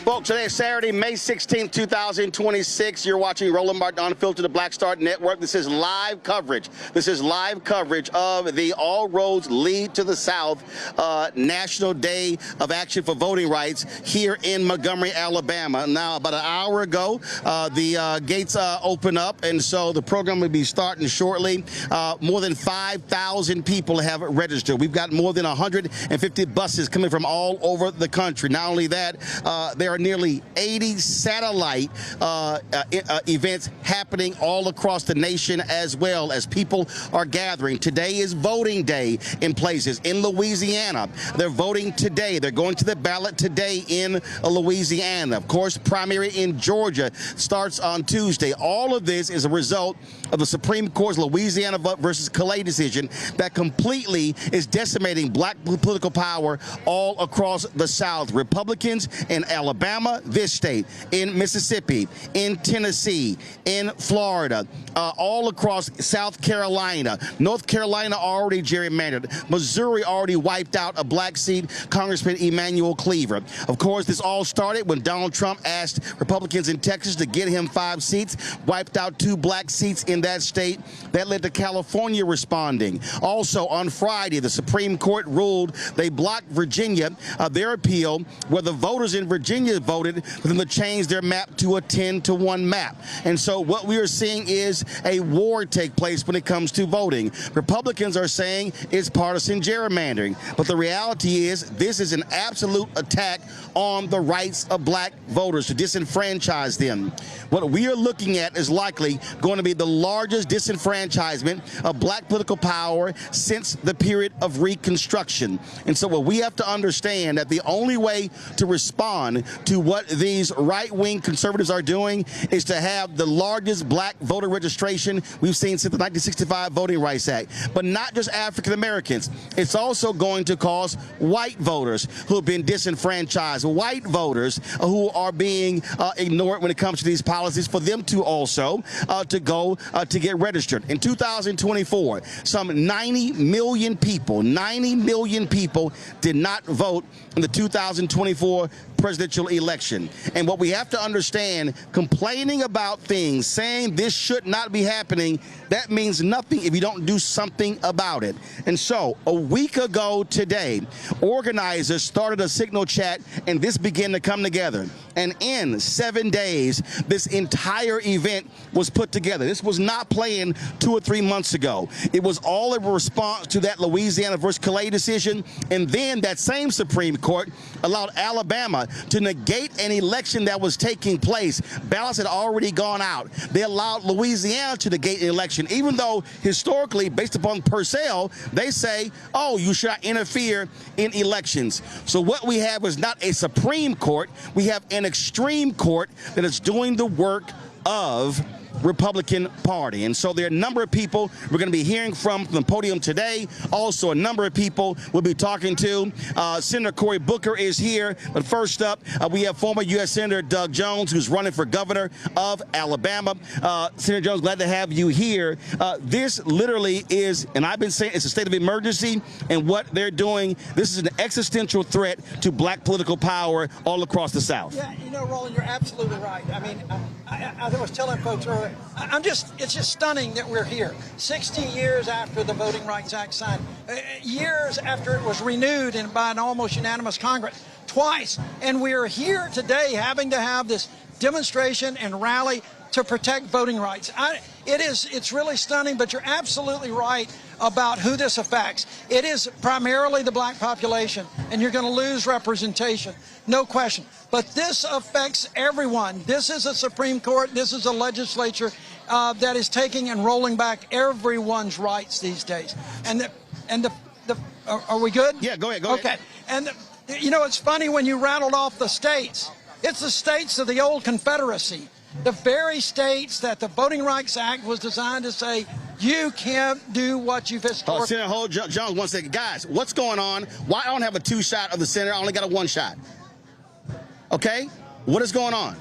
Well, today is Saturday, May 16th, 2026. You're watching Roland Martin Unfiltered, the Black Star Network. This is live coverage. This is live coverage of the All Roads Lead to the South National Day of Action for Voting Rights here in Montgomery, Alabama. Now, about an hour ago, the gates open up, and so the program will be starting shortly. More than 5,000 people have registered. We've got more than 150 buses coming from all over the country. Not only that, there are nearly 80 satellite events happening all across the nation, as well as people are gathering. Today is voting day in places. In Louisiana, they're voting today. They're going to the ballot today in Louisiana. Of course, primary in Georgia starts on Tuesday. All of this is a result of the Supreme Court's Louisiana versus Calais decision that completely is decimating black political power all across the South. Republicans in Alabama, this state, in Mississippi, in Tennessee, in Florida, all across South Carolina, North Carolina already gerrymandered, Missouri already wiped out a black seat, Congressman Emanuel Cleaver. Of course, this all started when Donald Trump asked Republicans in Texas to get him 5 seats, wiped out 2 black seats in that state. That led to California responding. Also on Friday, the Supreme Court ruled they blocked Virginia, their appeal, where the voters in Virginia voted for them to change their map to a 10-to-1 map. And so what we are seeing is a war take place when it comes to voting. Republicans are saying it's partisan gerrymandering, but the reality is this is an absolute attack on the rights of black voters, to disenfranchise them. What we are looking at is likely going to be the largest disenfranchisement of black political power since the period of Reconstruction. And so what we have to understand that the only way to respond to what these right-wing conservatives are doing is to have the largest black voter registration we've seen since the 1965 Voting Rights Act. But not just African Americans. It's also going to cause white voters who have been disenfranchised, white voters who are being ignored when it comes to these policies, for them to also to go to get registered. In 2024, some 90 million people did not vote in the 2024 presidential election. And what we have to understand, complaining about things, saying this should not be happening, that means nothing if you don't do something about it. And so a week ago today, organizers started a signal chat, and this began to come together. And in 7 days, this entire event was put together. This was not planned 2 or 3 months ago. It was all a response to that Louisiana versus Calais decision. And then that same Supreme Court allowed Alabama to negate an election that was taking place. Ballots had already gone out. They allowed Louisiana to negate an election, even though historically, based upon Purcell, they say, oh, you should not interfere in elections. So what we have is not a Supreme Court. We have an extreme court that is doing the work of Republican Party. And so there are a number of people we're going to be hearing from the podium today. Also, a number of people we'll be talking to. Senator Cory Booker is here. But first up, we have former U.S. Senator Doug Jones, who's running for governor of Alabama. Senator Jones, glad to have you here. This literally is, and I've been saying it's a state of emergency, and what they're doing, this is an existential threat to black political power all across the South. Yeah, you know, Roland, you're absolutely right. I mean, I was telling folks earlier, it's just stunning that we're here. 60 years after the Voting Rights Act signed, years after it was renewed and by an almost unanimous Congress twice, and we're here today having to have this demonstration and rally to protect voting rights. It's really stunning, but you're absolutely right about who this affects. It is primarily the black population, and you're going to lose representation, no question. But this affects everyone. This is a Supreme Court. This is a legislature that is taking and rolling back everyone's rights these days. Are we good? Yeah, go ahead. Okay. And you know, it's funny when you rattled off the states. It's the states of the old Confederacy. The very states that the Voting Rights Act was designed to say, you can't do what you've historically... Senator hold Jones, 1 second. Guys, what's going on? Why I don't have a 2 shot of the senator? I only got a 1 shot. Okay? What is going on?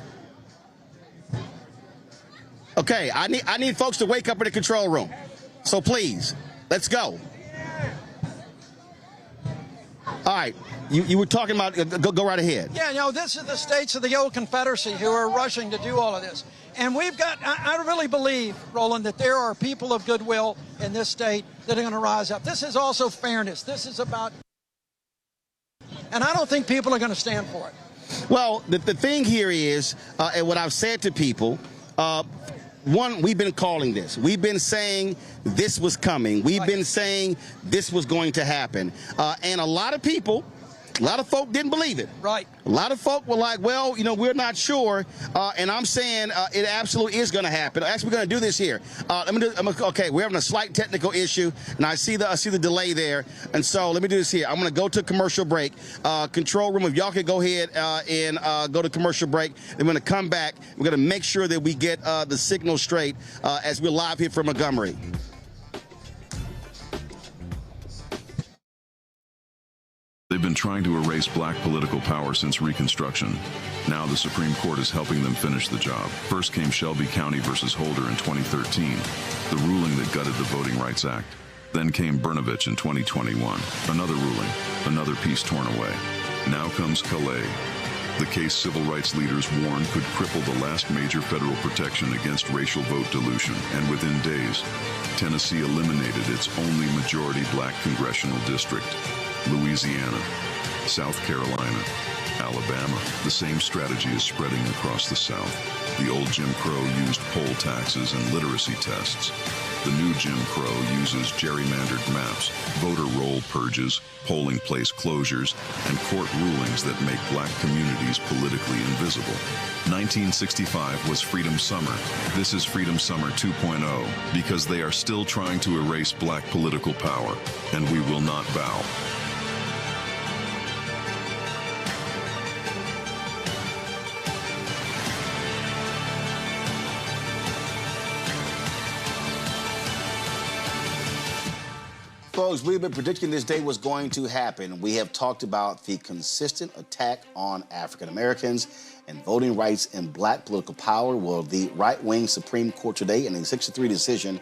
Okay, I need folks to wake up in the control room. So please, let's go. All right. You were talking about, go right ahead. Yeah, this is the states of the old Confederacy who are rushing to do all of this. And we've got, I really believe, Roland, that there are people of goodwill in this state that are going to rise up. This is also fairness. This is about, and I don't think people are going to stand for it. Well, the thing here is, and what I've said to people, one, we've been calling this. We've been saying this was coming. We've been saying this was going to happen. And a lot of people, a lot of folk didn't believe it. Right. A lot of folk were like, well, we're not sure. And I'm saying it absolutely is going to happen. Actually, we're going to do this here. Okay, we're having a slight technical issue, and I see the delay there. And so let me do this here. I'm going to go to commercial break. Control room, if y'all could go ahead and go to commercial break. Then we're going to come back. We're going to make sure that we get the signal straight as we're live here from Montgomery. They've been trying to erase black political power since Reconstruction. Now the Supreme Court is helping them finish the job. First came Shelby County versus Holder in 2013, the ruling that gutted the Voting Rights Act. Then came Brnovich in 2021, another ruling, another piece torn away. Now comes Calais, the case civil rights leaders warned could cripple the last major federal protection against racial vote dilution. And within days, Tennessee eliminated its only majority black congressional district. Louisiana, South Carolina, Alabama. The same strategy is spreading across the South. The old Jim Crow used poll taxes and literacy tests. The new Jim Crow uses gerrymandered maps, voter roll purges, polling place closures, and court rulings that make black communities politically invisible. 1965 was Freedom Summer. This is Freedom Summer 2.0, because they are still trying to erase black political power, and we will not bow. Folks, we've been predicting this day was going to happen. We have talked about the consistent attack on African Americans and voting rights and black political power. Well, the right-wing Supreme Court today, in a 6-3 decision,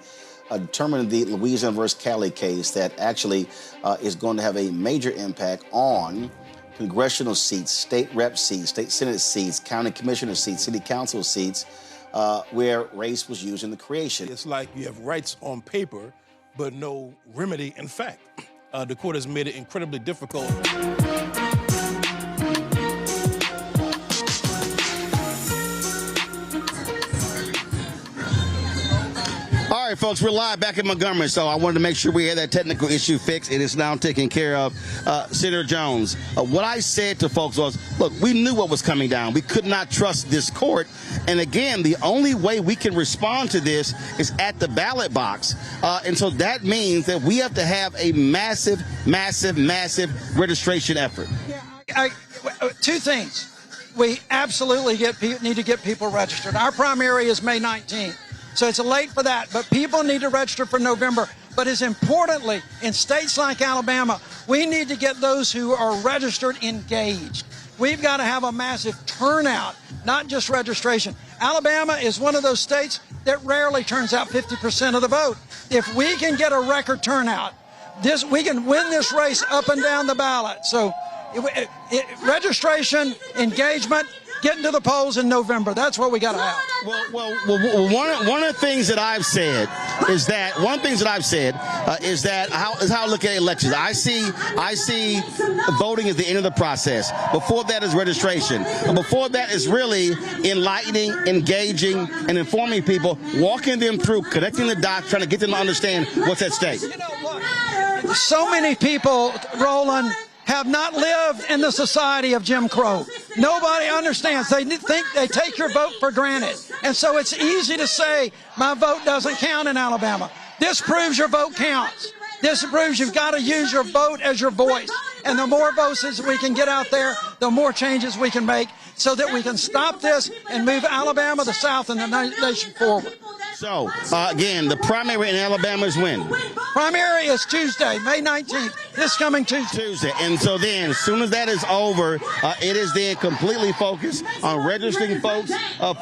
determined the Louisiana versus Cali case that actually is going to have a major impact on congressional seats, state rep seats, state senate seats, county commissioner seats, city council seats, where race was used in the creation. It's like you have rights on paper, but no remedy in fact. The court has made it incredibly difficult. All right, folks, we're live back in Montgomery, so I wanted to make sure we had that technical issue fixed. It is now taken care of. Senator Jones, what I said to folks was, look, we knew what was coming down. We could not trust this court. And again, the only way we can respond to this is at the ballot box. And so that means that we have to have a massive, massive, massive registration effort. Yeah, two things. We absolutely need to get people registered. Our primary is May 19th. So it's late for that, but people need to register for November. But as importantly, in states like Alabama, we need to get those who are registered engaged. We've got to have a massive turnout, not just registration. Alabama is one of those states that rarely turns out 50% of the vote. If we can get a record turnout, we can win this race up and down the ballot. So registration, engagement, getting to the polls in November. That's what we got to have. Well, one of the things that I've said is that how I look at elections. I see voting as the end of the process. Before that is registration. Before that is really enlightening, engaging, and informing people, walking them through, connecting the dots, trying to get them to understand what's at stake. Look, so many people, Roland, have not lived in the society of Jim Crow. Nobody understands. They think they take your vote for granted. And so it's easy to say, my vote doesn't count in Alabama. This proves your vote counts. This proves you've got to use your vote as your voice. And the more voices we can get out there, the more changes we can make so that we can stop this and move Alabama, the South, and the nation forward. So, again, the primary in Alabama is when? Primary is Tuesday, May 19th, this coming Tuesday. And so then, as soon as that is over, it is then completely focused on registering folks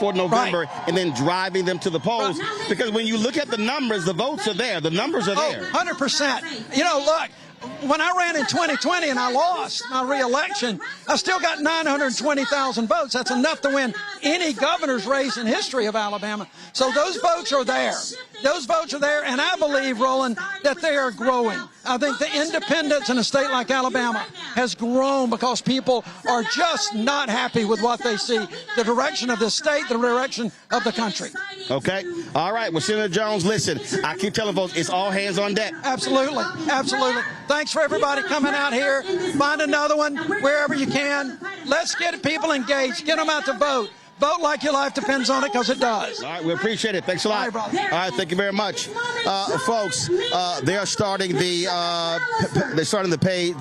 for November and then driving them to the polls. Because when you look at the numbers, the votes are there. The numbers are there. 100%. Look, when I ran in 2020 and I lost my re-election, I still got 920,000 votes. That's enough to win any governor's race in history of Alabama. So those votes are there. Those votes are there, and I believe, Roland, that they are growing. I think the independence in a state like Alabama has grown because people are just not happy with what they see, the direction of the state, the direction of the country. Okay. All right. Well, Senator Jones, listen, I keep telling folks, it's all hands on deck. Absolutely. Absolutely. Thanks for everybody coming out here. Find another one wherever you can. Let's get people engaged. Get them out to vote. Vote like your life depends on it, because it does. All right, we appreciate it. Thanks a lot. All right, brother. All right, thank you very much, folks. They are starting the pay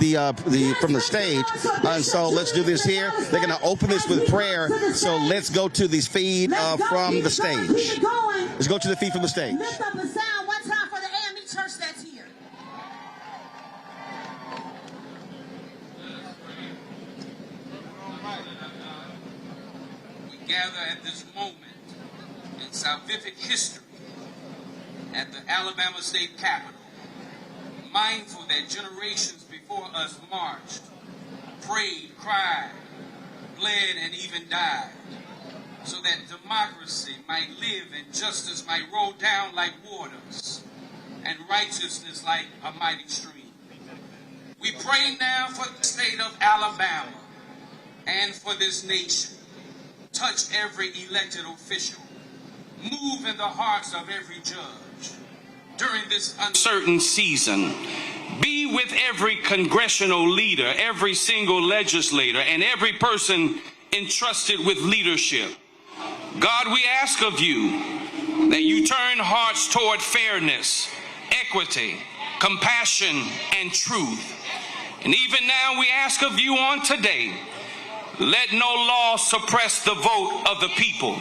from the stage, and so let's do this here. They're going to open this with prayer. So let's go to this feed from the stage. Let's go to the feed from the stage. Lift up the sound one time for the AME church that's here. Gather at this moment in salvific history at the Alabama State Capitol, mindful that generations before us marched, prayed, cried, bled, and even died, so that democracy might live and justice might roll down like waters and righteousness like a mighty stream. We pray now for the state of Alabama and for this nation. Touch every elected official. Move in the hearts of every judge. During this uncertain season, be with every congressional leader, every single legislator, and every person entrusted with leadership. God, we ask of you that you turn hearts toward fairness, equity, compassion, and truth. And even now we ask of you on today, let no law suppress the vote of the people.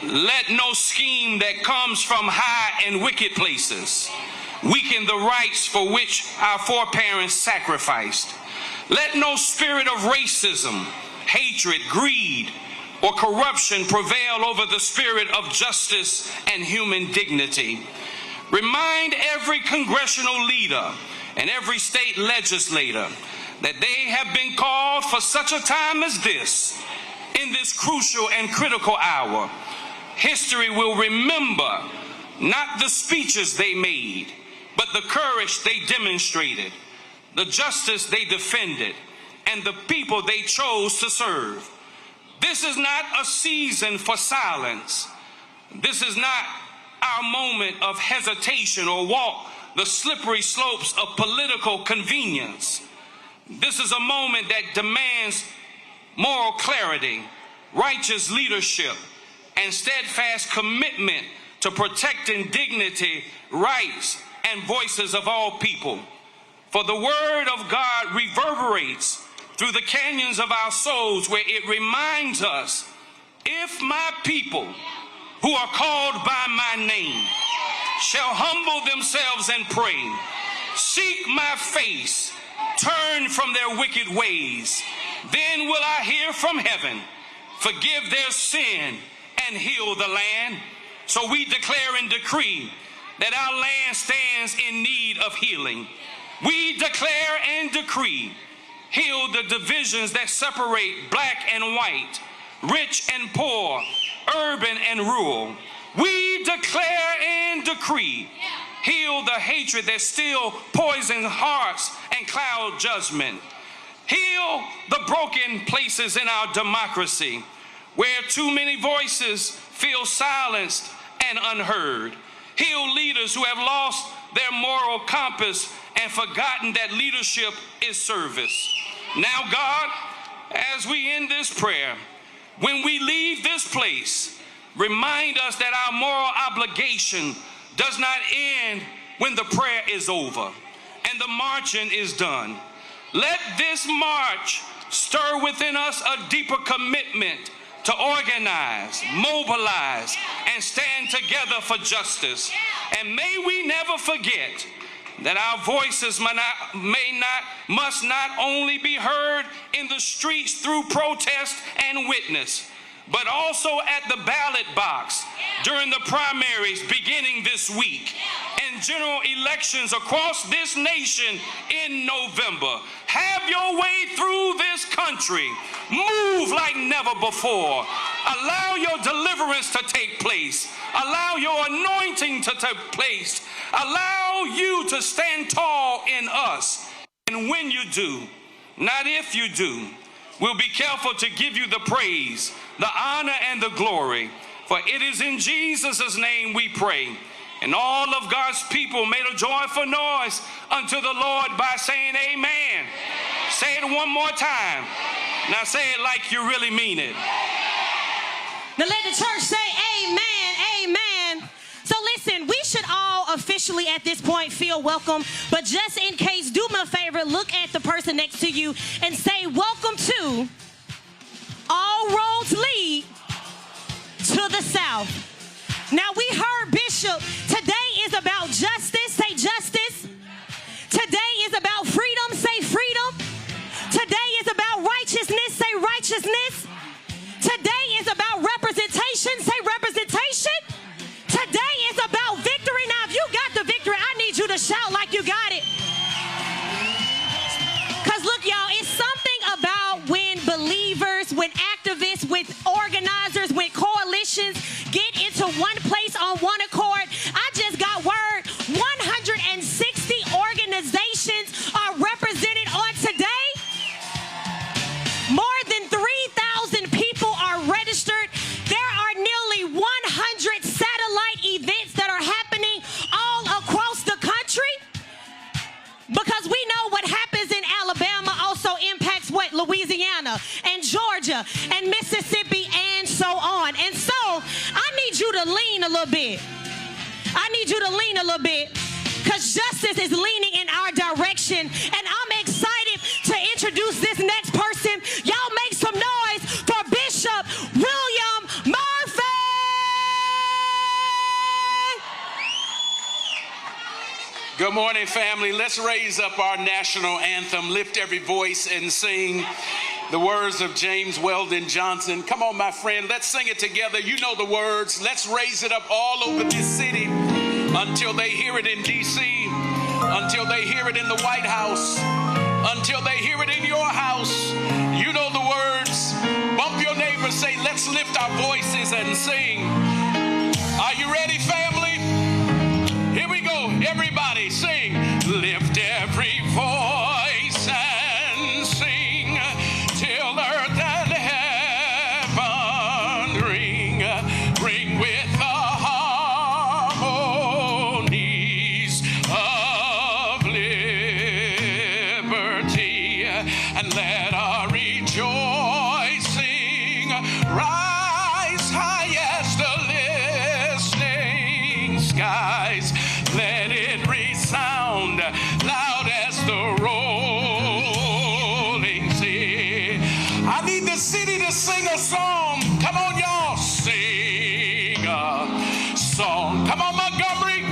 Let no scheme that comes from high and wicked places weaken the rights for which our foreparents sacrificed. Let no spirit of racism, hatred, greed, or corruption prevail over the spirit of justice and human dignity. Remind every congressional leader and every state legislator that they have been called for such a time as this. In this crucial and critical hour, history will remember not the speeches they made, but the courage they demonstrated, the justice they defended, and the people they chose to serve. This is not a season for silence. This is not our moment of hesitation or walk the slippery slopes of political convenience. This is a moment that demands moral clarity, righteous leadership, and steadfast commitment to protecting dignity, rights, and voices of all people. For the word of God reverberates through the canyons of our souls, where it reminds us, if my people who are called by my name shall humble themselves and pray, seek my face, turn from their wicked ways, then will I hear from heaven, forgive their sin, and heal the land. So we declare and decree that our land stands in need of healing. We declare and decree, heal the divisions that separate black and white, rich and poor, urban and rural. We declare and decree, heal the hatred that still poisons hearts and cloud judgment. Heal the broken places in our democracy, where too many voices feel silenced and unheard. Heal leaders who have lost their moral compass and forgotten that leadership is service. Now, God, as we end this prayer, when we leave this place, remind us that our moral obligation does not end when the prayer is over and the marching is done. Let this march stir within us a deeper commitment to organize, mobilize, and stand together for justice. And may we never forget that our voices must not only be heard in the streets through protest and witness, but also at the ballot box during the primaries beginning this week, and general elections across this nation in November. Have your way through this country. Move like never before. Allow your deliverance to take place. Allow your anointing to take place. Allow you to stand tall in us. And when you do, not if you do, we'll be careful to give you the praise, the honor, and the glory. For it is in Jesus' name we pray. And all of God's people made a joyful noise unto the Lord by saying amen. Say it one more time. Now say it like you really mean it. Now let the church say amen, amen. So listen, we should all officially at this point feel welcome, but just in case, do me a favor, look at the person next to you and say, welcome to All Roads Lead to the South. Now we heard Bishop, today is about justice, say justice. Today is about freedom, say freedom. Today is about righteousness, say righteousness. Today is about representation, say representation. Today is about victory. Now if you got the victory, I need you to shout like you got it. Because look, y'all, it's something about when believers, when activists, with organizers, when coalitions get into one place on one accord. I just got word 160 organizations are represented on today. More than 3,000 people are registered. There are nearly 100 satellite events that are happening all across the country. Because we know what happens in Alabama also impacts what? Louisiana and Georgia and Mississippi and so on. And so I need you to lean a little bit. I need you to lean a little bit because justice is leaning in our direction. And I'm excited to introduce this next person. Y'all make some noise for Bishop William Murphy. Good morning, family. Let's raise up our national anthem. Lift every voice and sing the words of James Weldon Johnson. Come on, my friend. Let's sing it together. You know the words. Let's raise it up all over this city until they hear it in D.C., until they hear it in the White House, until they hear it in your house. You know the words. Bump your neighbor. Say, let's lift our voices and sing. Are you ready, family? Here we go. Everybody sing. Lift every voice and sing till earth and heaven ring. Ring with the harmonies of liberty. And let our rejoicing rise high as the listening skies. Let it resound loud as the rolling sea. I need the city to sing a song. Come on, y'all. Sing a song. Come on, Montgomery.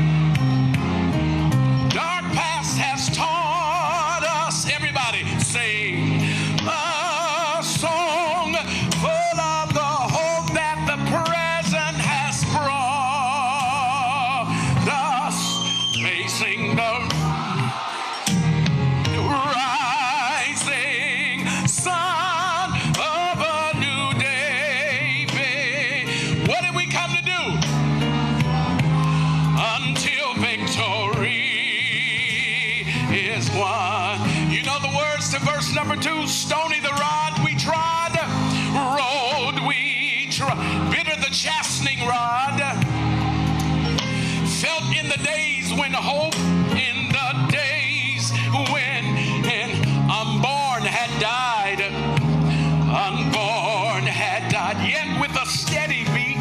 Dark past has taught us. Everybody sing a song full of the hope that the present has brought us. Facing the rising sun of a new day. What did we come to do? Until victory is won. You know the words to verse number 2. Stony the rod we trod, road we trod, bitter the chastening rod. Felt in the days when hope, in the days when an unborn had died. Unborn had died, yet with a steady beat,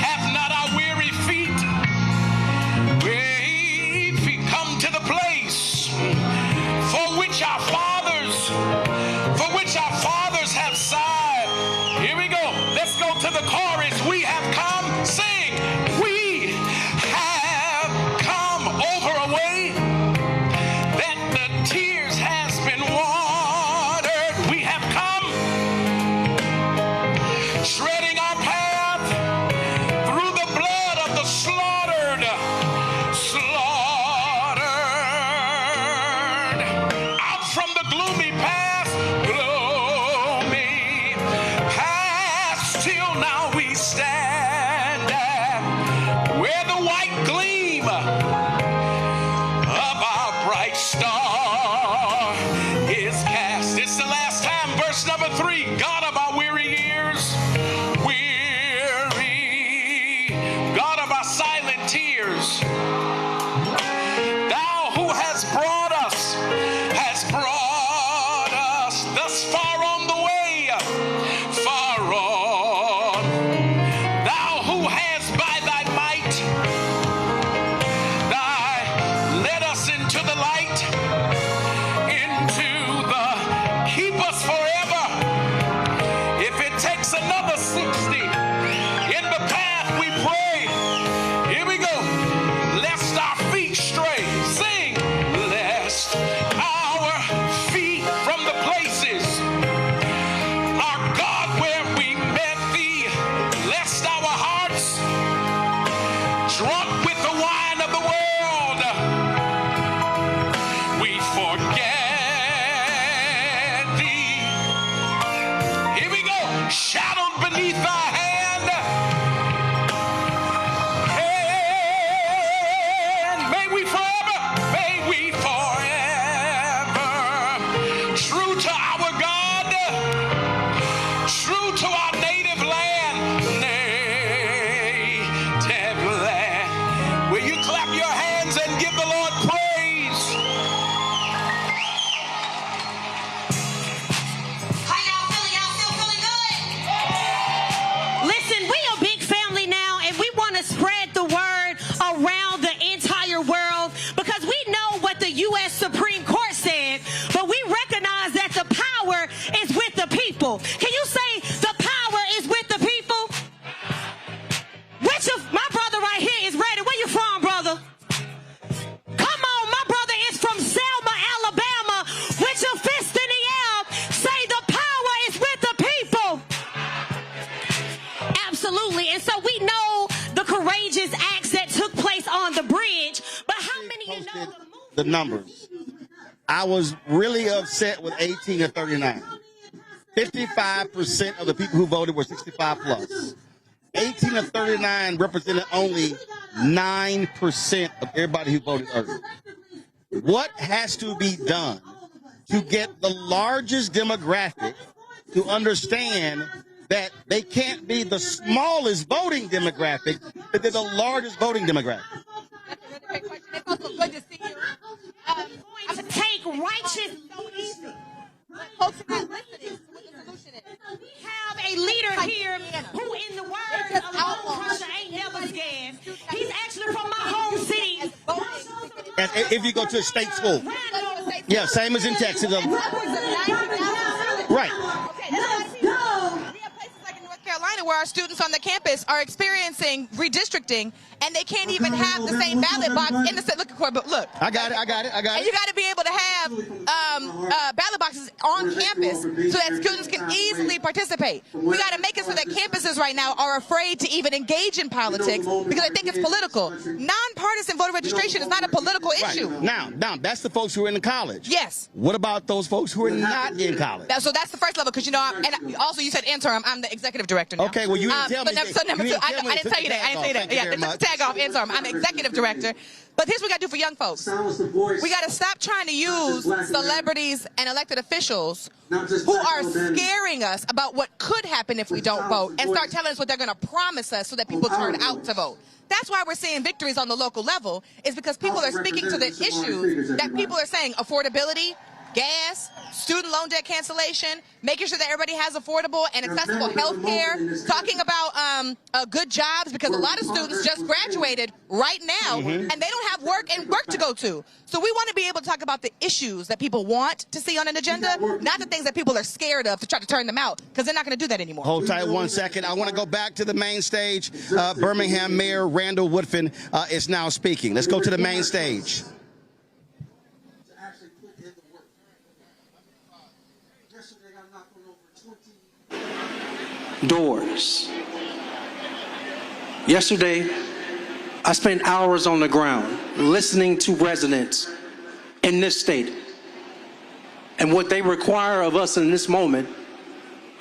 hath not our weary feet. We've come to the place for which our fathers have sighed. Here we go. Let's go to the chorus. We have come. Sing. We have come over a way that the tears has been watered. We have come people. Can you say the power is with the people? Which of my brother right here is ready? Where you from, brother? Come on, my brother is from Selma, Alabama. With your fist in the air, say the power is with the people. Absolutely. And so we know the courageous acts that took place on the bridge, but how many of you know the numbers? I was really upset with 18 to 39. 55% of the people who voted were 65 plus. 18 to 39 represented only 9% of everybody who voted early. What has to be done to get the largest demographic to understand that they can't be the smallest voting demographic, but they're the largest voting demographic? That's a really great question. It's also good to see you. I'm to take righteous so easy? Folks are not listening to what the solution is. We have a leader here who, in the words of Lord Crusher, ain't never scared. He's actually from my home city. If you go to a state school. Yeah, same as in Texas. Right. Carolina, where our students on the campus are experiencing redistricting, and they can't even have the same ballot box in the look. I got it. And you got to be able to have ballot boxes on campus so that students can easily participate. We got to make it so that campuses right now are afraid to even engage in politics because they think it's political. Nonpartisan voter registration is not a political issue. Now, that's the folks who are in college. Yes. What about those folks who are not in college? So that's the first level, because and also you said interim. I'm the executive director now. Okay, well you didn't tell me. So number two, I didn't tell you that. I didn't say that. Yeah, tag off interim. I'm the executive director. But here's what we got to do for young folks. We got to stop trying to use celebrities and elected officials who are scaring us about what could happen if we don't vote, and start telling us what they're going to promise us so that people turn out to vote. That's why we're seeing victories on the local level, is because people are speaking to the issues that people are saying: affordability, gas, student loan debt cancellation, making sure that everybody has affordable and accessible health care, talking about good jobs, because a lot of students just graduated right now and they don't have work to go to. So we want to be able to talk about the issues that people want to see on an agenda, not the things that people are scared of to try to turn them out, because they're not going to do that anymore. Hold tight 1 second. I want to go back to the main stage. Birmingham Mayor Randall Woodfin is now speaking. Let's go to the main stage. Doors. Yesterday, I spent hours on the ground listening to residents in this state. And what they require of us in this moment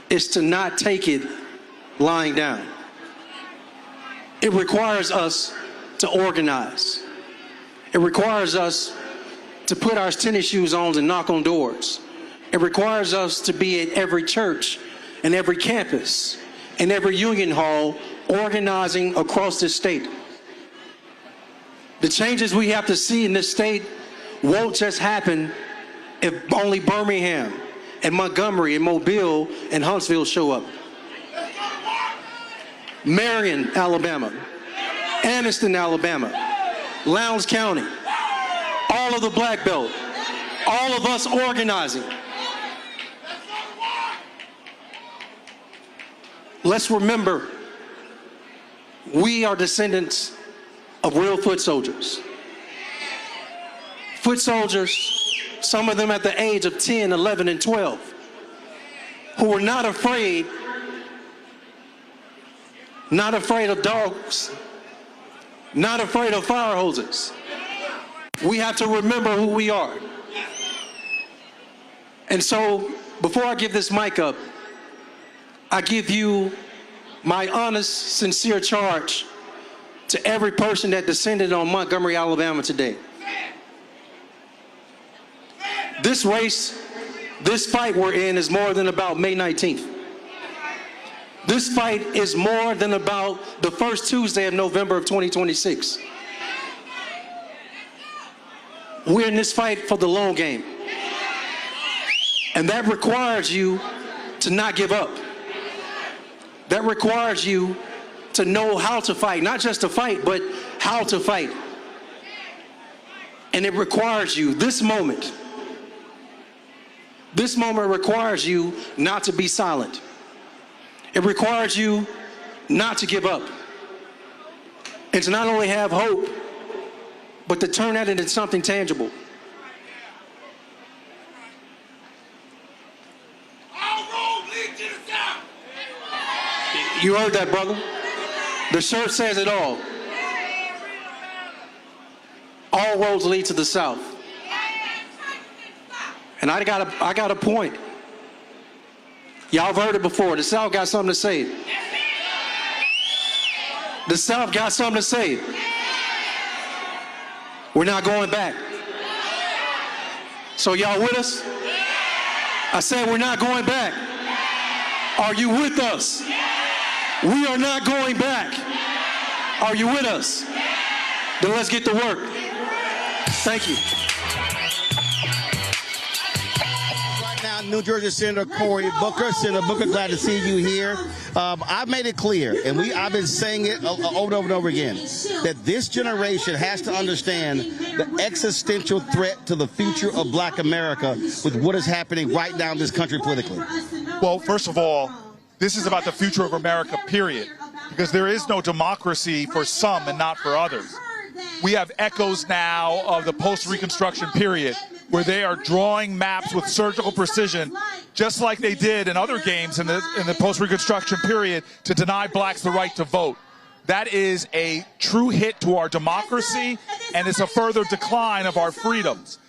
is to not take it lying down. It requires us to organize. It requires us to put our tennis shoes on and knock on doors. It requires us to be at every church and every campus and every union hall, organizing across this state. The changes we have to see in this state won't just happen if only Birmingham and Montgomery and Mobile and Huntsville show up. Marion, Alabama, Anniston, Alabama, Lowndes County, all of the Black Belt, all of us organizing. Let's remember, we are descendants of real foot soldiers. Foot soldiers, some of them at the age of 10, 11, and 12, who were not afraid of dogs, not afraid of fire hoses. We have to remember who we are. And so, before I give this mic up, I give you my honest, sincere charge to every person that descended on Montgomery, Alabama today. This race, this fight we're in is more than about May 19th. This fight is more than about the first Tuesday of November of 2026. We're in this fight for the long game. And that requires you to not give up. That requires you to know how to fight, not just to fight, but how to fight. And it requires you, this moment, This moment requires you not to be silent. It requires you not to give up. And to not only have hope, but to turn that into something tangible. You heard that, brother? The shirt says it all. All roads lead to the South. And I got a point. Y'all have heard it before. The South got something to say. The South got something to say. We're not going back. So y'all with us? I said we're not going back. Are you with us? We are not going back. Are you with us? Then let's get to work. Thank you. Right now, New Jersey Senator Cory Booker. Senator Booker, glad to see you here. I've made it clear, and I've been saying it over and over again, that this generation has to understand the existential threat to the future of Black America with what is happening right now in this country politically. Well, first of all, this is about the future of America, period, because there is no democracy for some and not for others. We have echoes now of the post-Reconstruction period, where they are drawing maps with surgical precision, just like they did in other games in the post-Reconstruction period, to deny blacks the right to vote. That is a true hit to our democracy, and it's a further decline of our freedoms.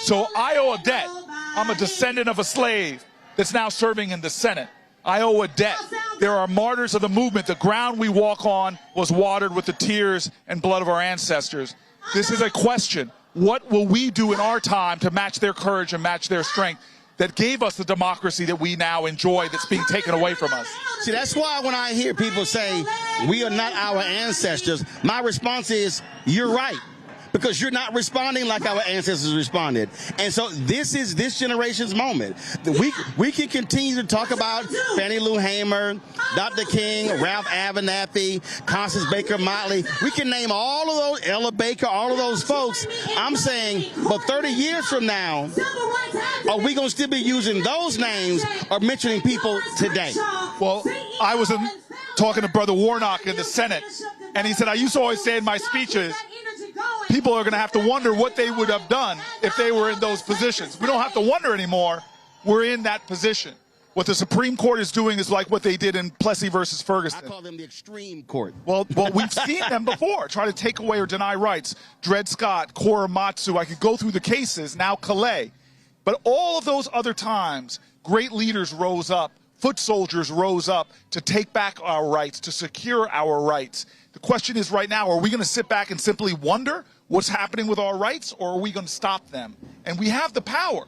So I owe a debt. I'm a descendant of a slave that's now serving in the Senate. I owe a debt. There are martyrs of the movement. The ground we walk on was watered with the tears and blood of our ancestors. This is a question. What will we do in our time to match their courage and match their strength that gave us the democracy that we now enjoy that's being taken away from us? See, that's why when I hear people say, we are not our ancestors, my response is, you're right. Because you're not responding like our ancestors responded. And so this is this generation's moment. We can continue to talk about Fannie Lou Hamer, Dr. King, Ralph Abernathy, Constance Baker Motley. We can name all of those, Ella Baker, all of those folks. I'm saying, but 30 years from now, are we going to still be using those names or mentioning people today? Well, I was talking to Brother Warnock in the Senate, and he said, I used to always say in my speeches, people are going to have to wonder what they would have done if they were in those positions. We don't have to wonder anymore. We're in that position. What the Supreme Court is doing is like what they did in Plessy versus Ferguson. I call them the extreme court. Well, we've seen them before, try to take away or deny rights. Dred Scott, Korematsu, I could go through the cases, now Calais. But all of those other times, great leaders rose up, foot soldiers rose up to take back our rights, to secure our rights. The question is right now, are we going to sit back and simply wonder what's happening with our rights, or are we going to stop them? And we have the power.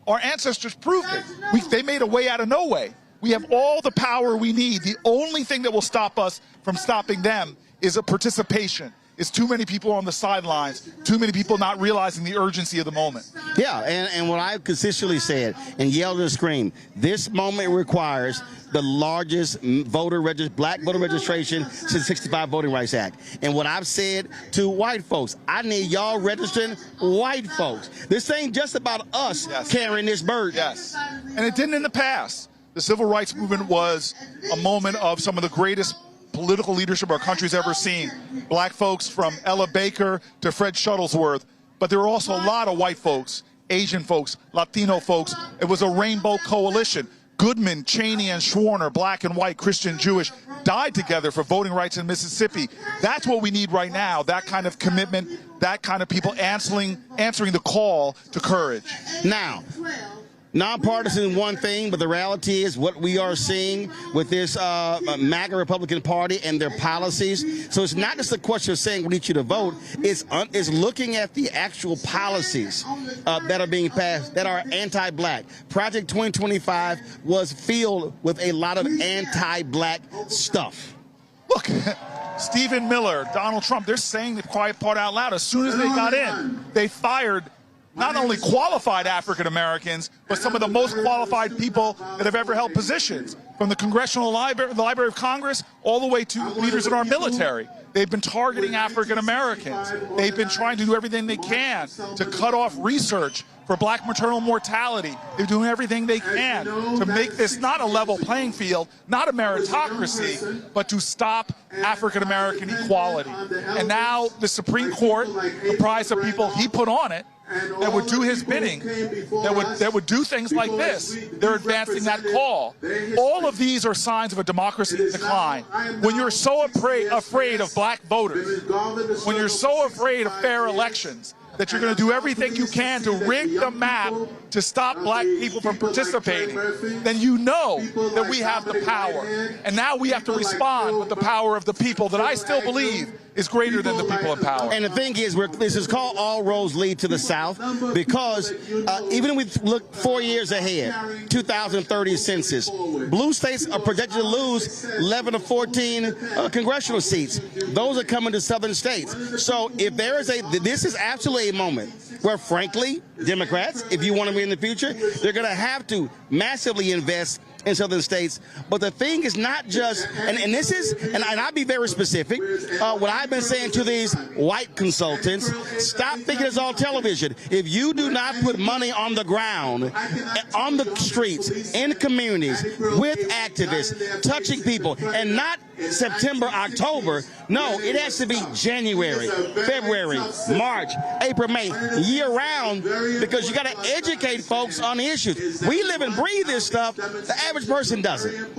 Our ancestors proved it. They made a way out of no way. We have all the power we need. The only thing that will stop us from stopping them is a participation. It's too many people on the sidelines, too many people not realizing the urgency of the moment. Yeah, and what I've consistently said and yelled and screamed, this moment requires the largest black voter registration since the 65 Voting Rights Act. And what I've said to white folks, I need y'all registering white folks. This ain't just about us carrying this burden. Yes, and it didn't in the past. The civil rights movement was a moment of some of the greatest political leadership our country's ever seen. Black folks from Ella Baker to Fred Shuttlesworth, but there were also a lot of white folks, Asian folks, Latino folks. It was a rainbow coalition. Goodman, Cheney, and Schwerner, black and white, Christian, Jewish, died together for voting rights in Mississippi. That's what we need right now, that kind of commitment, that kind of people answering the call to courage. Now, nonpartisan one thing, but the reality is what we are seeing with this MAGA Republican Party and their policies. So it's not just a question of saying we need you to vote. It's looking at the actual policies that are being passed that are anti-black. Project 2025 was filled with a lot of anti-black stuff. Look, Stephen Miller, Donald Trump, they're saying the quiet part out loud. As soon as they got in, they fired not only qualified African Americans, but some of the most qualified people that have ever held positions, from the Congressional Library, the Library of Congress, all the way to leaders in our military. They've been targeting African Americans. They've been trying to do everything they can to cut off research for black maternal mortality. They're doing everything they can to make this not a level playing field, not a meritocracy, but to stop African-American equality. And now the Supreme Court, comprised of people he put on it, that would do his bidding, that would do things like this. They're advancing that call. All of these are signs of a democracy in decline. When you're so afraid of black voters, when you're so afraid of fair elections, that you're going to do everything you can to rig the map to stop black people from participating, then you know that we have the power. And now we have to respond with the power of the people that I still believe is greater than the people in power. And the thing is, this is called All Roads Lead to the South, because even if we look 4 years ahead, 2030 census, blue states are projected to lose 11 to 14 congressional seats. Those are coming to southern states. So if there is this is absolutely a moment where, frankly, Democrats, if you want to be in the future, they're going to have to massively invest in southern states. But the thing is not just, and this is, and I'll be very specific, what I've been saying to these white consultants, stop thinking it's all television. If you do not put money on the ground, on the streets, in communities, with activists, touching people, and not September, October, no, it has to be January, February, March, April, May, year round, because you got to educate folks on the issues. We live and breathe this stuff. The average person doesn't.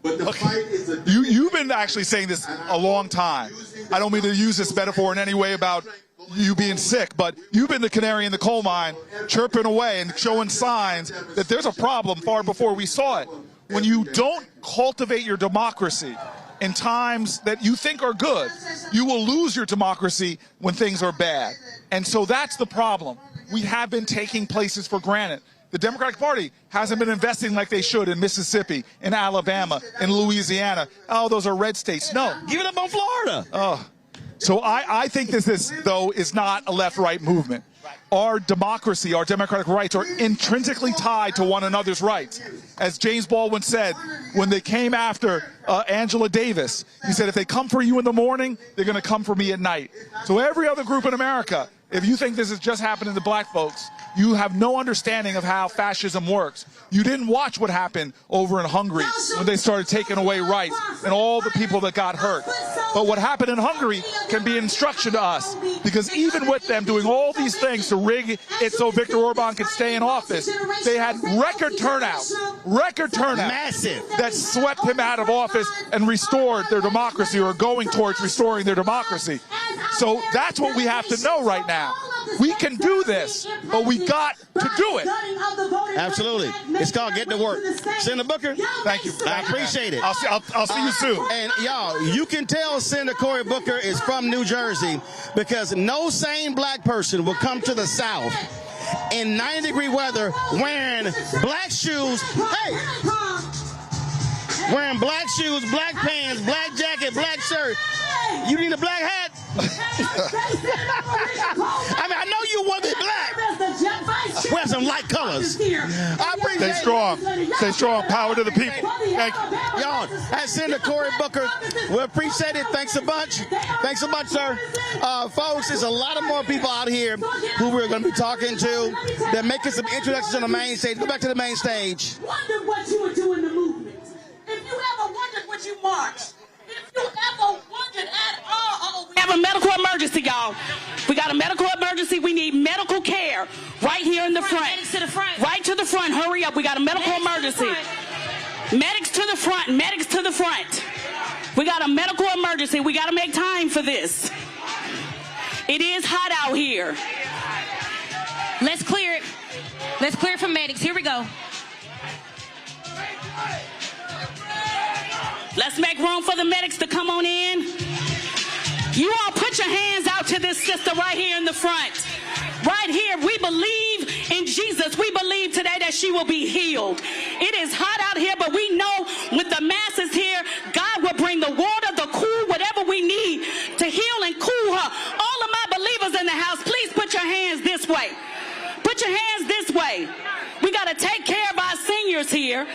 Okay. You've been actually saying this a long time. I don't mean to use this metaphor in any way about you being sick, but you've been the canary in the coal mine, chirping away and showing signs that there's a problem far before we saw it. When you don't cultivate your democracy in times that you think are good, you will lose your democracy when things are bad. And so that's the problem. We have been taking places for granted. The Democratic Party hasn't been investing like they should in Mississippi, in Alabama, in Louisiana. Oh, those are red states. No. Give it up on Florida. Oh. So I think this is not a left-right movement. Our democracy, our democratic rights are intrinsically tied to one another's rights. As James Baldwin said when they came after Angela Davis, he said, if they come for you in the morning, they're going to come for me at night. So every other group in America, if you think this is just happening to black folks, you have no understanding of how fascism works. You didn't watch what happened over in Hungary when they started taking away rights and all the people that got hurt. But what happened in Hungary can be an instruction to us, because even with them doing all these things to rig it so Viktor Orban could stay in office, they had record turnout, massive, that swept him out of office and restored their democracy, or going towards restoring their democracy. So that's what we have to know right now. We can do this, but we got to do it. Absolutely. It's called Get to Work. Senator Booker, thank you. I appreciate it. I'll see you soon. And y'all, you can tell Senator Cory Booker is from New Jersey, because no sane black person will come to the South in 90-degree weather wearing black shoes. Hey! Wearing black shoes, black pants, black jacket, black shirt. You need a black hat? I mean, I know you want to be black. Wear some light colors. I appreciate it. Stay strong. Stay strong. Power to the people. Thank you. Y'all, as Senator Cory Booker, we appreciate it. Thanks a bunch. Thanks a bunch, sir. Folks, there's a lot of more people out here who we're going to be talking to. They're making some introductions on the main stage. Go back to the main stage. Wondered what you would do in the movement. If you ever wondered what you marched. If you ever wondered at all. We have a medical emergency, y'all. We got a medical emergency. We need medical care right here in the front. Medics to the front. Right to the front. Hurry up. We got a medical emergency. Medics to the front. Medics to the front. We got a medical emergency. We got to make time for this. It is hot out here. Let's clear it. Let's clear it for medics. Here we go. Let's make room for the medics to come on in. You all put your hands out to this sister right here in the front. Right here, we believe in Jesus. We believe today that she will be healed. It is hot out here, but we know with the masses here, God will bring the water, the cool, whatever we need to heal and cool her. All of my believers in the house, please put your hands this way. Put your hands this way. We got to take care of our seniors here.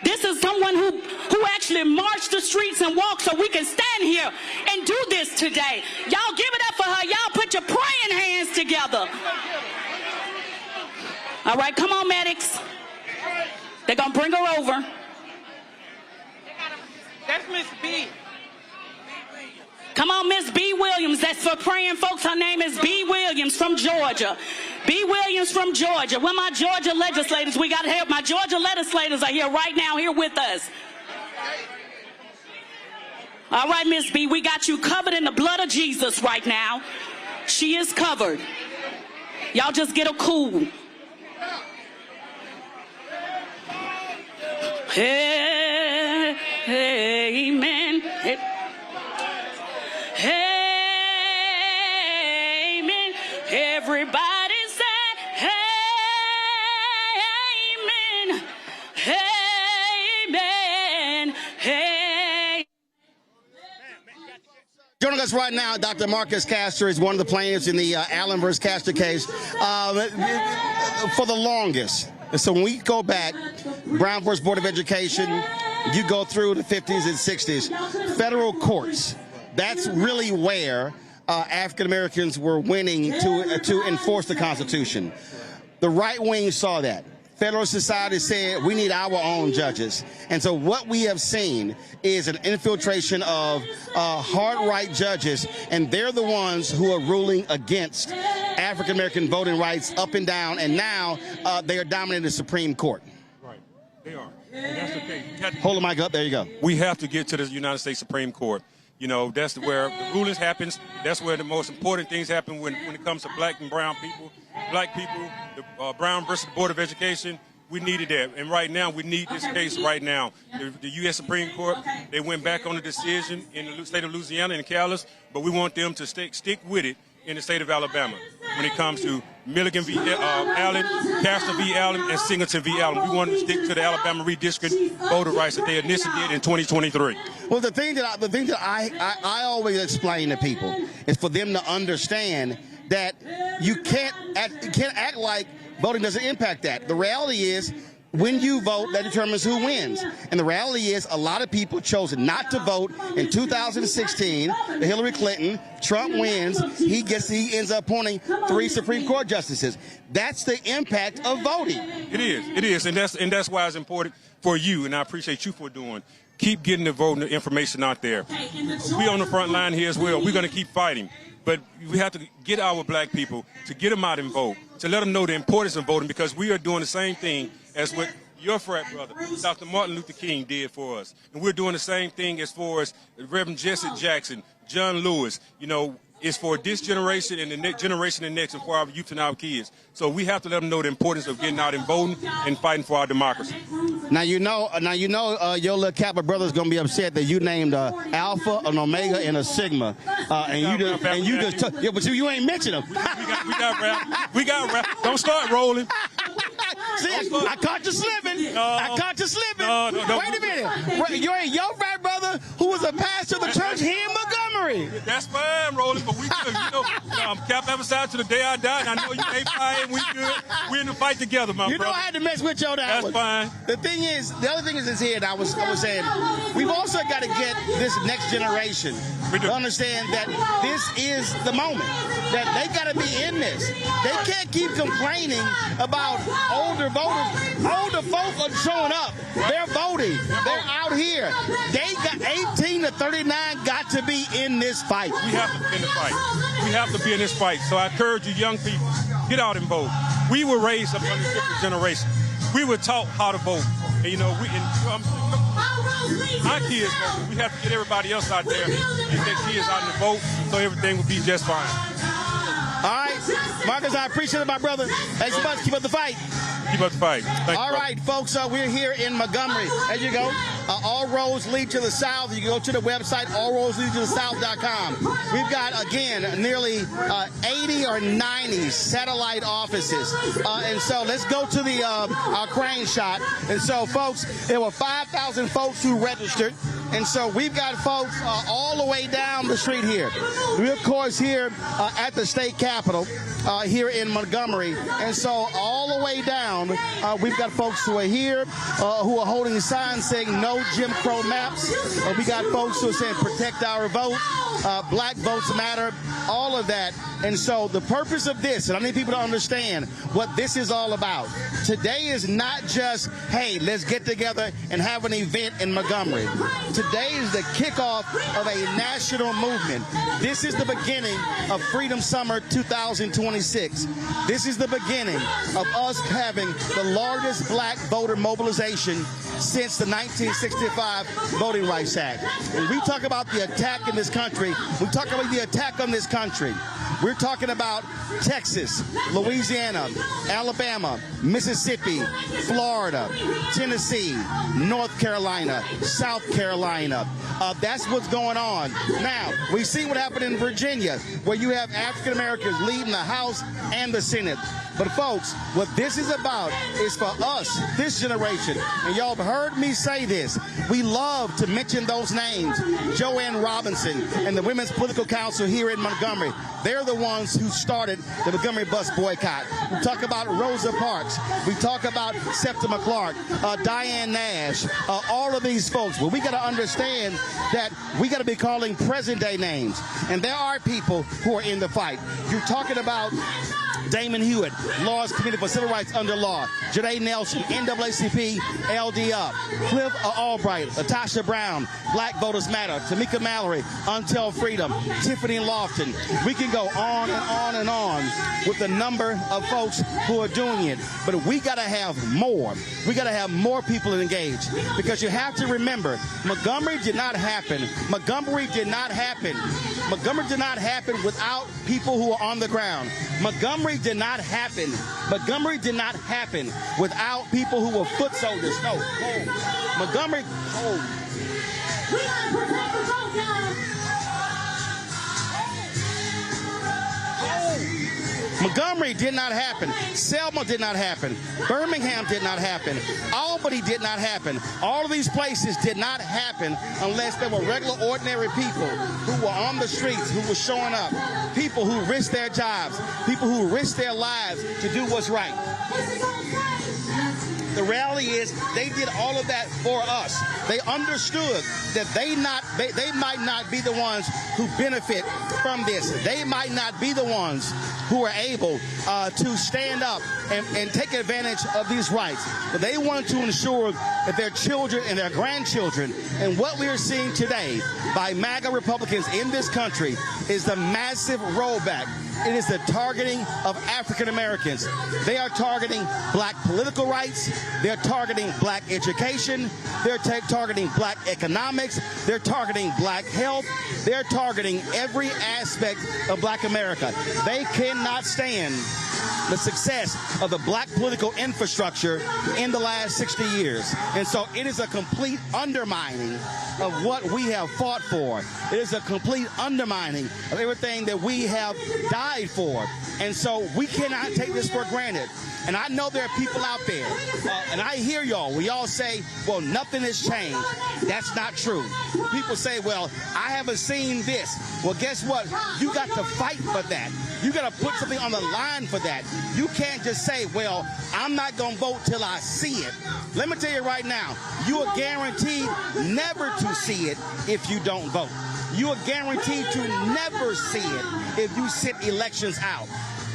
This is someone who actually marched the streets and walked so we can stand here and do this today. Y'all give it up for her. Y'all put your praying hands together. All right, come on, medics. They're going to bring her over. That's Miss B. Come on, Miss B. Williams. That's for praying folks. Her name is B. Williams from Georgia. B. Williams from Georgia. Where my Georgia legislators? We got to help. My Georgia legislators are here right now, here with us. All right, Miss B, we got you covered in the blood of Jesus right now. She is covered. Y'all just get her cool. Hey, amen. Hey. Amen. Everybody say amen. Amen. Hey. Joining us right now, Dr. Marcus Castor is one of the plaintiffs in the Allen versus Castor case for the longest. So when we go back, Brown versus Board of Education, you go through the 50s and 60s, federal courts. That's really where African Americans were winning to enforce the Constitution. The right wing saw that. Federal Society said we need our own judges. And so what we have seen is an infiltration of hard right judges, and they're the ones who are ruling against African American voting rights up and down, and now they are dominating the Supreme Court. Right, they are. And that's the thing. Hold the mic up, there you go. We have to get to the United States Supreme Court. You know, that's where the rulings happens. That's where the most important things happen when it comes to black and brown people. Black people, the Brown versus the Board of Education, we needed that. And right now, we need this case right now. The U.S. Supreme Court, they went back on the decision in the state of Louisiana and Calais, but we want them to stick with it in the state of Alabama when it comes to Milligan v. Allen, Castor v. Allen, and Singleton v. Allen. We want to stick to the Alabama redistricting voter rights that they initially did in 2023. Well, the thing that I always explain to people is for them to understand that you can't act like voting doesn't impact that. The reality is, when you vote, that determines who wins. And the reality is, a lot of people chose not to vote in 2016. Hillary Clinton, Trump wins. He ends up appointing 3 Supreme Court justices. That's the impact of voting. It is, and that's why it's important for you, and I appreciate you for doing. Keep getting the voting information out there. We on the front line here as well. We're going to keep fighting. But we have to get our black people to get them out and vote, to let them know the importance of voting, because we are doing the same thing as what your frat brother, Dr. Martin Luther King, did for us. And we're doing the same thing as far as Reverend Jesse Jackson, John Lewis. You know, it's for this generation and the next generation and next, and for our youth and our kids. So we have to let them know the importance of getting out and voting and fighting for our democracy. Now you know, your little Kappa brother's gonna be upset that you named Alpha, an Omega, and a Sigma, but you ain't mentioned them. We got rap. Don't start rolling. See, I caught you slipping. I caught you slipping. Wait a minute. Your frat brother, who was a pastor of the church here in Montgomery. That's fine, rolling, but we good. Cap emphasize to the day I die, and I know you ain't fine. We good. We're in the fight together, my brother. You know I had to mess with you on that one. That's fine. The other thing is here, and I was saying, we've also got to get this next generation to understand that this is the moment, that they got to be in this. They can't keep complaining about older voters. Older folk are showing up. They're voting. They're out here. They got 18 to 39 got to be in this fight. We have to be in the fight. We have to be in this fight. So I encourage you young people, get out and vote. We were raised up under different generations. We were taught how to vote. And, my kids vote. We have to get everybody else out there and get kids out and vote, so everything will be just fine. All right, Marcus, I appreciate it, my brother. Thanks so much. Keep up the fight. Keep up the fight. All right, folks, we're here in Montgomery. There you go. All roads lead to the south. You can go to the website, allroadsleadtothesouth.com. We've got, again, nearly 80 or 90 satellite offices. And so let's go to the our crane shot. And so, folks, there were 5,000 folks who registered. And so we've got folks all the way down the street here. We're, of course, here at the state capitol here in Montgomery. And so all the way down, we've got folks who are here who are holding signs saying no Jim Crow maps. We got folks who are saying protect our vote, black votes matter, all of that. And so the purpose of this, and I need people to understand what this is all about. Today is not just, hey, let's get together and have an event in Montgomery. Today is the kickoff of a national movement. This is the beginning of Freedom Summer 2026. This is the beginning of us having the largest black voter mobilization since the 1965 Voting Rights Act. When we talk about the attack in this country, we talk about the attack on this country. We're talking about Texas, Louisiana, Alabama, Mississippi, Florida, Tennessee, North Carolina, South Carolina. That's what's going on. Now, we see what happened in Virginia, where you have African Americans leading the House and the Senate. But folks, what this is about is for us, this generation. And y'all have heard me say this. We love to mention those names. Joanne Robinson and the Women's Political Council here in Montgomery. They're the ones who started the Montgomery bus boycott. We talk about Rosa Parks. We talk about Septima Clark, Diane Nash, all of these folks. Well, we got to understand that we got to be calling present day names. And there are people who are in the fight. You're talking about Damon Hewitt, Laws Committee for Civil Rights Under Law, Janae Nelson, NAACP, LD Up, Cliff Albright, Latasha Brown, Black Voters Matter, Tamika Mallory, Until Freedom, Tiffany Lofton. We can go on and on and on with the number of folks who are doing it. But we got to have more. We got to have more people engaged, because you have to remember, Montgomery did not happen. Montgomery did not happen. Montgomery did not happen without people who are on the ground. Montgomery did not happen. Montgomery did not happen without people who were foot soldiers. No, hold. Montgomery, hold. We gotta protect the vote, y'all. Montgomery did not happen. Selma did not happen. Birmingham did not happen. Albany did not happen. All of these places did not happen unless there were regular, ordinary people who were on the streets, who were showing up, people who risked their jobs, people who risked their lives to do what's right. The reality is they did all of that for us. They understood that they might not be the ones who benefit from this. They might not be the ones who are able to stand up and take advantage of these rights. But they wanted to ensure that their children and their grandchildren, and what we are seeing today by MAGA Republicans in this country is the massive rollback. It is the targeting of African Americans. They are targeting black political rights. They're targeting black education. They're targeting black economics. They're targeting black health. They're targeting every aspect of black America. They cannot stand the success of the black political infrastructure in the last 60 years. And so it is a complete undermining of what we have fought for. It is a complete undermining of everything that we have died for. And so we cannot take this for granted. And I know there are people out there, and I hear y'all, we all say, well, nothing has changed. That's not true. People say, well, I haven't seen this. Well, guess what? You got to fight for that. You got to put something on the line for that. You can't just say, well, I'm not going to vote till I see it. Let me tell you right now, you are guaranteed never to see it if you don't vote. You are guaranteed to never see it if you sit elections out.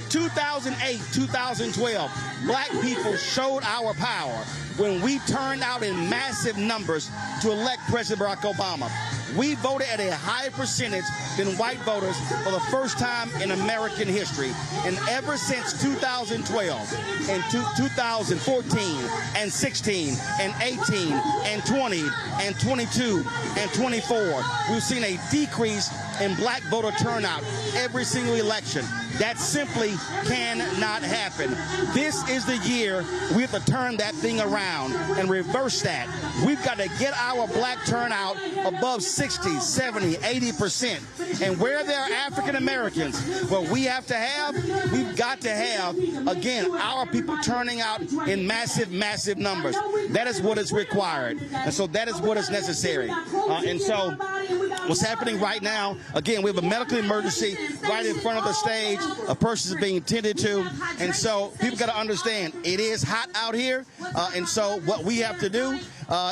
2008, 2012, black people showed our power when we turned out in massive numbers to elect President Barack Obama. We voted at a higher percentage than white voters for the first time in American history. And ever since 2012 and 2014 and 16 and 18 and 20 and 22 and 24, we've seen a decrease in black voter turnout every single election. That simply cannot happen. This is the year we have to turn that thing around and reverse that. We've got to get our black turnout above 60, 70, 80%. And where there are African Americans, what we have to have, we've got to have, again, our people turning out in massive, massive numbers. That is what is required. And so that is what is necessary. And so what's happening right now, again, we have a medical emergency right in front of the stage. A person is being tended to. And so people got to understand it is hot out here. And so what we have to do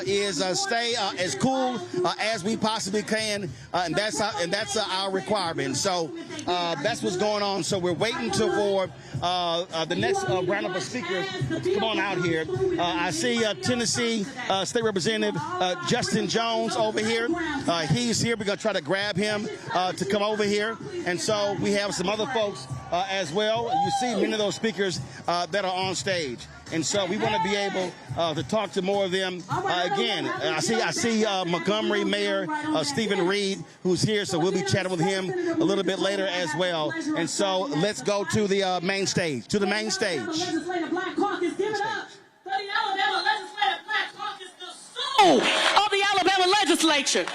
is stay as cool as we possibly can, and that's our requirement. So that's what's going on. So we're waiting for the next roundup of speakers to come on out here. I see Tennessee State Representative Justin Jones over here. He's here. We're going to try to grab him to come over here. And so we have some other folks as well. You see many of those speakers that are on stage. And so we want to be able to talk to more of them. Again, I see Montgomery Mayor Stephen Reed, who's here, so we'll be chatting with him a little bit later as well. And so let's go to the main stage, Of the Alabama legislature.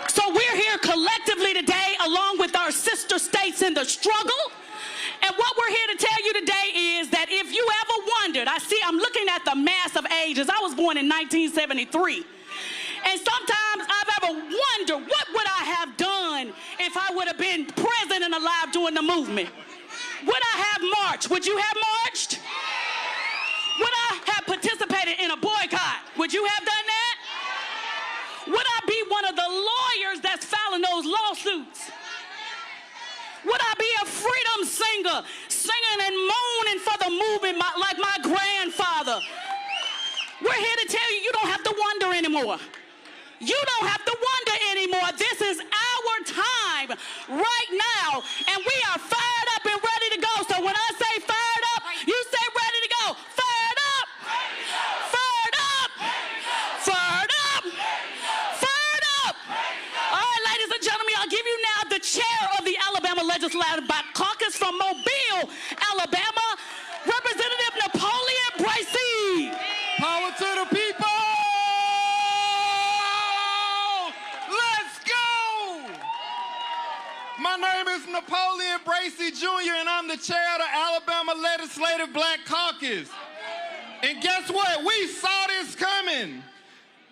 So we're here collectively today along with our sister states in the struggle. And what we're here to tell you today is that if you ever wondered, I'm looking at the mass of ages. I was born in 1973. And sometimes I've ever wondered, what would I have done if I would have been present and alive during the movement? Would I have marched? Would you have marched? Would I have participated in a boycott? Would you have done that? Would I be one of the lawyers that's filing those lawsuits? Would I be a freedom singer, singing and moaning for the movement like my grandfather? We're here to tell you, you don't have to wonder anymore. You don't have to wonder anymore. This is our time right now, and we are fired up and ready to go. So when I say fired up, you say ready to go. Fired up! Fired up! Fired up! Fired up! All right, ladies and gentlemen, I'll give you now the chair of the Alabama Legislative Caucus from Mobile, Alabama, Representative Napoleon Bracey. Power to the people! Let's go! My name is Napoleon Bracey Jr., and I'm the chair of the Alabama Legislative Black Caucus. And guess what? We saw this coming.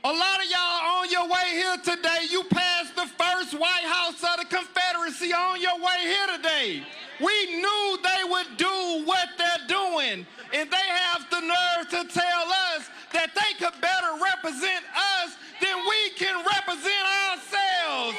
A lot of y'all on your way here today, you passed the first White House of the Confederacy on your way here today. We knew they would do what they're doing, and they have the nerve to tell us that they could better represent us than we can represent ourselves.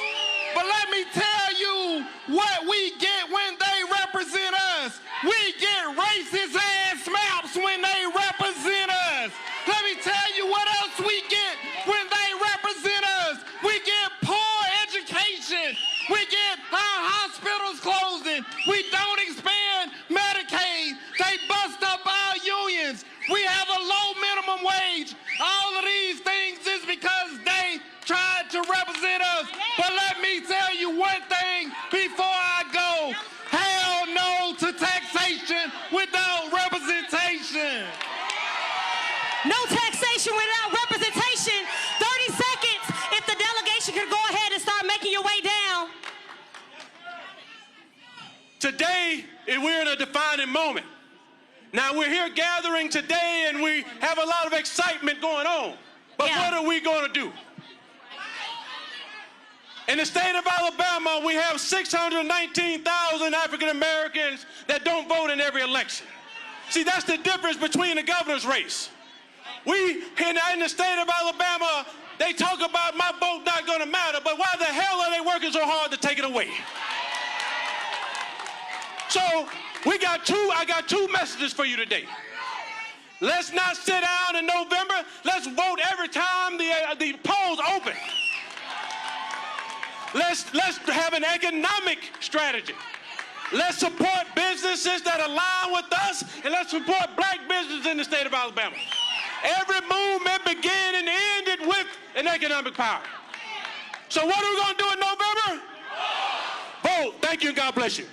But let me tell you what we get when they represent us. We get racist ass maps when they represent us. Let me tell you what else we get when they represent us. We get poor education. We get our hospitals closing. We don't expand Medicaid. They bust up our unions. We have a low minimum wage. All of these things is because they tried to represent us. But let me tell you one thing before I go. Hell no to taxation without representation. No taxation without representation. 30 seconds if the delegation could go ahead and start making your way down. Today, we're in a defining moment. Now, we're here gathering today, and we have a lot of excitement going on. But what are we going to do? In the state of Alabama, we have 619,000 African Americans that don't vote in every election. See, that's the difference between the governor's race. We, in the state of Alabama, they talk about my vote not going to matter, but why the hell are they working so hard to take it away? So I got two messages for you today. Let's not sit down in November. Let's vote every time the polls open. Let's have an economic strategy. Let's support businesses that align with us, and let's support black businesses in the state of Alabama. Every movement began and ended with an economic power. So what are we going to do in November? Vote. Thank you, and God bless you.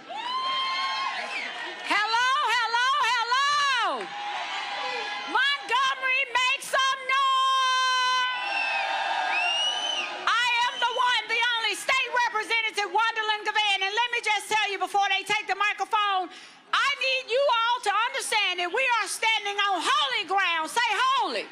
Hello, hello, hello. Montgomery, make some noise. I am the one, the only state representative, Wonderland Gavan. And let me just tell you before they take the microphone, I need you all to understand that we are standing on holy ground. Say holy.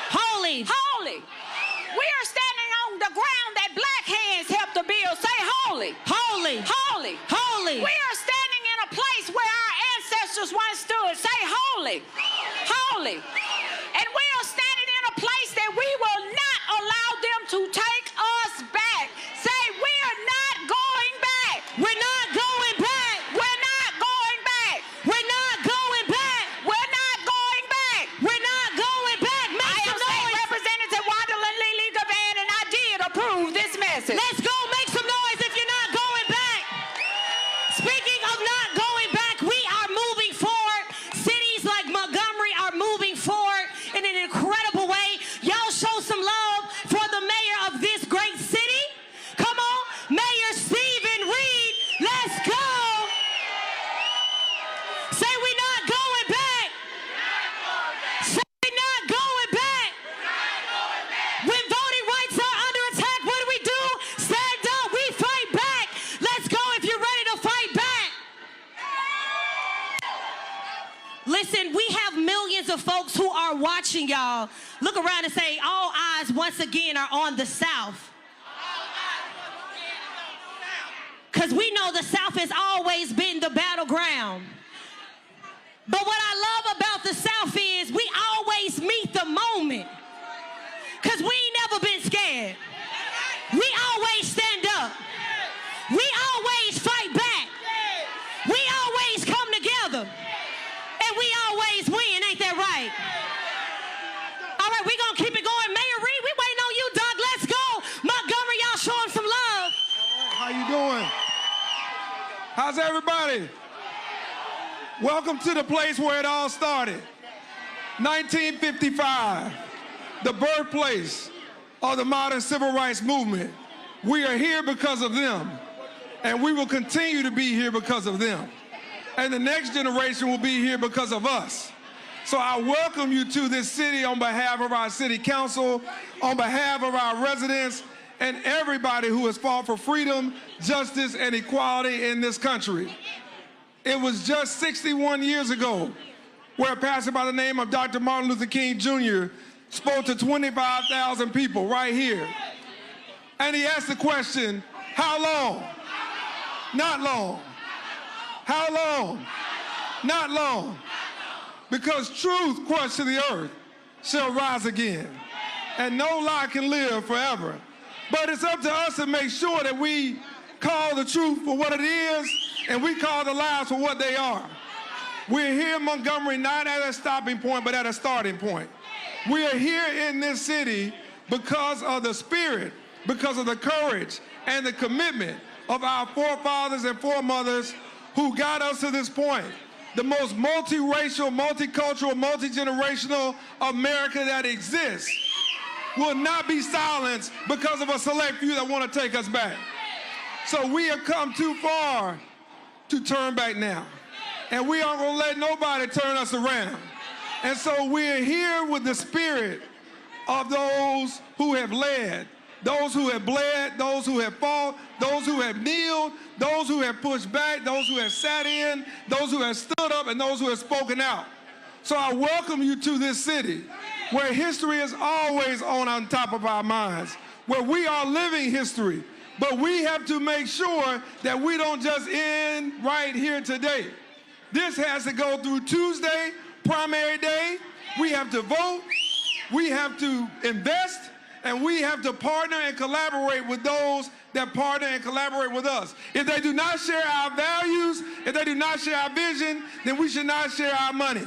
Holy. Holy. We are standing on the ground that black hands helped to build. Say holy. Holy. Holy. Holy. We are standing in a place where our ancestors once stood. Say holy. Holy. And we are standing in a place that we will never approve this message. Let's go. Make some noise if you're not going back. Speaking of not going back, we are moving forward. Cities like Montgomery are moving forward in an incredible way. Y'all show some love for the mayor of this great city. Come on, Mayor Stephen Reed. Let's go. Say we're not going back. Say we're not going back. When voting rights are under attack, what do? Stand up. We fight back. Let's go if you're ready to fight back. Listen, we have millions of folks who are watching y'all. Look around and say, all eyes once again are on the South. Because we know the South has always been the battleground. But what I love about the South is we always meet the moment. Because we ain't never been scared. We always stand up. We always fight back. We always come together. And we always win, ain't that right? All right, we're going to keep it going. Mayor Reed, we waiting on you, Doug. Let's go. Montgomery, y'all show him some love. How you doing? How's everybody? Welcome to the place where it all started. 1955, the birthplace of the modern civil rights movement. We are here because of them, and we will continue to be here because of them. And the next generation will be here because of us. So I welcome you to this city on behalf of our city council, on behalf of our residents, and everybody who has fought for freedom, justice, and equality in this country. It was just 61 years ago where a pastor by the name of Dr. Martin Luther King Jr. spoke to 25,000 people right here. And he asked the question, how long? Not long. How long? Not long. Because truth crushed to the earth shall rise again, and no lie can live forever. But it's up to us to make sure that we call the truth for what it is, and we call the lies for what they are. We're here in Montgomery not at a stopping point, but at a starting point. We are here in this city because of the spirit, because of the courage and the commitment of our forefathers and foremothers who got us to this point. The most multiracial, multicultural, multi-generational America that exists will not be silenced because of a select few that want to take us back. So we have come too far to turn back now. And we aren't going to let nobody turn us around. And so we're here with the spirit of those who have led, those who have bled, those who have fought, those who have kneeled, those who have pushed back, those who have sat in, those who have stood up, and those who have spoken out. So I welcome you to this city where history is always on top of our minds, where we are living history. But we have to make sure that we don't just end right here today. This has to go through Tuesday, primary day. We have to vote, we have to invest, and we have to partner and collaborate with those that partner and collaborate with us. If they do not share our values, if they do not share our vision, then we should not share our money.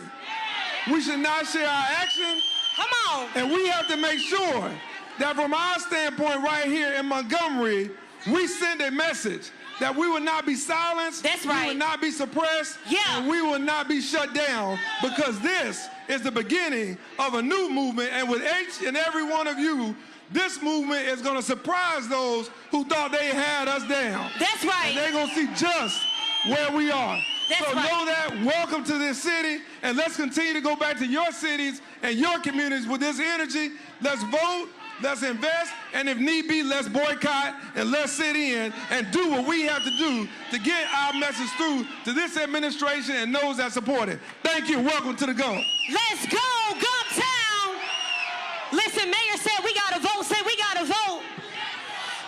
We should not share our action. Come on. And we have to make sure that from our standpoint right here in Montgomery, we send a message that we will not be silenced, that's right. We will not be suppressed, and we will not be shut down, because this is the beginning of a new movement, and with each and every one of you, this movement is going to surprise those who thought they had us down. That's right. And they're going to see just where we are. That's so right. Know that, welcome to this city, and let's continue to go back to your cities and your communities with this energy. Let's vote. Let's invest, and if need be, let's boycott and let's sit in and do what we have to do to get our message through to this administration and those that support it. Thank you. Welcome to the Gump. Let's go, Gumptown. Listen, Mayor said we got to vote. Say we got to vote.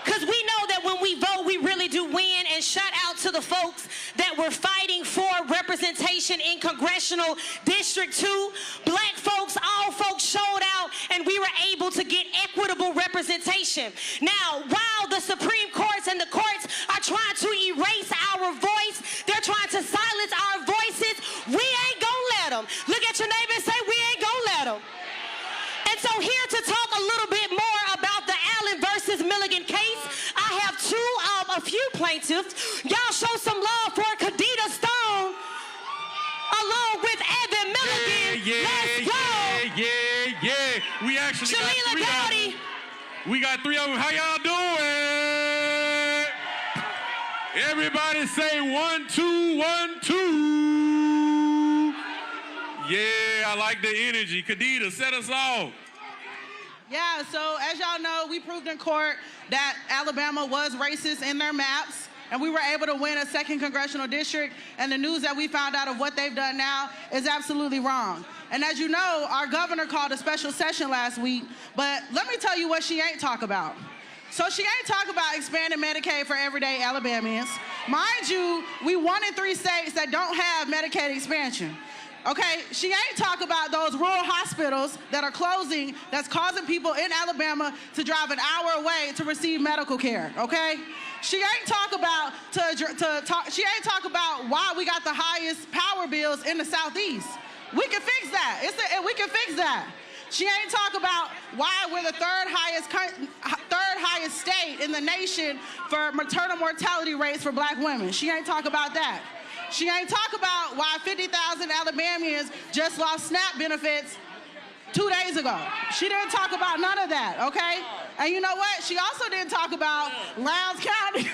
Because we know that when we vote, we really do win. And shout out to the folks that were fighting for representation in Congressional District 2. Black folks, all folks showed out, and we were able to get equitable representation. Now, while the Supreme Courts and the courts are trying to erase our voice, they're trying to silence our voices, we ain't gonna let them. Look at your neighbor and say, we ain't gonna let them. And so here to talk a little bit more about the Allen versus Miller Milligan case. I have a few plaintiffs. Y'all show some love for Kadita Stone along with Evan Milligan. Let's go. Yeah. We actually got three of them. We got three of them. How y'all doing? Everybody say 1, 2, 1, 2. Yeah, I like the energy. Kadita, set us off. Yeah, so as y'all know, we proved in court that Alabama was racist in their maps, and we were able to win a 2nd congressional district, and the news that we found out of what they've done now is absolutely wrong. And as you know, our governor called a special session last week, but let me tell you what she ain't talk about. So she ain't talk about expanding Medicaid for everyday Alabamians. Mind you, we 1 in 3 states that don't have Medicaid expansion. Okay, she ain't talk about those rural hospitals that are closing, that's causing people in Alabama to drive an hour away to receive medical care, okay? She ain't talk about she ain't talk about why we got the highest power bills in the Southeast. We can fix that. We can fix that. She ain't talk about why we're the third highest state in the nation for maternal mortality rates for black women. She ain't talk about that. She ain't talk about why 50,000 Alabamians just lost SNAP benefits 2 days ago. She didn't talk about none of that, okay? And you know what? She also didn't talk about Lowndes County.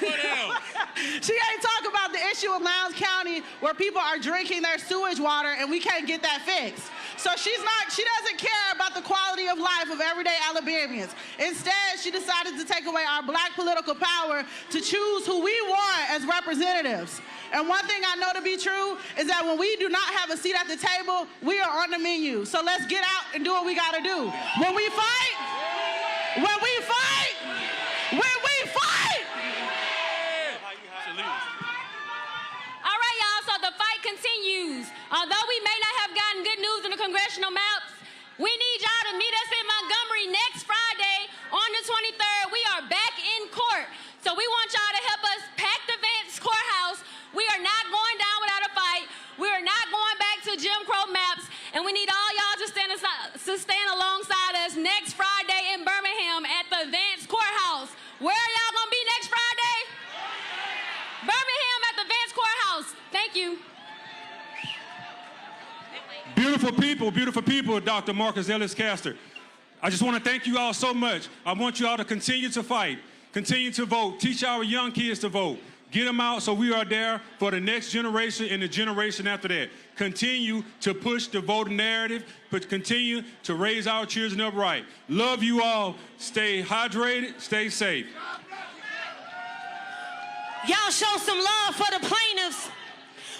She ain't talk about the issue of Lowndes County where people are drinking their sewage water and we can't get that fixed. So she doesn't care about the quality of life of everyday Alabamians. Instead, she decided to take away our black political power to choose who we want as representatives. And one thing I know to be true is that when we do not have a seat at the table, we are on the menu. So let's get out and do what we gotta do. When we fight, all right, y'all, so the fight continues. Although we may not have gotten good news in the congressional maps, we need y'all to meet us in Montgomery next Friday on the 23rd. We are back in court. So we want y'all to help us pack the Vance courthouse. We are not going down without a fight. We are not going back to Jim Crow maps. And we need all y'all to stand alongside us next Friday in Birmingham at the Vance courthouse. Where are y'all going to be next Friday? Birmingham at the Vance courthouse. Thank you. Beautiful people, Dr. Marcus Ellis Castor. I just want to thank you all so much. I want you all to continue to fight, continue to vote, teach our young kids to vote. Get them out so we are there for the next generation and the generation after that. Continue to push the voting narrative, but continue to raise our children upright. Love you all. Stay hydrated, stay safe. Y'all show some love for the plaintiffs.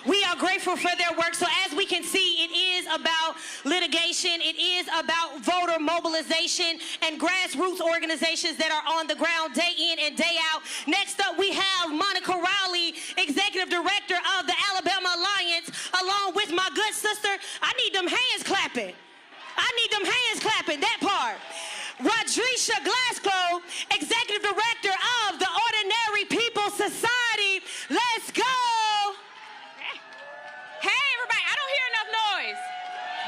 We are grateful for their work. So as we can see, it is about litigation. It is about voter mobilization and grassroots organizations that are on the ground day in and day out. Next up, we have Monica Rowley, Executive Director of the Alabama Alliance, along with my good sister. I need them hands clapping. That part. Rodrisha Glasgow, Executive Director of the Ordinary People Society. Let's go. Hey, everybody, I don't hear enough noise.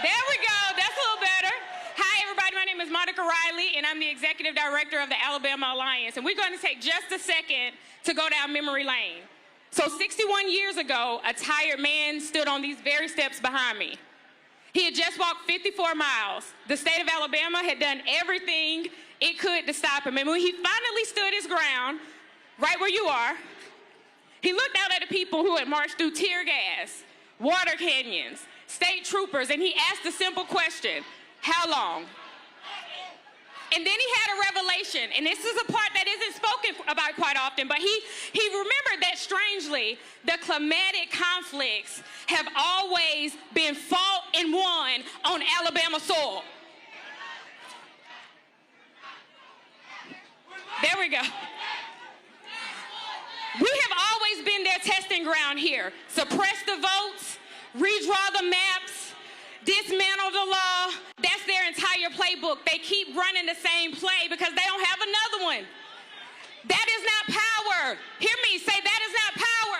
There we go, that's a little better. Hi, everybody, my name is Monica Riley, and I'm the Executive Director of the Alabama Alliance. And we're going to take just a second to go down memory lane. So 61 years ago, a tired man stood on these very steps behind me. He had just walked 54 miles. The state of Alabama had done everything it could to stop him. And when he finally stood his ground, right where you are, he looked out at the people who had marched through tear gas, water canyons, state troopers, and he asked a simple question: how long? And then he had a revelation, and this is a part that isn't spoken about quite often, but he remembered that strangely, the climatic conflicts have always been fought and won on Alabama soil. There we go. We have always been their testing ground here. Suppress the votes, redraw the maps, dismantle the law. That's their entire playbook. They keep running the same play because they don't have another one. That is not power. Hear me say, that is not power.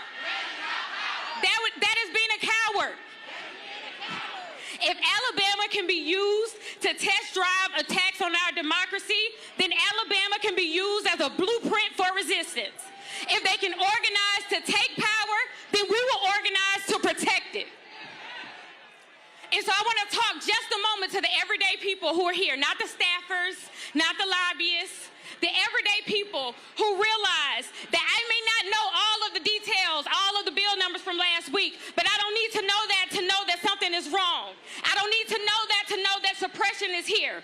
That is being a coward. If Alabama Alabama can be used to test drive attacks on our democracy, then Alabama can be used as a blueprint for resistance. If they can organize to take power, then we will organize to protect it. And so I want to talk just a moment to the everyday people who are here, not the staffers, not the lobbyists, the everyday people who realize that I may not know all of the details, all of the bill numbers from last week, but I don't need to know that something is wrong. I don't need to know that suppression is here.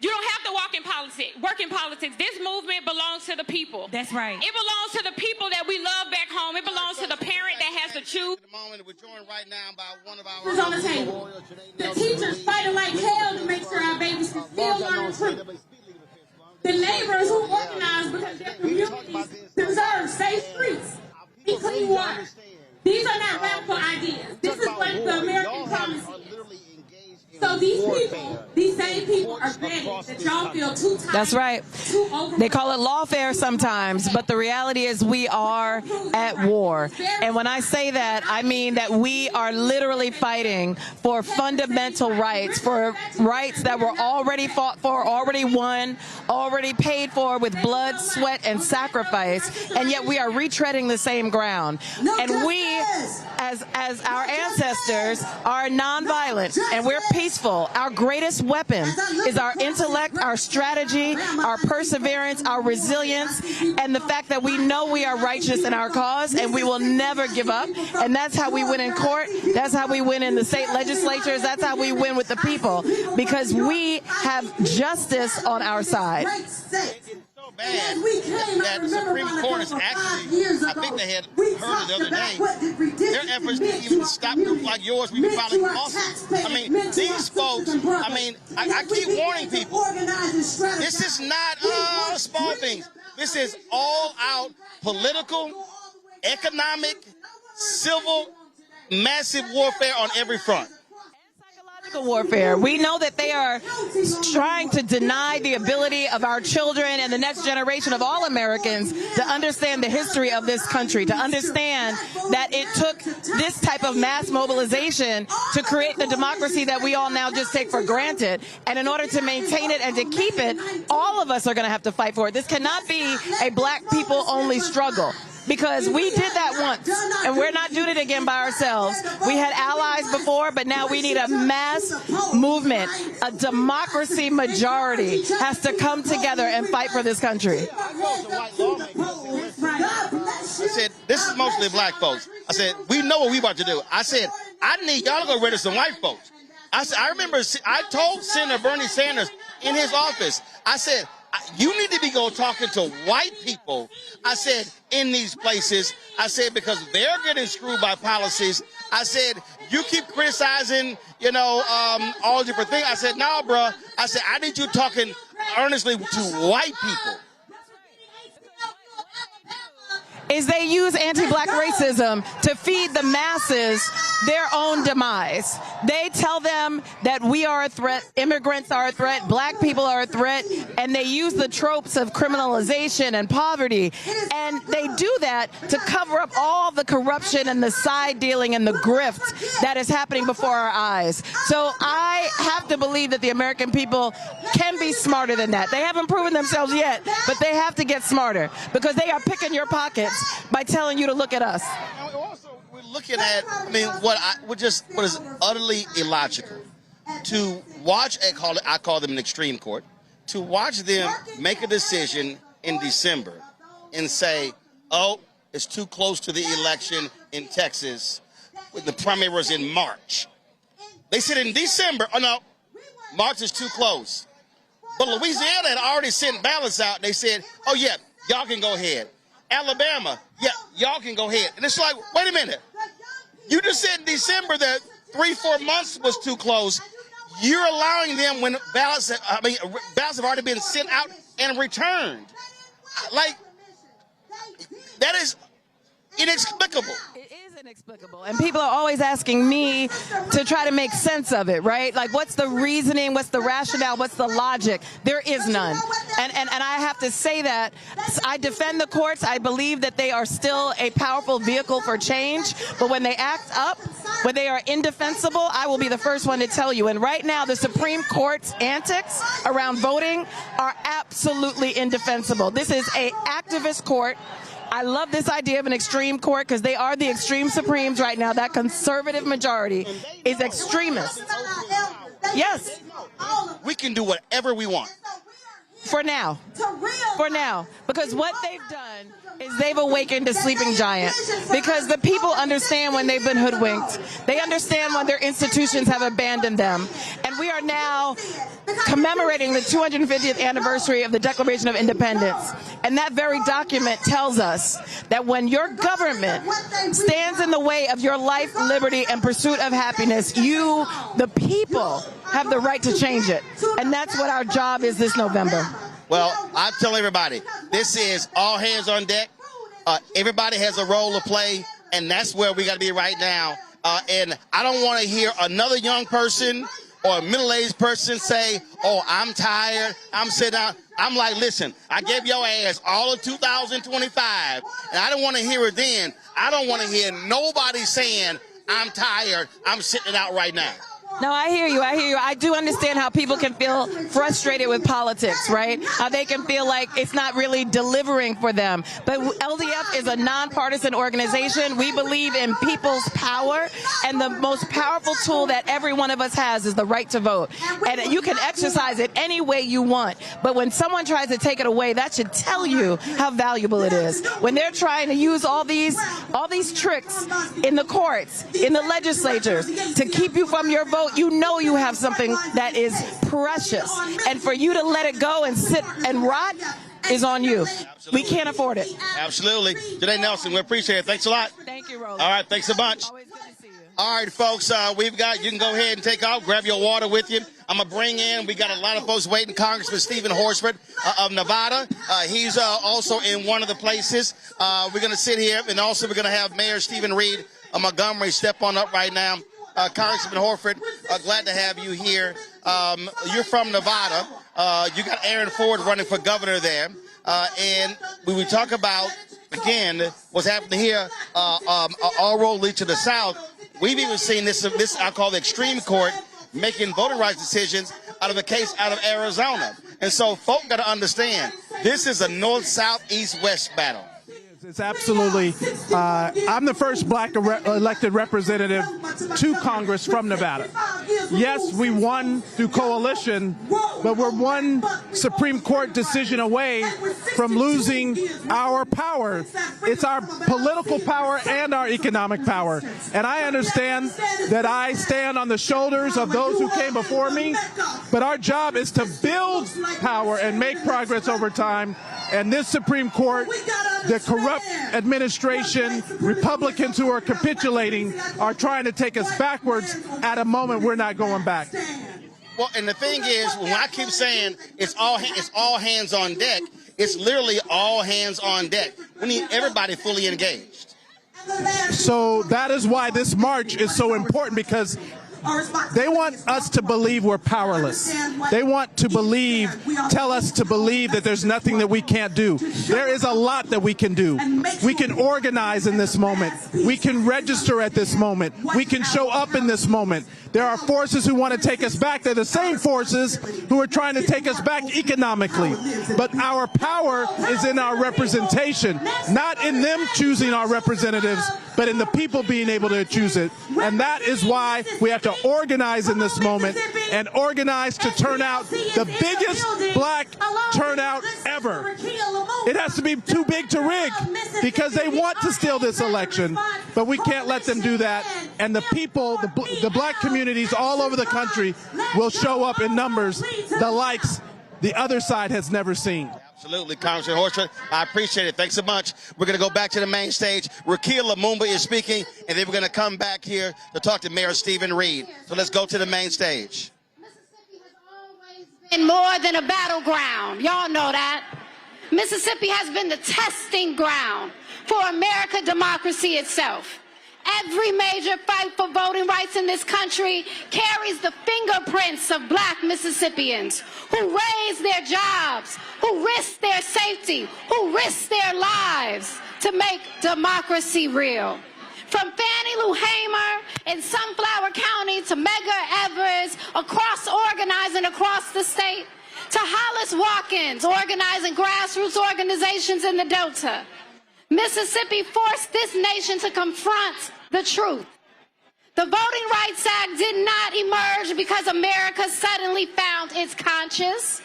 You don't have to work in politics. This movement belongs to the people. That's right. It belongs to the people that we love back home. It belongs to the parent that has to choose. We're joined right now by one of our on the table. The teachers fighting like hell to make sure our babies can still learn the truth. The neighbors who organize because their communities deserve safe streets and clean water. These are not radical ideas. This is what the American promise is. So these people, these same people are betting that y'all feel too tired. That's right. They call it lawfare sometimes, but the reality is we are at war. And when I say that, I mean that we are literally fighting for fundamental rights, for rights that were already fought for, already won, already paid for with blood, sweat, and sacrifice, and yet we are retreading the same ground. And we, as our ancestors, are nonviolent, and we're peaceful. Our greatest weapon is our intellect, our strategy, our perseverance, our resilience, and the fact that we know we are righteous in our cause, and we will never give up. And that's how we win in court. That's how we win in the state legislatures. That's how we win with the people, because we have justice on our side. Bad that the Supreme Court is actually, I think they had heard it the other day, their efforts to even stop groups like yours, we've been filing lawsuits. I mean, these folks, I mean, I keep warning people, this is not small things. This is all out political, economic, civil, massive warfare on every front. Warfare. We know that they are trying to deny the ability of our children and the next generation of all Americans to understand the history of this country, to understand that it took this type of mass mobilization to create the democracy that we all now just take for granted. And in order to maintain it and to keep it, all of us are going to have to fight for it. This cannot be a black people only struggle, because we did that once, and we're not doing it again by ourselves. We had allies before, but now we need a mass movement. A democracy majority has to come together and fight for this country. I said, this is mostly black folks. I said, we know what we about to do. I said, I need y'all to go rid of some white folks. I said, I remember I told Senator Bernie Sanders in his office, I said, you need to be go talking to white people, I said, in these places. I said, because they're getting screwed by policies. I said, you keep criticizing, you know, all different things. I said, nah, bruh. I said, I need you talking earnestly to white people. Is they use anti-black racism to feed the masses their own demise. They tell them that we are a threat, immigrants are a threat, black people are a threat, and they use the tropes of criminalization and poverty. And they do that to cover up all the corruption and the side dealing and the grift that is happening before our eyes. So I have to believe that the American people can be smarter than that. They haven't proven themselves yet, but they have to get smarter, because they are picking your pockets by telling you to look at us. We're looking at, I mean, what is utterly illogical. To watch, I call them an extreme court, to watch them make a decision in December and say, oh, it's too close to the election in Texas, with the primary was in March. They said in December, oh no, March is too close. But Louisiana had already sent ballots out. They said, oh yeah, y'all can go ahead. Alabama, yeah, y'all can go ahead. And it's like, wait a minute. You just said in December that 3-4 months was too close. You're allowing them when ballots have already been sent out and returned. Like, that is inexplicable. It is inexplicable. And people are always asking me to try to make sense of it, right? Like, what's the reasoning? What's the rationale? What's the logic? There is none. And I have to say that I defend the courts. I believe that they are still a powerful vehicle for change. But when they act up when they are indefensible, I will be the first one to tell you. And right now, the Supreme Court's antics around voting are absolutely indefensible. This is an activist court. I love this idea of an extreme court because they are the extreme Supremes right now. That conservative majority is extremist. Yes. We can do whatever we want. For now. For now. Because what they've done is they've awakened a sleeping giant. Because the people understand when they've been hoodwinked. They understand when their institutions have abandoned them. And we are now commemorating the 250th anniversary of the Declaration of Independence. And that very document tells us that when your government stands in the way of your life, liberty, and pursuit of happiness, you, the people, have the right to change it. And that's what our job is this November. Well, I tell everybody, this is all hands on deck. Everybody has a role to play, and that's where we got to be right now. And I don't want to hear another young person or a middle-aged person say, oh, I'm tired, I'm sitting down. I'm like, listen, I gave your ass all of 2025, and I don't want to hear it then. I don't want to hear nobody saying, I'm tired, I'm sitting out right now. No, I hear you. I hear you. I do understand how people can feel frustrated with politics, right? How they can feel like it's not really delivering for them. But LDF is a nonpartisan organization. We believe in people's power, and the most powerful tool that every one of us has is the right to vote. And you can exercise it any way you want. But when someone tries to take it away, that should tell you how valuable it is. When they're trying to use all these tricks in the courts, in the legislatures, to keep you from your vote, you know you have something that is precious. And for you to let it go and sit and rot is on you. Absolutely. We can't afford it. Absolutely. Janae Nelson, we appreciate it. Thanks a lot. Thank you, Roland. All right, thanks a bunch. Always good to see you. All right, folks, you can go ahead and take off. Grab your water with you. I'm going to bring in, we got a lot of folks waiting. Congressman Stephen Horsford of Nevada. He's also in one of the places. We're going to sit here, and also we're going to have Mayor Stephen Reed of Montgomery step on up right now. Congressman Horford, glad to have you here. You're from Nevada. You got Aaron Ford running for governor there. And when we talk about, again, what's happening here, all road lead to the south, we've even seen this I call the extreme court, making voting rights decisions out of a case out of Arizona. And so folk got to understand, this is a north, south, east, west battle. It's absolutely, I'm the first black elected representative to Congress from Nevada. Yes, we won through coalition, but we're one Supreme Court decision away from losing our power. It's our political power and our economic power. And I understand that I stand on the shoulders of those who came before me, but our job is to build power and make progress over time. And this Supreme Court, the corrupt administration, Republicans who are capitulating, are trying to take us backwards at a moment we're not going back. Well, and the thing is, when I keep saying it's all hands on deck, it's literally all hands on deck. We need everybody fully engaged. So that is why this march is so important, because they want us to believe we're powerless. They want to tell us to believe that there's nothing that we can't do. There is a lot that we can do. We can organize in this moment. We can register at this moment. We can show up in this moment. There are forces who want to take us back. They're the same forces who are trying to take us back economically. But our power is in our representation, not in them choosing our representatives, but in the people being able to choose it. And that is why we have to organize in this moment, and organize to turn out the biggest black turnout ever. It has to be too big to rig, because they want to steal this election, but we can't let them do that. And the people, the black communities all over the country will show up in numbers the likes the other side has never seen. Absolutely, Congressman Horsford. I appreciate it. Thanks so much. We're going to go back to the main stage. Raquel Lumumba is speaking, and then we're going to come back here to talk to Mayor Stephen Reed. So let's go to the main stage. Mississippi has always been more than a battleground. Y'all know that. Mississippi has been the testing ground for American democracy itself. Every major fight for voting rights in this country carries the fingerprints of black Mississippians who raised their jobs, who risked their safety, who risked their lives to make democracy real. From Fannie Lou Hamer in Sunflower County to Medgar Evers organizing across the state, to Hollis Watkins organizing grassroots organizations in the Delta. Mississippi forced this nation to confront the truth. The Voting Rights Act did not emerge because America suddenly found its conscience.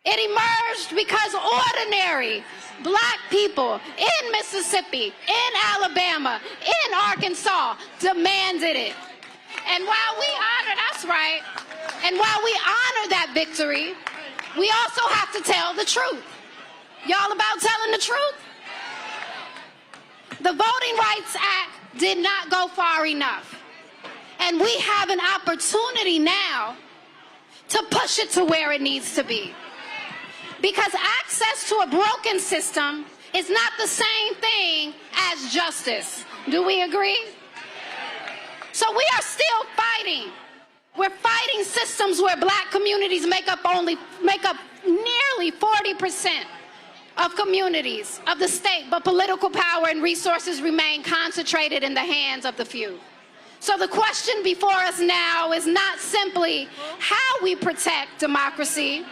It emerged because ordinary black people in Mississippi, in Alabama, in Arkansas demanded it. And while we honor, that's right, and while we honor that victory, we also have to tell the truth. Y'all about telling the truth? The Voting Rights Act did not go far enough. And we have an opportunity now to push it to where it needs to be. Because access to a broken system is not the same thing as justice. Do we agree? So we are still fighting. We're fighting systems where black communities make up nearly 40% of communities of the state, but political power and resources remain concentrated in the hands of the few. So the question before us now is not simply how we protect democracy.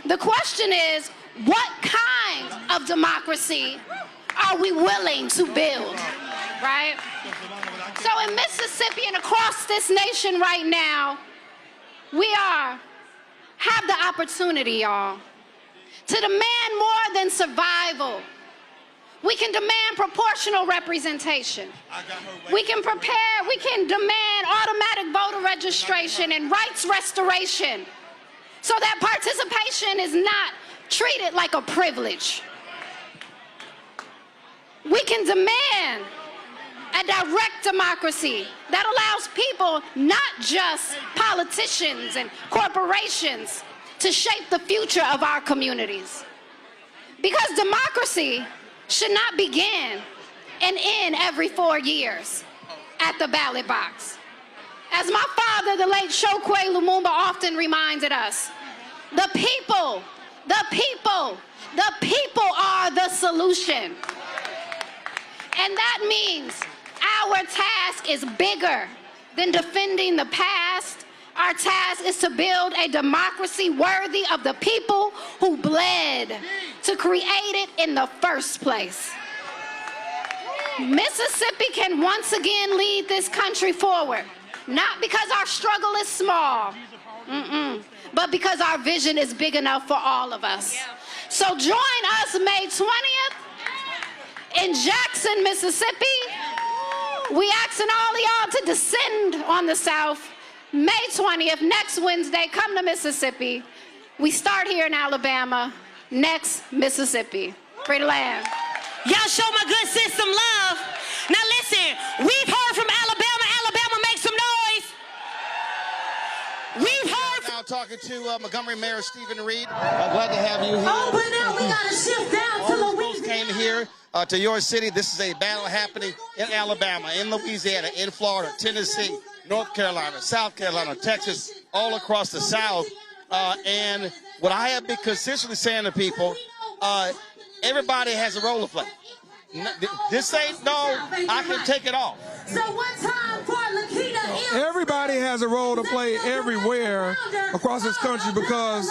The question is, what kind of democracy are we willing to build, right? So in Mississippi and across this nation right now, we have the opportunity, y'all, to demand more than survival. We can demand proportional representation. We can demand automatic voter registration and rights restoration so that participation is not treated like a privilege. We can demand a direct democracy that allows people, not just politicians and corporations, to shape the future of our communities. Because democracy should not begin and end every 4 years at the ballot box. As my father, the late Chokwe Lumumba, often reminded us, the people are the solution. And that means our task is bigger than defending the past. Our task is to build a democracy worthy of the people who bled to create it in the first place. Mississippi can once again lead this country forward, not because our struggle is small, but because our vision is big enough for all of us. So join us May 20th in Jackson, Mississippi. We asking all of y'all to descend on the South. May 20th, next Wednesday, come to Mississippi. We start here in Alabama, next Mississippi. Free the land. Y'all show my good sis some love. Now listen, we've heard from Alabama. Alabama, make some noise. We've heard from... Now talking to Montgomery Mayor Stephen Reed. Glad to have you here. Oh, but now we got to shift down to Louisiana. Came here to your city. This is a battle happening in Alabama, in Louisiana, in Florida, Tennessee, North Carolina, South Carolina, Texas, all across the South. And what I have been consistently saying to people, everybody has a role to play. This ain't no, I can take it off. So one time for Lakita. Everybody has a role to play everywhere across this country because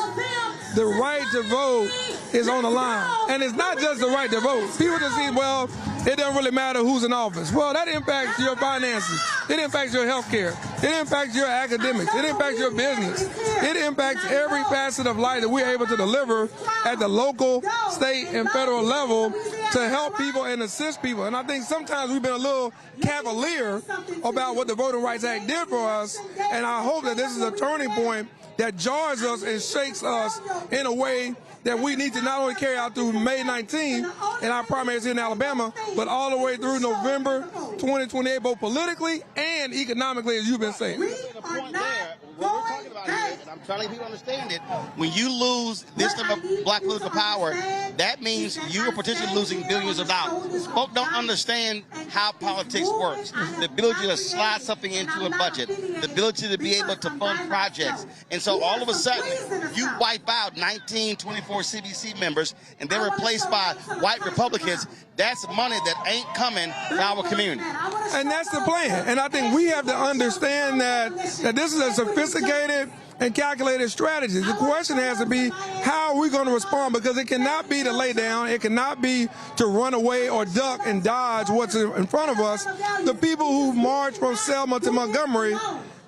the right to vote is on the line. And it's not just the right to vote. People just say, well, it doesn't really matter who's in office. Well, that impacts your finances. It impacts your health care. It impacts your academics. It impacts your business. It impacts every facet of life that we're able to deliver at the local, state, and federal level to help people and assist people. And I think sometimes we've been a little cavalier about what the Voting Rights Act did for us. And I hope that this is a turning point that jars us and shakes us in a way that we need to not only carry out through May 19 in our primaries here in Alabama, but all the way through November 2028, both politically and economically, as you've been saying. We're talking about here, and I'm trying to get people to understand it. When you lose this type of black political power, that means you are potentially losing billions of dollars. Folks don't understand how politics works. The ability to slide something into a budget, the ability to be able to fund projects. And so all of a sudden, you wipe out 1924 CBC members and they're replaced by white Republicans. That's money that ain't coming to our community. And that's the plan. And I think we have to understand that this is a sophisticated and calculated strategy. The question has to be, how are we going to respond? Because it cannot be to lay down. It cannot be to run away or duck and dodge what's in front of us. The people who marched from Selma to Montgomery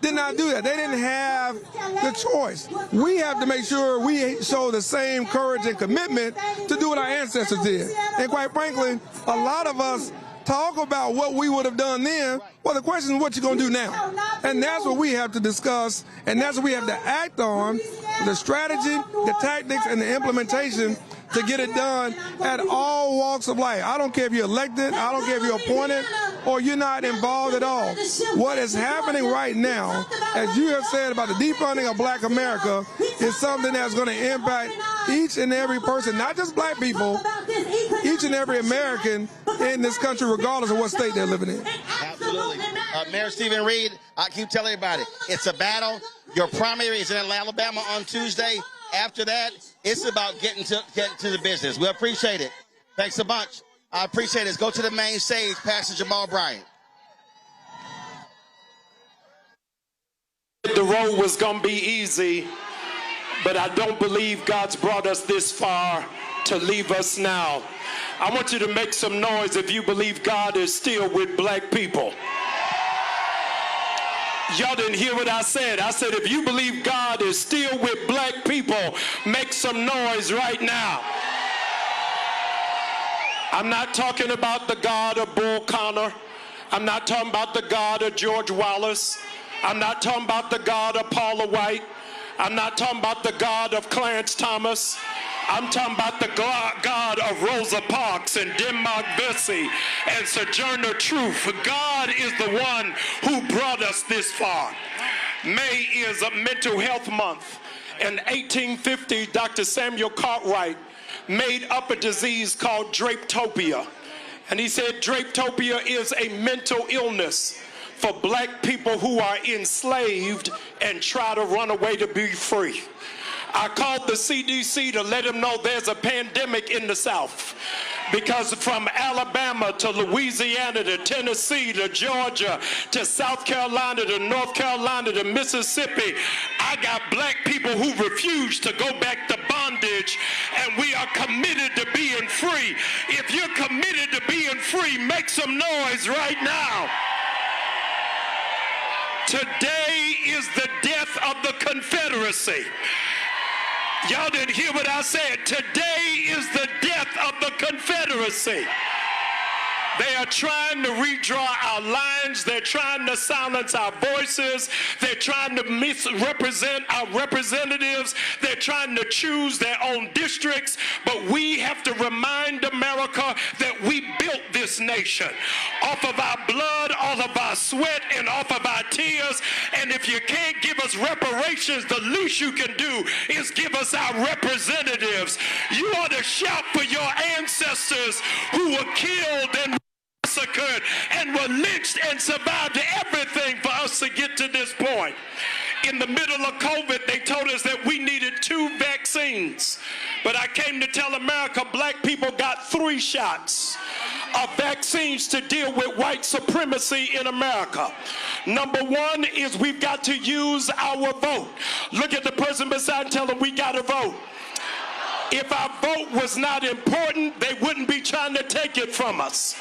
did not do that. They didn't have the choice. We have to make sure we show the same courage and commitment to do what our ancestors did. And quite frankly, a lot of us talk about what we would have done then. Well, the question is what you're going to do now. And that's what we have to discuss, and that's what we have to act on, the strategy, the tactics, and the implementation to get it done at all walks of life. I don't care if you're elected, I don't care if you're appointed, or you're not involved at all. What is happening right now, as you have said about the defunding of Black America, is something that's going to impact each and every person, not just black people, each and every American in this country, regardless of what state they're living in. Absolutely. Mayor Stephen Reed, I keep telling everybody, it's a battle. Your primary is in Alabama on Tuesday. After that, it's about getting to the business. We appreciate it. Thanks a bunch. I appreciate it. Let's go to the main stage, Pastor Jamal Bryant. The road was going to be easy, but I don't believe God's brought us this far to leave us now. I want you to make some noise if you believe God is still with black people. Y'all didn't hear what I said. I said if you believe God is still with black people, make some noise right now. I'm not talking about the God of Bull Connor. I'm not talking about the God of George Wallace. I'm not talking about the God of Paula White. I'm not talking about the God of Clarence Thomas. I'm talking about the God of Rosa Parks and Denmark Vesey and Sojourner Truth. God is the one who brought us this far. May is a mental health month. In 1850, Dr. Samuel Cartwright made up a disease called drapetopia. And he said drapetopia is a mental illness for black people who are enslaved and try to run away to be free. I called the CDC to let them know there's a pandemic in the South, because from Alabama to Louisiana to Tennessee to Georgia to South Carolina to North Carolina to Mississippi, I got black people who refuse to go back to bondage, and we are committed to being free. If you're committed to being free, make some noise right now. Today is the death of the Confederacy. Y'all didn't hear what I said. Today is the death of the Confederacy. They are trying to redraw our lines. They're trying to silence our voices. They're trying to misrepresent our representatives. They're trying to choose their own districts. But we have to remind America that we built this nation off of our blood, off of our sweat, and off of our tears. And if you can't give us reparations, the least you can do is give us our representatives. You ought to shout for your ancestors who were killed and massacred and were lynched and survived everything for us to get to this point. In the middle of COVID, they told us that we needed 2 vaccines. But I came to tell America black people got 3 shots of vaccines to deal with white supremacy in America. Number 1 is we've got to use our vote. Look at the person beside and tell them we got to vote. If our vote was not important, they wouldn't be trying to take it from us.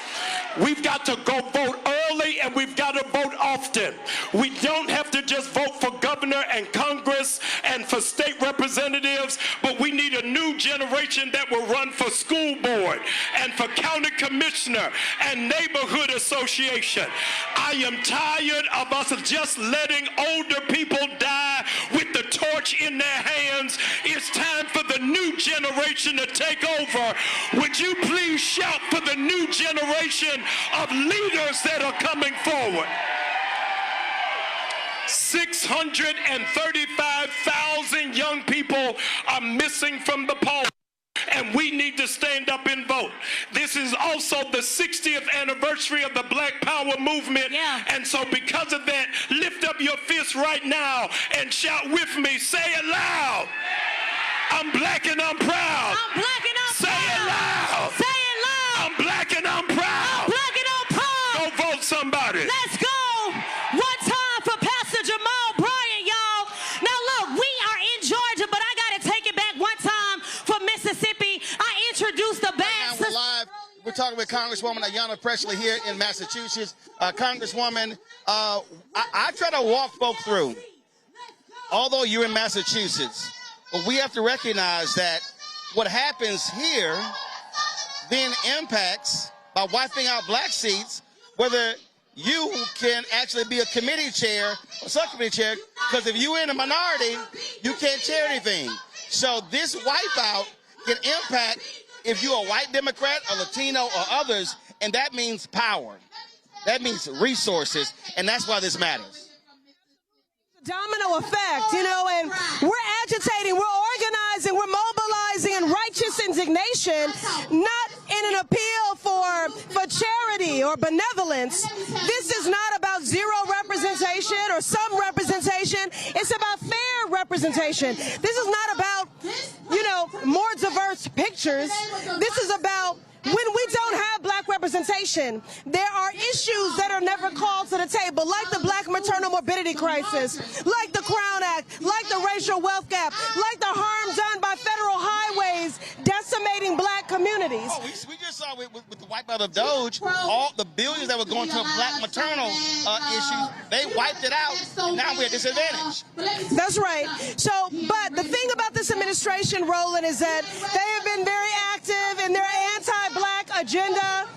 We've got to go vote early, and we've got to vote often. We don't have to just vote for governor and Congress and for state representatives, but we need a new generation that will run for school board and for county commissioner and neighborhood association. I am tired of us just letting older people die with the torch in their hands. It's time for the new generation to take over. Would you please shout for the new generation of leaders that are coming forward? 635,000 young people are missing from the polls. And we need to stand up and vote. This is also the 60th anniversary of the Black Power movement. Yeah. And so because of that, lift up your fist right now and shout with me. Say it loud. I'm black and I'm proud. I'm black and I'm Say proud. it loud. Say it loud. I'm black and I'm proud. I'm black and I'm proud. Go vote somebody. Let's go. One time for Pastor Jamal Bryant, y'all. Now look, we are in Georgia, but I gotta take it back one time for Mississippi. I introduced the band. We're live. We're talking with Congresswoman Ayanna Pressley here in Massachusetts. Congresswoman, I try to walk folk through, although you're in Massachusetts, but we have to recognize that what happens here then impacts, by wiping out black seats, whether you can actually be a committee chair or subcommittee chair, because if you're in a minority, you can't chair anything. So this wipeout can impact if you're a white Democrat, a Latino, or others, and that means power. That means resources, and that's why this matters. Domino effect, you know, and we're agitating, we're organizing, we're mobilizing in righteous indignation, not in an appeal for charity or benevolence. This is not about zero representation or some representation. It's about fair representation. This is not about, you know, more diverse pictures. This is about when we don't have black representation, there are issues that are never called to the table, like the black maternal morbidity crisis, like the Crown Act, like the racial wealth gap, like the harm done by federal highways decimating black communities. Oh, we just saw with the wipeout of Doge, all the billions that were going to black maternal issues, they wiped it out, and now we're at disadvantage. That's right. So, but the thing about this administration, Roland, is that they have been very active in their anti-black agenda,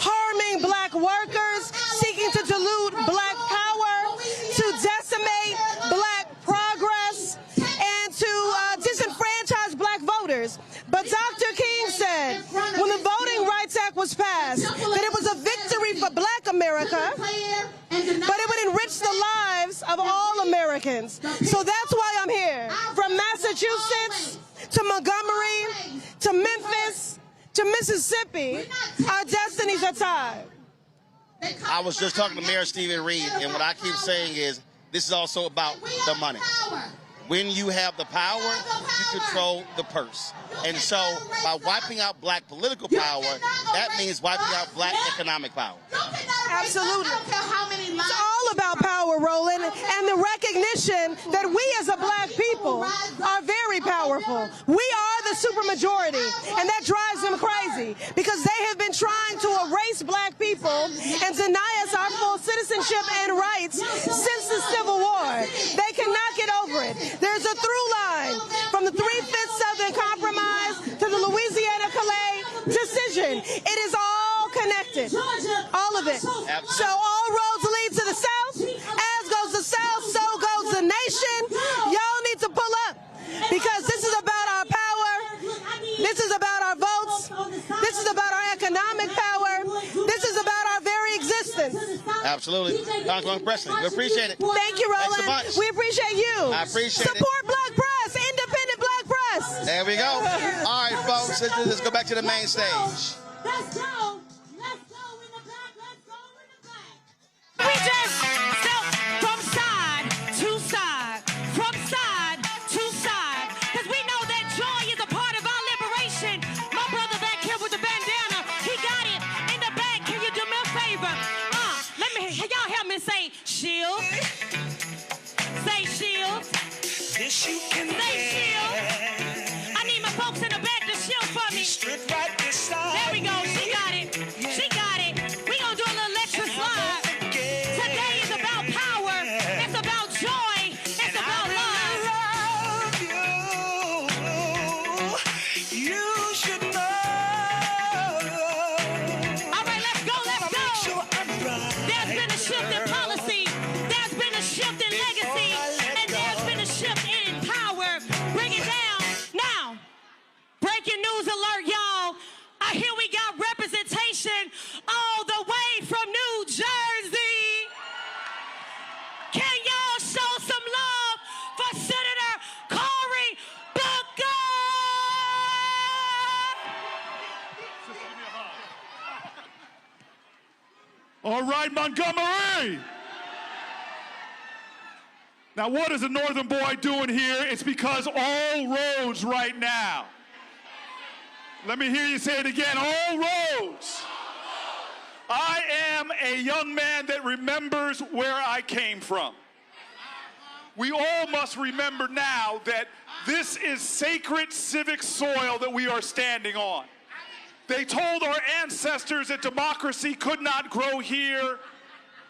harming black workers, seeking to dilute black power, to decimate black progress, and to disenfranchise black voters. But Dr. King said, when the Voting Rights Act was passed, that it was a victory for black America, but it would enrich the lives of all Americans. So that's why I'm here. From Massachusetts to Montgomery to Memphis to Mississippi, our destinies are tied. I was just talking to Mayor Stephen Reed, and what I keep saying is this is also about the money. When you have the power, you control the purse. And so by wiping out black political power, that means wiping out black economic power. Absolutely. It's all about power, Roland, and the recognition that we as a black people are very powerful. We are the supermajority, and that drives them crazy because they have been trying to erase black people and deny us our full citizenship and rights since the Civil War. They cannot get over it. There's a through line from the 3/5 Southern Compromise to the Louisiana-Calais decision. It is all connected, all of it. So all roads lead to the South. As goes the South, so goes the nation. Y'all need to pull up because this is about our power. This is about our votes. This is about our economic power. This is about our very existence. Absolutely. Congresswoman Pressley, we appreciate it. Thank you, Roland. Thanks so much. We appreciate you. I appreciate it. Support black press, independent black press. There we go. All right, folks, let's go back to the main stage. Let's go. We just step from side to side, from side to side, because we know that joy is a part of our liberation. My brother back here with the bandana, he got it in the back. Can you do me a favor? Y'all help me say shield. Say shield. This you can say shield. I need my folks in the back to shield for me. There we go. She got it. She got it. We gonna do a little extra slide. Today is about power. It's about joy. It's about love. You should know. All right, let's go. Let's go. There's been a shift in policy. There's been a shift in legacy. And there's been a shift in power. Bring it down. Now, breaking news alert, y'all. I hear we got representation all the way from New Jersey. Can y'all show All right, Montgomery. Now, what is a northern boy doing here? It's because all roads right now. Let me hear you say it again, all roads. I am a young man that remembers where I came from. We all must remember now that this is sacred civic soil that we are standing on. They told our ancestors that democracy could not grow here,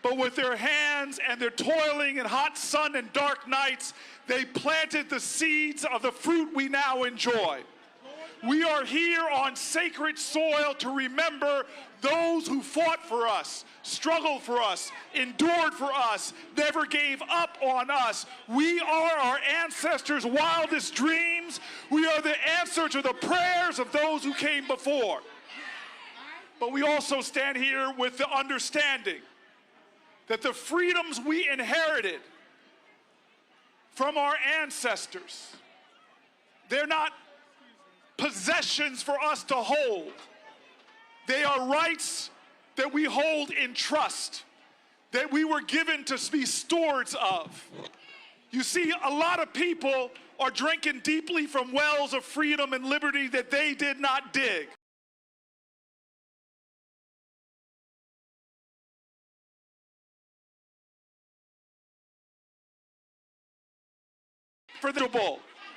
but with their hands and their toiling in hot sun and dark nights, they planted the seeds of the fruit we now enjoy. We are here on sacred soil to remember those who fought for us, struggled for us, endured for us, never gave up on us. We are our ancestors' wildest dreams. We are the answer to the prayers of those who came before. But we also stand here with the understanding that the freedoms we inherited from our ancestors, they're not possessions for us to hold. They are rights that we hold in trust, that we were given to be stewards of. You see, a lot of people are drinking deeply from wells of freedom and liberty that they did not dig.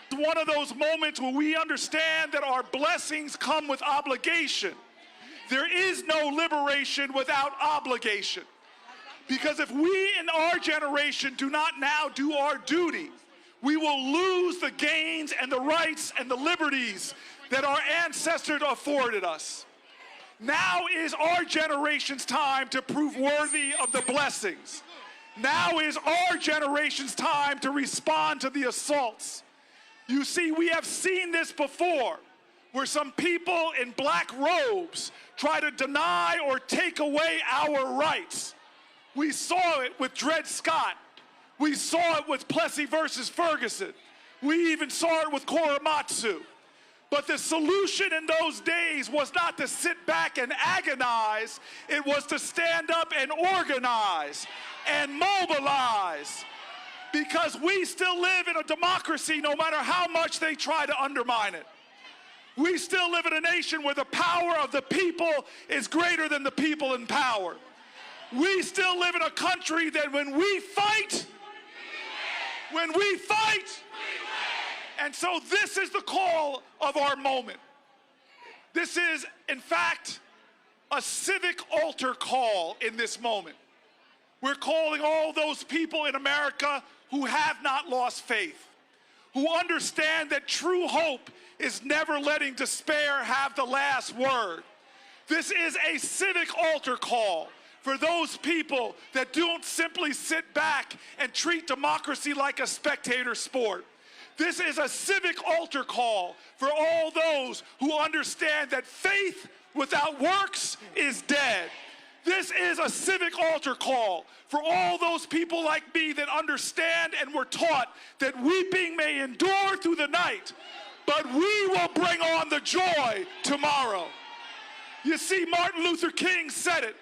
It's one of those moments where we understand that our blessings come with obligation. There is no liberation without obligation. Because if we in our generation do not now do our duty, we will lose the gains and the rights and the liberties that our ancestors afforded us. Now is our generation's time to prove worthy of the blessings. Now is our generation's time to respond to the assaults. You see, we have seen this before, where some people in black robes try to deny or take away our rights. We saw it with Dred Scott. We saw it with Plessy versus Ferguson. We even saw it with Korematsu. But the solution in those days was not to sit back and agonize. It was to stand up and organize and mobilize. Because we still live in a democracy no matter how much they try to undermine it. We still live in a nation where the power of the people is greater than the people in power. We still live in a country that when we fight, and so this is the call of our moment. This is, in fact, a civic altar call in this moment. We're calling all those people in America who have not lost faith, who understand that true hope is never letting despair have the last word. This is a civic altar call for those people that don't simply sit back and treat democracy like a spectator sport. This is a civic altar call for all those who understand that faith without works is dead. This is a civic altar call for all those people like me that understand and were taught that weeping may endure through the night, but we will bring on the joy tomorrow. You see, Martin Luther King said it.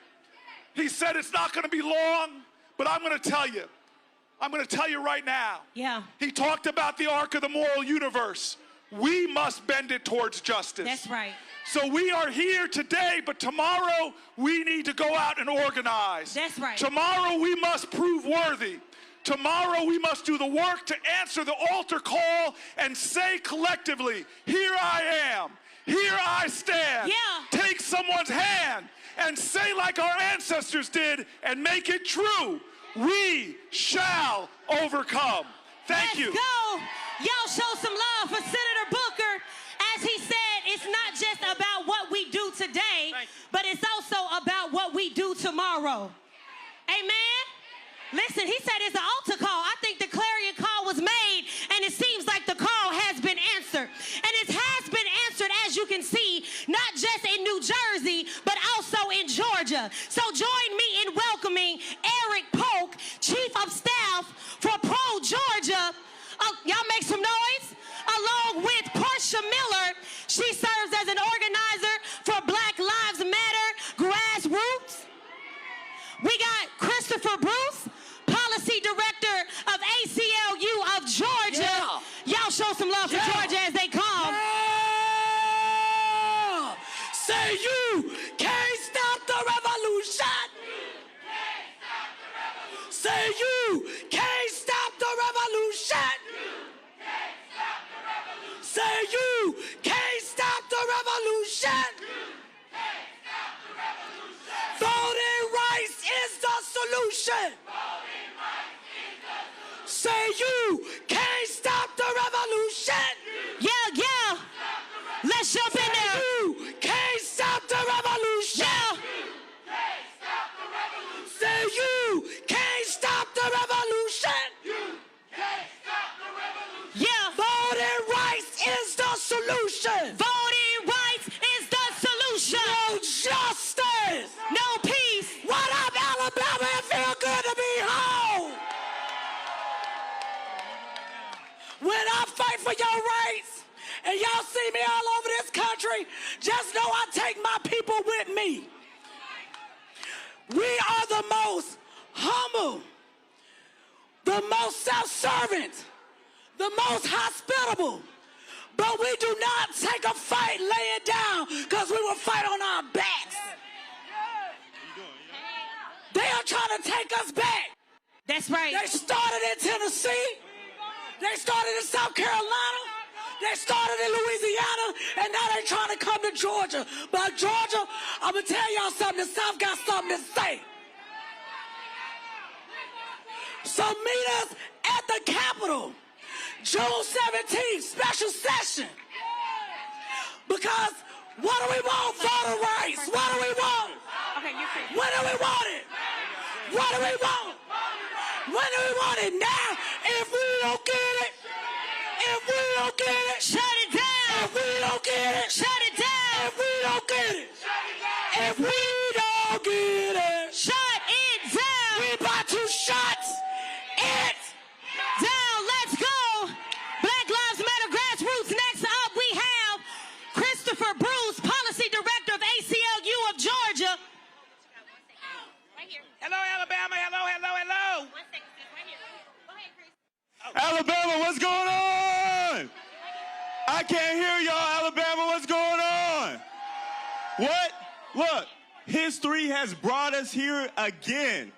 He said it's not going to be long, but I'm going to tell you. I'm going to tell you right now. Yeah. He talked about the arc of the moral universe. We must bend it towards justice. That's right. So we are here today, but tomorrow we need to go out and organize. That's right. Tomorrow we must prove worthy. Tomorrow we must do the work to answer the altar call and say collectively, here I am, here I stand. Yeah. Take someone's hand and say like our ancestors did and make it true. We shall overcome. Thank you. Let's go. Y'all show some love for Senator Booker. As he said, it's not just about what we do today, but it's also about what we do tomorrow. Amen? Listen, he said it's an altar call. I think the clarion call was made, and it seems like the call has been answered. And it has been answered, as you can see, not just in New Jersey, but also in Georgia. So join me in welcoming Eric Polk, Chief of Staff for Pro Georgia. Y'all make some noise. Along with Portia Miller, she serves as an organizer for Black Lives Matter Grassroots. you can't stop the revolution. Say you can't stop the revolution. Say you can't stop the revolution. Voting rights is the solution. Say you can't stop the revolution. Yeah, yeah. Let's jump in there. You can't stop the revolution. Yeah. Say you can't stop the revolution. Yeah. Voting rights is the solution. Voting rights is the solution. No justice. No peace. What up, Alabama? It feel good to be home. When I fight for your rights and y'all see me all over this country, just know I take my people with me. We are the most humble, the most self-servant, the most hospitable. But we do not take a fight laying down because we will fight on our backs. They are trying to take us back. That's right. They started in Tennessee. They started in South Carolina. They started in Louisiana. And now they're trying to come to Georgia. But Georgia, I'm going to tell y'all something. The South got something to say. So meet us at the Capitol, June 17th, special session. Because what do we want? Voter rights. What do we want? When do we want it? What do we want? When do we want it? Now, if we don't get it, if we don't get it, shut it down. If we don't get it, shut it down. If we don't get it, if we don't get it, shut it down. We about to shut it down. Let's go. Black Lives Matter grassroots. Next up, we have Christopher Bruce, Policy Director of ACLU of Georgia. Hello, Alabama. Hello, hello, hello. Alabama, what's going on? I can't hear y'all, Alabama. What's going on? What? Look, history has brought us here again.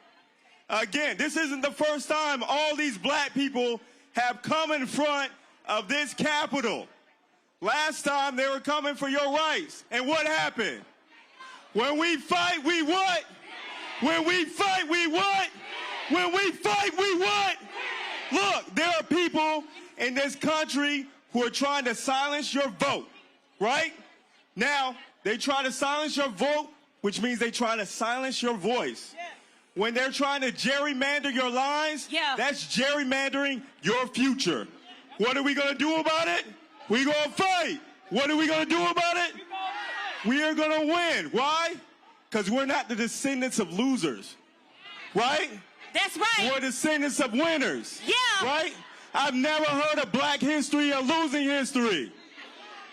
Again, this isn't the first time all these black people have come in front of this Capitol. Last time they were coming for your rights. And what happened? When we fight, we what? When we fight, we what? When we fight, we what? Look, there are people in this country who are trying to silence your vote, right? Now, they try to silence your vote, which means they try to silence your voice. When they're trying to gerrymander your lives, that's gerrymandering your future. What are we going to do about it? We're going to fight. What are we going to do about it? We are going to win. Why? Because we're not the descendants of losers, right? That's right. We're descendants of winners. Yeah. Right? I've never heard of black history or losing history.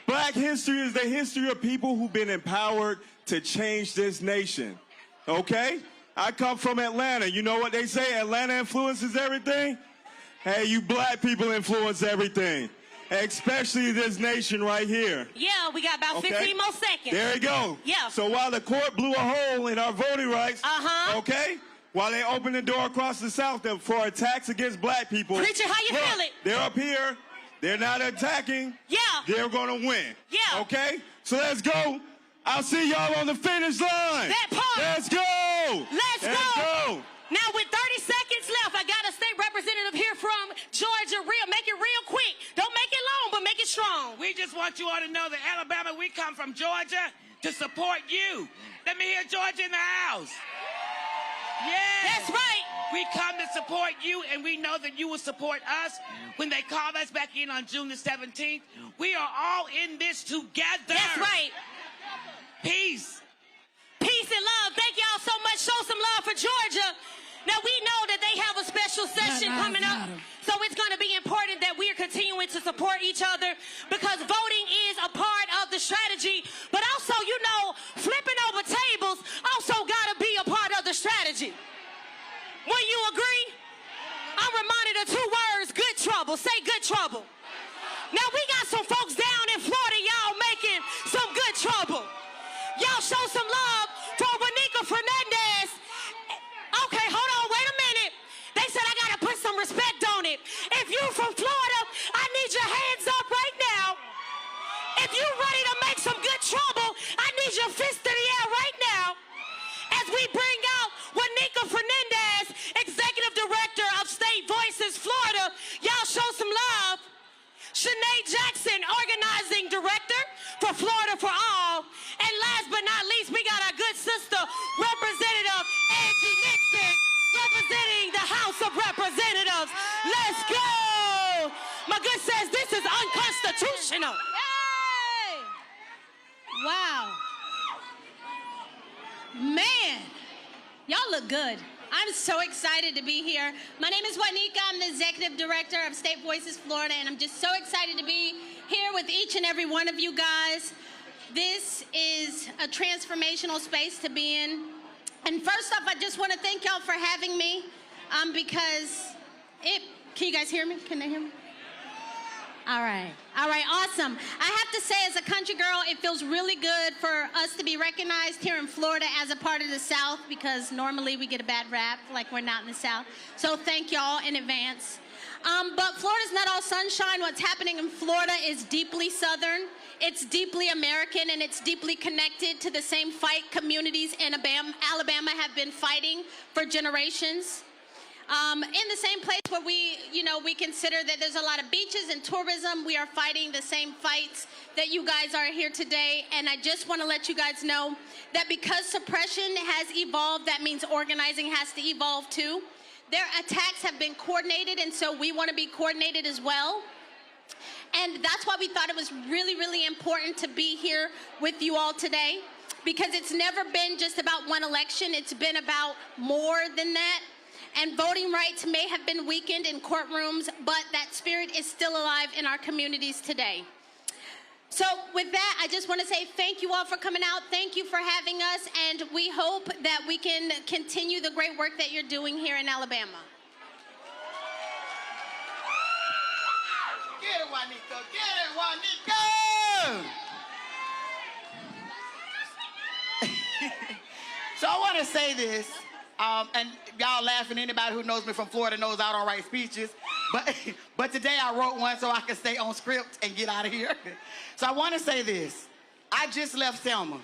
Black history is the history of people who've been empowered to change this nation. Okay? I come from Atlanta. You know what they say? Atlanta influences everything. Hey, you black people influence everything. Especially this nation right here. Yeah, we got about 15 more seconds. There you go. Yeah. So while the court blew a hole in our voting rights, okay, while they opened the door across the South for attacks against black people. Preacher, how you feel it? They're up here. They're not attacking. Yeah. They're going to win. Yeah. Okay? So let's go. I'll see y'all on the finish line. That part. Let's go. Let's go. Now, with 30 seconds left, I got a state representative here from Georgia. Make it real quick. Don't make it long, but make it strong. We just want you all to know that Alabama, we come from Georgia to support you. Let me hear Georgia in the house. Yeah. That's right. We come to support you, and we know that you will support us when they call us back in on June the 17th. We are all in this together. That's right. Peace. Peace and love. Thank y'all so much. Show some love for Georgia. Now, we know that they have a special session coming up, so it's going to be important that we are continuing to support each other because voting is a part of the strategy, but also, you know, flipping over tables also got to be a part of the strategy. Will you agree? I'm reminded of two words, good trouble. Say good trouble. Now, we got some folks down in Florida, y'all, making some good trouble. Y'all show some love for Juanica Fernandez. Okay, hold on, wait a minute. They said I gotta put some respect on it. If you from Florida, I need your hands up right now. If you ready to make some good trouble, I need your fist in the air right now. As we bring out Juanica Fernandez, Executive Director of State Voices Florida. Y'all show some love. Shanae Jackson, Organizing Director for Florida for All. And last but not least, we got our good sister, Representative Angie Nixon, representing the House of Representatives. Let's go! My good says this is unconstitutional. Yay! Wow. Man, y'all look good. I'm so excited to be here. My name is Juanica. I'm the Executive Director of State Voices Florida, and I'm just so excited to be here with each and every one of you guys. This is a transformational space to be in. And first off, I just want to thank y'all for having me because can you guys hear me? Can they hear me? All right, awesome. I have to say, as a country girl, it feels really good for us to be recognized here in Florida as a part of the South, because normally we get a bad rap like we're not in the South. So thank y'all in advance. But Florida's not all sunshine. What's happening in Florida is deeply Southern. It's deeply American, and it's deeply connected to the same fight communities in Alabama have been fighting for generations. In the same place where we consider that there's a lot of beaches and tourism, we are fighting the same fights that you guys are here today. And I just want to let you guys know that because suppression has evolved, that means organizing has to evolve too. Their attacks have been coordinated, and so we want to be coordinated as well. And that's why we thought it was really, really important to be here with you all today, because it's never been just about one election. It's been about more than that. And voting rights may have been weakened in courtrooms, but that spirit is still alive in our communities today. So with that, I just want to say thank you all for coming out. Thank you for having us, and we hope that we can continue the great work that you're doing here in Alabama. Get it, Juanica! Get it, Juanica! So I want to say this. And y'all laughing, anybody who knows me from Florida knows I don't write speeches. But today I wrote one so I can stay on script and get out of here. So I want to say this. I just left Selma,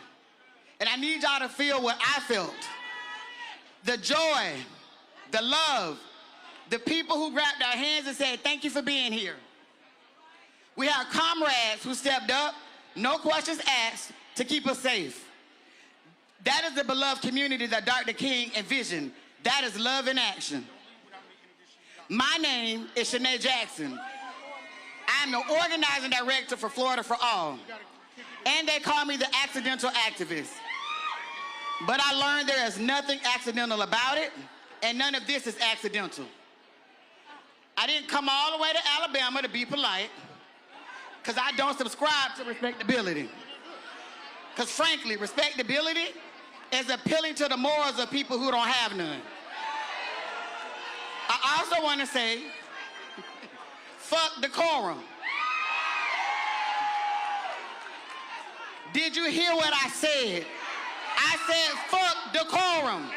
and I need y'all to feel what I felt. The joy, the love, the people who grabbed our hands and said, thank you for being here. We have comrades who stepped up, no questions asked, to keep us safe. That is the beloved community that Dr. King envisioned. That is love in action. My name is Shanae Jackson. I'm the organizing director for Florida for All. And they call me the accidental activist. But I learned there is nothing accidental about it, and none of this is accidental. I didn't come all the way to Alabama to be polite, because I don't subscribe to respectability. Because frankly, respectability is appealing to the morals of people who don't have none. I also want to say, fuck decorum. Did you hear what I said? I said fuck decorum.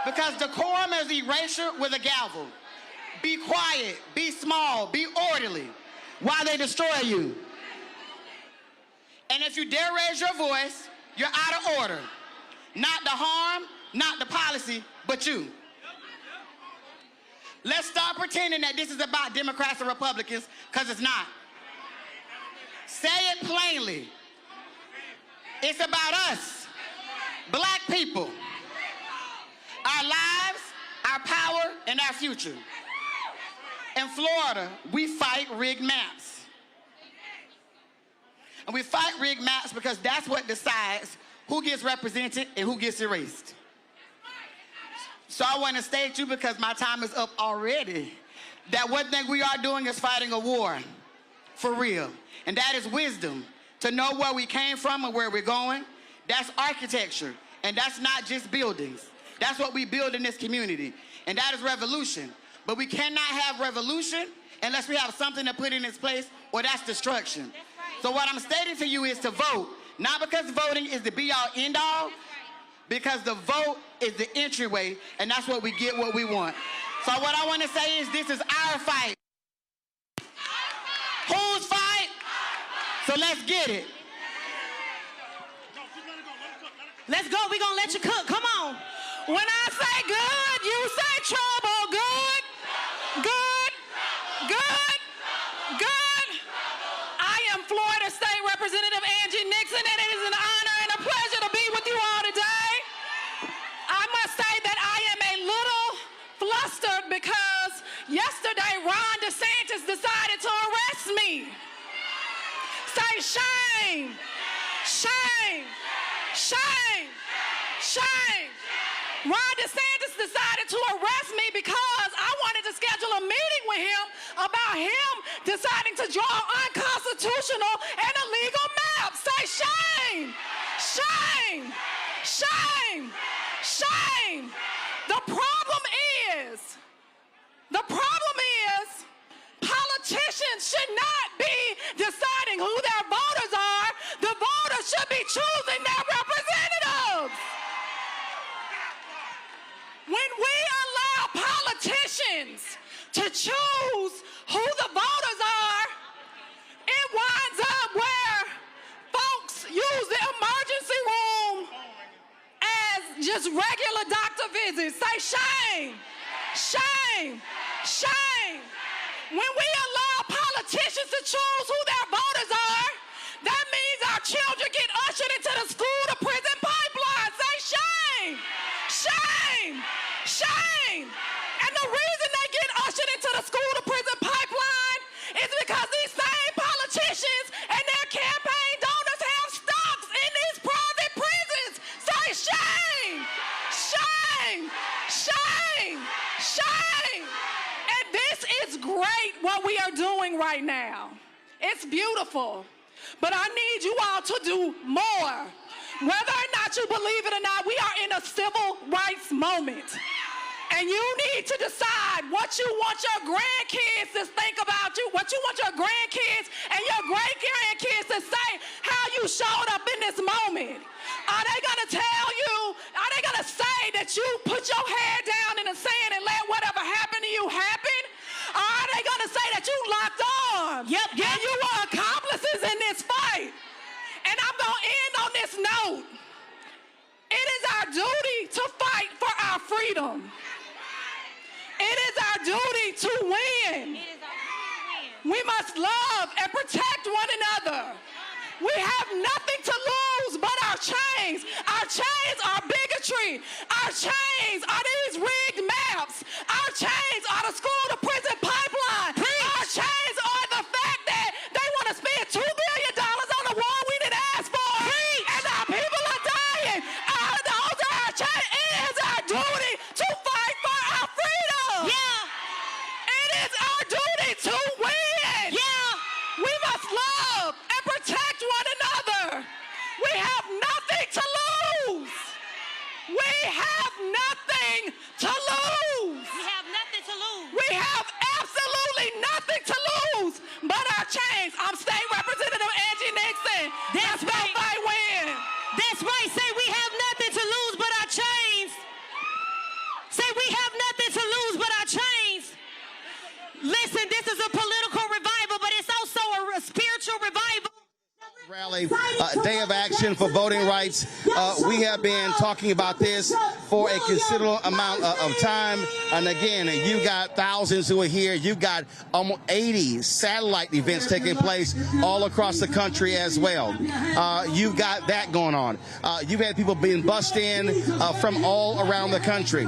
Because decorum is erasure with a gavel. Be quiet, be small, be orderly while they destroy you. And if you dare raise your voice, you're out of order. Not the harm, not the policy, but you. Let's stop pretending that this is about Democrats and Republicans, because it's not. Say it plainly. It's about us, black people, our lives, our power, and our future. In Florida, we fight rigged maps. And we fight rigged maps because that's what decides who gets represented and who gets erased. So I want to state you, because my time is up already, that one thing we are doing is fighting a war for real. And that is wisdom, to know where we came from and where we're going. That's architecture, and that's not just buildings. That's what we build in this community, and that is revolution. But we cannot have revolution unless we have something to put in its place, or that's destruction. So what I'm stating to you is to vote, Not because voting is the be-all, end-all, because the vote is the entryway, and that's what we get what we want. So what I want to say is this is our fight. Whose fight? So let's get it. Let's go. We're going to let you cook. Come on. When I say good, you say trouble. Good, good, good, good. I am Florida State Representative Angie Nixon, and it is an honor and a pleasure to be with you all today. I must say that I am a little flustered because yesterday Ron DeSantis decided to arrest me. Say shame, shame, shame, shame. Ron DeSantis decided to arrest me because I wanted to schedule a meeting with him about him deciding to draw unconstitutional and illegal maps. Say shame, shame, shame, shame. The problem is politicians should not be deciding who their voters are. The voters should be choosing their representatives. When we allow politicians to choose who the voters are, it winds up where folks use the emergency room as just regular doctor visits. Say shame, shame, shame. When we allow politicians to choose who their voters are, that means our children get ushered into the school-to-prison pipeline. Say shame, shame, shame. And the reason they get ushered into the school-to-prison pipeline is because these same politicians and their campaign donors have stocks in these private prisons. Say shame, shame, shame, shame. And this is great what we are doing right now. It's beautiful. But I need you all to do more. Whether or not you believe it or not, we are in a civil rights moment. And you need to decide what you want your grandkids to think about you, what you want your grandkids and your great-grandkids to say how you showed up in this moment. Are they going to tell you, are they going to say that you put your head down in the sand and let whatever happened to you happen? Or are they going to say that you locked arms? Yep. And you were accomplices in this fight? And I'm going to end on this note. It is our duty to fight for our freedom. It is our duty to win. We must love and protect one another. We have nothing to lose but our chains. Our chains are bigotry. Our chains are these rigged maps. Our chains are the school-to-prison pipeline. Our chains are the fact that they want to spend $2 billion on a war we didn't ask for. And our people are dying. Those are our chains. It is our duty to fight for our freedom. Yeah. It is our duty to win. Yeah. We must love and protect one another. We have nothing to lose. We have nothing to lose. We have nothing to lose. We have absolutely nothing to lose but our chains. I'm State Representative Angie Nixon. That's right. Fight win. That's right. Say we have nothing to lose but our chains. Say we have nothing to lose but our chains. Listen, this is a political revival, but it's also a spiritual revival. Rally, day of action for voting rights. We have been talking about this for a considerable amount of time. And again, you got thousands who are here. You've got almost 80 satellite events taking place all across the country as well. You've got that going on. You've had people being bussed in from all around the country.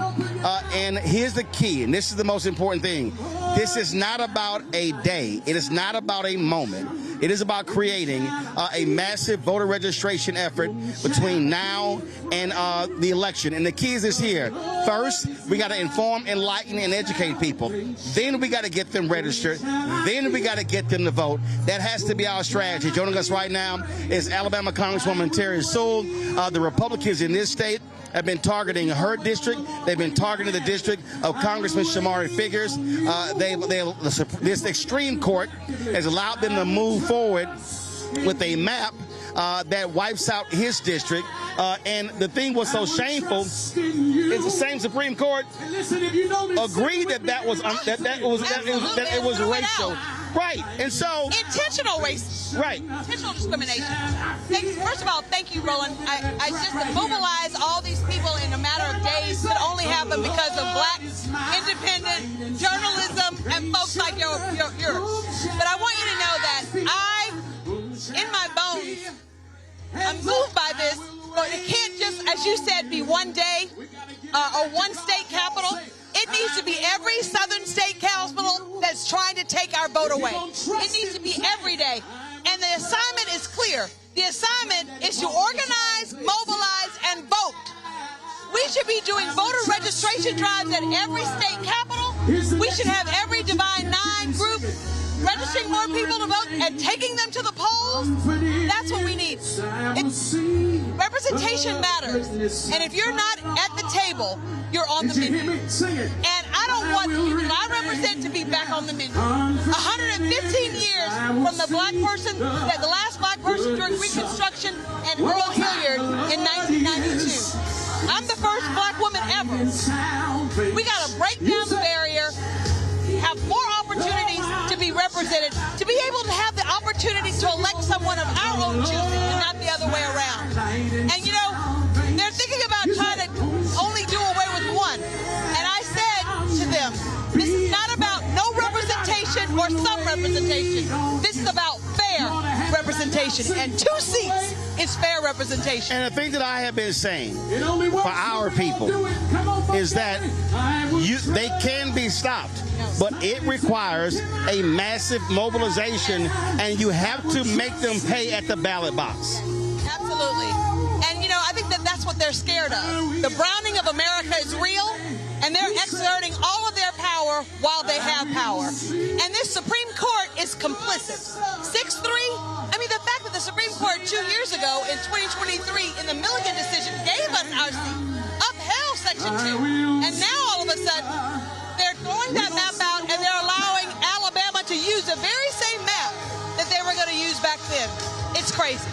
And here's the key, and this is the most important thing. This is not about a day. It is not about a moment. It is about creating a massive voter registration effort between now and the election. And the key is this here. First, we got to inform, enlighten, and educate people. Then we got to get them registered. Then we got to get them to vote. That has to be our strategy. Joining us right now is Alabama Congresswoman Terry Sewell. The Republicans in this state have been targeting her district. They've been targeting the district of Congressman Shamari Figures. This extreme court has allowed them to move forward with a map that wipes out his district. And the thing was so shameful is the same Supreme Court agreed that it was racial. Right, and so intentional racism. Right, intentional discrimination. First of all, thank you, Roland. I just mobilize all these people in a matter of days could only happen because of black, independent journalism and folks like yours. But I want you to know that in my bones, I'm moved by this. But it can't just, as you said, be one day or one state capital. It needs to be every southern state capital that's trying to take our vote away. It needs to be every day. And the assignment is clear. The assignment is to organize, mobilize, and vote. We should be doing voter registration drives at every state capital. We should have every Divine Nine group registering more people to vote and taking them to the polls. That's what we need. Representation matters. And if you're not at the table, you're on the menu. And I don't want the people that I represent to be back on the menu. 115 years from the last black person during Reconstruction and Earl Hilliard in 1992. I'm the first black woman ever. We got to break down the barrier, have more opportunities to be represented, to be able to have the opportunity to elect someone of our own choosing and not the other way around. And you know, they're thinking about trying to only do away with one. And I said to them, this is not about no representation or some representation. This is about fair representation. And 2 seats is fair representation. And the thing that I have been saying for our people is that they can be stopped, but it requires a massive mobilization, and you have to make them pay at the ballot box. Absolutely. And, you know, I think that's what they're scared of. The browning of America is real, and they're exerting all of their power while they have power. And this Supreme Court is complicit. 6-3, I mean, the fact that the Supreme Court 2 years ago in 2023 in the Milligan decision gave us our seat, upheld Section 2, and now all of a sudden they're throwing that map out and they're allowing Alabama to use the very same map that they were going to use back then. It's crazy.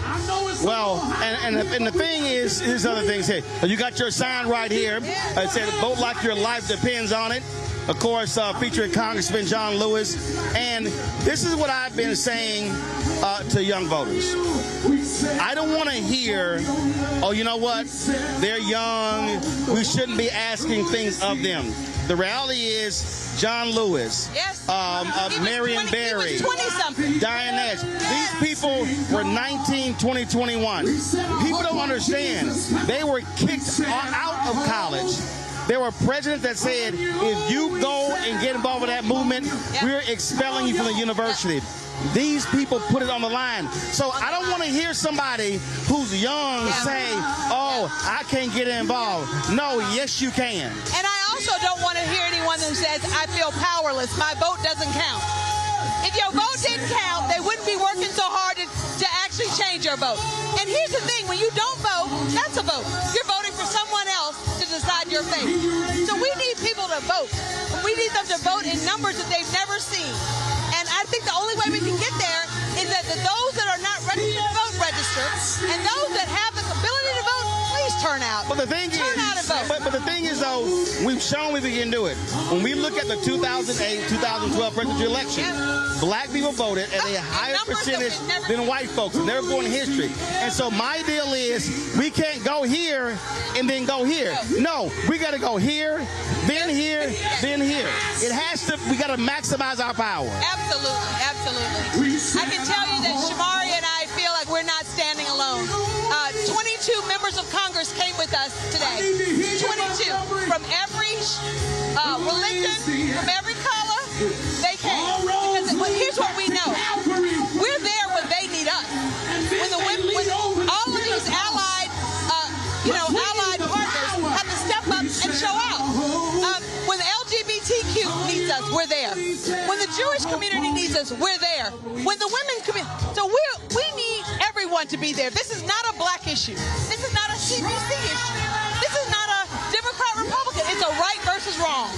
Well, and the thing is, here's other things here. You got your sign right here. It said, vote like your life depends on it. Of course, featuring Congressman John Lewis. And this is what I've been saying to young voters. I don't want to hear, oh, you know what? They're young. We shouldn't be asking things of them. The reality is, John Lewis, Marion Barry, Diane Nash, these people were 19, 20, 21. People don't understand. They were kicked out of college. There were presidents that said, if you go and get involved with that movement, we're expelling you from the university. These people put it on the line. So I don't want to hear somebody who's young say, oh, I can't get involved. No, yes, you can. And I also don't want to hear anyone who says, I feel powerless. My vote doesn't count. If your vote didn't count, they wouldn't be working so hard to actually change your vote. And here's the thing, when you don't vote, that's a vote. You're voting for someone else to decide your fate. So we need people to vote. We need them to vote in numbers that they've never seen. And I think the only way we can get there is that those that are not registered to vote register, and those that have the ability to vote, please turn out. But the thing turn out and vote. But the thing is, though, we've shown we can do it. When we look at the 2008, 2012 presidential election, black people voted at a higher percentage than white folks, and they're going to history. And so my deal is, we can't go here and then go here. No, we got to go here, then here, then here. It has to. We got to maximize our power. Absolutely, absolutely. I can tell you that Shamari and I feel like we're not standing alone. 22 members of Congress came with us today. 22 from every religion, from every color. They came. Because here's what we know: we're there when they need us. When all of these allied partners have to step up and show out. When the LGBTQ needs us, we're there. When the Jewish community needs us, we're there. When the women community, so we need everyone to be there. This is not a black issue. This is not a CBC issue. This is not a Democrat-Republican. It's a right versus wrong.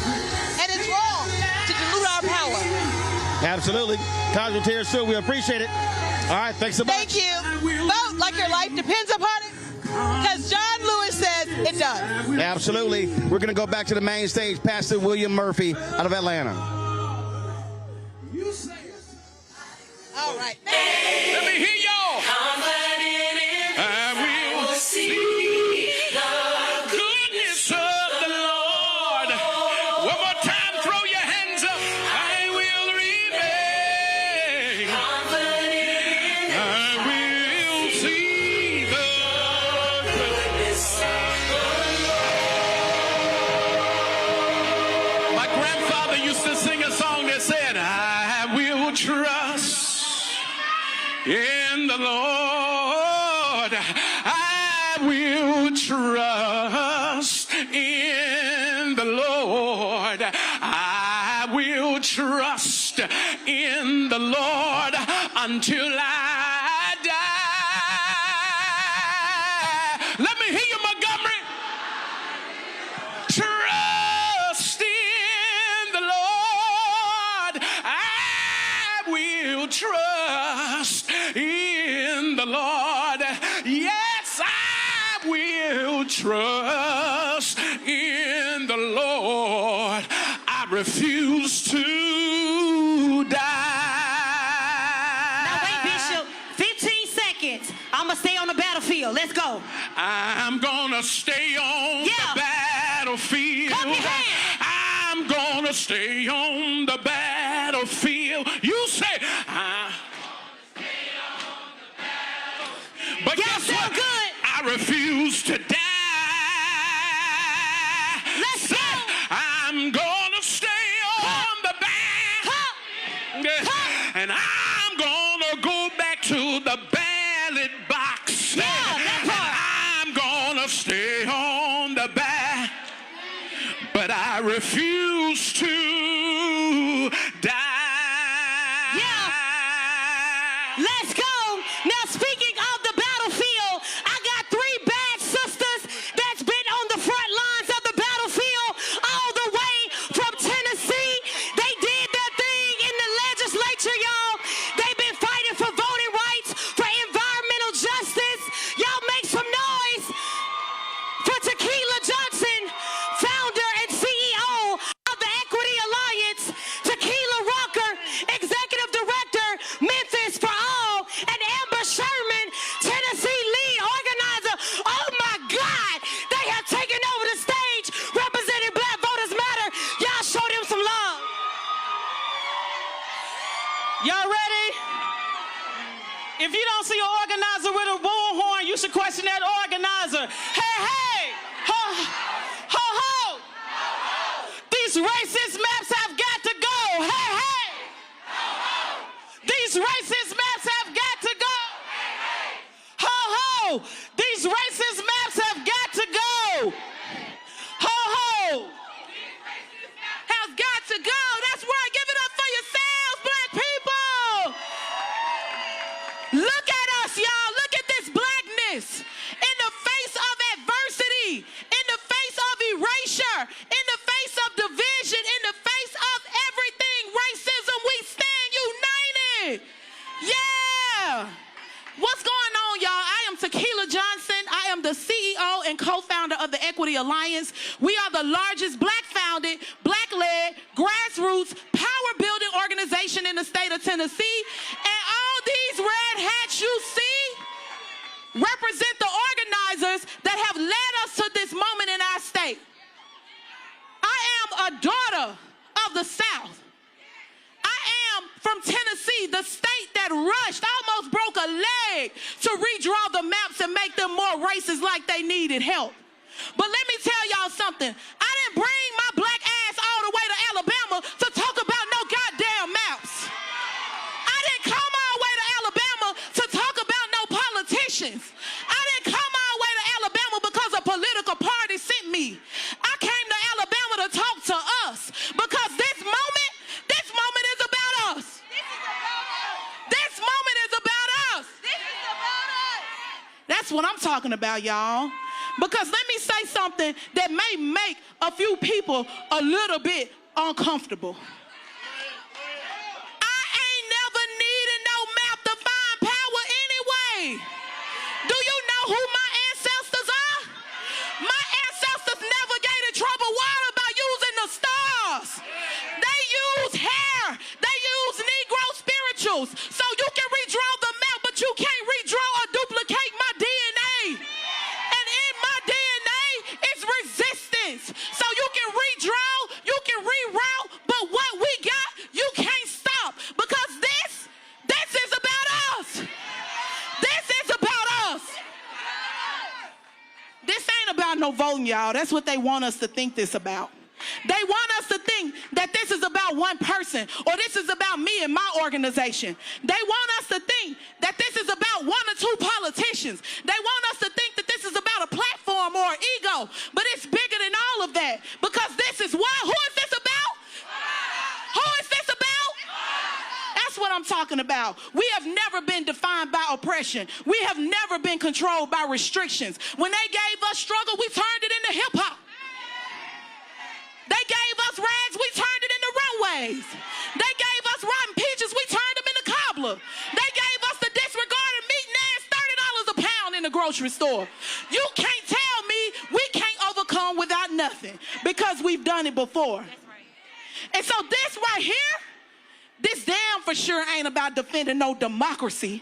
And it's wrong to dilute our power. Absolutely. Congressman Terry Stewart, we appreciate it. All right, thanks so much. Thank you. Vote like your life depends upon it, because John Lewis says it does. Absolutely. We're going to go back to the main stage. Pastor William Murphy out of Atlanta. All right. Let me hear y'all. I will see the goodness of the Lord. One more time, throw your hands up. I will remain. I will see the goodness of the Lord. My grandfather used to sing a song that said, I will trust in the Lord. I will trust in the Lord. I will trust in the Lord until I die. Let me hear you, Montgomery. Trust in the Lord. I will trust in the Lord. Yes, I will trust in the Lord. I refuse to die. Now wait, Bishop. 15 seconds. I'm going to stay on the battlefield. Let's go. I'm gonna stay on the battlefield. Clap your hands. I'm gonna stay on the battlefield. You say, but guess what? Good. I refuse to die. Let's go. I'm gonna stay on the back. And I'm gonna go back to the ballot box. I'm gonna stay on the back. But I refuse to die. Yeah. Let's go. Now, speaking of the battlefield, I got 3 bad sisters that's been on the front lines of the battlefield all the way from Tennessee. They did their thing in the legislature, y'all. They've been fighting for voting rights, for environmental justice. Y'all make some noise for Tequila Johnson, founder and CEO of the Equity Alliance, Tequila Walker, executive director, Memphis for All, and Amber Sherman, Tennessee lead organizer. Oh my God, they have taken over the stage representing Black Voters Matter. Y'all show them some love. Y'all ready? If you don't see an organizer with a bullhorn, you should question that organizer. Hey, hey! Ho, ho, ho! These racist maps have got to go. Hey, hey! These racist maps have got to go. Ho, ho! These racist maps have got to go. Ho, ho! Has got to go. That's right. Give it up for yourselves, Black people. Look at us, y'all. Look at this blackness. In the face of adversity, in the face of erasure, in the face of division, in the face of everything racism, we stand united. Yeah. What's going on, y'all? I am Tequila Johnson. I am the CEO and co-founder of the Equity Alliance. We are the largest Black-founded, Black-led, grassroots, power-building organization in the state of Tennessee. And all these red hats you see represent the organizers that have led us to this moment in our state. I am a daughter of the South. I am from Tennessee, the state that rushed, almost broke a leg to redraw the maps and make them more racist like they needed help. But let me tell y'all something. I didn't bring my black ass all the way to Alabama to talk about no goddamn maps. I didn't come all the way to Alabama to talk about no politicians. I didn't come all the way to Alabama because a political party sent me. I came to Alabama to talk to us because this moment is about us. This moment is about us. This is about us. That's what I'm talking about, y'all. Because let me say something that may make a few people a little bit uncomfortable. I ain't never needed no map to find power. about no voting, y'all. That's what they want us to think this about. They want us to think that this is about one person or this is about me and my organization. They want us to think that this is about one or two politicians. They want us to think that this is about a platform or an ego, but it's bigger than all of that because this is what? Who is this about? Who is this about? That's what I'm talking about. We have never been defined by oppression. We have never been controlled by restrictions. When they gave us struggle, we turned it into hip hop. They gave us rags, we turned it into runways. They gave us rotten peaches, we turned them into cobbler. They gave us the disregarded meat nads, $30 a pound in the grocery store. You can't tell me we can't overcome without nothing because we've done it before. And so this right here, this damn for sure ain't about defending no democracy.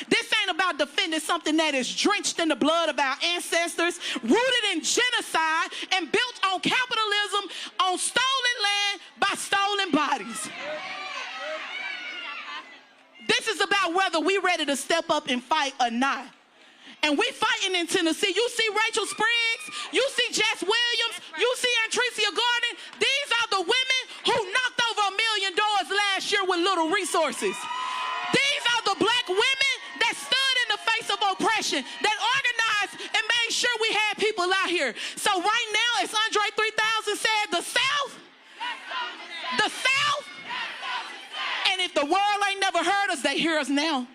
This ain't about defending something that is drenched in the blood of our ancestors, rooted in genocide, and built on capitalism, on stolen land by stolen bodies. This is about whether we ready to step up and fight or not. And we fighting in Tennessee. You see Rachel Spriggs, you see Jess Williams, you see Antrecia Gordon. These are the women who knocked over $1 million last year with little resources. These are the black women that stood in the face of oppression, that organized and made sure we had people out here. So right now, as Andre 3000 said, the South, and if the world ain't never heard us, they hear us now.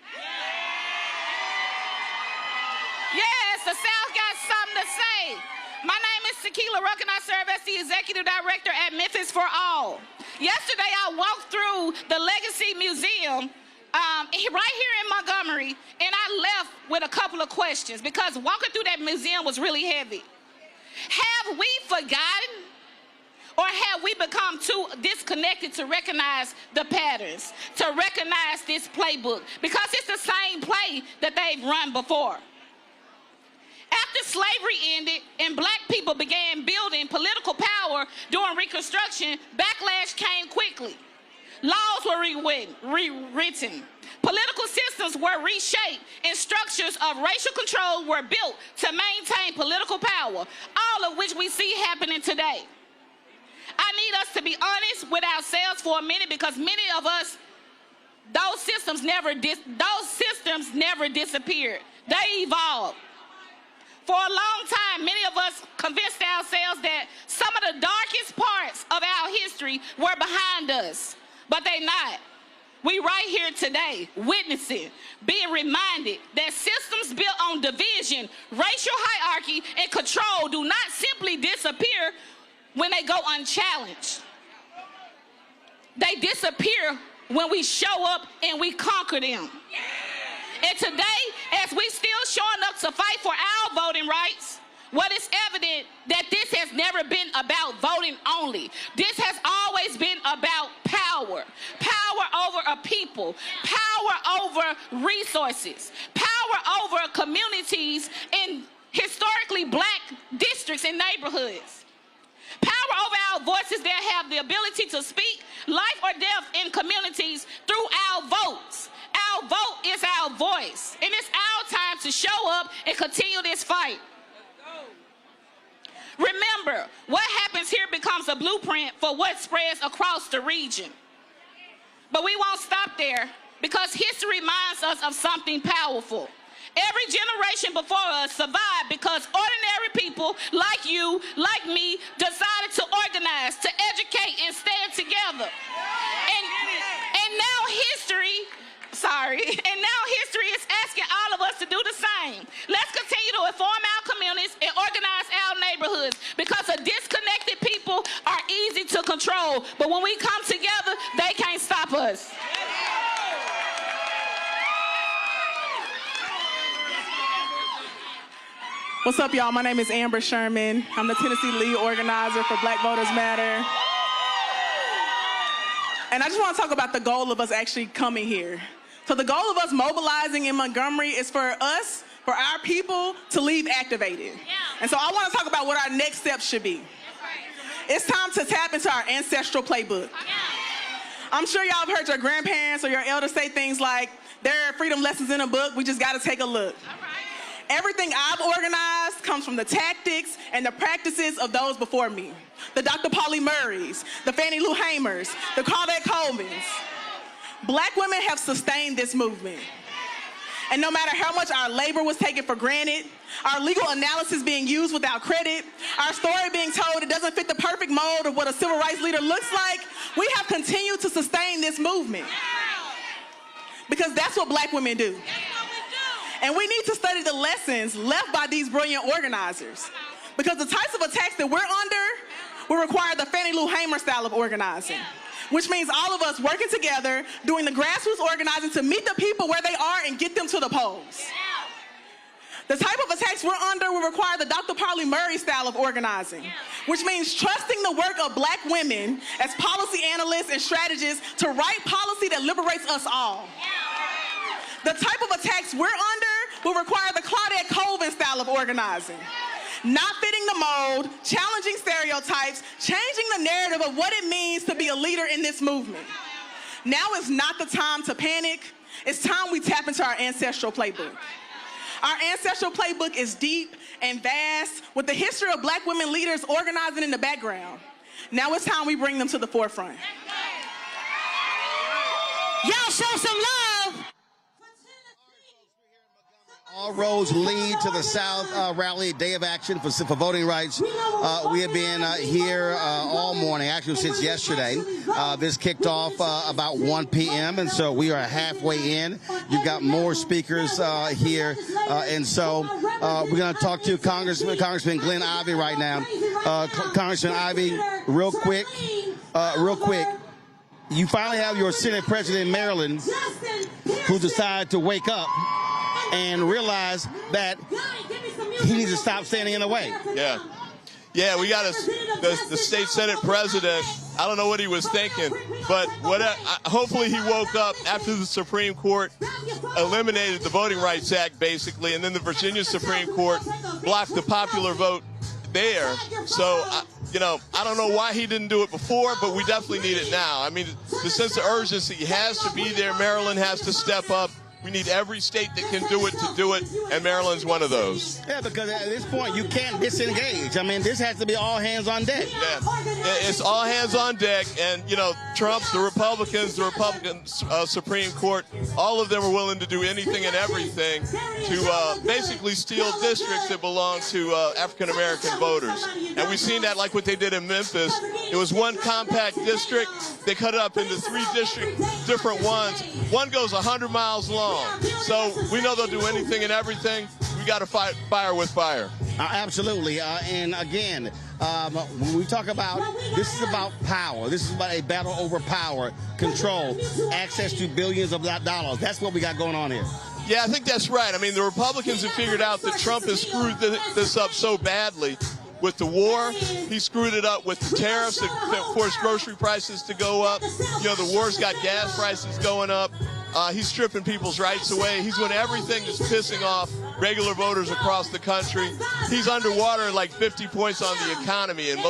Yes, the South got something to say. My name is Tequila Ruck, and I serve as the Executive Director at Memphis for All. Yesterday, I walked through the Legacy Museum right here in Montgomery, and I left with a couple of questions because walking through that museum was really heavy. Have we forgotten or have we become too disconnected to recognize the patterns, to recognize this playbook? Because it's the same play that they've run before. After slavery ended and black people began building political power during Reconstruction, backlash came quickly. Laws were rewritten. Political systems were reshaped and structures of racial control were built to maintain political power, all of which we see happening today. I need us to be honest with ourselves for a minute because many of us, those systems never disappeared. They evolved. For a long time, many of us convinced ourselves that some of the darkest parts of our history were behind us, but they're not. We right here today, witnessing, being reminded that systems built on division, racial hierarchy, and control do not simply disappear when they go unchallenged. They disappear when we show up and we conquer them. And today, as we still showing up to fight for our voting rights, what is evident that this has never been about voting only. This has always been about power. Power over a people. Power over resources. Power over communities in historically black districts and neighborhoods. Power over our voices that have the ability to speak life or death in communities through our votes. Our vote is our voice, and it's our time to show up and continue this fight. Remember, what happens here becomes a blueprint for what spreads across the region. But we won't stop there because history reminds us of something powerful. Every generation before us survived because ordinary people like you, like me, decided to organize, to educate, and stand together. And now history is asking all of us to do the same. Let's continue to inform our communities and organize our neighborhoods because a disconnected people are easy to control. But when we come together, they can't stop us. What's up, y'all? My name is Amber Sherman. I'm the Tennessee lead organizer for Black Voters Matter. And I just want to talk about the goal of us actually coming here. So the goal of us mobilizing in Montgomery is for us, for our people, to leave activated. And so I want to talk about what our next steps should be. It's time to tap into our ancestral playbook. I'm sure y'all have heard your grandparents or your elders say things like, there are freedom lessons in a book, we just got to take a look. Everything I've organized comes from the tactics and the practices of those before me. The Dr. Pauli Murrays, the Fannie Lou Hamers, the Claudette Colvins. Black women have sustained this movement. And no matter how much our labor was taken for granted, our legal analysis being used without credit, our story being told it doesn't fit the perfect mold of what a civil rights leader looks like, we have continued to sustain this movement. Because that's what black women do. And we need to study the lessons left by these brilliant organizers. Because the types of attacks that we're under will require the Fannie Lou Hamer style of organizing. Which means all of us working together, doing the grassroots organizing to meet the people where they are and get them to the polls. The type of attacks we're under will require the Dr. Pauli Murray style of organizing, which means trusting the work of black women as policy analysts and strategists to write policy that liberates us all. The type of attacks we're under will require the Claudette Colvin style of organizing. Not fitting the mold, challenging stereotypes, changing the narrative of what it means to be a leader in this movement. Now is not the time to panic. It's time we tap into our ancestral playbook. Our ancestral playbook is deep and vast, with the history of black women leaders organizing in the background. Now it's time we bring them to the forefront. Y'all show some love. All roads lead to the South rally, day of action for voting rights. We have been here all morning, actually since yesterday. This kicked off about 1 p.m., and so we are halfway in. You've got more speakers here, and so we're going to talk to Congressman Glenn Ivey right now. Congressman Ivey, real quick, you finally have your Senate president in Maryland who decided to wake up and realize that he needs to stop standing in the way. Yeah, we got the state Senate president. I don't know what he was thinking, but hopefully he woke up after the Supreme Court eliminated the Voting Rights Act, basically, and then the Virginia Supreme Court blocked the popular vote there. So, I don't know why he didn't do it before, but we definitely need it now. I mean, the sense of urgency has to be there. Maryland has to step up. We need every state that can do it to do it, and Maryland's one of those. Yeah, because at this point, you can't disengage. I mean, this has to be all hands on deck. Yeah, it's all hands on deck, and, Trump, the Republican Supreme Court, all of them are willing to do anything and everything to basically steal districts that belong to African-American voters. And we've seen that like what they did in Memphis. It was one compact district. They cut it up into 3 different ones. One goes 100 miles long. So we know they'll do anything and everything. We got to fight fire with fire. Absolutely. And again, when we talk about, this is about power. This is about a battle over power, control, access to billions of dollars. That's what we got going on here. Yeah, I think that's right. I mean, the Republicans have figured out that Trump has screwed this up so badly. With the war, he screwed it up with the tariffs that forced grocery prices to go up. The war's got gas prices going up. He's stripping people's rights away. He's doing everything that's pissing off regular voters across the country. He's underwater like 50 points on the economy, and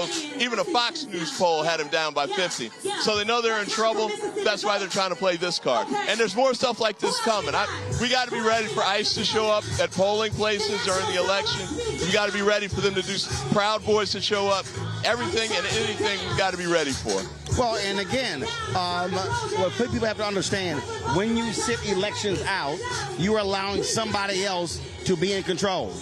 even a Fox News poll had him down by 50. So they know they're in trouble. That's why they're trying to play this card. And there's more stuff like this coming. We got to be ready for ICE to show up at polling places during the election. We got to be ready for them to do Proud Boys to show up. Everything and anything we've got to be ready for. Well, and again, what people have to understand, when you sit elections out, you're allowing somebody else to be in control.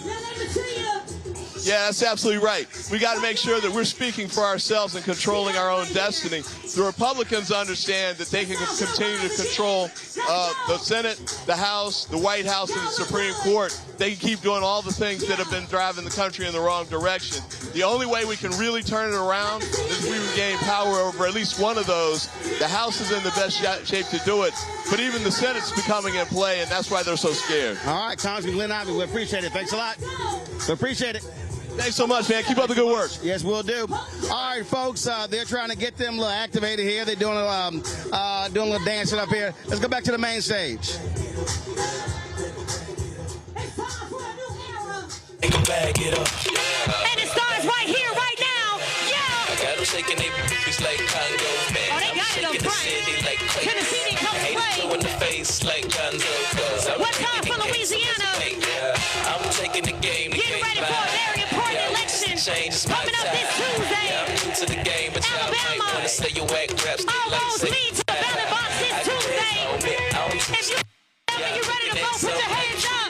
Yeah, that's absolutely right. We got to make sure that we're speaking for ourselves and controlling our own destiny. The Republicans understand that they can continue to control the Senate, the House, the White House, and the Supreme Court. They can keep doing all the things that have been driving the country in the wrong direction. The only way we can really turn it around is we regain power over at least one of those. The House is in the best shape to do it, but even the Senate's becoming in play, and that's why they're so scared. All right, Congressman Glenn Ivey, we appreciate it. Thanks a lot. We appreciate it. Thanks so much, man. Keep up the good work. Yes, we'll do. All right, folks, they're trying to get them a little activated here. They're doing a little dancing up here. Let's go back to the main stage. Bag it up. And it starts right here, right now. Yeah. I got them shaking their booties like Congo, man. Oh, they got it up front. Tennessee didn't come to play. In the face like Gonzo. What time for Louisiana? I'm taking change, it's my time. Yeah, I'm new to the game, but y'all might wanna say your whack raps. All roads lead to the ballot box this Tuesday. If you ready to vote, put your hands up.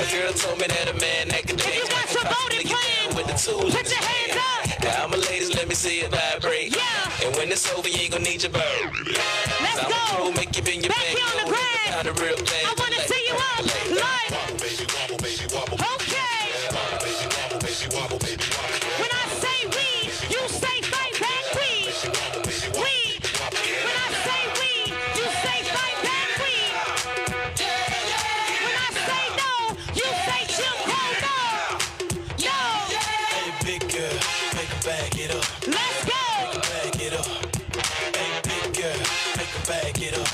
A girl told me that a man that could if you got your voting plan, with the tools. Put your hands up. Now, I'm a ladies, let me see it vibrate. Yeah. And when it's over, you ain't gonna need your bird. Let's go. Make you bend your back here on the ground. I want to see you up. Like. Okay. When I say we, you say fight back. We. When I say we, you say fight back. We. When I say no, you say Jim Crow no. No. Hey, big girl, make her bag it up. Let's go. Make her bag it up. Hey, big girl, make her bag it up.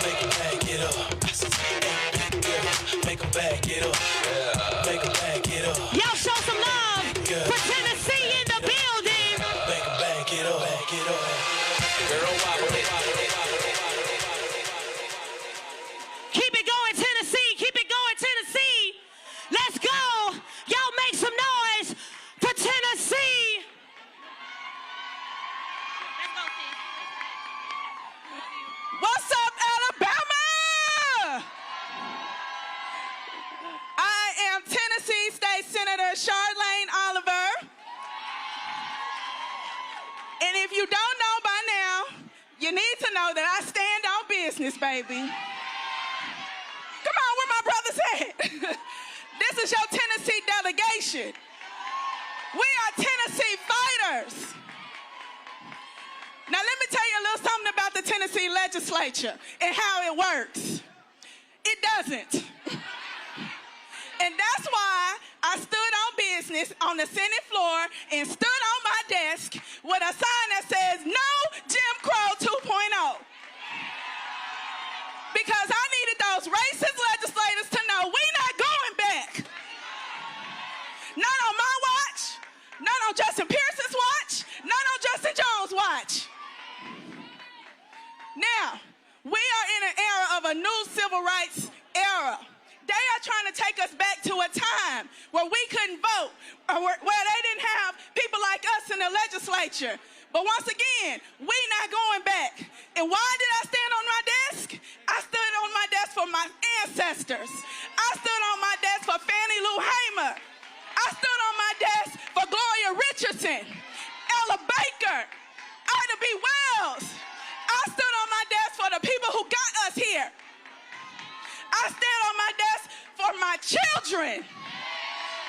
Make her bag it up. Hey, big girl, make her bag it up. Make her bag it up. Y'all show some love for Tennessee in the building. Make her bag it up. Bag it up. Girl, wobble it. Keep it going, Tennessee. Keep it going, Tennessee. Let's go. Y'all make some noise for Tennessee. What's up, Alabama? I am Tennessee State Senator Charlene Oliver. And if you don't know by now, you need to know that I stand on business, baby. Come on, where my brothers at? This is your Tennessee delegation. We are Tennessee fighters. Now, let me tell you a little something about the Tennessee legislature and how it works. It doesn't. And that's why I stood on business on the Senate floor and stood on my desk with a sign that says, no Jim Crow 2.0. Because I needed those racist legislators to know we're not going back. Not on my watch, not on Justin Pearson's watch, not on Justin Jones' watch. Now, we are in an era of a new civil rights era. They are trying to take us back to a time where we couldn't vote, or where they didn't have people like us in the legislature. But once again, we not going back. And why did I stand on my desk? I stood on my desk for my ancestors. I stood on my desk for Fannie Lou Hamer. I stood on my desk for Gloria Richardson, Ella Baker, Ida B. Wells. I stood on my desk for the people who got us here. I stand on my desk for my children,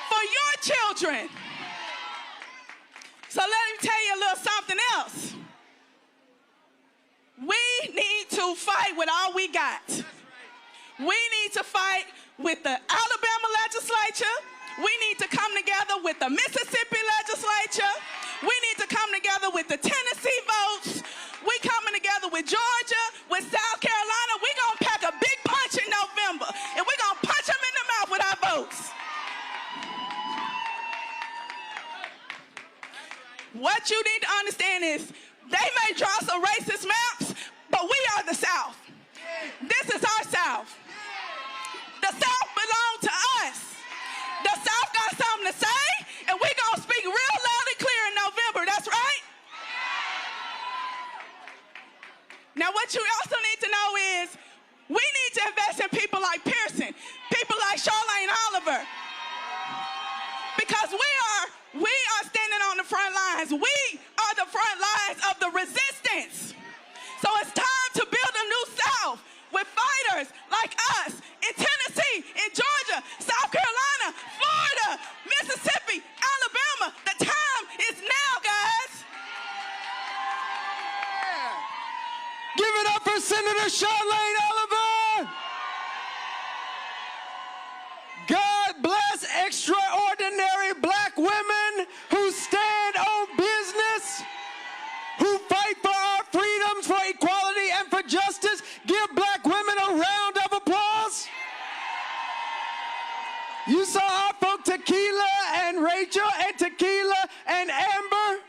for your children. So let me tell you a little something else. We need to fight with all we got. We need to fight with the Alabama legislature. We need to come together with the Mississippi legislature. We need to come together with the Tennessee votes. We coming together with Georgia, with South Carolina. We gonna pack a big punch in November, and we gonna punch them in the mouth with our votes. What you need to understand is they may draw some racist maps, but we are the South. This is our South. The South belongs to us. The South got something to say, and we gonna speak real loud and clear in November. That's right. Now, what you also need to know is we need to invest in people like Pearson, people like Charlene Oliver, because we are standing on the front lines. We are the front lines of the resistance. So it's time to build a new South with fighters like us in Tennessee, in Georgia, South Carolina, Florida, Mississippi, Alabama. The time is now, guys. Give it up for Senator Charlene Oliver. God bless extraordinary black women who stand on business, who fight for our freedoms, for equality, and for justice. Give black women a round of applause. You saw our folk Tequila and Rachel and Tequila and Amber,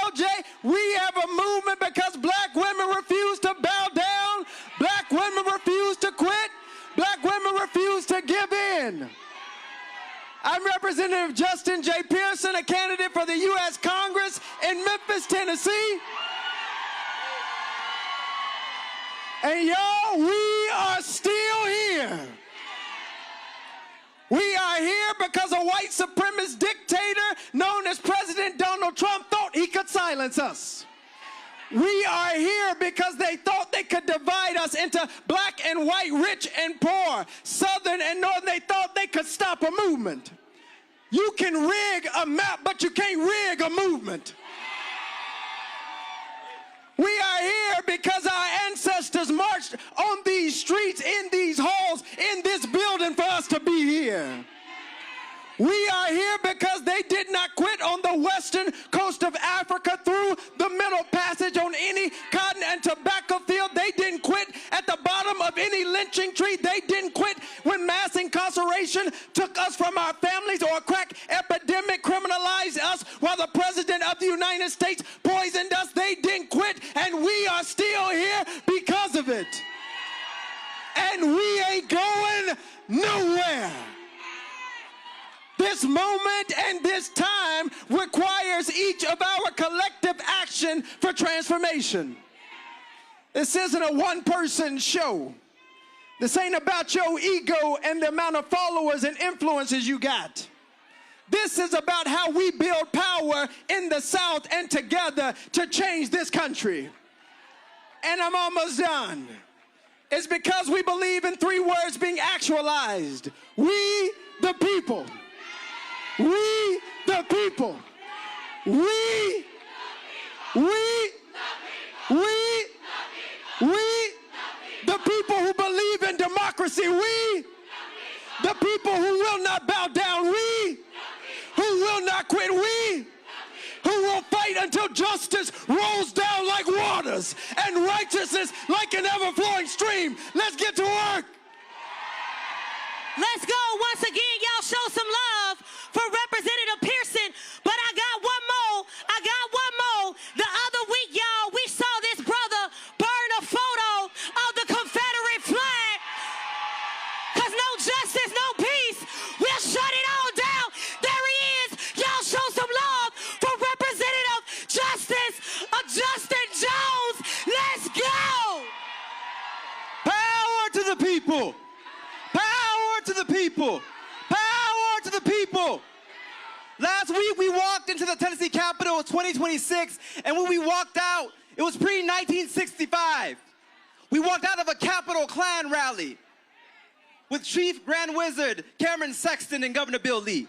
LJ. We have a movement because black women refuse to bow down. Black women refuse to quit. Black women refuse to give in. I'm Representative Justin J. Pearson, a candidate for the U.S. Congress in Memphis, Tennessee. And y'all, we are still here. We are here because a white supremacist dictator known as President Donald Trump thought he could silence us. We are here because they thought they could divide us into black and white, rich and poor, southern and northern. They thought they could stop a movement. You can rig a map, but you can't rig a movement. We are here because our ancestors marched on these streets, in these halls, in this building for us to be here. We are here because they did not quit on the western coast of Africa through the Middle Passage on any cotton and tobacco field. They didn't quit at the bottom of any lynching tree. They didn't quit when mass incarceration took us from our families or a crack epidemic criminalized us while the President of the United States poisoned us. They didn't quit, and we are still here because of it. And we ain't going nowhere. This moment and this time requires each of our collective action for transformation. This isn't a one-person show. This ain't about your ego and the amount of followers and influences you got. This is about how we build power in the South and together to change this country. And I'm almost done. It's because we believe in three words being actualized. We, the people. We, the people. We, the people who believe in democracy. We, the people who will not bow down. We, who will not quit. We, who will fight until justice rolls down like waters and righteousness like an ever-flowing stream. Let's get to work. Let's go. Once again, y'all show some love for Representative Pearson. But I got one more. The other week, y'all, we saw this brother burn a photo of the Confederate flag. Because no justice, no peace. We'll shut it all down. There he is. Y'all show some love for Representative Justin Jones. Let's go. Power to the people. Power to the people. Power to the people. Last week we walked into the Tennessee Capitol in 2026, and when we walked out, it was pre-1965. We walked out of a Capitol Klan rally with Chief Grand Wizard Cameron Sexton and Governor Bill Lee.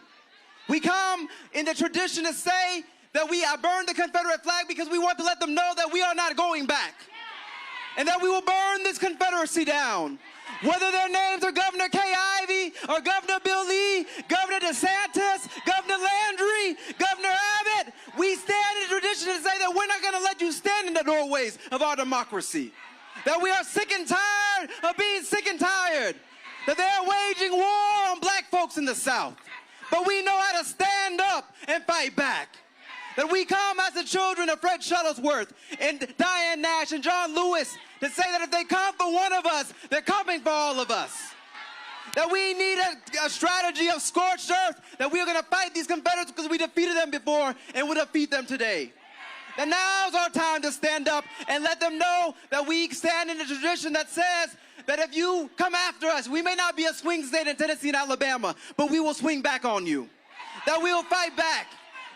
We come in the tradition to say that we burned the Confederate flag because we want to let them know that we are not going back, and that we will burn this Confederacy down. Whether their names are Governor Kay Ivey or Governor Bill Lee, Governor DeSantis, Governor Landry, Governor Abbott, we stand in tradition to say that we're not going to let you stand in the doorways of our democracy. That we are sick and tired of being sick and tired. That they're waging war on black folks in the South. But we know how to stand up and fight back. That we come as the children of Fred Shuttlesworth and Diane Nash and John Lewis to say that if they come for one of us, they're coming for all of us. That we need a strategy of scorched earth, that we are going to fight these Confederates because we defeated them before and will defeat them today. That now's our time to stand up and let them know that we stand in a tradition that says that if you come after us, we may not be a swing state in Tennessee and Alabama, but we will swing back on you. That we will fight back.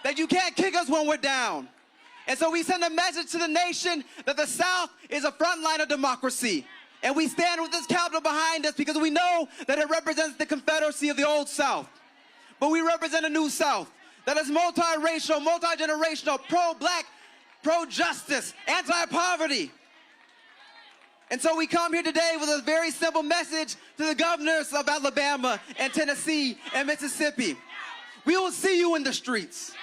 That you can't kick us when we're down. And so we send a message to the nation that the South is a front line of democracy. And we stand with this Capitol behind us because we know that it represents the Confederacy of the old South. But we represent a new South that is multiracial, multi-generational, pro-black, pro-justice, anti-poverty. And so we come here today with a very simple message to the governors of Alabama and Tennessee and Mississippi. We will see you in the streets.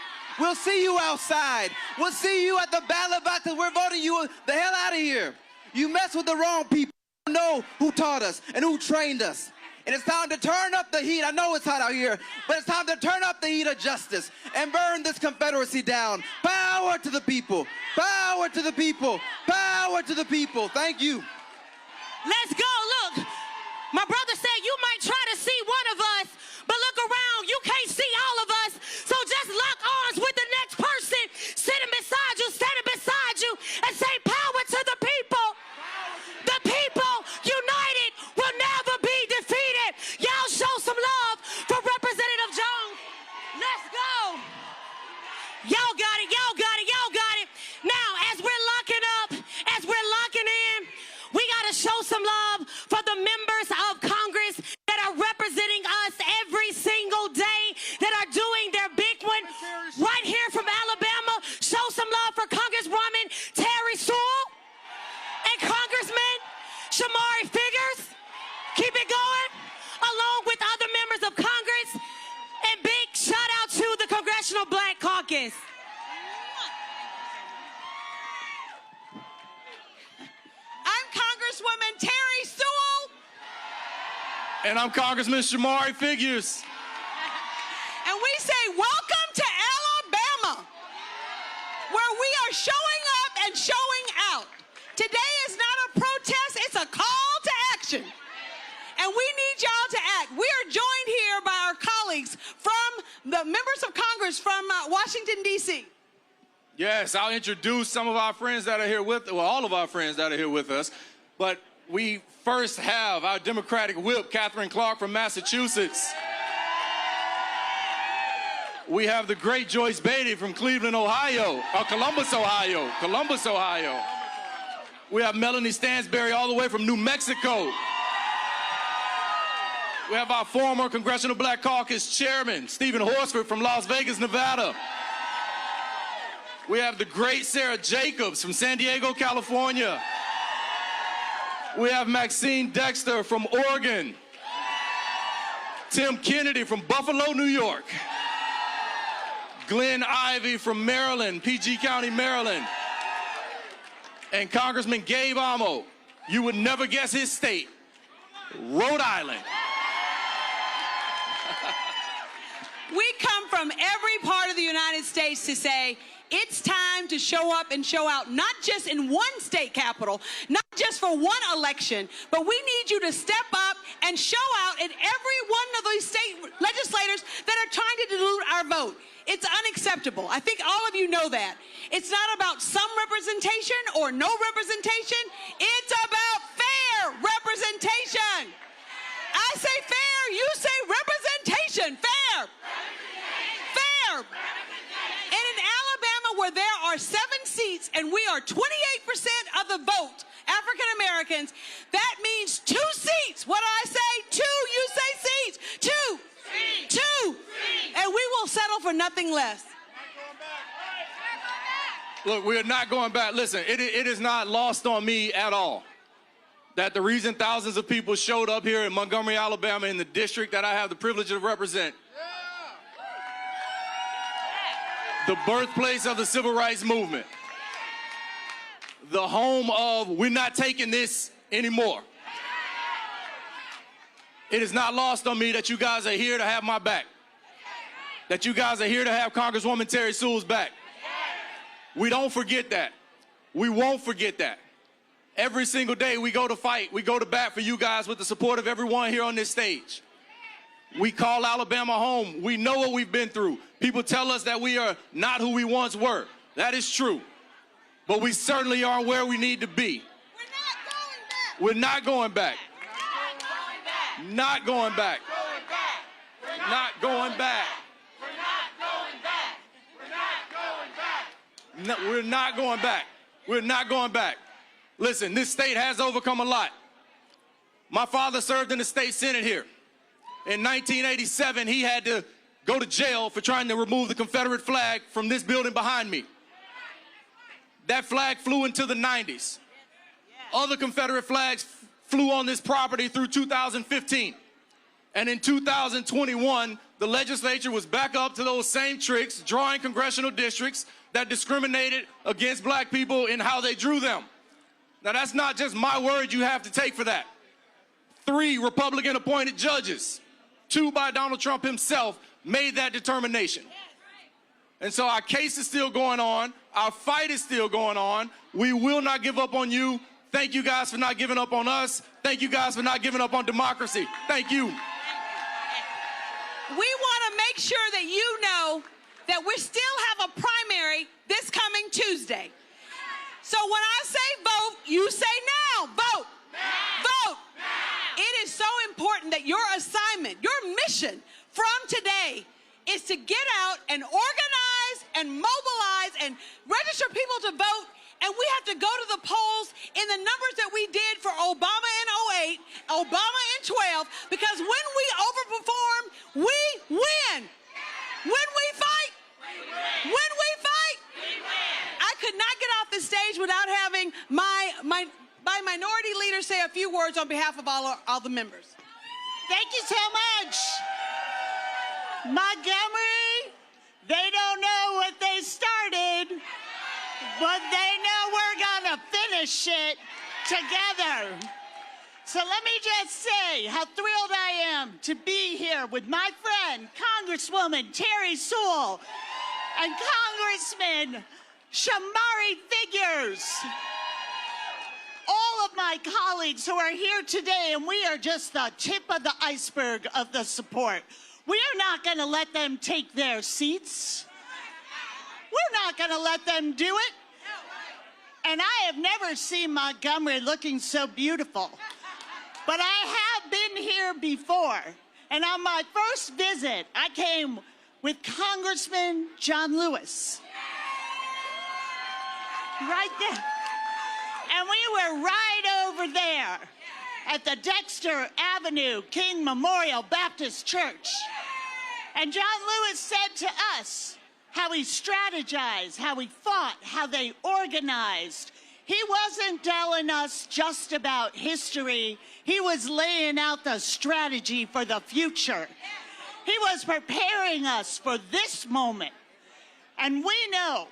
We'll see you outside. We'll see you at the ballot box because we're voting you the hell out of here. You mess with the wrong people. You know who taught us and who trained us. And it's time to turn up the heat. I know it's hot out here, but it's time to turn up the heat of justice and burn this Confederacy down. Power to the people. Power to the people. Power to the people. Thank you. Let's go. Look, my brother said you might try to see one of us, but look around. You can't Y'all got it. Y'all got it. Y'all got it. Now, as we're locking up, as we're locking in, we got to show some love for the members of Congress that are representing us every single day, that are doing their big one right here from Alabama. Show some love for Congresswoman Terry Sewell and Congressman Shamari Figures. Keep it going, along with other members of Congress. And big shout out to the Congressional Black Caucus. I'm Congresswoman Terry Sewell. And I'm Congressman Shamari Figures. And we say, welcome to Alabama, where we are showing up and showing out. Today is not a protest, it's a call to action. And we need y'all to act. We are joined here by our colleagues from the members of Congress from Washington, D.C. Yes, I'll introduce some of our friends that are here with, well, all of our friends that are here with us. But we first have our Democratic whip, Catherine Clark from Massachusetts. We have the great Joyce Beatty from Cleveland, Ohio, or Columbus, Ohio. Columbus, Ohio. We have Melanie Stansberry all the way from New Mexico. We have our former Congressional Black Caucus Chairman, Stephen Horsford from Las Vegas, Nevada. We have the great Sarah Jacobs from San Diego, California. We have Maxine Dexter from Oregon. Tim Kennedy from Buffalo, New York. Glenn Ivey from Maryland, PG County, Maryland. And Congressman Gabe Amo, you would never guess his state, Rhode Island. We come from every part of the United States to say, it's time to show up and show out, not just in one state capital, not just for one election, but we need you to step up and show out in every one of these state legislators that are trying to dilute our vote. It's unacceptable. I think all of you know that. It's not about some representation or no representation. It's about fair representation. I say fair, you say representation. Fair. Fair. And in Alabama, where there are 7 seats and we are 28% of the vote, African Americans, that means 2 seats. What do I say? 2, you say seats. 2. 2. And we will settle for nothing less. Look, we are not going back. Listen, it is not lost on me at all that the reason thousands of people showed up here in Montgomery, Alabama, in the district that I have the privilege to represent, the birthplace of the civil rights movement, the home of we're not taking this anymore. It is not lost on me that you guys are here to have my back, that you guys are here to have Congresswoman Terry Sewell's back. We don't forget that. We won't forget that. Every single day we go to fight, we go to bat for you guys with the support of everyone here on this stage. We call Alabama home. We know what we've been through. People tell us that we are not who we once were. That is true. But we certainly are where we need to be. We're not going back. Not going back. Not going back. No, we're not going back. We're not going back. Listen, this state has overcome a lot. My father served in the state Senate here. In 1987, he had to go to jail for trying to remove the Confederate flag from this building behind me. That flag flew into the 90s. Other Confederate flags flew on this property through 2015. And in 2021, the legislature was back up to those same tricks, drawing congressional districts that discriminated against black people in how they drew them. Now, that's not just my word you have to take for that. 3 Republican-appointed judges, 2 by Donald Trump himself, made that determination. And so our case is still going on. Our fight is still going on. We will not give up on you. Thank you guys for not giving up on us. Thank you guys for not giving up on democracy. Thank you. We want to make sure that you know that we still have a primary this coming Tuesday. So when I say vote, you say now. Vote. Now. Vote. Now. It is so important that your assignment, your mission from today is to get out and organize and mobilize and register people to vote, and we have to go to the polls in the numbers that we did for Obama in 08, Obama in 12, because when we overperform, we win. When we fight, when we fight, I could not get off the stage without having my minority leader say a few words on behalf of all the members. Thank you so much. Montgomery, they don't know what they started, but they know we're gonna finish it together. So let me just say how thrilled I am to be here with my friend, Congresswoman Terry Sewell, and Congressman Shamari Figures. All of my colleagues who are here today, and we are just the tip of the iceberg of the support. We are not going to let them take their seats. We're not going to let them do it. And I have never seen Montgomery looking so beautiful. But I have been here before. And on my first visit, I came with Congressman John Lewis. Right there. And we were right over there at the Dexter Avenue King Memorial Baptist Church. And John Lewis said to us how he strategized, how he fought, how they organized. He wasn't telling us just about history. He was laying out the strategy for the future. He was preparing us for this moment. And we know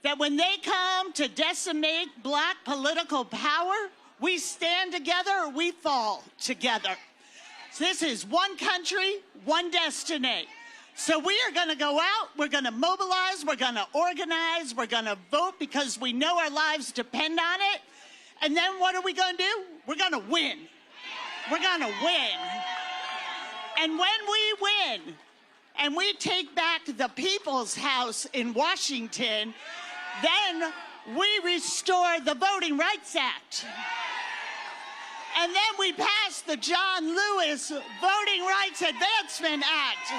that when they come to decimate black political power, we stand together or we fall together. So this is one country, one destiny. So we are going to go out, we're going to mobilize, we're going to organize, we're going to vote because we know our lives depend on it. And then what are we going to do? We're going to win. We're going to win. And when we win and we take back the People's House in Washington, then we restore the Voting Rights Act. And then we pass the John Lewis Voting Rights Advancement Act.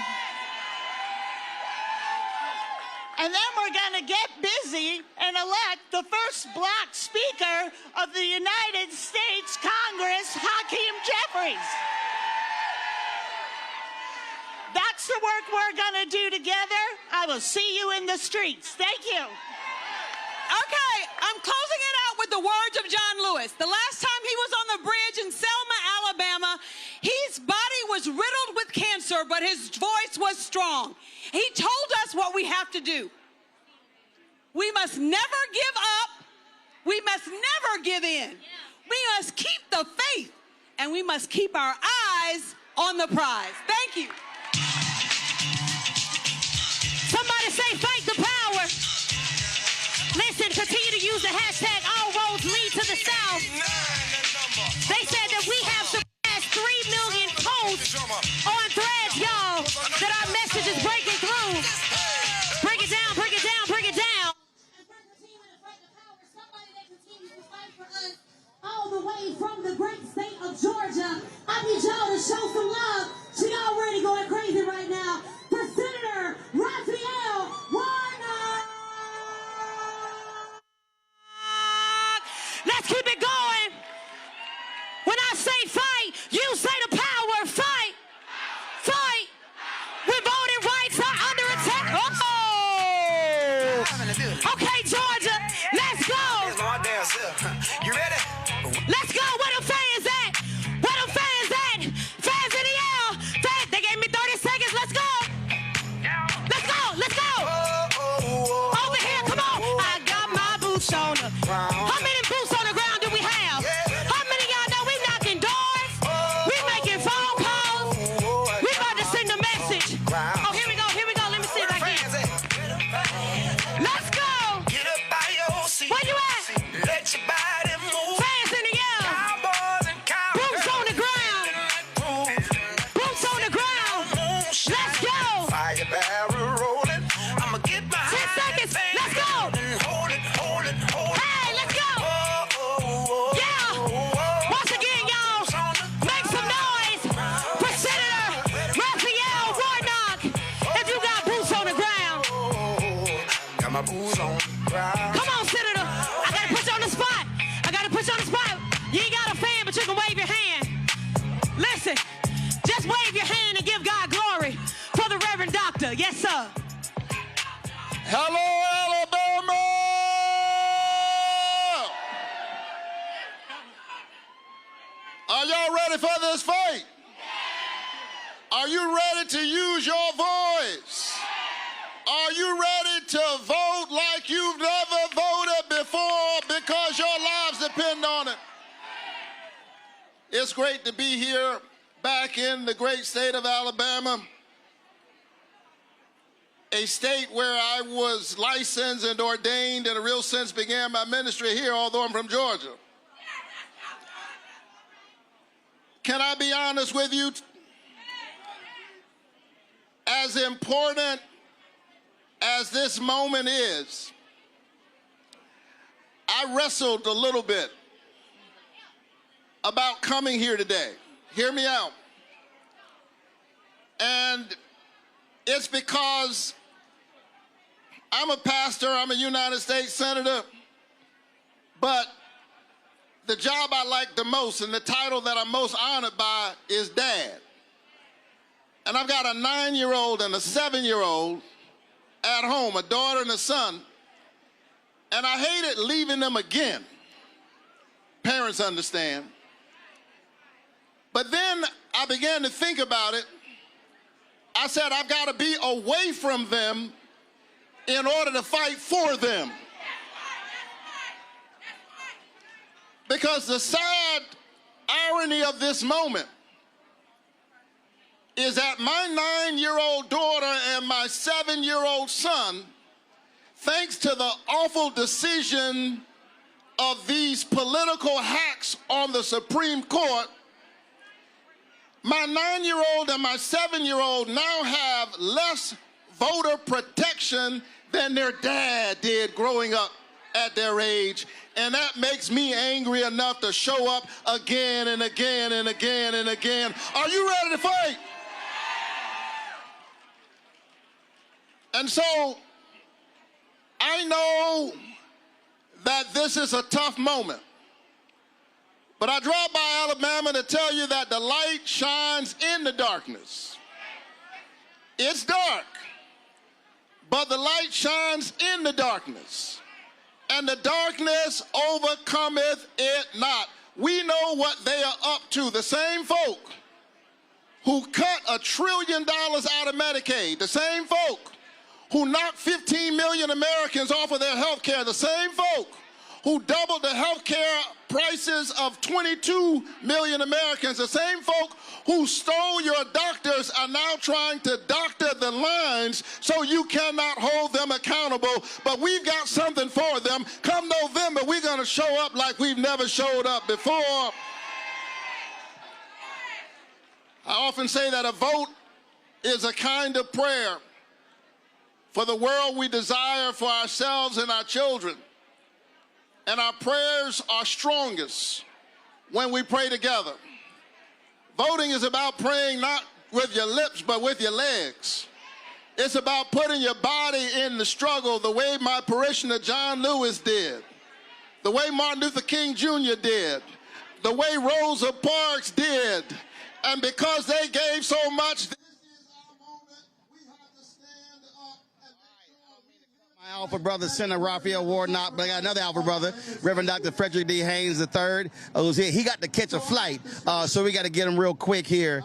And then we're going to get busy and elect the first black speaker of the United States Congress, Hakeem Jeffries. That's the work we're going to do together. I will see you in the streets. Thank you. Okay, I'm closing it out with the words of John Lewis. The last time he was on the bridge in Selma, Alabama, his body was riddled with cancer, but his voice was strong. He told us what we have to do. We must never give up. We must never give in. We must keep the faith, and we must keep our eyes on the prize. Thank you. Somebody say fight the power. Listen, continue to use the hashtag All Roads Lead to the South. They said that we have surpassed 3 million posts on Threads, y'all, that our message is breaking through. Break it down, break it down, break it down. All the way from the great state of Georgia, I need y'all to show some love. She already going crazy right now. For Senator Raphael Warnock. Let's keep it going. When I say fight, you say the power. Fight. Fight. When voting rights are under attack. Oh! Okay, Georgia, let's go. You ready? Let's go. Where the fans at? Where the fans at? Fans in the air. Fans, they gave me 30 seconds. Let's go. Let's go. Let's go. Over here, come on. I got my boots on. How many boots on the ground do we have? How many of y'all know we knocking doors? We making phone calls. We about to send a message. Oh, here we go. Here we go. Let me see if I can. Let's go. Get up by your seat. Where you at? Let your body move. Fans in the air. Cowboys and cowgirls. Boots on the ground. Boots on the ground. Let's go. Fire barrel rolling. I'ma get my 10 seconds. Let's go. Hold it, hold it, hold it. Hey, let's go. Yeah. Once again, y'all, make some noise for Senator Raphael Warnock. If you got boots on the ground. Got my boots on. Come on, Senator. I got to put you on the spot. I got to put you on the spot. You ain't got a fan, but you can wave your hand. Listen, just wave your hand and give God glory for the Reverend Doctor. Yes, sir. Hello, Alabama! Are y'all ready for this fight? Are you ready to use your voice? Are you ready to vote like you've never voted before because your lives depend on it? It's great to be here back in the great state of Alabama, a state where I was licensed and ordained in a real sense, began my ministry here, although I'm from Georgia. Can I be honest with you? As important as this moment is, I wrestled a little bit about coming here today. Hear me out. And it's because I'm a pastor, I'm a United States Senator, but the job I like the most and the title that I'm most honored by is Dad. And I've got a 9-year-old and a 7-year-old at home, a daughter and a son, and I hated leaving them again. Parents understand. But then I began to think about it. I said, I've got to be away from them in order to fight for them. Because the sad irony of this moment is that my 9-year-old daughter and my 7-year-old son, thanks to the awful decision of these political hacks on the Supreme Court, my 9-year-old and my 7-year-old now have less voter protection than their dad did growing up at their age. And that makes me angry enough to show up again and again and again and again. Are you ready to fight? And so I know that this is a tough moment. But I drove by Alabama to tell you that the light shines in the darkness. It's dark, but the light shines in the darkness. And the darkness overcometh it not. We know what they are up to. The same folk who cut $1 trillion out of Medicaid, the same folk who knocked 15 million Americans off of their health care, the same folk who doubled the health care prices of 22 million Americans, the same folk who stole your doctors are now trying to doctor the lines so you cannot hold them accountable. But we've got something for them. Come November, we're going to show up like we've never showed up before. I often say that a vote is a kind of prayer for the world we desire for ourselves and our children. And our prayers are strongest when we pray together. Voting is about praying not with your lips, but with your legs. It's about putting your body in the struggle the way my parishioner John Lewis did, the way Martin Luther King Jr. did, the way Rosa Parks did. And because they gave so much, my alpha brother, Senator Raphael Warnock, but I got another alpha brother, Reverend Dr. Frederick D. Haynes III, who's here. He got to catch a flight, so we got to get him real quick here.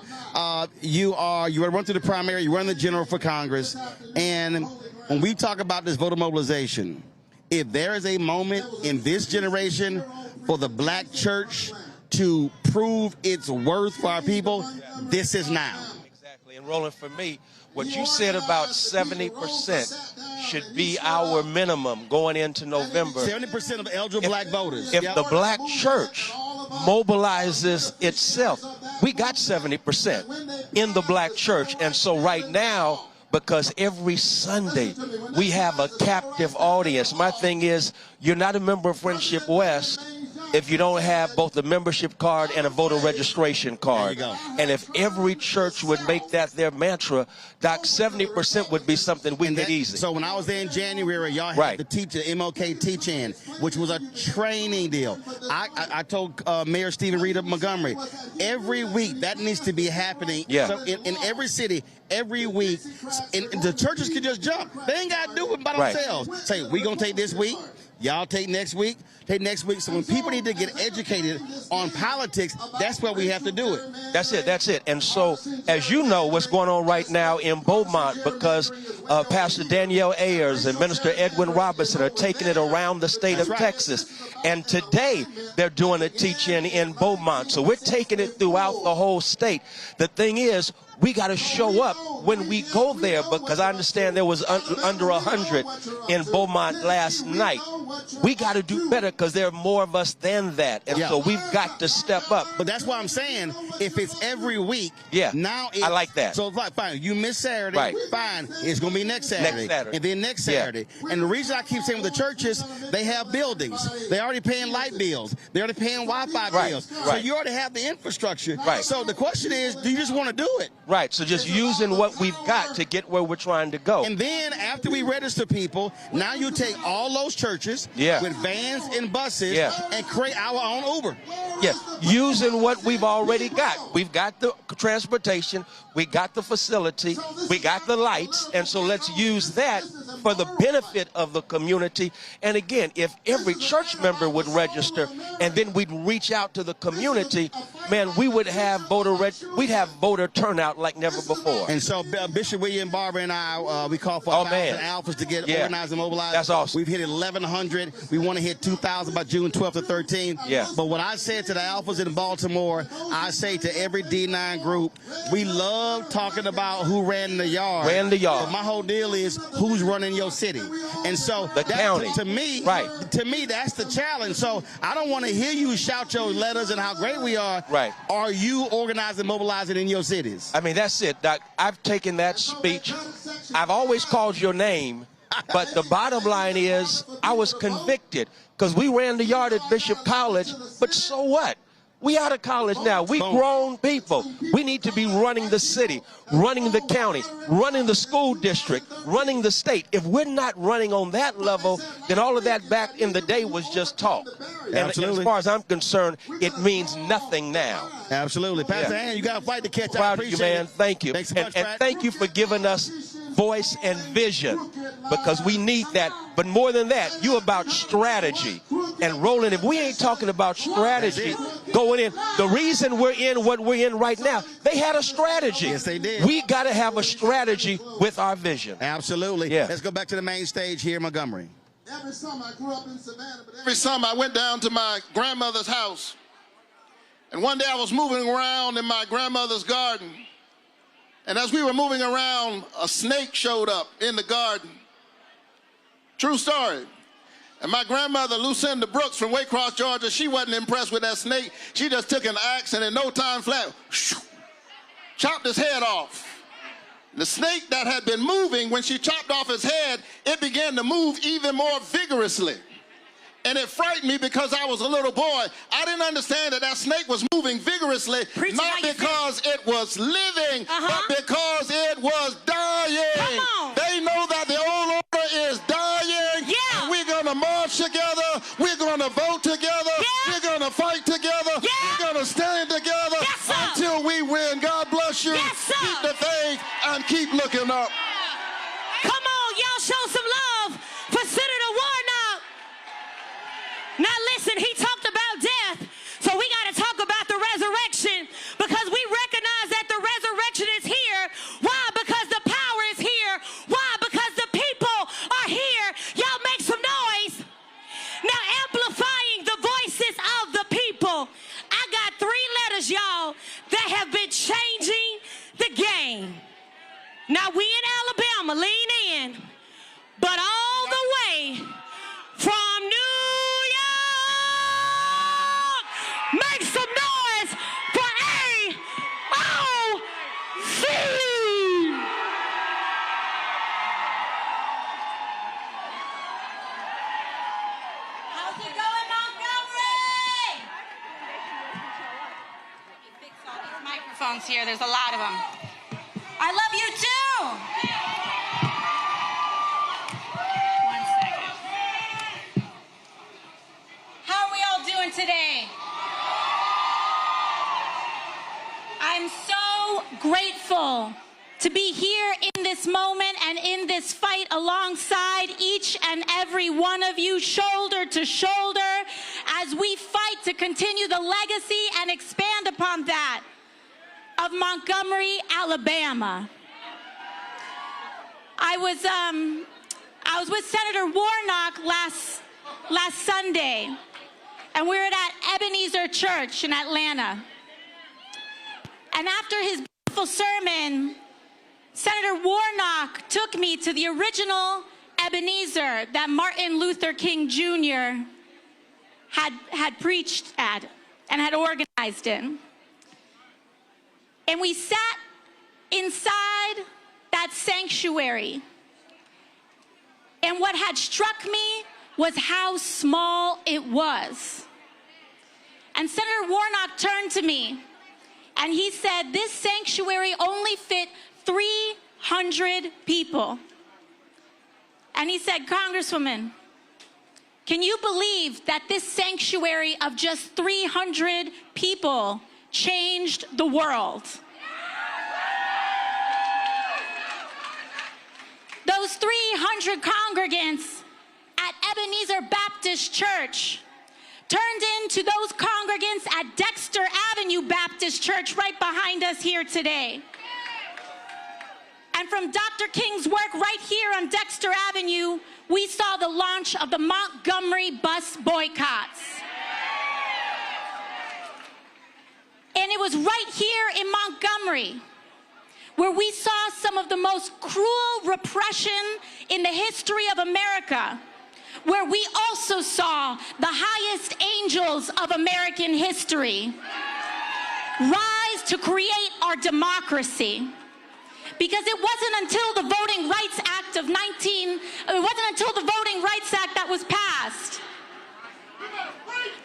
You run through the primary, you run the general for Congress, and when we talk about this voter mobilization, if there is a moment in this generation for the black church to prove its worth for our people, this is now. Exactly, and Roland, for me, what you said about 70% should be our minimum going into November. 70% of eligible black voters. If the black church mobilizes itself, we got 70% in the black church. And so right now, because every Sunday we have a captive audience, my thing is, you're not a member of Friendship West, if you don't have both a membership card and a voter registration card. There you go. And if every church would make that their mantra, Doc, 70% would be something we could easy. So when I was there in January, y'all had Right. the MLK teach-in, which was a training deal. I told Mayor Stephen Reed of Montgomery, every week that needs to be happening. Yeah. So in every city, every week, and the churches can just jump. They ain't got to do it by Right. themselves. Say, we going to take this week. Y'all take next week, take next week. So when people need to get educated on politics, that's where we have to do it. That's it. That's it. And so, as you know, what's going on right now in Beaumont, because Pastor Danielle Ayers and Minister Edwin Robertson are taking it around the state of Texas. And today, they're doing a teach-in in Beaumont. So we're taking it throughout the whole state. The thing is, we got to show up when we go there, because I understand there was under 100 in Beaumont last night. We got to do better, because there are more of us than that. And so we've got to step up. But that's why I'm saying, if it's every week, now it's, I like that. So it's like, fine, you miss Saturday, Right. fine, it's going to be next Saturday. Next Saturday. And then next Saturday. And the reason I keep saying with the churches, they have buildings. They're already paying light bills. They're already paying Wi-Fi bills. So you already have the infrastructure. Right. So the question is, do you just want to do it? Right. So just using what we've got to get where we're trying to go. And then after we register people, now you take all those churches with vans and buses and create our own Uber. Yeah, using what we've already got. We've got the transportation, we got the facility, we got the lights, and so let's use that for the benefit of the community. And again, if every church member would register and then we'd reach out to the community, man, we would have voter turnout like never before. And so Bishop William Barber and I, we call for 1,000 alphas to get organized and mobilized. That's awesome. We've hit 1,100. We want to hit 2,000 by June 12th or 13th. Yeah. But what I said to the alphas in Baltimore, I say to every D9 group, we love talking about who ran the yard. But my whole deal is who's running your city. And so the county. To me, that's the challenge. So I don't want to hear you shout your letters and how great we are. Right. Are you organizing, mobilizing in your cities? I mean, that's it, Doc. I've taken that speech. I've always called your name, but the bottom line is I was convicted because we ran the yard at Bishop College, but so what? We out of college now. We grown people. We need to be running the city, running the county, running the school district, running the state. If we're not running on that level, then all of that back in the day was just talk. And as far as I'm concerned, it means nothing now. Absolutely. Pastor Ann, you got to fight to catch up. Proud of you, man. Thank you. Thanks so much, and thank you for giving us voice and vision, because we need that. But more than that, you about strategy. And Roland, if we ain't talking about strategy going in, the reason we're in what we're in right now, they had a strategy. Yes, they did. We got to have a strategy with our vision. Absolutely. Yeah. Let's go back to the main stage here in Montgomery. Every summer I grew up in Savannah, but every summer I went down to my grandmother's house. And one day I was moving around in my grandmother's garden. And as we were moving around, a snake showed up in the garden. True story. And my grandmother, Lucinda Brooks from Waycross, Georgia, she wasn't impressed with that snake. She just took an axe and in no time flat, chopped his head off. The snake that had been moving, when she chopped off his head, it began to move even more vigorously. And it frightened me because I was a little boy. I didn't understand that that snake was moving vigorously, not because it was living, but because it was dying. They know that the old order is dying. And we're going to march together. We're going to vote together. We're going to fight together. We're going to stand together until we win. God bless you. Keep the faith and keep looking up. Come on, y'all show some love for Senator Warnock. Now listen, he talked about death, so we got to talk about the resurrection, because we recognize that the resurrection is here. Why? Because the power is here. Why? Because the people are here. Y'all make some noise. Now, amplifying the voices of the people. I got 3 letters, y'all, that have been changing the game. Now, we in Alabama, lean in, but all the way from New York, make some noise for AOC. How's it going, Montgomery? microphones here. There's a lot of them. I love you too. One second. How are we all doing today? I'm so grateful to be here in this moment and in this fight alongside each and every one of you, shoulder to shoulder, as we fight to continue the legacy and expand upon that of Montgomery, Alabama. I was with Senator Warnock last Sunday, and we were at Ebenezer Church in Atlanta. And after his beautiful sermon, Senator Warnock took me to the original Ebenezer that Martin Luther King Jr. had preached at and had organized in. And we sat inside that sanctuary. And what had struck me was how small it was. And Senator Warnock turned to me and he said, this sanctuary only fit 300 people. And he said, Congresswoman, can you believe that this sanctuary of just 300 people changed the world? Those 300 congregants at Ebenezer Baptist Church turned into those congregants at Dexter Avenue Baptist Church right behind us here today. And from Dr. King's work right here on Dexter Avenue, we saw the launch of the Montgomery bus boycotts. And it was right here in Montgomery where we saw some of the most cruel repression in the history of America, where we also saw the highest angels of American history rise to create our democracy. Because it wasn't until the Voting Rights Act of that was passed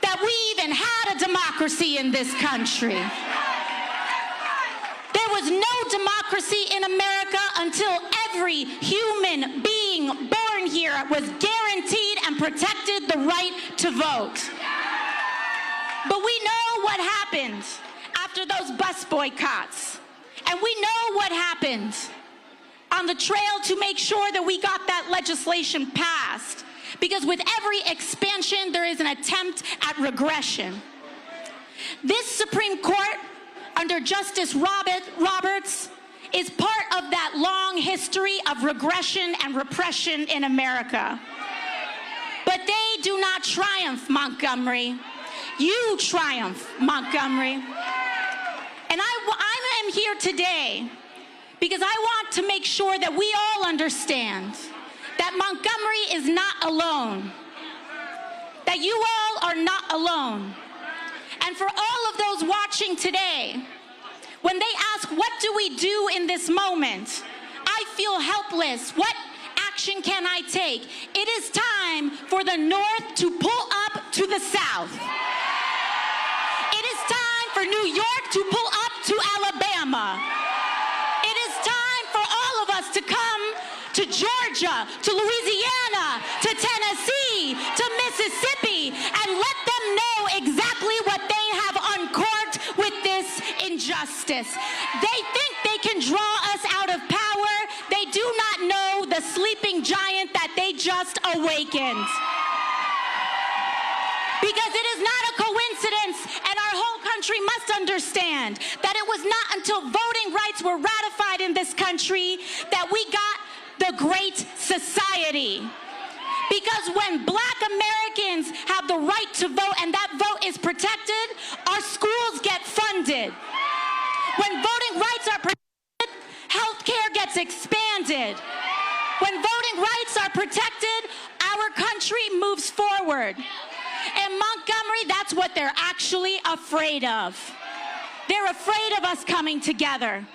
that we even had a democracy in this country. There was no democracy in America until every human being born here was guaranteed and protected the right to vote. But we know what happened after those bus boycotts. And we know what happened on the trail to make sure that we got that legislation passed. Because with every expansion, there is an attempt at regression. This Supreme Court, under Justice Roberts, is part of that long history of regression and repression in America. But they do not triumph, Montgomery. You triumph, Montgomery. And I am here today because I want to make sure that we all understand that Montgomery is not alone, that you all are not alone. And for all of those watching today, when they ask, what do we do in this moment? I feel helpless. What action can I take? It is time for the North to pull up to the South. It is time for New York to pull up to Alabama. It is time for all of us to come to Georgia, to Louisiana, to Tennessee, to Mississippi, and let them know exactly what they have uncorked with this injustice. They think they can draw us out of power. They do not know the sleeping giant that they just awakened. Because it is not a coincidence, and our whole country must understand that it was not until voting rights were ratified in this country that we got the Great Society. Because when Black Americans have the right to vote and that vote is protected, our schools get funded. When voting rights are protected, health care gets expanded. When voting rights are protected, our country moves forward. In Montgomery, that's what they're actually afraid of. They're afraid of us coming together.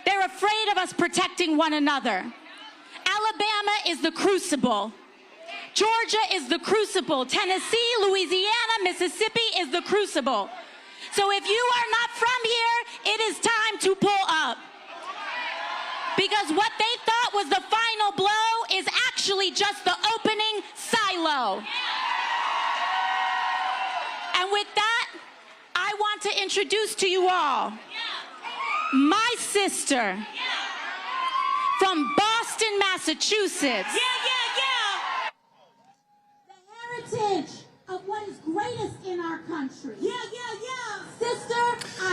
They're afraid of us protecting one another. Alabama is the crucible. Georgia is the crucible. Tennessee, Louisiana, Mississippi is the crucible. So if you are not from here, it is time to pull up. Because what they thought was the final blow is actually just the opening silo. And with that, I want to introduce to you all my sister from Boston, Massachusetts. The heritage of what is greatest in our country. Sister.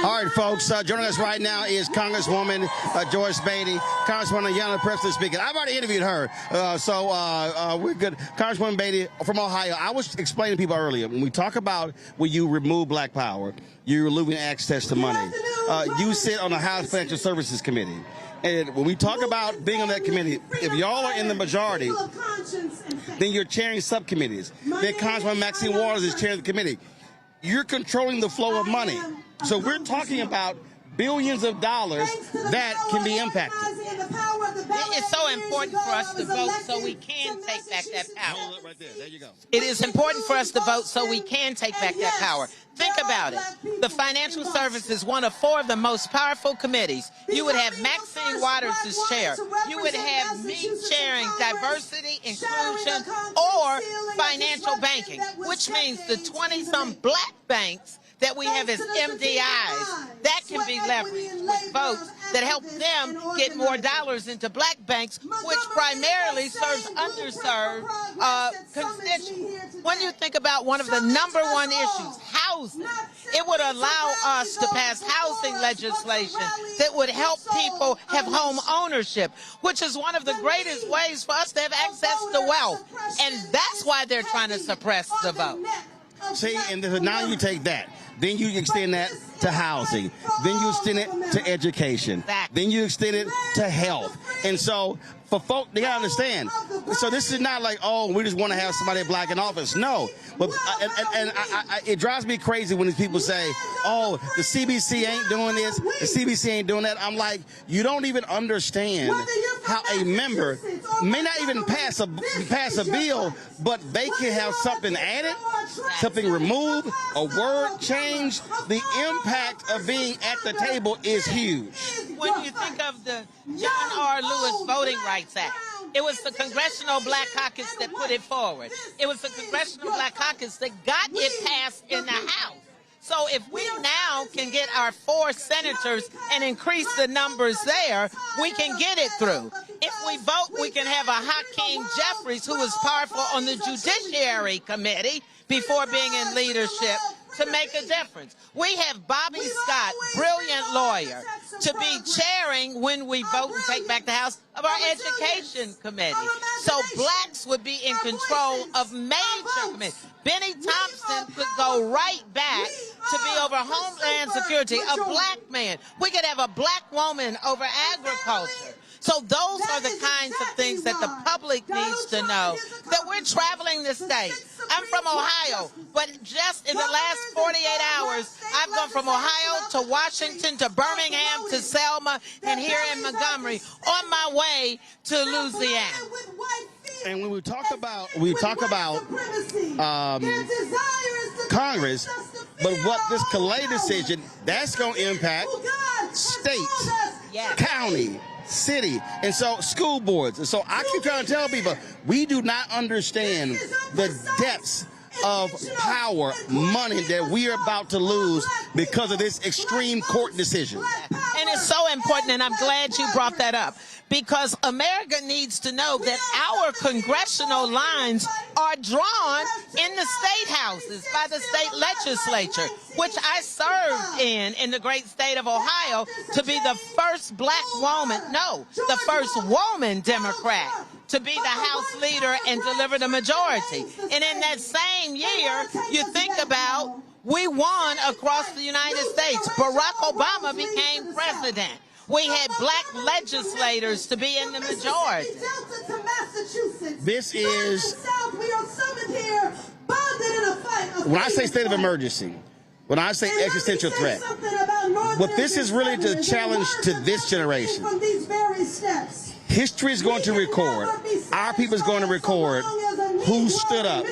All right, folks, joining us right now is Congresswoman Joyce Beatty. Congresswoman Ayanna Preston speaking. I've already interviewed her, so we're good. Congresswoman Beatty from Ohio. I was explaining to people earlier, when we talk about when you remove black power, you're removing access to money. You sit on the House Financial Services Committee. And when we talk about being on that committee, if y'all are in the majority, then you're chairing subcommittees. Then Congresswoman Maxine Waters is chairing the committee. You're controlling the flow of money. So we're talking about billions of dollars that can be impacted. It's so important for us to vote so we can take back that power. Hold it right there. There you go. It is important for us to vote so we can take back that power. Think about it. The Financial Service is one of 4 of the most powerful committees. You would have Maxine Waters as chair. You would have me chairing diversity, inclusion, or financial banking, which means the 20-some black banks that we have as MDIs, that can be leveraged with votes that help them get more dollars into black banks, which primarily serves underserved constituents. When you think about one of the #1 issues, housing, it would allow us to pass housing legislation that would help people have home ownership, which is one of the greatest ways for us to have access to wealth. And that's why they're trying to suppress the vote. See, and now you take that. Then you extend that to housing. Then you extend it to education. Then you extend it to health. And so for folk, they gotta understand. So this is not like, oh, we just want to have somebody black in office. No. But it drives me crazy when these people say, oh, the CBC ain't doing this, the CBC ain't doing that. I'm like, you don't even understand how a member may not even pass a bill, but they can have something added, something removed, a word changed. The impact of being at the table is huge. When you think of the John R. Lewis Voting Rights Act, it was the Congressional Black Caucus that put it forward. It was the Congressional Black Caucus that got it passed in the House. So if we now can get our 4 senators and increase the numbers there, we can get it through. If we vote, we can have a Hakeem Jeffries, who was powerful on the Judiciary Committee before being in leadership, to make a difference. We have Bobby Scott, brilliant lawyer, to be chairing when we vote and take back the House of our Education Committee. So blacks would be in control of major committees. Benny Thompson could go right back to be over Homeland Security, a black man. We could have a black woman over agriculture. So those are the kinds of things that the public needs to know, that we're traveling the state. I'm from Ohio, but just in the last 48 hours, I've gone from Ohio to Washington to Birmingham to Selma and here in Montgomery on my way to Louisiana. And when we talk about Congress, but what this Calais decision, that's going to impact states, county, city, and so school boards. And so I keep trying to tell people, we do not understand the depths of power, money that we are about to lose because of this extreme court decision. And it's so important, and I'm glad you brought that up, because America needs to know that our congressional lines are drawn in the state houses by the state legislature, which I served in the great state of Ohio, to be the first black woman, the first woman Democrat to be the House leader and deliver the majority. And in that same year, you think about, we won across the United States. Barack Obama became president. We had black legislators to be in the majority. This is, when I say state of emergency, when I say existential threat, what this is really the challenge to this generation. History is going to record, our people is going to record who stood up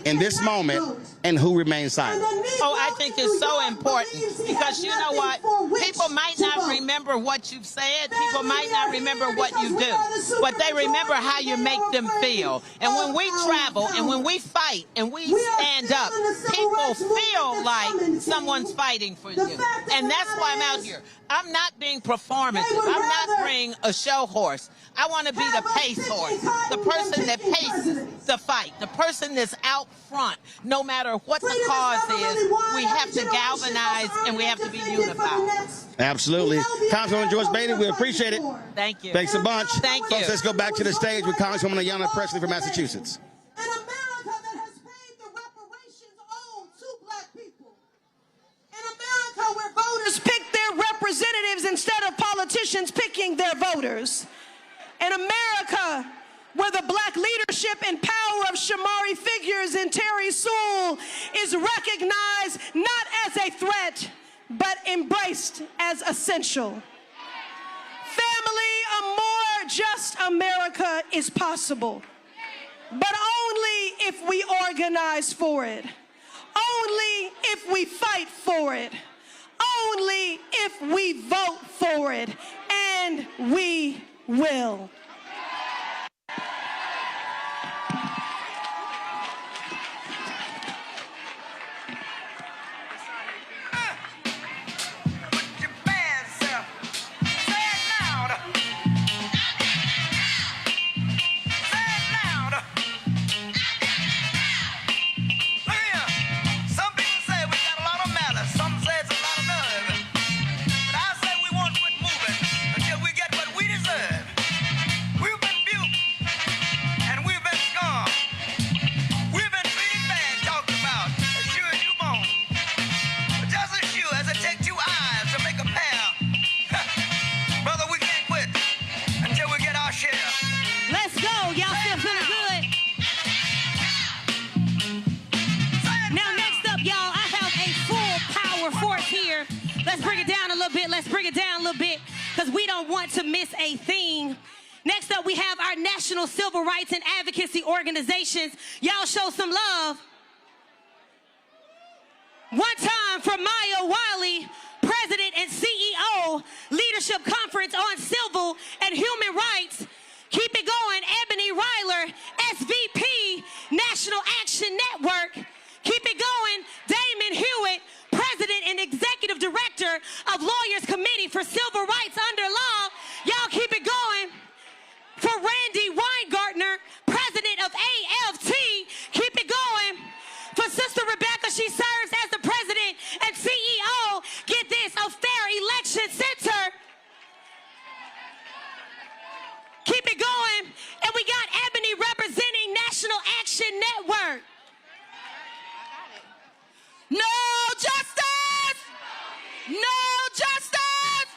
in this moment and who remained silent? Oh, I think it's so important because you know what? People might not remember what you've said. People might not remember what you do, but they remember how you make them feel. And when we travel and when we fight and we stand up, people feel like someone's fighting for you. And that's why I'm out here. I'm not being performative. I'm not being a show horse. I want to be the pace horse, the person that paces the fight, the person that's out front. No matter what the cause is, we have to galvanize and we have to be unified. Absolutely. Councilwoman Joyce Beatty, we appreciate it. Thank you. Thanks a bunch. Thank you. Folks, let's go back to the stage with Congresswoman Ayanna Pressley from Massachusetts. An America that has paid the reparations owed to black people. An America where voters pick their representatives instead of politicians picking their voters. An America where the black leadership and power of Shamari figures in Terry Sewell is recognized not as a threat, but embraced as essential. Family, a more just America is possible, but only if we organize for it, only if we fight for it, only if we vote for it, and we will. Let's bring it down a little bit because we don't want to miss a thing. Next up, we have our national civil rights and advocacy organizations. Y'all show some love. One time for Maya Wiley, President and CEO, Leadership Conference on Civil and Human Rights. Keep it going, Ebony Ryler, SVP, National Action Network. Keep it going, Damon Hewitt, President and Executive Director of Lawyers Committee for Civil Rights Under Law. Y'all keep it going. For Randy Weingartner, President of AFT, keep it going. For Sister Rebecca, she serves as the President and CEO, get this, of Fair Election Center. Keep it going. And we got Ebony representing National Action Network. No justice! No justice!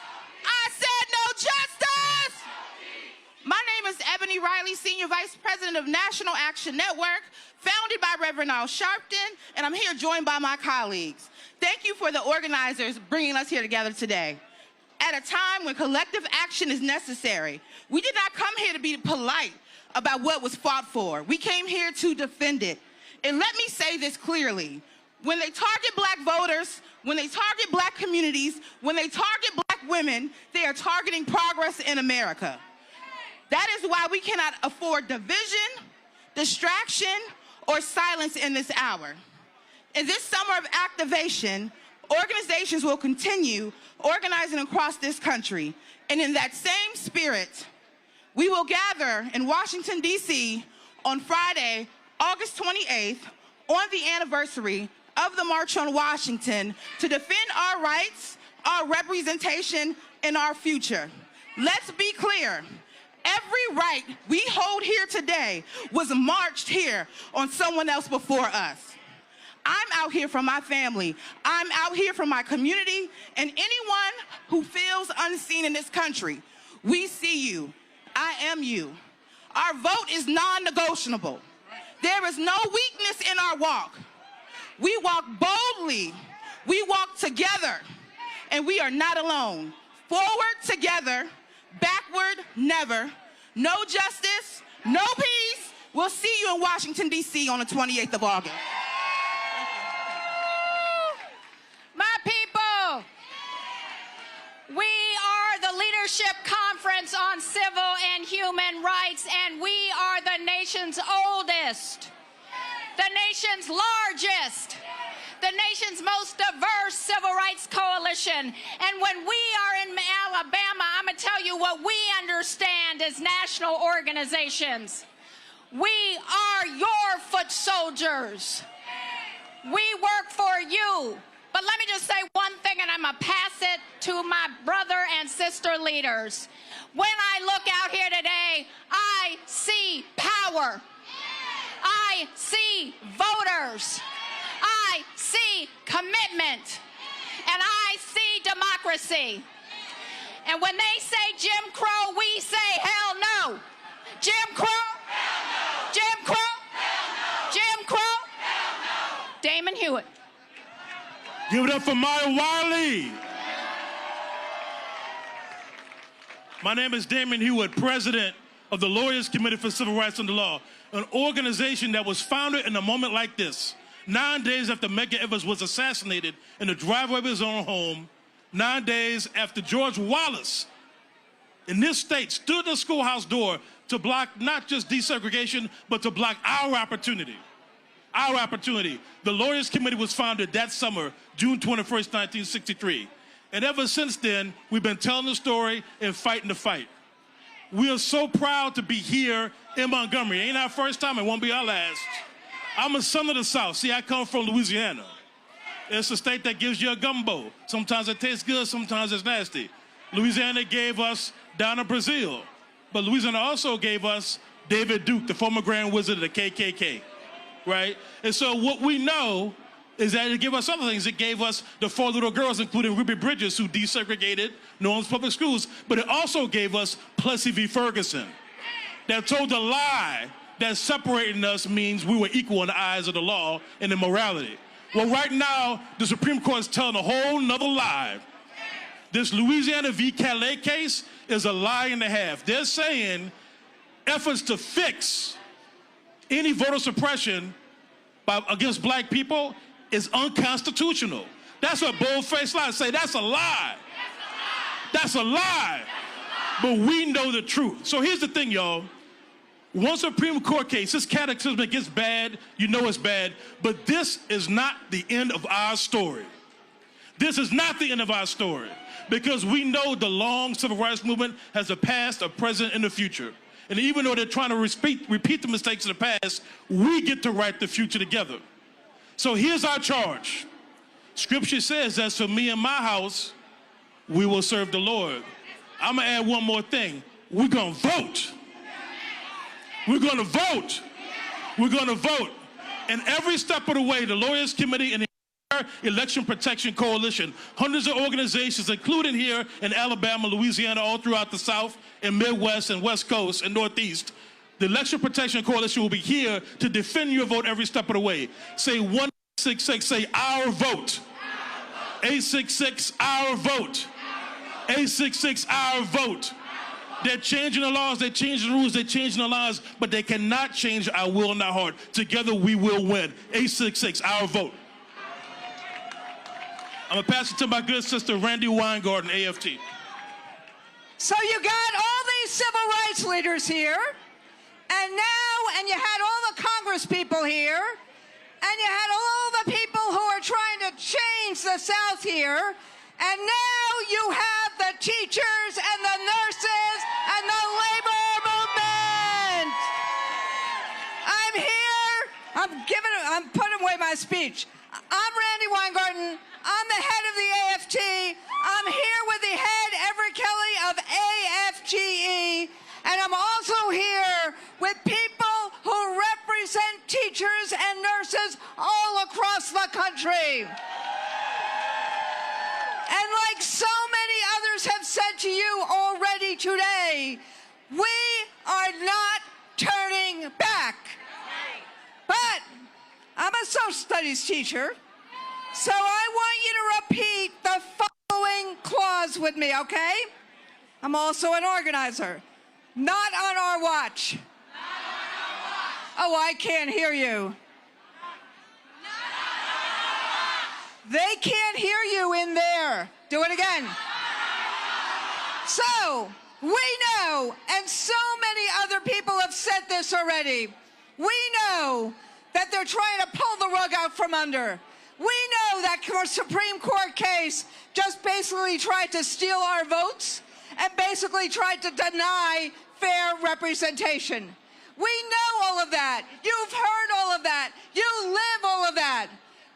I said no justice! My name is Ebony Riley, Senior Vice President of National Action Network, founded by Reverend Al Sharpton, and I'm here joined by my colleagues. Thank you for the organizers bringing us here together today. At a time when collective action is necessary, we did not come here to be polite about what was fought for. We came here to defend it. And let me say this clearly. When they target black voters, when they target black communities, when they target black women, they are targeting progress in America. That is why we cannot afford division, distraction, or silence in this hour. In this summer of activation, organizations will continue organizing across this country. And in that same spirit, we will gather in Washington, D.C. on Friday, August 28th, on the anniversary of the March on Washington to defend our rights, our representation, and our future. Let's be clear. Every right we hold here today was marched here on someone else before us. I'm out here for my family. I'm out here for my community and anyone who feels unseen in this country. We see you. I am you. Our vote is non-negotiable. There is no weakness in our walk. We walk boldly, we walk together, and we are not alone. Forward together, backward never. No justice, no peace, We'll see you in Washington, D.C. on the 28th of August. My people, we are the Leadership Conference on Civil and Human Rights, and we are the nation's oldest, the nation's largest, the nation's most diverse civil rights coalition. And when we are in Alabama, I'm going to tell you what we understand as national organizations. We are your foot soldiers. We work for you. But let me just say one thing, and I'm going to pass it to my brother and sister leaders. When I look out here today, I see power. I see voters. I see commitment. And I see democracy. And when they say Jim Crow, we say hell no. Jim Crow? Hell no. Jim Crow? Hell no. Jim Crow? Hell no. Damon Hewitt. Give it up for Maya Wiley. My name is Damon Hewitt, president of the Lawyers Committee for Civil Rights and the Law, an organization that was founded in a moment like this. 9 days after Medgar Evers was assassinated in the driveway of his own home, 9 days after George Wallace in this state stood at the schoolhouse door to block not just desegregation, but to block our opportunity. Our opportunity. The Lawyers Committee was founded that summer, June 21st, 1963. And ever since then, we've been telling the story and fighting the fight. We are so proud to be here in Montgomery. Ain't our first time, it won't be our last. I'm a son of the South. See, I come from Louisiana. It's a state that gives you a gumbo. Sometimes it tastes good, sometimes it's nasty. Louisiana gave us down in Brazil. But Louisiana also gave us David Duke, the former Grand Wizard of the KKK. Right? And so what we know is that it gave us other things. It gave us the 4 little girls, including Ruby Bridges, who desegregated New Orleans public schools. But it also gave us Plessy v. Ferguson, that told the lie that separating us means we were equal in the eyes of the law and in morality. Well, right now, the Supreme Court is telling a whole nother lie. This Louisiana v. Calais case is a lie and a half. They're saying efforts to fix any voter suppression against black people is unconstitutional. That's what bold-faced lies say. That's a lie. That's a lie. But we know the truth. So here's the thing, y'all. One Supreme Court case, this cataclysm gets bad, you know it's bad, but this is not the end of our story. This is not the end of our story, because we know the long civil rights movement has a past, a present, and a future. And even though they're trying to repeat the mistakes of the past, we get to write the future together. So here's our charge. Scripture says that for me and my house, we will serve the Lord. I'm going to add one more thing. We're going to vote. We're going to vote. We're going to vote. And every step of the way, the Lawyers Committee and the Election Protection Coalition, hundreds of organizations, including here in Alabama, Louisiana, all throughout the South and Midwest and West Coast and Northeast, the Election Protection Coalition will be here to defend your vote every step of the way. Say 166, say our vote. 866, our vote. 866, our vote. They're changing the laws, they're changing the rules, they're changing the laws, but they cannot change our will and our heart. Together we will win. 866, our vote. I'm going to pass it to my good sister, Randy Weingarten, AFT. So you got all these civil rights leaders here, and you had all the Congress people here, and you had all the people who are trying to change the South here, and now you have the teachers and the nurses and the labor movement. I'm here. I'm putting away my speech. I'm Randy Weingarten. I'm the head of the AFT. I'm here with the head, Everett Kelly of AFGE. And I'm also here with people who represent teachers and nurses all across the country. And like so many others have said to you already today, we are not turning back. But I'm a social studies teacher, so I want you to repeat the following clause with me, okay? I'm also an organizer. Not on our watch. Oh, I can't hear you. They can't hear you in there. Do it again. So, we know, and so many other people have said this already, we know that they're trying to pull the rug out from under. We know that Supreme Court case just basically tried to steal our votes and basically tried to deny fair representation. We know all of that. You've heard all of that. You live all of that.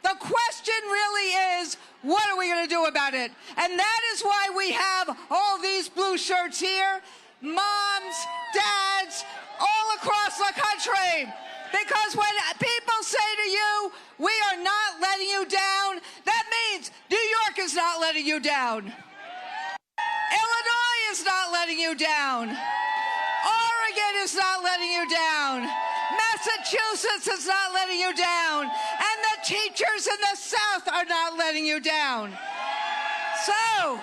The question really is, what are we going to do about it? And that is why we have all these blue shirts here, moms, dads, all across the country. Because when people say to you, we are not letting you down, that means New York is not letting you down. Illinois is not letting you down. Oregon is not letting you down. Massachusetts is not letting you down. And the teachers in the South are not letting you down. So,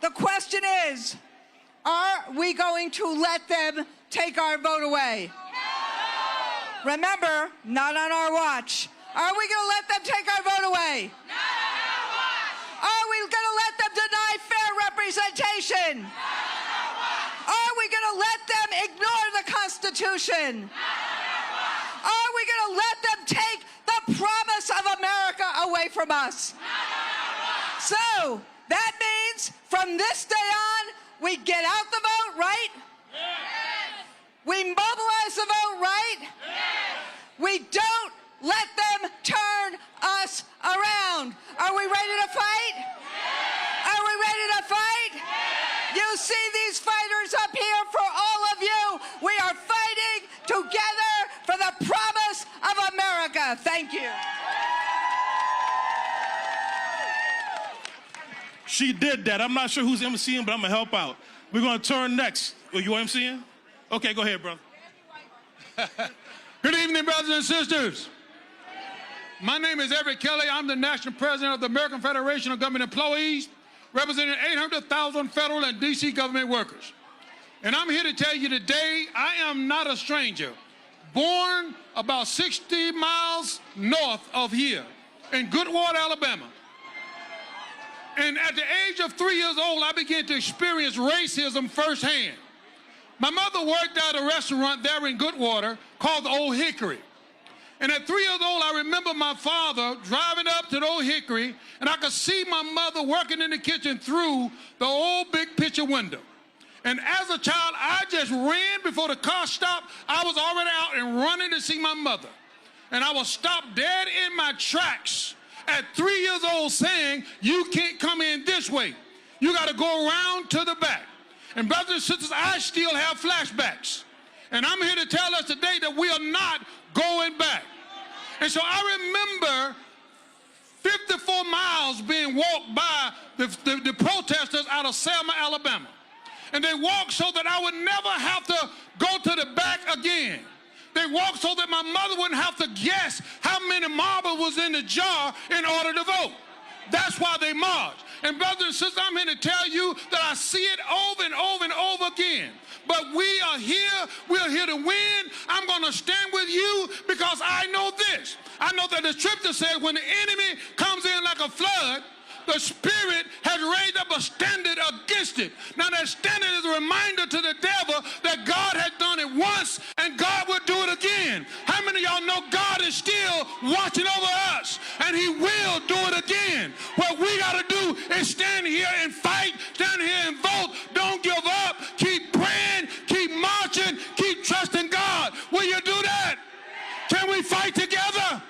the question is, are we going to let them take our vote away? Remember, not on our watch. Are we going to let them take our vote away? Not on our watch. Are we going to let them deny fair representation? Not on our watch. Are we going to let them ignore the Constitution? Not on our watch. Are we going to let them take the promise of America away from us? Not on our watch. So, that means from this day on, we get out the vote, right? Yes. We mobilize the vote, right? Yes. We don't let them turn us around. Are we ready to fight? Yes. Are we ready to fight? Yes. You see these fighters up here, for all of you. We are fighting together for the promise of America. Thank you. She did that. I'm not sure who's emceeing, but I'm going to help out. We're going to turn next. Are you emceeing? Okay, go ahead, brother. Good evening, brothers and sisters. My name is Everett Kelly. I'm the national president of the American Federation of Government Employees, representing 800,000 federal and D.C. government workers. And I'm here to tell you today, I am not a stranger. Born about 60 miles north of here in Goodwater, Alabama. And at the age of 3 years old, I began to experience racism firsthand. My mother worked at a restaurant there in Goodwater called the Old Hickory. And at 3 years old, I remember my father driving up to the Old Hickory, and I could see my mother working in the kitchen through the old big picture window. And as a child, I just ran before the car stopped. I was already out and running to see my mother. And I was stopped dead in my tracks at 3 years old saying, you can't come in this way. You got to go around to the back. And brothers and sisters, I still have flashbacks. And I'm here to tell us today that we are not going back. And so I remember 54 miles being walked by the protesters out of Selma, Alabama. And they walked so that I would never have to go to the back again. They walked so that my mother wouldn't have to guess how many marbles was in the jar in order to vote. That's why they marched. And brothers and sisters, I'm here to tell you that I see it over and over and over again. But we are here. We're here to win. I'm going to stand with you because I know this. I know that the scripture says when the enemy comes in like a flood, the Spirit has raised up a standard against it. Now that standard is a reminder to the devil that God has done it once and God will do it again. How many of y'all know God is still watching over us and he will do it again? What we got to do is stand here and fight, stand here and vote. Don't give up. Keep praying, keep marching, keep trusting God. Will you do that? Can we fight together?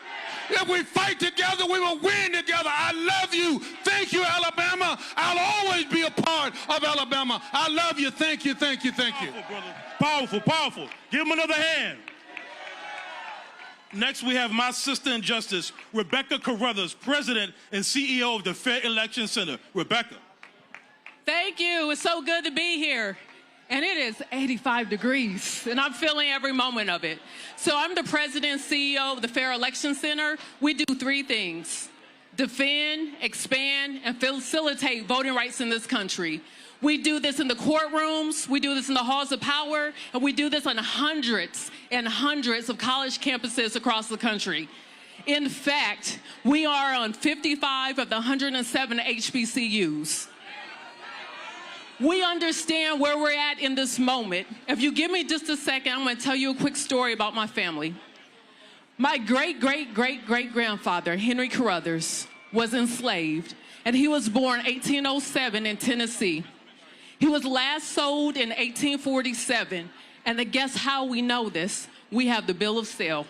If we fight together, we will win together. I love you. Thank you, Alabama. I'll always be a part of Alabama. I love you. Thank you, thank you, thank you. Powerful, brother. Powerful, powerful. Give him another hand. Next, we have my sister in justice, Rebecca Carruthers, President and CEO of the Fair Election Center. Rebecca. Thank you. It's so good to be here. And it is 85 degrees, and I'm feeling every moment of it. So I'm the president and CEO of the Fair Election Center. We do three things: defend, expand, and facilitate voting rights in this country. We do this in the courtrooms, we do this in the halls of power, and we do this on hundreds and hundreds of college campuses across the country. In fact, we are on 55 of the 107 HBCUs. We understand where we're at in this moment. If you give me just a second, I'm going to tell you a quick story about my family. My great-great-great-great-grandfather, Henry Carruthers, was enslaved, and he was born 1807 in Tennessee. He was last sold in 1847, and guess how we know this? We have the bill of sale.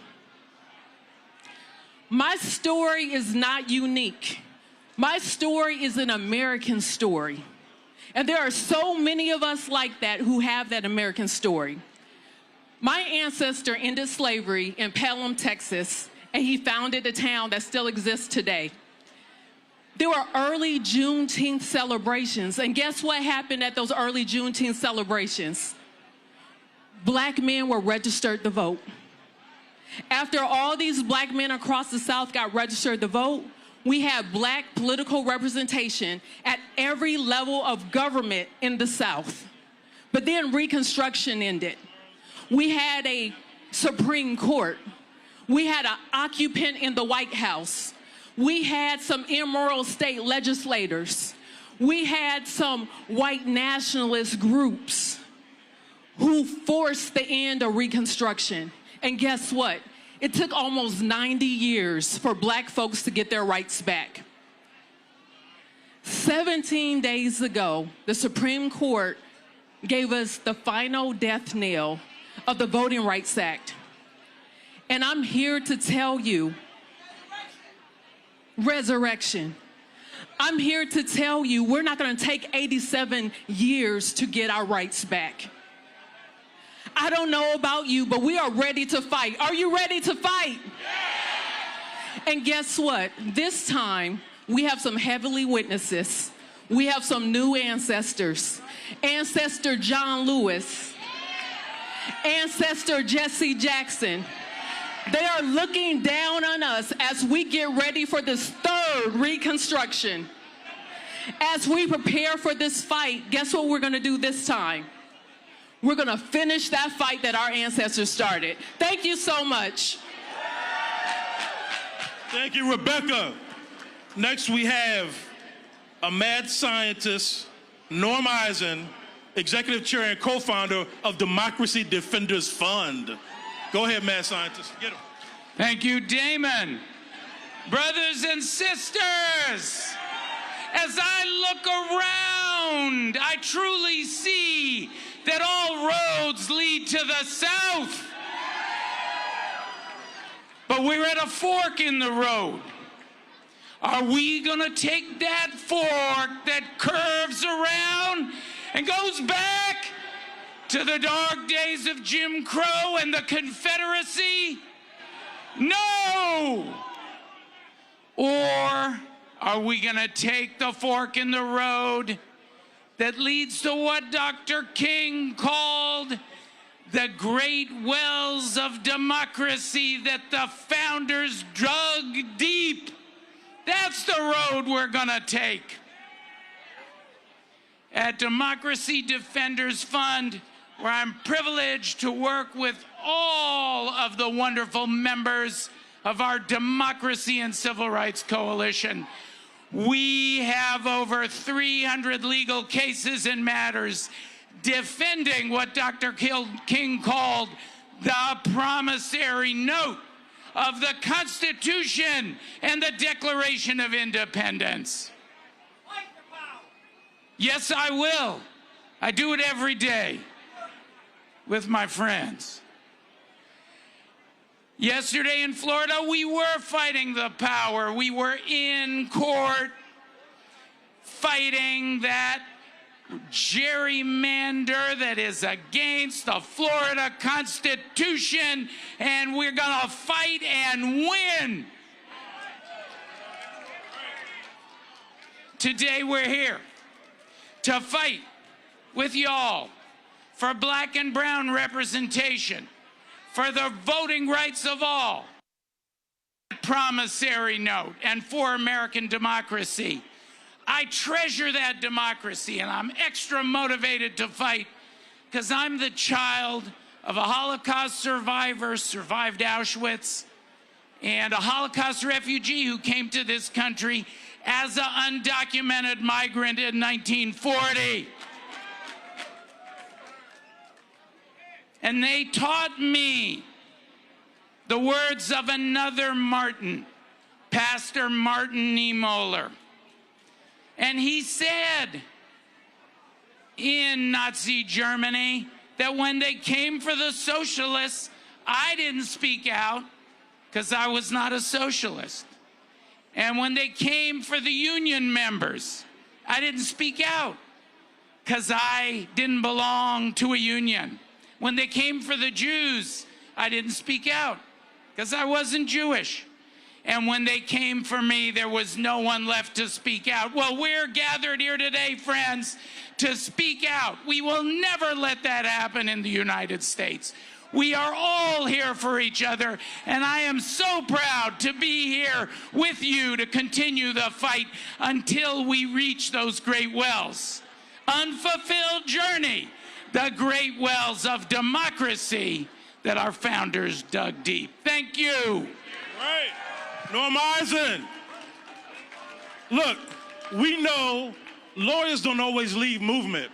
My story is not unique. My story is an American story. And there are so many of us like that who have that American story. My ancestor ended slavery in Pelham, Texas, and he founded a town that still exists today. There were early Juneteenth celebrations, and guess what happened at those early Juneteenth celebrations? Black men were registered to vote. After all these black men across the South got registered to vote, we had black political representation at every level of government in the South. But then Reconstruction ended. We had a Supreme Court. We had an occupant in the White House. We had some immoral state legislators. We had some white nationalist groups who forced the end of Reconstruction. And guess what? It took almost 90 years for black folks to get their rights back. 17 days ago, the Supreme Court gave us the final death knell of the Voting Rights Act. And I'm here to tell you, resurrection. I'm here to tell you we're not going to take 87 years to get our rights back. I don't know about you, but we are ready to fight. Are you ready to fight? Yeah. And guess what? This time, we have some heavenly witnesses. We have some new ancestors. Ancestor John Lewis. Ancestor Jesse Jackson. They are looking down on us as we get ready for this third Reconstruction. As we prepare for this fight, guess what we're going to do this time? We're going to finish that fight that our ancestors started. Thank you so much. Thank you, Rebecca. Next, we have a mad scientist, Norm Eisen, executive chair and co-founder of Democracy Defenders Fund. Go ahead, mad scientist. Get him. Thank you, Damon. Brothers and sisters, as I look around, I truly see that all roads lead to the South. But we're at a fork in the road. Are we gonna take that fork that curves around and goes back to the dark days of Jim Crow and the Confederacy? No! Or are we gonna take the fork in the road that leads to what Dr. King called the great wells of democracy that the founders dug deep? That's the road we're gonna take. At Democracy Defenders Fund, where I'm privileged to work with all of the wonderful members of our Democracy and Civil Rights Coalition, we have over 300 legal cases and matters defending what Dr. King called the promissory note of the Constitution and the Declaration of Independence. Yes, I will. I do it every day with my friends. Yesterday in Florida, we were fighting the power. We were in court fighting that gerrymander that is against the Florida Constitution, and we're gonna fight and win. Today we're here to fight with y'all for black and brown representation, for the voting rights of all, promissory note, and for American democracy. I treasure that democracy, and I'm extra motivated to fight because I'm the child of a Holocaust survivor, survived Auschwitz, and a Holocaust refugee who came to this country as an undocumented migrant in 1940. And they taught me the words of another Martin, Pastor Martin Niemöller. And he said in Nazi Germany that when they came for the socialists, I didn't speak out because I was not a socialist. And when they came for the union members, I didn't speak out because I didn't belong to a union. When they came for the Jews, I didn't speak out because I wasn't Jewish. And when they came for me, there was no one left to speak out. Well, we're gathered here today, friends, to speak out. We will never let that happen in the United States. We are all here for each other, and I am so proud to be here with you to continue the fight until we reach those great wells. Unfulfilled journey, the great wells of democracy that our founders dug deep. Thank you. Right. Norm Eisen. Look, we know lawyers don't always lead movement,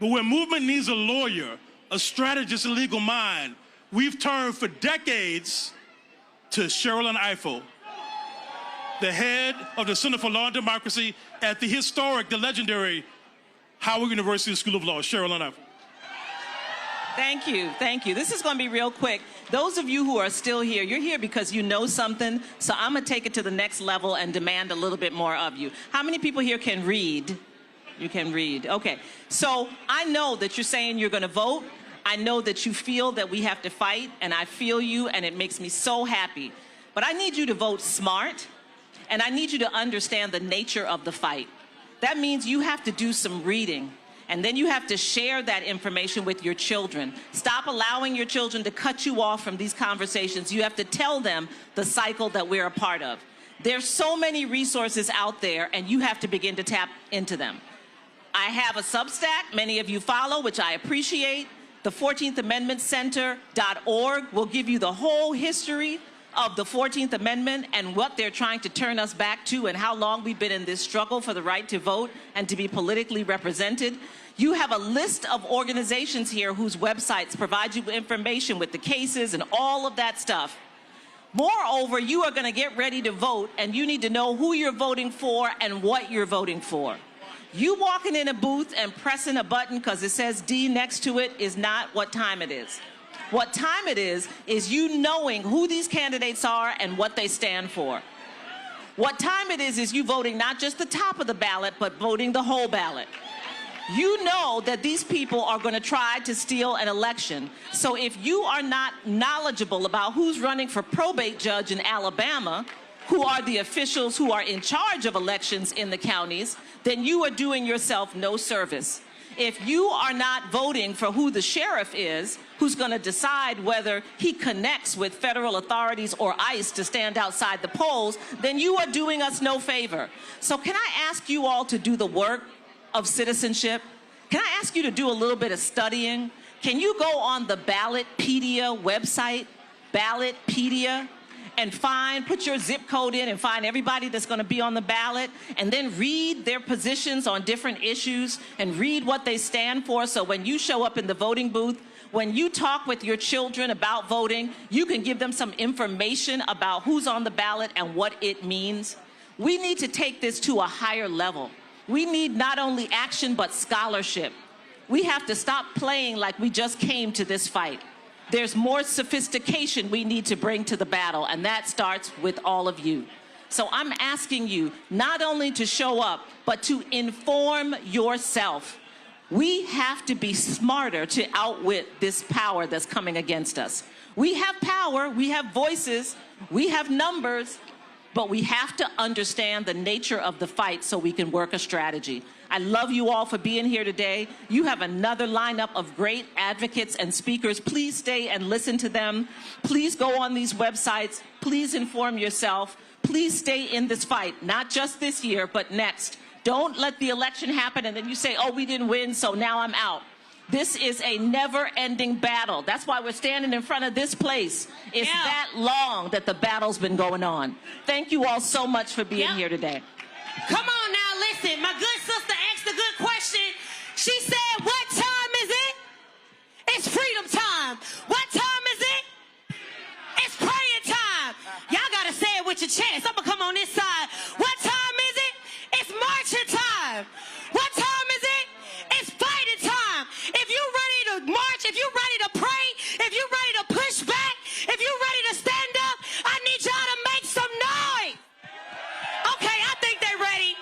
but when movement needs a lawyer, a strategist, a legal mind, we've turned for decades to Sherrilyn Ifill, the head of the Center for Law and Democracy at the historic, the legendary Howard University School of Law. Sherrilyn Ifill. Thank you, thank you. This is going to be real quick. Those of you who are still here, you're here because you know something, so I'm going to take it to the next level and demand a little bit more of you. How many people here can read? You can read. Okay, so I know that you're saying you're going to vote. I know that you feel that we have to fight, and I feel you, and it makes me so happy. But I need you to vote smart, and I need you to understand the nature of the fight. That means you have to do some reading. And then you have to share that information with your children. Stop allowing your children to cut you off from these conversations. You have to tell them the cycle that we're a part of. There's so many resources out there, and you have to begin to tap into them. I have a Substack, many of you follow, which I appreciate. The 14th Amendment Center.org will give you the whole history of the 14th Amendment and what they're trying to turn us back to and how long we've been in this struggle for the right to vote and to be politically represented. You have a list of organizations here whose websites provide you information with the cases and all of that stuff. Moreover, you are going to get ready to vote, and you need to know who you're voting for and what you're voting for. You walking in a booth and pressing a button because it says D next to it is not what time it is. What time it is you knowing who these candidates are and what they stand for. What time it is you voting not just the top of the ballot, but voting the whole ballot. You know that these people are going to try to steal an election. So if you are not knowledgeable about who's running for probate judge in Alabama, who are the officials who are in charge of elections in the counties, then you are doing yourself no service. If you are not voting for who the sheriff is, who's going to decide whether he connects with federal authorities or ICE to stand outside the polls, then you are doing us no favor. So can I ask you all to do the work of citizenship? Can I ask you to do a little bit of studying? Can you go on the Ballotpedia website, Ballotpedia, and put your zip code in and find everybody that's going to be on the ballot, and then read their positions on different issues and read what they stand for, so when you show up in the voting booth, when you talk with your children about voting, you can give them some information about who's on the ballot and what it means. We need to take this to a higher level. We need not only action, but scholarship. We have to stop playing like we just came to this fight. There's more sophistication we need to bring to the battle, and that starts with all of you. So I'm asking you not only to show up, but to inform yourself. We have to be smarter to outwit this power that's coming against us. We have power, we have voices, we have numbers, but we have to understand the nature of the fight so we can work a strategy. I love you all for being here today. You have another lineup of great advocates and speakers. Please stay and listen to them. Please go on these websites. Please inform yourself. Please stay in this fight, not just this year, but next. Don't let the election happen and then you say, oh, we didn't win, so now I'm out. This is a never-ending battle. That's why we're standing in front of this place. It's that long that the battle's been going on. Thank you all so much for being here today. Come on now, listen. My good sister asked a good question. She said, what time is it? It's freedom time. What time is it? It's praying time. Y'all got to say it with your chest. I'm going to come on this side. What time is it? It's marching time. What time is it? It's fighting time. If you're ready to march, if you're ready to pray, if you're ready to push back, if you're ready to stand up, I need y'all to make some noise. Okay, I think they're ready.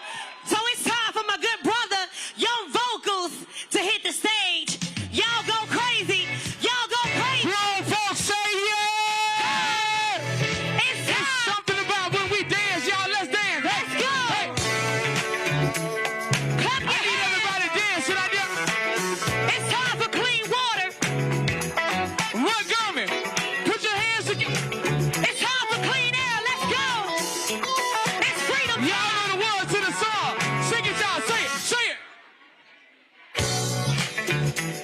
So it's time for my good brother, Young Vocals, to hit the stage. Y'all go crazy. Y'all go crazy. Grown folks say yeah. It's time. It's something about when we dance, y'all. Let's dance. Let's go. Hey. Clap your I need hands. everybody dancing out there. It's time for clean water. Montgomery, put your hands together. It's time for clean air. Let's go. It's freedom time. Y'all know the words to the song. Sing it, y'all. Say it. Say it.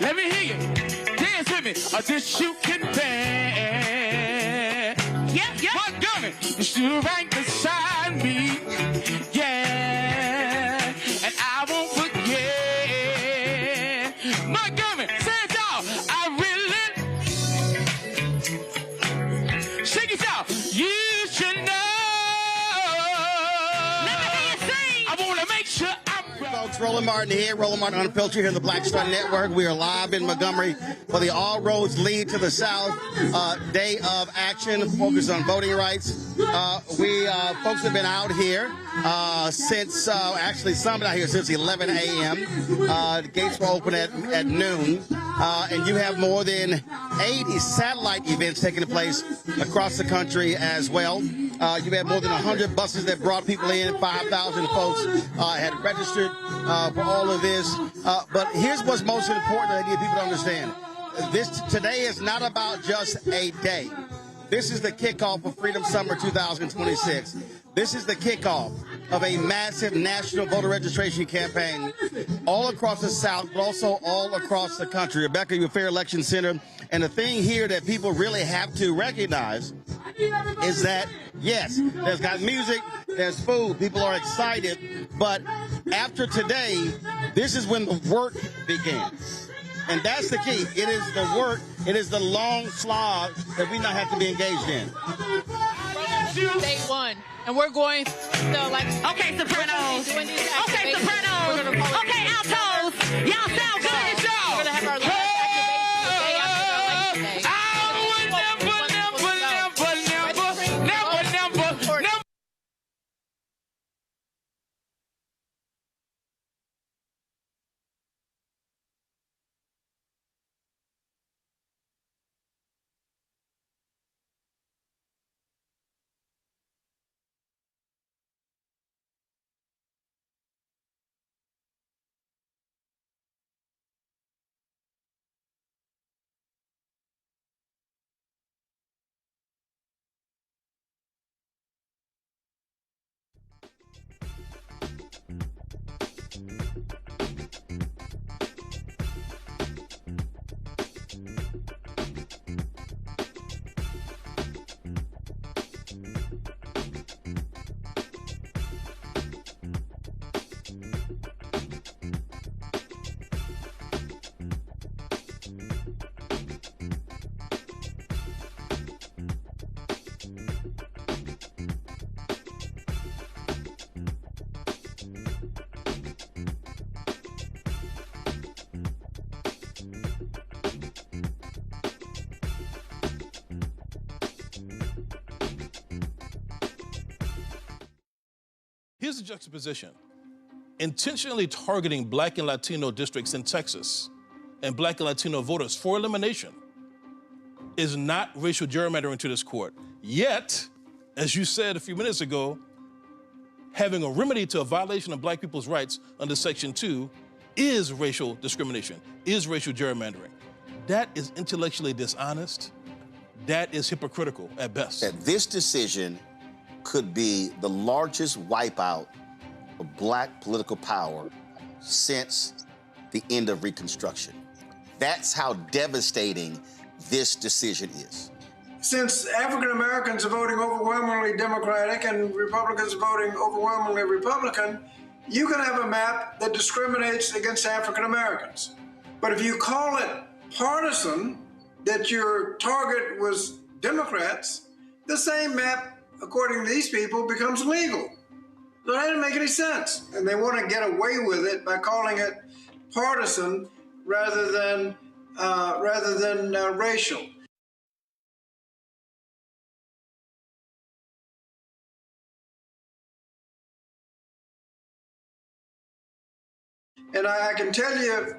Let me hear you. Dance with me. This you can bear. Yep. Montgomery, you still right beside me. Yeah. And I won't forget. Montgomery, say it, y'all. I really. Sing it, y'all. You should know. Let me hear you sing. I want to make sure I'm Folks, Roland Martin here, Roland Martin Unfiltered here in the Black Star Network. We are live in Montgomery for the All Roads Lead to the South Day of Action, focused on voting rights. Folks have been out here since, actually some been out here since 11 a.m. The gates were open at noon. And you have more than 80 satellite events taking place across the country as well. You had more than 100 buses that brought people in. 5,000 folks had registered for all of this. But here's what's most important that I need people to understand. Today is not about just a day. This is the kickoff of Freedom Summer 2026. This is the kickoff of a massive national voter registration campaign all across the South, but also all across the country. Rebecca, you're a Fair Election Center. And the thing here that people really have to recognize is that, yes, there's got music, there's food, people are excited, but after today, this is when the work begins. And that's the key. It is the work, it is the long slog that we now have to be engaged in. Day one, and we're going to Okay, sopranos. Okay, sopranos. Okay, altos. Y'all sound good. We're gonna have our last activation the day after the election day. never. Here's the juxtaposition. Intentionally targeting Black and Latino districts in Texas and Black and Latino voters for elimination is not racial gerrymandering to this court. Yet, as you said a few minutes ago, having a remedy to a violation of Black people's rights under Section 2 is racial discrimination, is racial gerrymandering. That is intellectually dishonest. That is hypocritical at best. That this decision could be the largest wipeout of black political power since the end of Reconstruction. That's how devastating this decision is. Since African Americans are voting overwhelmingly Democratic and Republicans are voting overwhelmingly Republican, you can have a map that discriminates against African Americans. But if you call it partisan, that your target was Democrats, the same map, according to these people, becomes legal. So that didn't make any sense. And they want to get away with it by calling it partisan rather than racial. And I can tell you,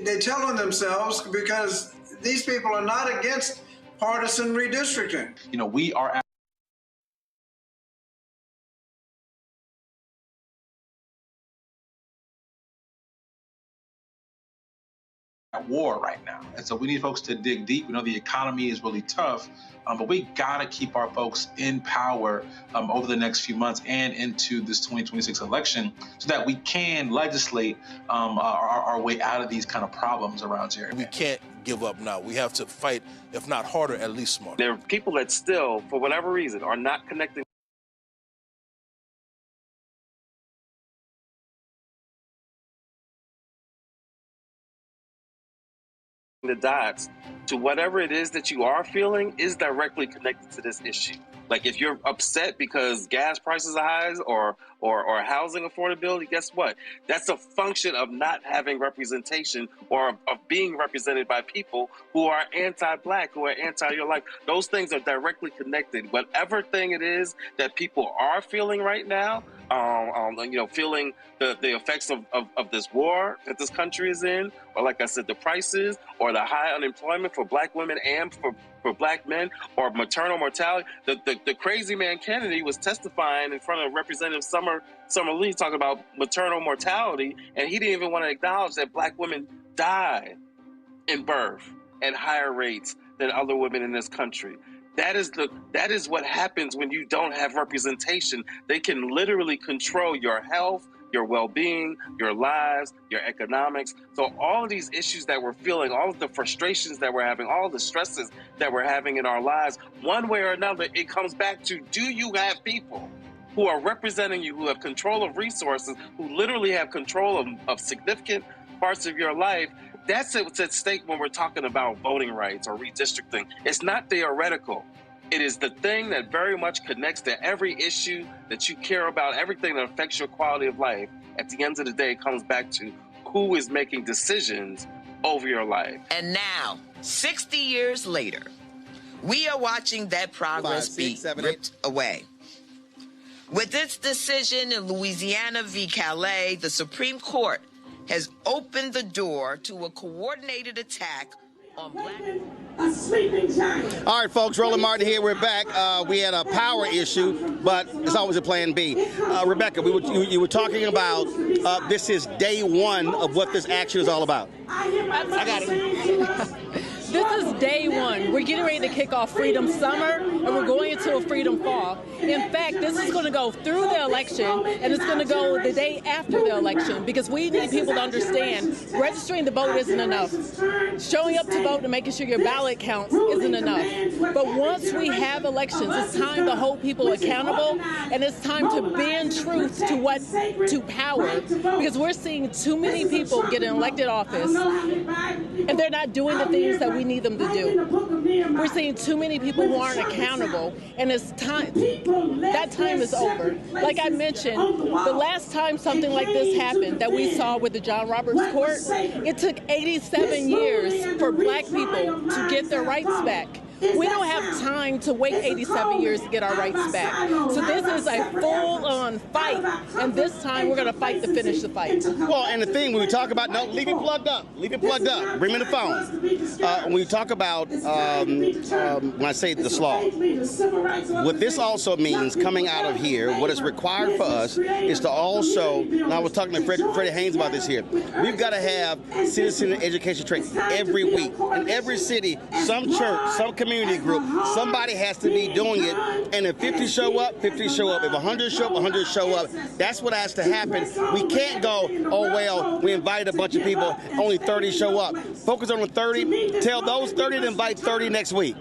they're telling themselves because these people are not against partisan redistricting. You know, we are at war right now. And so we need folks to dig deep. We know the economy is really tough, but we got to keep our folks in power over the next few months and into this 2026 election so that we can legislate our way out of these kind of problems around here. We can't give up now. We have to fight, if not harder, at least smarter. There are people that still, for whatever reason, are not connecting the dots to whatever it is that you are feeling is directly connected to this issue. Like if you're upset because gas prices are high or housing affordability, guess what? That's a function of not having representation or of being represented by people who are anti-black, who are anti your life. Those things are directly connected. Whatever thing it is that people are feeling right now, you know, feeling the effects of this war that this country is in, or like I said, the prices, or the high unemployment for black women and for black men, or maternal mortality. The crazy man Kennedy was testifying in front of Representative Summer Lee talking about maternal mortality, and he didn't even want to acknowledge that black women die in birth at higher rates than other women in this country. That is what happens when you don't have representation. They can literally control your health, your well-being, your lives, your economics. So all of these issues that we're feeling, all of the frustrations that we're having, all of the stresses that we're having in our lives, one way or another, it comes back to, do you have people who are representing you, who have control of resources, who literally have control of significant parts of your life? That's what's at stake when we're talking about voting rights or redistricting. It's not theoretical. It is the thing that very much connects to every issue that you care about, everything that affects your quality of life. At the end of the day, it comes back to who is making decisions over your life. And now, 60 years later, we are watching that progress be ripped away. With its decision in Louisiana v. Calais, the Supreme Court has opened the door to a coordinated attack on black. A sleeping giant. All right, folks, Roland Martin here. We're back. We had a power issue, but it's always a plan B. Rebecca, you were talking about this is day one of what this action is all about. I got it. This is day one. We're getting ready to kick off Freedom Summer, and we're going into a Freedom Fall. In fact, this is going to go through the election, and it's going to go the day after the election, because we need people to understand registering to vote isn't enough. Showing up to vote and making sure your ballot counts isn't enough. But once we have elections, it's time to hold people accountable, and it's time to bend truth to power, because we're seeing too many people get in elected office, and they're not doing the things that we need them to do. We're seeing too many people who aren't accountable, and it's time. That time is over. Like I mentioned, the last time something like this happened that we saw with the John Roberts Court, it took 87 years for black people to get their rights back. We don't have time to wait 87 years to get our rights back. So this is a full-on fight, and this time we're going to fight to finish the fight. Well, and the thing, when we talk about, no, leave it plugged up. Leave it plugged up. Bring me the phone. When we talk about, when I say the slaw, what this also means coming out of here, what is required for us is to also, and I was talking to Freddie Haynes about this here, we've got to have citizen education training every week. In every city, some church, some community, community group. Somebody has to be doing it. And if 50 show up, 50 show up. If 100 show up, 100 show up. That's what has to happen. We can't go, oh, well, we invited a bunch of people, only 30 show up. Focus on the 30. Tell those 30 to invite 30 next week.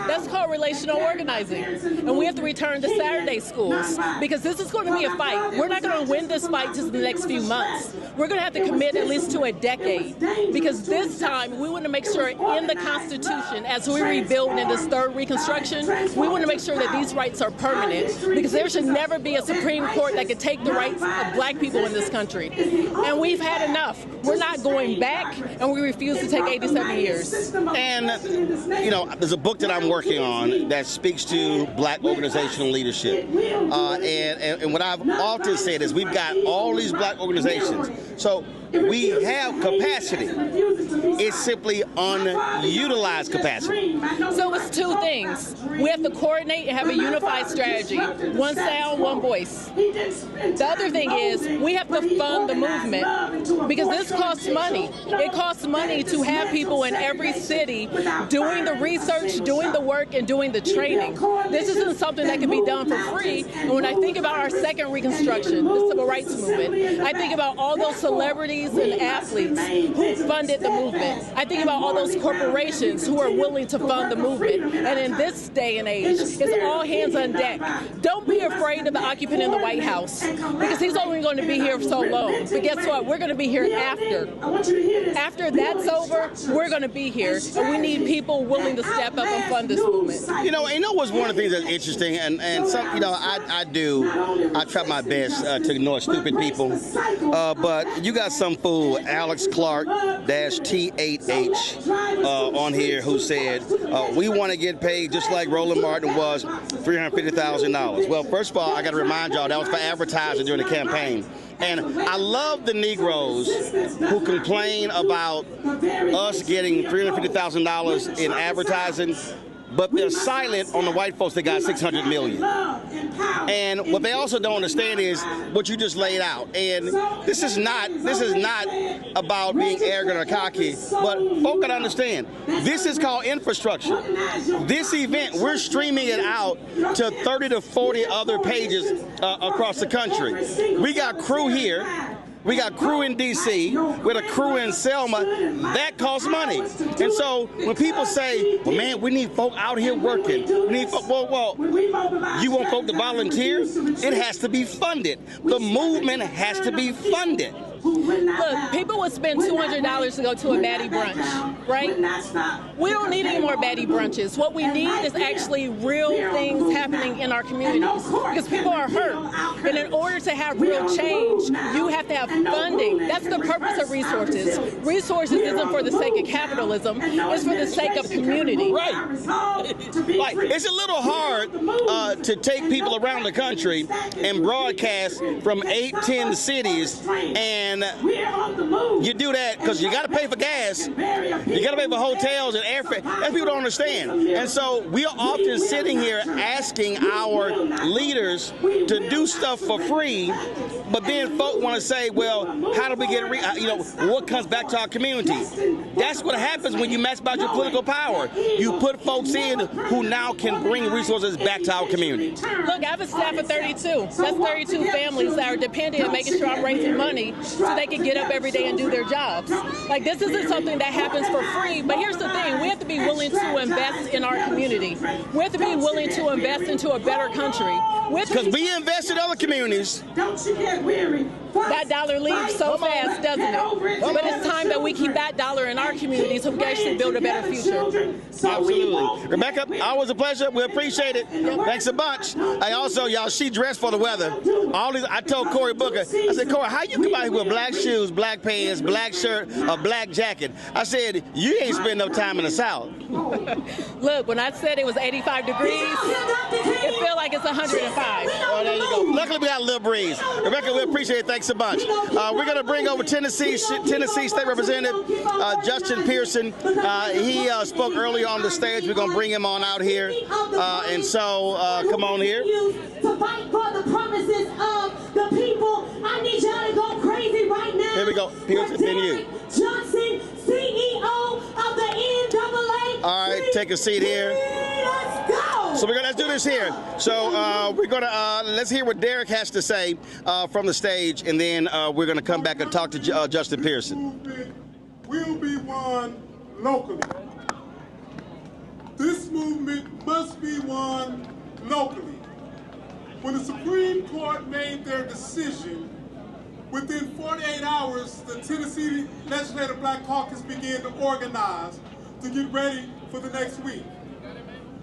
That's called relational organizing. And we have to return to Saturday schools because this is going to be a fight. We're not going to win this fight just in the next few months. We're going to have to commit at least to a decade because this time we want to make sure in the Constitution, as we rebuild in this third Reconstruction, we want to make sure that these rights are permanent because there should never be a Supreme Court that could take the rights of black people in this country. And we've had enough. We're not going back, and we refuse to take 87 years. And, you know, there's a book that I'm working on that speaks to black organizational leadership. And what I've often said is we've got all these black organizations. So we have capacity. It's simply unutilized capacity. So it's two things. We have to coordinate and have a unified strategy. One sound, one voice. The other thing is we have to fund the movement because this costs money. It costs money to have people in every city doing the research, doing the work, and doing the training. This isn't something that can be done for free. And when I think about our second Reconstruction, the Civil Rights Movement, I think about all those celebrities and athletes who funded the movement. I think about all those corporations who are willing to fund the movement. And in this day and age, it's all hands on deck. Don't be afraid of the occupant in the White House because he's only going to be here for so long. But guess what? We're going to be here after. After that's over, we're going to be here. And we need people willing to step up and fund this movement. You know what's one of the things that's interesting, and some, you know, I try my best to ignore stupid people, but you got some fool, Alex Clark -T8H, on here who said, we want to get paid just like Roland Martin was, $350,000. Well, first of all, I got to remind y'all that was for advertising during the campaign. And I love the Negroes who complain about us getting $350,000 in advertising, but they're silent on the white folks that got $600 million. And what they also don't understand is what you just laid out. And this is not about being arrogant or cocky, but folk gotta understand, this is called infrastructure. This event, we're streaming it out to 30 to 40 other pages across the country. We got crew here. We got crew in D.C., with a crew in Selma. That costs money. And so when people say, well, man, we need folk out here working. We need folk, well, you want folk to volunteer? It has to be funded. The movement has to be funded. Look, people would spend $200 to go to a baddie brunch, right? We don't need any more baddie brunches. What we need is actually real things happening in our communities because people are hurt. And in order to have real change, you have to have funding. That's the purpose of resources. Resources isn't for the sake of capitalism. It's for the sake of community. Right. Like, it's a little hard to take people around the country and broadcast from 8-10 cities, and you do that because you got to pay for gas, you got to pay for hotels and airfare. That people don't understand. And so we are often sitting here asking our leaders to do stuff for free, but then folk want to say, well, how do we get what comes back to our community? That's what happens when you mess about your political power. You put folks in who now can bring resources back to our community. Look, I have a staff of 32. That's 32 families that are dependent on making sure I'm raising money so they can get up every day and do their jobs. Like, this isn't something that happens for free, but here's the thing. We have to be willing to invest in our community. We have to be willing to invest into a better country. Because we invest in other communities. Don't you get weary. That dollar leaves so fast, doesn't it? But it's time that we keep that dollar in our communities so we can actually build a better future. Absolutely. Rebecca, always a pleasure. We appreciate it. Thanks a bunch. I also, y'all, she dressed for the weather. I told Cory Booker, I said, Cory, how you come out here with black shoes, black pants, black shirt, a black jacket? I said, you ain't spend no time in the South. Look, when I said it was 85 degrees, it felt like it's 105. Oh, there you go. Luckily, we got a little breeze. Rebecca, we appreciate it. Thanks a bunch. We're going to bring over Tennessee State Representative Justin Pearson. He spoke earlier on the stage. We're going to bring him on out here. And so, come on here. To fight for the promises of the people. I need y'all to go crazy right now. Here we go. Pearson, then you. Johnson, CEO of the NAACP. All right, take a seat here. So let's do this here. So we're gonna let's hear what Derek has to say from the stage, and then we're gonna come back and talk to Justin Pearson. Will be won locally. This movement must be won locally. When the Supreme Court made their decision, within 48 hours, the Tennessee Legislative Black Caucus began to organize to get ready for the next week.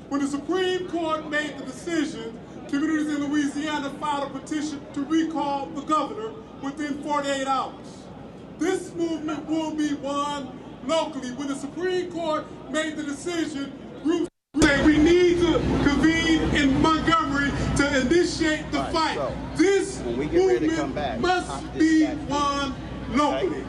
When the Supreme Court made the decision, communities in Louisiana filed a petition to recall the governor within 48 hours. This movement will be won locally. When the Supreme Court made the decision, groups say we need to convene in Montgomery to initiate the fight. So, this movement must be won locally.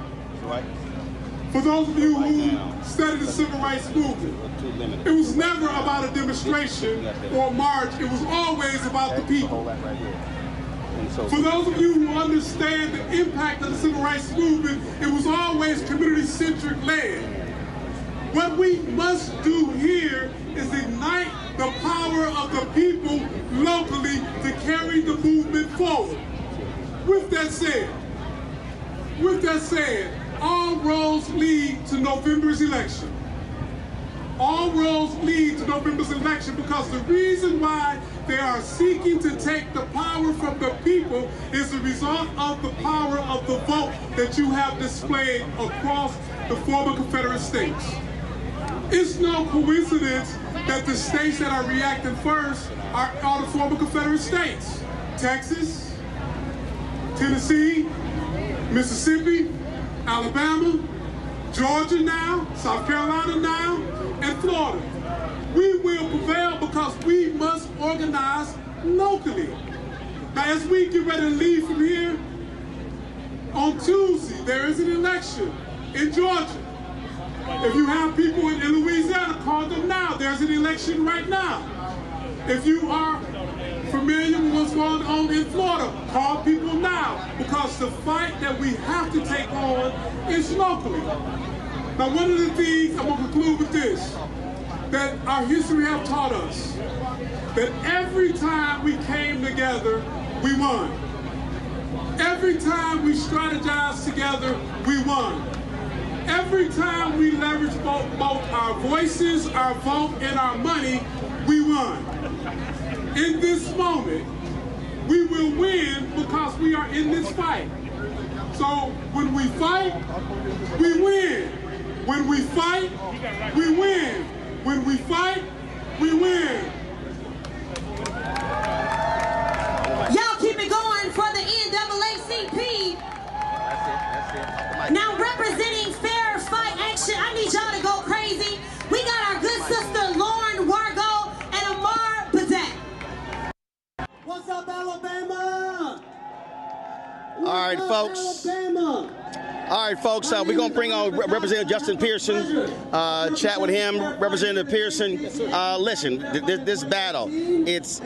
For those of you who study the civil rights movement, it was never about a demonstration or a march. It was always about the people. For those of you who understand the impact of the civil rights movement, it was always community-centric led. What we must do here is ignite the power of the people locally to carry the movement forward. With that said, all roads lead to November's election. All roads lead to November's election because the reason why they are seeking to take the power from the people is a result of the power of the vote that you have displayed across the former Confederate states. It's no coincidence that the states that are reacting first are the former Confederate states. Texas, Tennessee, Mississippi, Alabama, Georgia now, South Carolina now, and Florida. We will prevail because we must organize locally. Now, as we get ready to leave from here, on Tuesday, there is an election in Georgia. If you have people in Louisiana, call them now. There's an election right now. If you are familiar with what's going on in Florida, call people now, because the fight that we have to take on is locally. Now, one of the things I'm going to conclude with this, that our history have taught us, that every time we came together, we won. Every time we strategized together, we won. Every time we leveraged both our voices, our vote, and our money, we won. In this moment, we will win because we are in this fight. So when we fight, we win. When we fight, we win. When we fight, we win. Y'all keep it going for the NAACP. Now representing Fair Fight Action, I need y'all to go crazy. We got our good sister Lauren Wargo and Amar Patek. What's up, Alabama? All right, folks. All right, folks, we're going to bring on Representative Justin Pearson, chat with him. Representative Pearson, listen, this battle, it's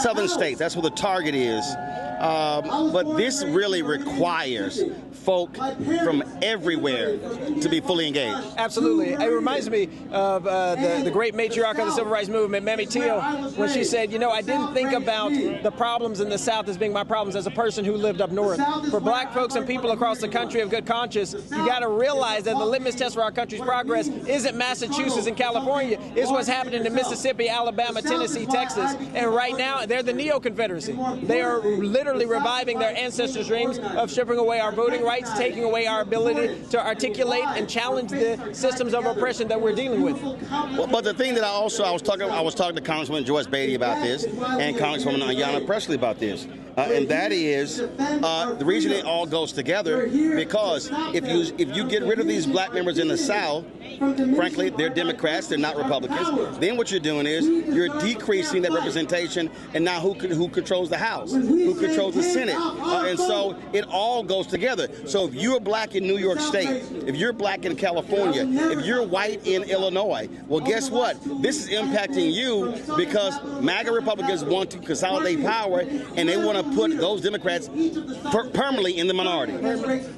southern states. That's what the target is. But this really requires folk from everywhere to be fully engaged. Absolutely. It reminds me of the great matriarch of the civil rights movement, Mamie Till, when she said, you know, I didn't think about the problems in the South as being my problems as a person who lived up north. For black folks and people across the country of good conscience, you got to realize that the litmus test for our country's progress isn't Massachusetts and California. It's what's happening in Mississippi, Alabama, Tennessee, Texas. And right now, they're the neo-Confederacy. They are literally reviving their ancestors' dreams of stripping away our voting rights, taking away our ability to articulate and challenge the systems of oppression that we're dealing with. Well, but the thing that I was talking to Congresswoman Joyce Beatty about this, and Congresswoman Ayanna Pressley about this, and that is the reason it all goes together, because if you get rid of these black members in the South, frankly, they're Democrats, they're not Republicans, then what you're doing is you're decreasing that representation, and now who controls the House? Who controls the Senate? And so it all goes together. So if you're black in New York State, if you're black in California, if you're white in Illinois, well, guess what? This is impacting you because MAGA Republicans want to consolidate power, and they want to put those Democrats permanently in the minority.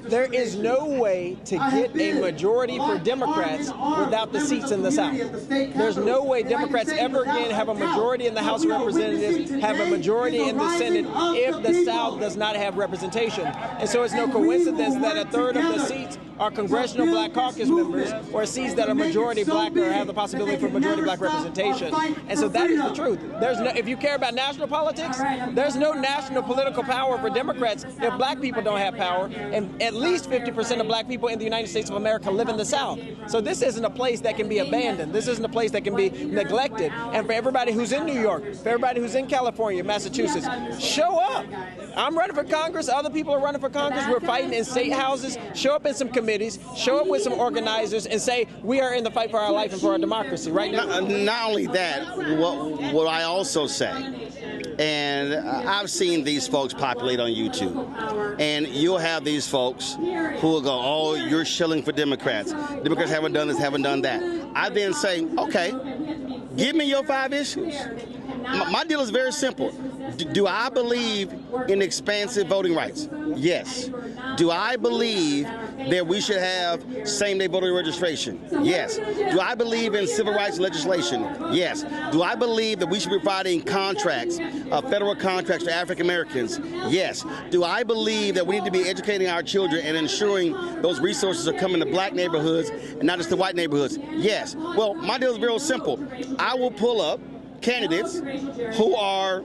There is no way to get a majority for Democrats without the seats in the South. There's no way Democrats ever again have a majority in the House of Representatives, have a majority in the Senate, if the South does not have representation. And so it's no coincidence that a third of the seats are congressional Black Caucus members, or seats that are majority Black or have the possibility for majority Black representation. And so that is the truth. There's no, if you care about national politics, there's no national political power for Democrats if Black people don't have power, and at least 50% of Black people in the United States of America live in the South. So this isn't a place that can be abandoned. This isn't a place that can be neglected. And for everybody who's in New York, for everybody who's in California, Massachusetts, show up. I'm running for Congress. Other people are running for Congress. We're fighting in state houses. Show up in some committees. Show up with some organizers and say, we are in the fight for our life and for our democracy right now. Not only that, what I also say, and I've seen these folks populate on YouTube, and you'll have these folks who will go, oh, you're shilling for Democrats. Democrats haven't done this, haven't done that. I then say, okay, give me your 5 issues. My deal is very simple. Do I believe in expansive voting rights? Yes. Do I believe that we should have same-day voter registration? Yes. Do I believe in civil rights legislation? Yes. Do I believe that we should be providing contracts, federal contracts to African Americans? Yes. Do I believe that we need to be educating our children and ensuring those resources are coming to Black neighborhoods and not just the white neighborhoods? Yes. Well, my deal is real simple. I will pull up candidates who are,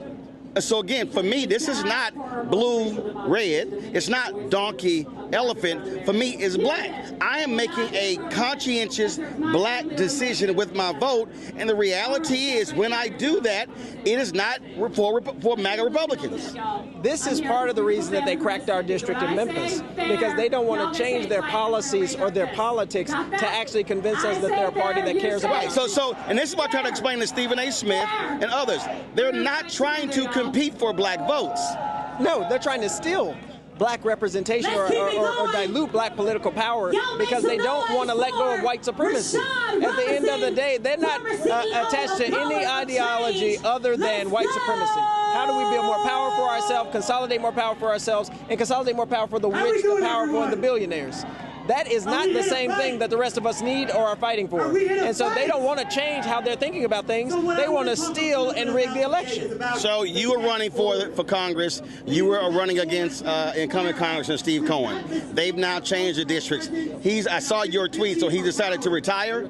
so again, for me, this is not blue, red. It's not donkey, elephant. For me, it's Black. I am making a conscientious Black decision with my vote, and the reality is when I do that, it is not for MAGA Republicans. This is part of the reason that they cracked our district in Memphis, because they don't want to change their policies or their politics to actually convince us that they're a party that cares about us. So, and this is what I try to explain to Stephen A. Smith and others. They're not trying to compete for Black votes. No, they're trying to steal Black representation or dilute Black political power because they don't want to let go of white supremacy. At the end of the day, they're not attached to any ideology other than white supremacy. How do we build more power for ourselves, consolidate more power for ourselves, and consolidate more power for the rich, the powerful, and the billionaires? That is not the same thing that the rest of us need or are fighting for. And so they don't want to change how they're thinking about things. They want to steal and rig the election. So you were running for Congress. You were running against incumbent Congressman Steve Cohen. They've now changed the districts. I saw your tweet, so he decided to retire.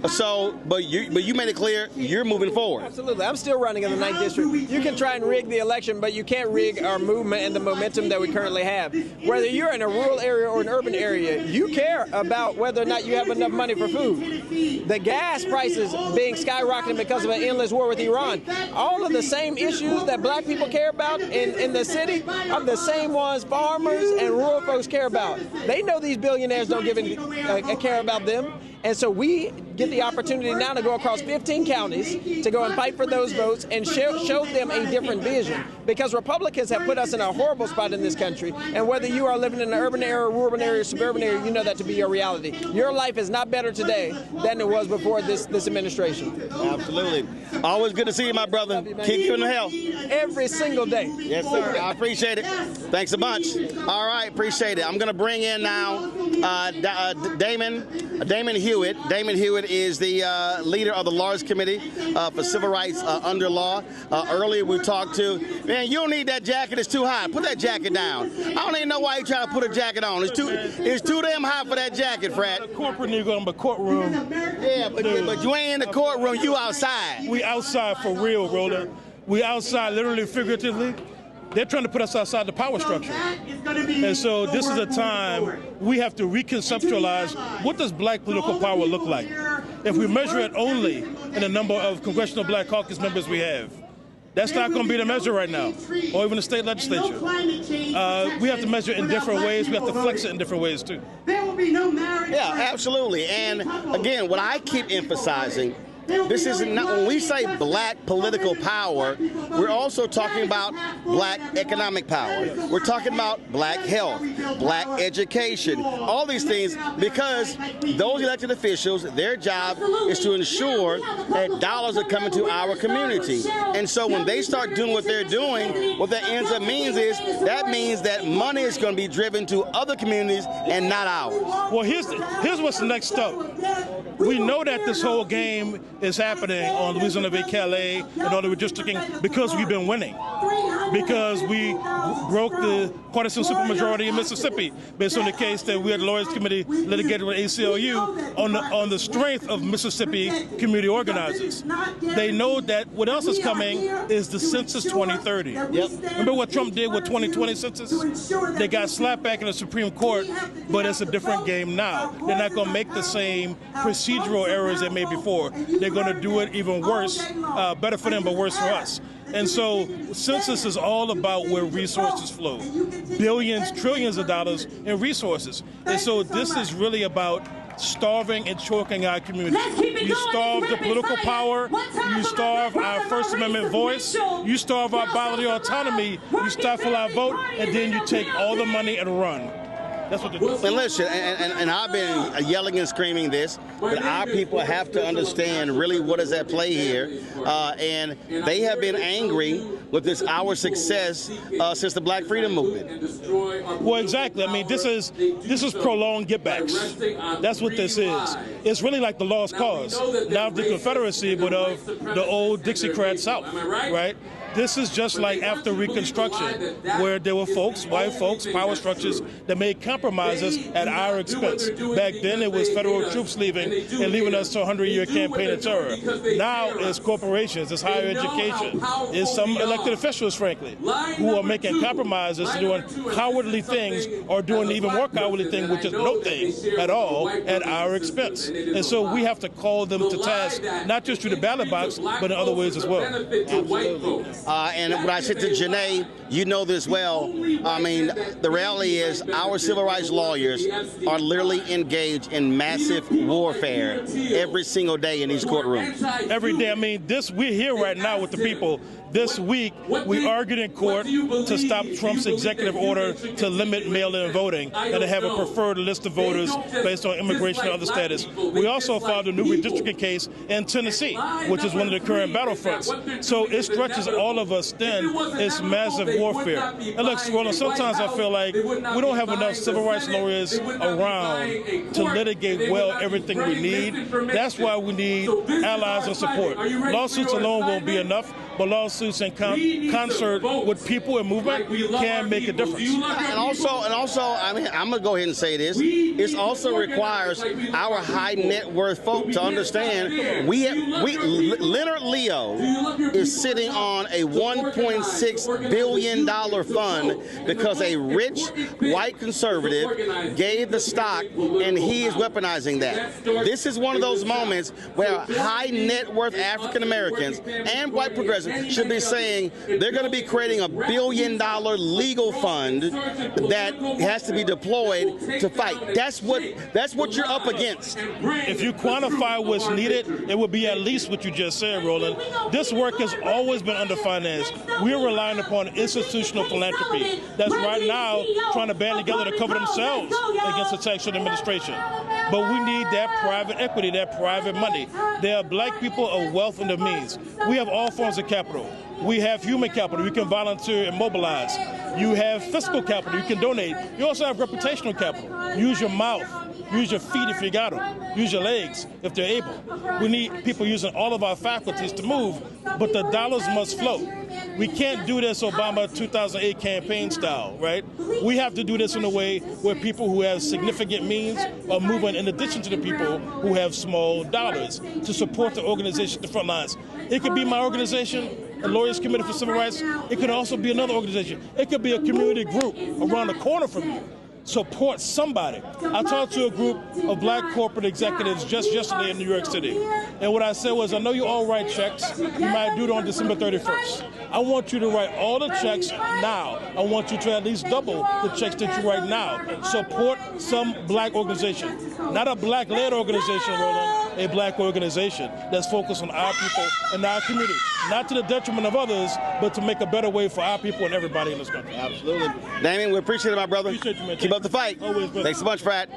So, but you made it clear you're moving forward. Absolutely. I'm still running in the 9th district. You can try and rig the election, but you can't rig our movement and the momentum that we currently have. Whether you're in a rural area or an urban area, you care about whether or not you have enough money for food. The gas prices being skyrocketing because of an endless war with Iran. All of the same issues that Black people care about in the city are the same ones farmers and rural folks care about. They know these billionaires don't give a care about them. And so we get the opportunity now to go across 15 counties to go and fight for those votes and show them a different vision. Because Republicans have put us in a horrible spot in this country. And whether you are living in an urban area, rural area, suburban area, you know that to be your reality. Your life is not better today than it was before this administration. Absolutely. Always good to see you, my brother. Keep giving them hell. Every single day. Yes, sir. I appreciate it. Thanks a bunch. All right, appreciate it. I'm going to bring in now Damon Hewitt. Damon Hewitt is the leader of the largest committee for civil rights under law. Earlier we talked to, man, you don't need that jacket. It's too high. Put that jacket down. I don't even know why you trying to put a jacket on. It's too damn high for that jacket, Fred. Corporate nigga in the courtroom. Yeah, but you ain't in the courtroom. You outside. We outside for real, Roland. We outside literally, figuratively. They're trying to put us outside the power structure. And so this is a time we have to reconceptualize what does Black political power look like. If we measure it only in the number of congressional Black caucus members we have, that's not going to be the measure right now, or even the state legislature. We have to measure it in different ways. We have to flex it in different ways, too. Yeah, absolutely. And again, what I keep emphasizing This is not, when we say black political power, we're also talking about black economic power. We're talking about black health, black education, all these things, because those elected officials, their job is to ensure that dollars are coming to our community. And so when they start doing what they're doing, what that ends up means is that money is going to be driven to other communities and not ours. Well, here's what's the next step. We know that this whole game is happening on Louisiana v. Calais and all the redistricting because we've been winning. Because we broke the partisan supermajority in Mississippi based on the case that we had the Lawyers Committee litigated with ACLU on the strength of Mississippi community organizers. They know that what else is coming is the Census 2030. Yep. Remember what Trump did with 2020 census? They got slapped back in the Supreme Court, but it's a different game now. They're not going to make the same procedural errors they made before. They're going to do it even worse, better for them, but worse for us. And so census is all about where resources flow. Billions, trillions of dollars in resources. And so this is really about starving and choking our community. You starve the political power, you starve our First Amendment voice, you starve our bodily autonomy, you stifle our vote, and then you take all the money and run. That's what they're doing. And listen, and I've been yelling and screaming this, but our people have to understand really what is at play here. And they have been angry with our success since the Black Freedom Movement. Well, exactly. I mean, this is prolonged get-backs. That's what this is. It's really like the lost cause, not of the Confederacy, but of the old Dixiecrat South, right? This is just like after Reconstruction, where there were folks, white folks, power structures that made compromises at our expense. Back then, it was federal troops leaving and leaving us to a 100-year campaign of terror. Now, it's corporations, it's higher education, it's some elected officials, frankly, who are making compromises, doing cowardly things, or doing the even more cowardly thing, which is no thing at all, at our expense. And so we have to call them to task, not just through the ballot box, but in other ways as well. Absolutely. And when I said to Janae, you know this well, I mean, the reality is our civil rights lawyers are literally engaged in massive warfare every single day in these courtrooms. Every day. I mean, we're here right now with the people. This week, we argued in court to stop Trump's executive order to limit mail-in voting and to have a preferred list of voters based on immigration and other status. We also filed a new redistricting case in Tennessee, which is one of the current battlefronts. So it stretches all of us thin. It's massive warfare. And look, Roland, sometimes I feel like we don't have enough civil rights lawyers around to litigate well everything we need. That's why we need allies and support. Lawsuits alone won't be enough, but lawsuits in concert with people and movement can make a difference. And also, I mean, I'm gonna go ahead and say this. It also requires our high net worth folk to understand Leonard Leo is sitting on a $1.6 billion fund because a rich white conservative gave the stock and he is weaponizing that. This is one of those moments where high net worth African Americans and white progressives should be saying they're going to be creating a $1 billion legal fund that has to be deployed to fight. That's what you're up against. If you quantify what's needed, it would be at least what you just said, Roland. This work has always been underfinanced. We're relying upon institutional philanthropy that's right now trying to band together to cover themselves against the tax administration. But we need that private equity, that private money. There are black people of wealth and of means. We have all forms of capital. We have human capital. You can volunteer and mobilize. You have fiscal capital. You can donate. You also have reputational capital. Use your mouth. Use your feet if you got them. Use your legs if they're able. We need people using all of our faculties to move, but the dollars must flow. We can't do this Obama 2008 campaign style, right? We have to do this in a way where people who have significant means are moving in addition to the people who have small dollars to support the organization at the front lines. It could be my organization, the Lawyers Committee for Civil Rights. It could also be another organization. It could be a community group around the corner from you. Support somebody. I talked to a group of black corporate executives just yesterday in New York City. And what I said was, I know you all write checks. You might do it on December 31st. I want you to write all the checks now. I want you to at least double the checks that you write now. Support some black organization. Not a black-led organization, Roland. a black organization that's focused on our people and our community, not to the detriment of others, but to make a better way for our people and everybody in this country. Absolutely. Damien, we appreciate it, my brother. Appreciate you, man. Keep up the fight. Always, brother. Thanks so much, Frat.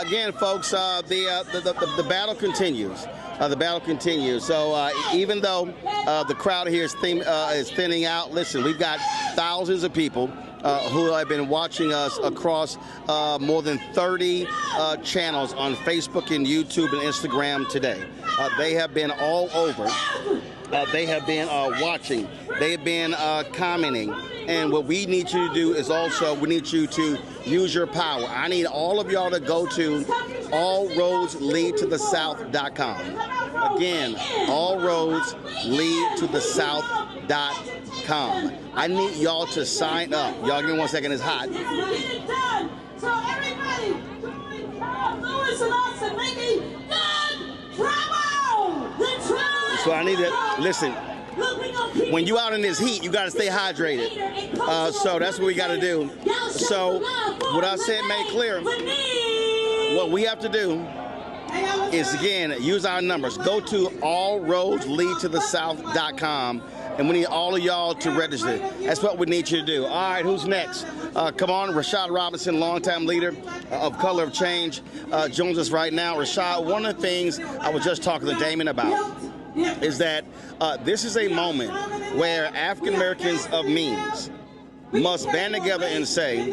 Again, folks, the battle continues. The battle continues. So even though the crowd here is thinning out, listen, we've got thousands of people who have been watching us across more than 30 channels on Facebook and YouTube and Instagram today. They have been all over. They have been watching. They have been commenting. And what we need you to do is also, we need you to use your power. I need all of y'all to go to allroadsleadtothesouth.com. Again, allroadsleadtothesouth.com. I need y'all to sign up. Y'all give me 1 second, it's hot. So everybody, join Carl Lewis and us in making good trouble. So I need to, listen, when you out in this heat, you got to stay hydrated. So that's what we got to do. So what I said made clear, what we have to do is, again, use our numbers. Go to allroadsleadtothesouth.com, and we need all of y'all to register. That's what we need you to do. All right, who's next? Come on, Rashad Robinson, longtime leader of Color of Change, joins us right now. Rashad, one of the things I was just talking to Damon about is that this is a moment where African Americans of means must band together and say,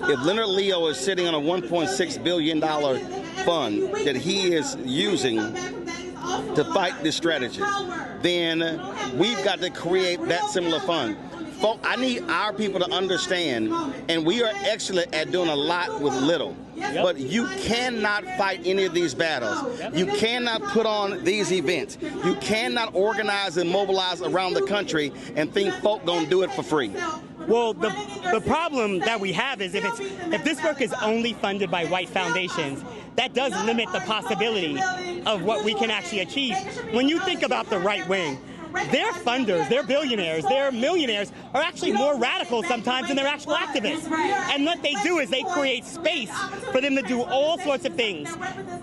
if Leonard Leo is sitting on a $1.6 billion fund that he is using to fight this strategy, then we've got to create that similar fund. Folks, I need our people to understand, and we are excellent at doing a lot with little. But you cannot fight any of these battles. You cannot put on these events. You cannot organize and mobilize around the country and think folk gonna do it for free. Well, the problem that we have is if this work is only funded by white foundations, that does limit the possibility of what we can actually achieve. When you think about the right wing, their funders, their billionaires, their millionaires are actually more radical sometimes than their actual activists. And what they do is they create space for them to do all sorts of things.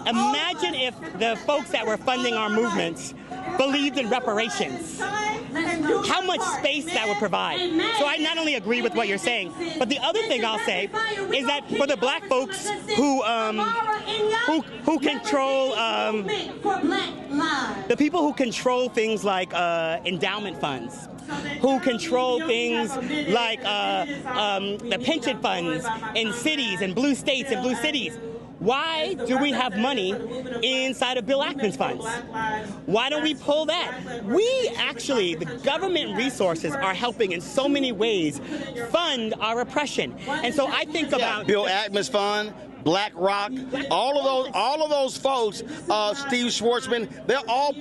Imagine if the folks that were funding our movements believed in reparations. How much space that would provide. So I not only agree with what you're saying, but the other thing I'll say is that for the black folks who control the people who control things like endowment funds, who control things like the pension funds in cities and blue states and blue cities. Why do we have money inside of Bill Ackman's funds? Why don't we pull that? We actually, the government resources are helping in so many ways fund our oppression. And so I think about Bill Ackman's fund, BlackRock, all of those folks, Steve Schwarzman, they're all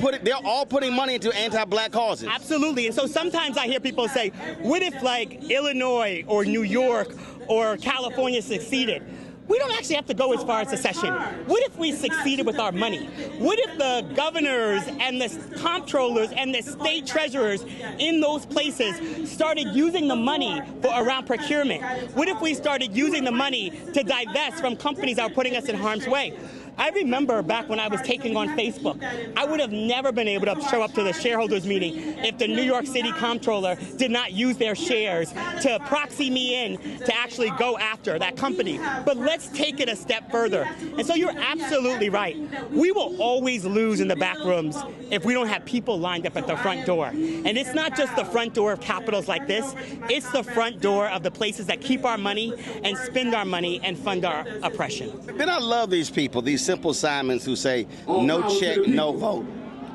putting money into anti-black causes. Absolutely. And so sometimes I hear people say, what if like Illinois or New York or California succeeded? We don't actually have to go as far as secession. What if we succeeded with our money? What if the governors and the comptrollers and the state treasurers in those places started using the money around procurement? What if we started using the money to divest from companies that were putting us in harm's way? I remember back when I was taking on Facebook, I would have never been able to show up to the shareholders meeting if the New York City comptroller did not use their shares to proxy me in to actually go after that company. But let's take it a step further. And so you're absolutely right. We will always lose in the back rooms if we don't have people lined up at the front door. And it's not just the front door of capitals like this, it's the front door of the places that keep our money and spend our money and fund our oppression. Then I love these people, these simple Simons who say, no check, no vote.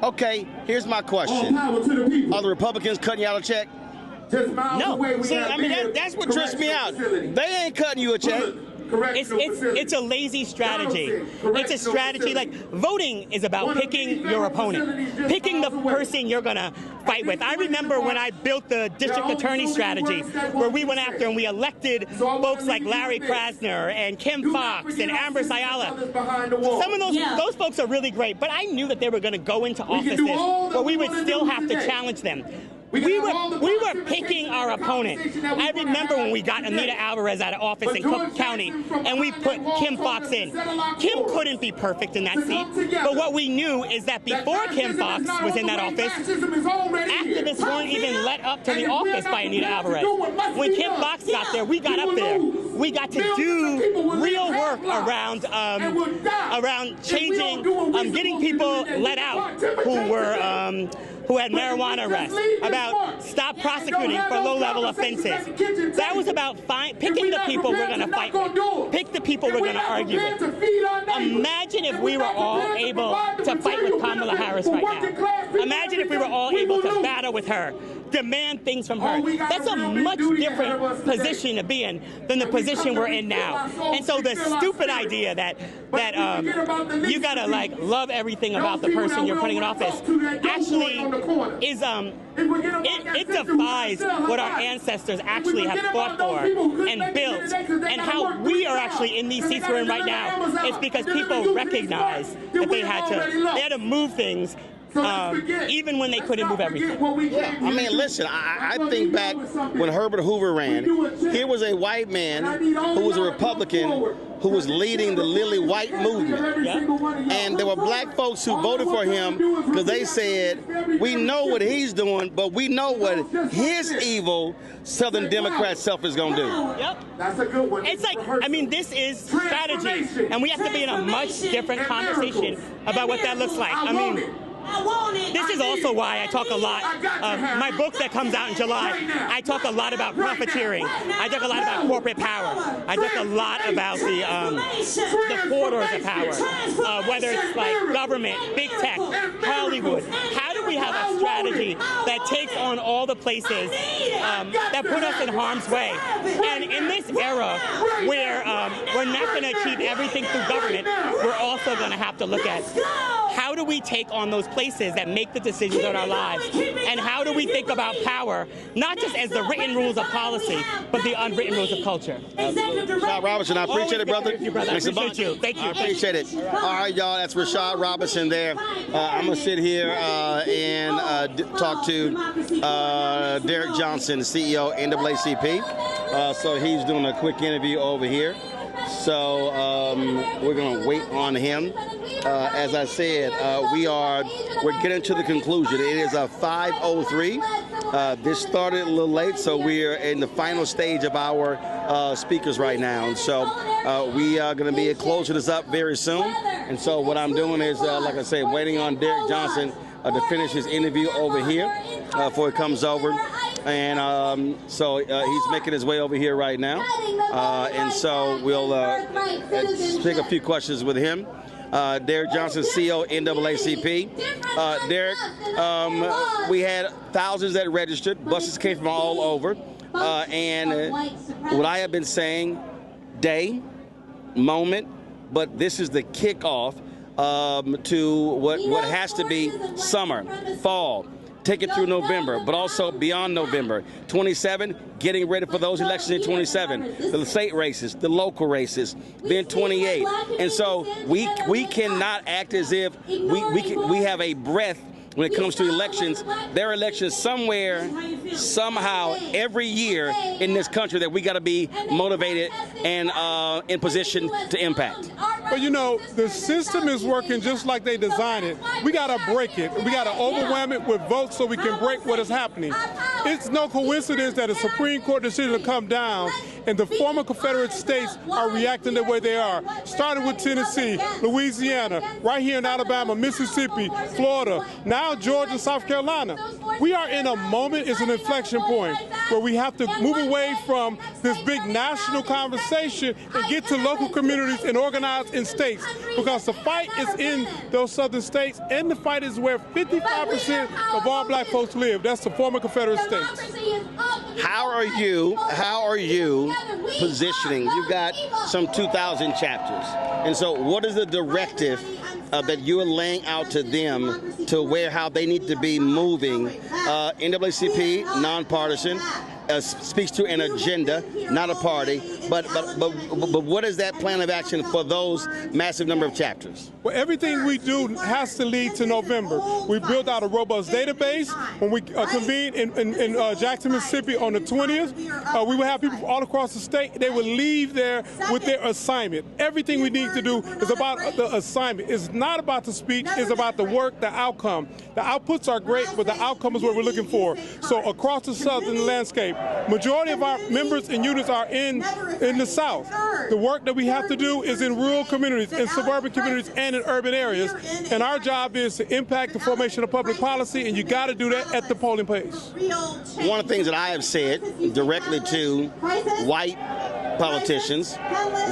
Okay, here's my question. Are the Republicans cutting you out a check? No. See, I mean, that's what trips me out. They ain't cutting you a check. It's a lazy strategy. It's a strategy like voting is about picking your opponent, picking the person you're going to fight with. I remember when I built the district attorney strategy where we went after and we elected folks like Larry Krasner and Kim Fox and Amber Sayala. Some of those folks are really great, but I knew that they were going to go into offices where we would still have to challenge them. We were picking our opponent. I remember when we got Anita Alvarez out of office in Cook County and we put Kim Foxx in. Kim couldn't be perfect in that seat, but what we knew is that before Kim Foxx was in that office, activists weren't even let up to the office by Anita Alvarez. When Kim Foxx got there, we got up there. We got to do real work around changing, getting people let out who had marijuana arrests, about stop prosecuting for low-level offenses. That was about picking the people we're going to fight with, pick the people we're going to argue with. Imagine if we were all able to fight with Kamala Harris right now. Imagine if we were all able to battle with her, demand things from her. That's a much different position to be in than the position we're in now. And so the stupid idea that you gotta love everything about the person you're putting in office actually is it defies what our ancestors actually have fought for and built, and how we are actually in these seats we're in right now. It's because people recognize that they had to move things. Even when they couldn't move everything. Yeah. I mean, listen, I think back when Herbert Hoover ran, here was a white man who was a Republican who was leading the Lily White movement. Yeah. And there were black folks who voted for him because they said, we know what he's doing, but we know what his evil Southern Democrat self is going to do. Yep. That's a good one. It's like, I mean, this is strategy, and we have to be in a much different conversation about what that looks like. I mean, this is also why I talk a lot. My book that comes out in July, I talk a lot about profiteering. I talk a lot about corporate power. I talk a lot about the corridors of power, whether it's like government, big tech, Hollywood. How do we have a strategy that takes on all the places that put us in harm's way? And in this era where we're not going to achieve everything through government, we're also going to have to look at how do we take on those places that make the decisions in our lives? And how do we think about power, not just as the written rules of policy, but the unwritten rules of culture? Rashad Robinson, I appreciate it, brother. Thank you, brother. I appreciate you. Thank you. I appreciate it. All right, y'all, that's Rashad Robinson there. I'm going to sit here and talk to Derek Johnson, the CEO, NAACP. So he's doing a quick interview over here. So we're going to wait on him. As I said, we're getting to the conclusion. It is a 5:03. This started a little late, so we're in the final stage of our speakers right now. And so we are going to be closing this up very soon. And so what I'm doing is, like I say, waiting on Derek Johnson to finish his interview over here before he comes over. And so he's making his way over here right now. And so we'll take a few questions with him. Derek Johnson, CEO, NAACP. Derek, we had thousands that registered. Buses came from all over. And what I have been saying, day, moment, but this is the kickoff to what has to be summer, fall. Take it through November, but also beyond November. 27, getting ready for those elections in 27, the state races, the local races, then 28. And so we cannot act as if we have a breath when it comes to elections. There are elections somewhere, somehow, every year in this country that we got to be motivated and in position to impact. But you know, the system is working just like they designed it. We got to break it. We got to overwhelm it with votes so we can break what is happening. It's no coincidence that a Supreme Court decision will come down and the former Confederate states are reacting the way they are. Starting with Tennessee, Louisiana, right here in Alabama, Mississippi, Florida, now Georgia, South Carolina. We are in a moment, it's an inflection point, where we have to move away from this big national conversation and get to local communities and organize in states, because the fight is in those southern states, and the fight is where 55% of all black folks live. That's the former Confederate states. How are you positioning? You've got some 2,000 chapters. And so what is the directive that you're laying out to them to how they need to be moving? NAACP, nonpartisan, speaks to an agenda, not a party. But what is that plan of action for those massive number of chapters? Well, everything we do has to lead to November. We built out a robust database. When we convene in Jackson, Mississippi on the 20th, we will have people from all across the state. They will leave there with their assignment. Everything we need to do is about the assignment. It's not about the speech. It's about the work, the outcome. The outputs are great, but the outcome is what we're looking for. So across the southern landscape, majority of our members and units are in the South. The work that we have to do is in rural communities, in suburban communities, and in urban areas. And our job is to impact the formation of public policy, and you got to do that at the polling place. One of the things that I have said directly to white politicians,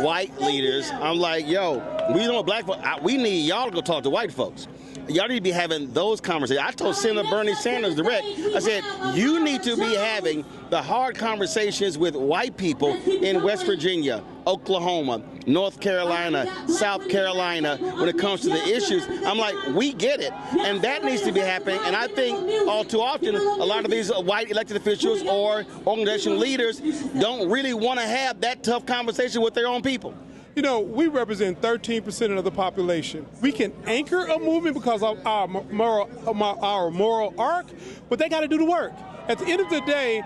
white leaders, I'm like, yo, we don't black folks. We need y'all to go talk to white folks. Y'all need to be having those conversations. I told Senator Bernie Sanders direct, I said, you need to be having the hard conversations with white people in West Virginia, Oklahoma, North Carolina, South Carolina, when it comes to the issues. I'm like, we get it. And that needs to be happening. And I think all too often, a lot of these white elected officials or organizational leaders don't really want to have that tough conversation with their own people. You know, we represent 13% of the population. We can anchor a movement because of our moral arc, but they got to do the work. At the end of the day,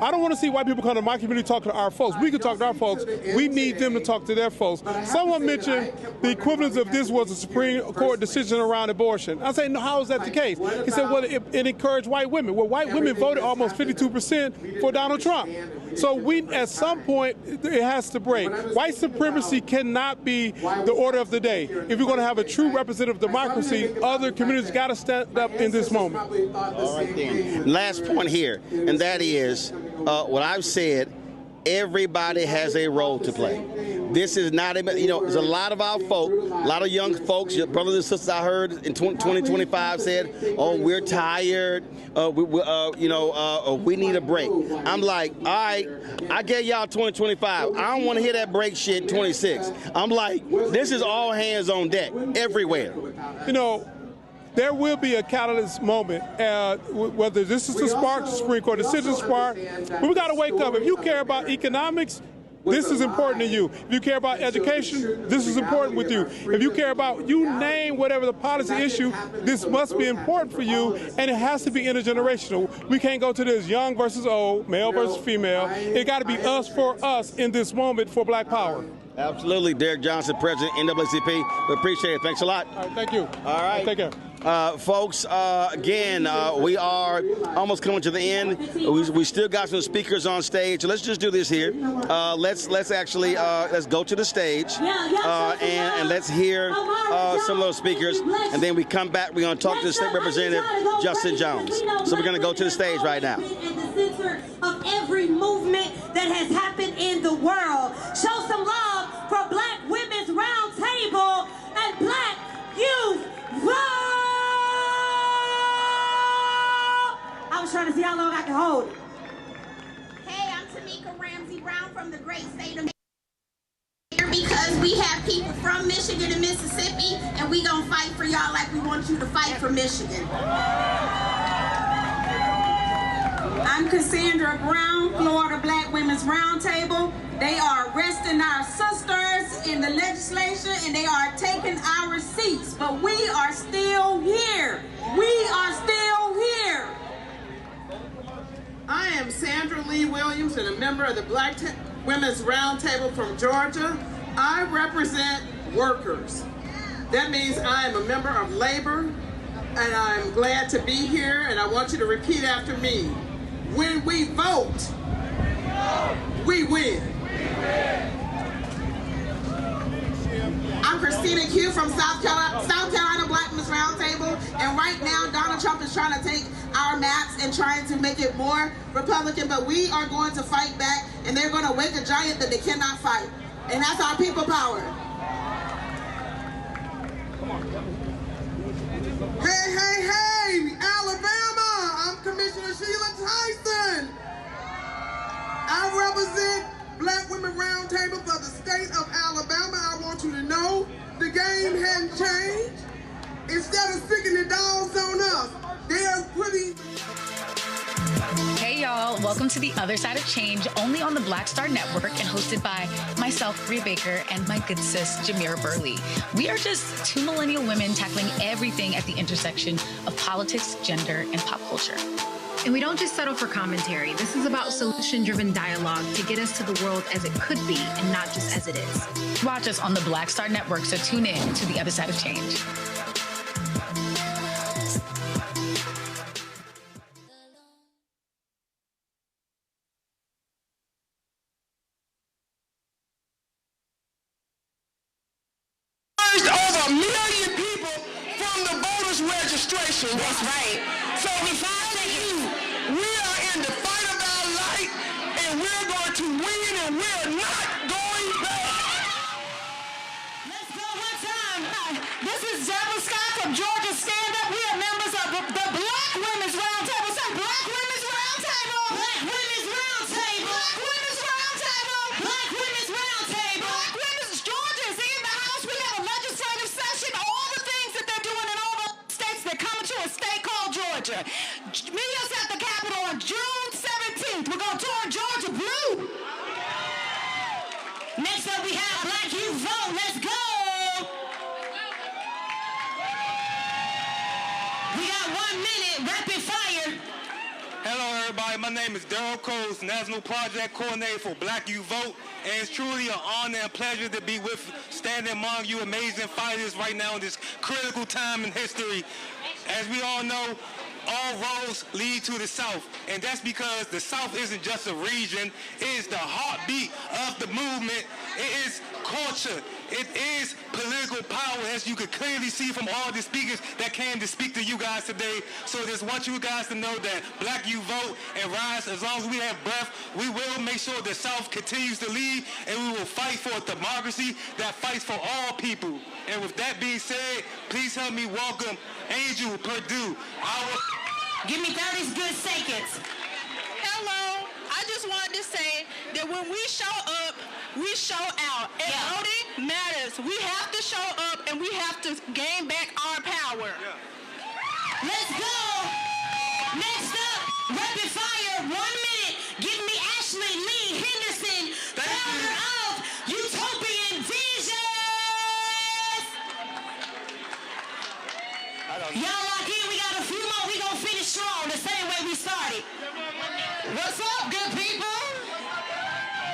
I don't want to see white people come to my community talk to our folks. We can talk to our folks. We need them to talk to their folks. Someone mentioned the equivalence of this was a Supreme Court decision around abortion. I say, no, how is that the case? He said, well, it encouraged white women. Well, white women voted almost 52% for Donald Trump. So we, at some point, it has to break. White supremacy cannot be the order of the day. If you're going to have a true representative democracy, other communities got to stand up in this moment. All right, then. Last point here, and that is what I've said. Everybody has a role to play. This is not, you know, there's a lot of our folk, a lot of young folks, your brothers and sisters I heard in 2025 said, oh, we're tired, we need a break. I'm like, all right, I gave y'all 2025. I don't want to hear that break shit in 26. I'm like, this is all hands on deck, everywhere. You know, there will be a catalyst moment, whether this is the spark, the Supreme Court decision spark, but we got to wake up. If you care about economics, this is important to you. If you care about education, this is important with you. If you care about, you name whatever the policy issue, this must be important for you, and it has to be intergenerational. We can't go to this young versus old, male versus female. It got to be us for us in this moment for Black Power. Absolutely. Derek Johnson, President, NAACP. We appreciate it. Thanks a lot. All right, thank you. All right. Take care. Folks, again, we are almost coming to the end. We still got some speakers on stage. Let's just do this here. Let's go to the stage and let's hear some of those speakers. And then we come back. We're going to talk to the State Representative Justin Jones. So we're going to go to the stage right now. At the center of every movement that has happened in the world. Show some love for Black Women's Round Table and Black Youth Vote! I was trying to see how long I can hold it. Hey, I'm Tamika Ramsey Brown from the great state of Michigan. Because we have people from Michigan and Mississippi, and we gonna fight for y'all like we want you to fight for Michigan. I'm Cassandra Brown, Florida Black Women's Roundtable. They are arresting our sisters in the legislature and they are taking our seats, but we are still here. We are still here. I am Sandra Lee Williams and a member of the Black Women's Roundtable from Georgia. I represent workers. That means I am a member of labor, and I'm glad to be here, and I want you to repeat after me. When we vote, we win. I'm Christina Q from South Carolina Black Women's Roundtable, and right now Donald Trump is trying to take our maps and trying to make it more Republican, but we are going to fight back, and they're going to wake a giant that they cannot fight, and that's our people power. Hey, hey, hey, Alabama, I'm Commissioner Sheila Tyson. I represent Black Women Roundtable for the state of Alabama. I want you to know the game hasn't changed. Instead of sticking the dogs on us, they are putting... Hey y'all. y'all. Welcome to The Other Side of Change, only on the Black Star Network and hosted by myself, Bria Baker, and my good sis, Jamira Burley. We are just two millennial women tackling everything at the intersection of politics, gender, and pop culture. And we don't just settle for commentary. This is about solution-driven dialogue to get us to the world as it could be and not just as it is. Watch us on the Black Star Network, so tune in to The Other Side of Change. Over 1 million people from the voters registration. That's right. So we are in the fight of our life, and we're going to win, and we're not going back. Let's go one time. This is Deborah Scott from Georgia Stand Up. We are members of the Black Women's Roundtable. Say Black Women's Roundtable. Black Women's Roundtable. Black Women's Roundtable. Black Women's Roundtable. Black Women's Georgia is in the house. We have a legislative session. All the things that they're doing in all the states, they're coming to a state called Georgia. Meet us at the Capitol on June 17th. We're going to tour Georgia blue. Next up, we have Black Youth Vote. Let's go. We got 1 minute, rapid fire. Hello, everybody. My name is Daryl Coles, National Project Coordinator for Black Youth Vote, and it's truly an honor and pleasure to be standing among you amazing fighters right now in this critical time in history. As we all know, all roads lead to the South, and that's because the South isn't just a region, it is the heartbeat of the movement, it is culture, it is political power, as you could clearly see from all the speakers that came to speak to you guys today. So I just want you guys to know that Black Youth Vote and Rise, as long as we have breath, we will make sure the South continues to lead, and we will fight for a democracy that fights for all people. And with that being said, please help me welcome Angel Purdue. Give me 30 good seconds. Hello. I just wanted to say that when we show up, we show out. And voting matters. We have to show up and we have to gain back our power. Let's go. Next up, rapid fire, 1 minute. Give me Ashley Lee Henderson, founder of Utopian Visions. Y'all lock in. We got a few more. We gonna finish strong the same way we started. What's up, good people?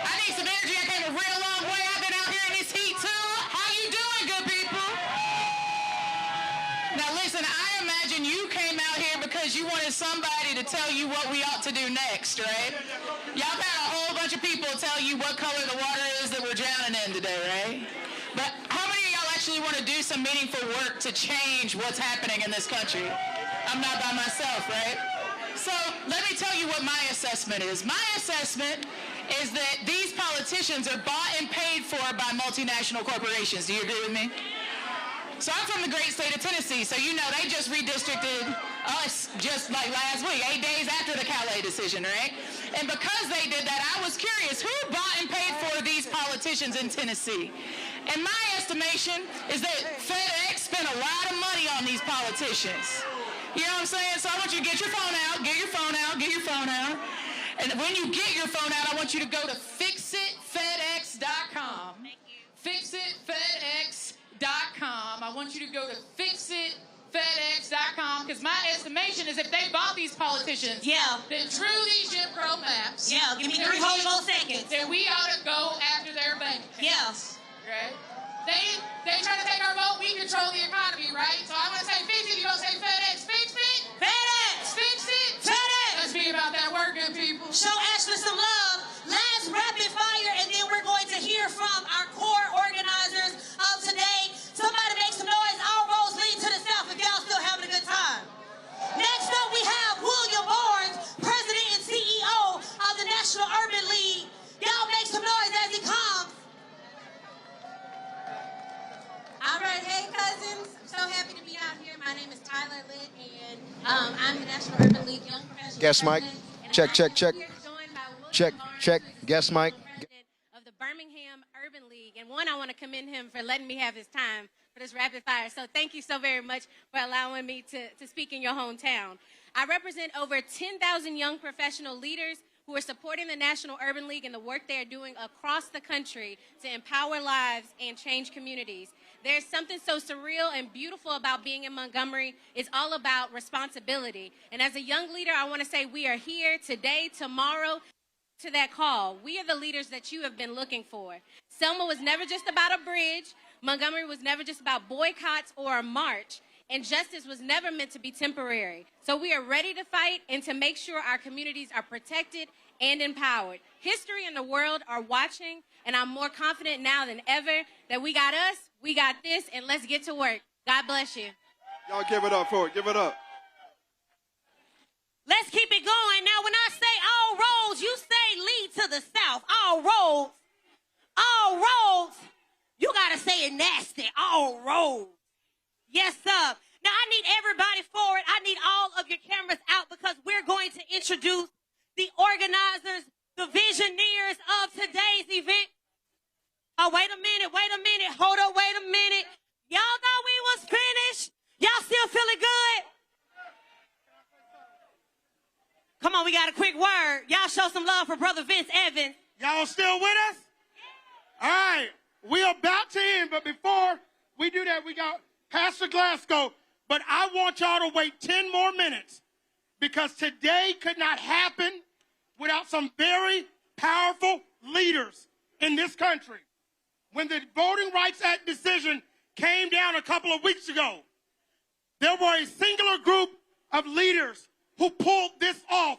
I need some energy. I came a real long way. I've been out here in this heat too. How you doing, good people? Now listen, I imagine you came out here because you wanted somebody to tell you what we ought to do next, right? Y'all got a whole bunch of people tell you what color the water is that we're drowning in today, right? But how many of y'all actually want to do some meaningful work to change what's happening in this country? I'm not by myself, right? So let me tell you what my assessment is. My assessment is that these politicians are bought and paid for by multinational corporations. Do you agree with me? So I'm from the great state of Tennessee, so you know they just redistricted us just like last week, 8 days after the Calais decision, right? And because they did that, I was curious, who bought and paid for these politicians in Tennessee? And my estimation is that FedEx spent a lot of money on these politicians. You know what I'm saying? So I want you to get your phone out, get your phone out, get your phone out. And when you get your phone out, I want you to go to fixitfedex.com. Fixitfedex.com. I want you to go to fixitfedex.com because my estimation is if they bought these politicians, then through these Jim Crow maps, give me 3 whole more seconds. Then we ought to go after their bank accounts. Right? They try to take our vote, we control the economy, right? So I'm going to say fix it, you're going to say FedEx. Fix it! FedEx! Fix it! FedEx! Let's be about that work, good people. Show Ashley some love. Last rapid fire, and then we're going to hear from our core organizers of today. Somebody make some noise. All roads lead to the South if y'all still having a good time. Next up, we have William Barnes, President and CEO of the National Urban League. Y'all make some noise as he comes. All right, hey cousins, I'm so happy to be out here. My name is Tyler Litt, and I'm the National Urban League Young Professional Guest mic. Check. Check. Guest mic. Of the Birmingham Urban League, and one, I want to commend him for letting me have his time for this rapid fire. So thank you so very much for allowing me to speak in your hometown. I represent over 10,000 young professional leaders who are supporting the National Urban League and the work they are doing across the country to empower lives and change communities. There's something so surreal and beautiful about being in Montgomery. It's all about responsibility. And as a young leader, I want to say we are here today, tomorrow, to that call. We are the leaders that you have been looking for. Selma was never just about a bridge. Montgomery was never just about boycotts or a march. And justice was never meant to be temporary. So we are ready to fight and to make sure our communities are protected and empowered. History and the world are watching, and I'm more confident now than ever that we got us, we got this, and let's get to work. God bless you. Y'all give it up for it. Give it up. Let's keep it going. Now, when I say all roads, you say lead to the south. All roads, you got to say it nasty. All roads. Yes, sir. Now, I need everybody forward. I need all of your cameras out because we're going to introduce the organizers, the visionaries of today's event. Oh, wait a minute. Hold up, wait a minute. Y'all thought we was finished? Y'all still feeling good? Come on, we got a quick word. Y'all show some love for Brother Vince Evans. Y'all still with us? All right. We're about to end, but before we do that, we got Pastor Glasgow. But I want y'all to wait 10 more minutes because today could not happen without some very powerful leaders in this country. When the Voting Rights Act decision came down a couple of weeks ago, there were a singular group of leaders who pulled this off.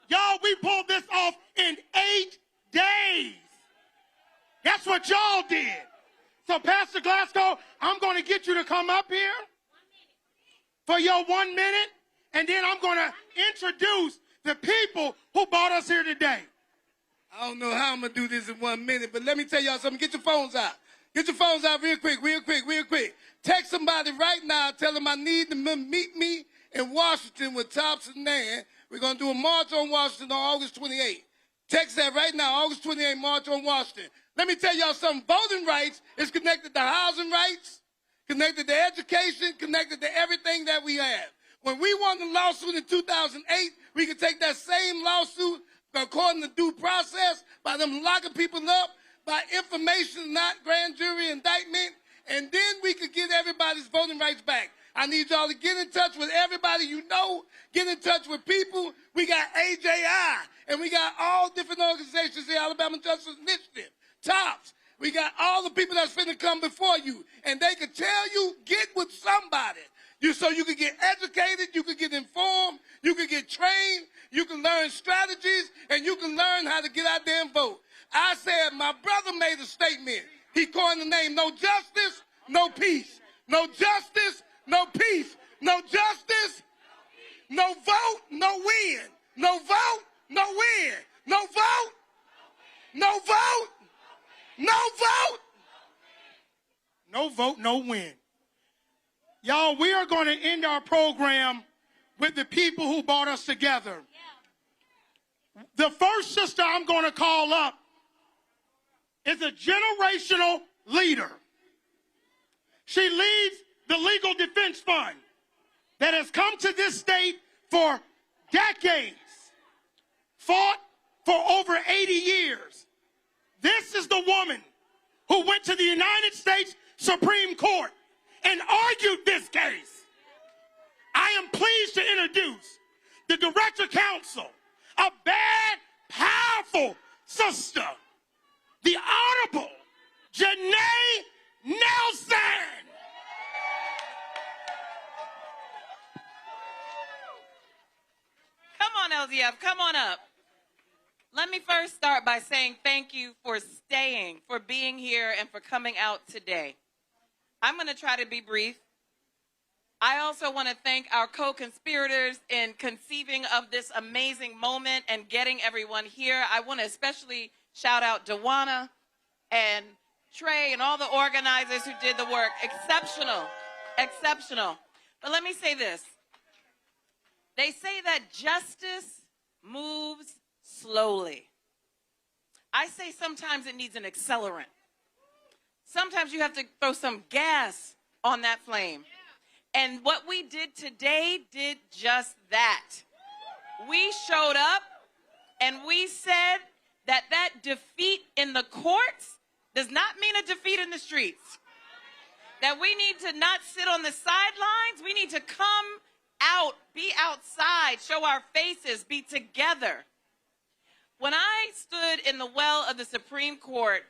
Y'all, we pulled this off in 8 days. That's what y'all did. So, Pastor Glasgow, I'm going to get you to come up here for your 1 minute, and then I'm going to introduce the people who brought us here today. I don't know how I'm going to do this in 1 minute, but let me tell y'all something. Get your phones out. Get your phones out real quick. Text somebody right now. Tell them I need to meet me in Washington with Thompson and Nan. We're going to do a march on Washington on August 28th. Text that right now, August 28th, march on Washington. Let me tell y'all something. Voting rights is connected to housing rights, connected to education, connected to everything that we have. When we won the lawsuit in 2008, we could take that same lawsuit according to due process by them locking people up, by information, not grand jury indictment, and then we could get everybody's voting rights back. I need y'all to get in touch with everybody you know, get in touch with people. We got AJI, and we got all different organizations, the Alabama Justice Initiative, TOPS. We got all the people that's finna come before you, and they can tell you, get with somebody. So you can get educated, you can get informed, you can get trained, you can learn strategies, and you can learn how to get out there and vote. I said, my brother made a statement. He coined the name, no justice, no peace. No justice, no peace. No justice, no vote, no win. No vote, no win. No vote, no vote, no vote. No vote, no win. Y'all, we are going to end our program with the people who brought us together. The first sister I'm going to call up is a generational leader. She leads the Legal Defense Fund that has come to this state for decades, fought for over 80 years. This is the woman who went to the United States Supreme Court and argued this case. I am pleased to introduce the Director Counsel, a bad, powerful sister, the Honorable Janae Nelson. Come on, LDF, come on up. Let me first start by saying thank you for staying, for being here, and for coming out today. I'm going to try to be brief. I also want to thank our co-conspirators in conceiving of this amazing moment and getting everyone here. I want to especially shout out Dewana and Trey and all the organizers who did the work. Exceptional, exceptional. But let me say this. They say that justice moves slowly. I say sometimes it needs an accelerant. Sometimes you have to throw some gas on that flame. And what we did today did just that. We showed up and we said that that defeat in the courts does not mean a defeat in the streets. That we need to not sit on the sidelines. We need to come out, be outside, show our faces, be together. When I stood in the well of the Supreme Court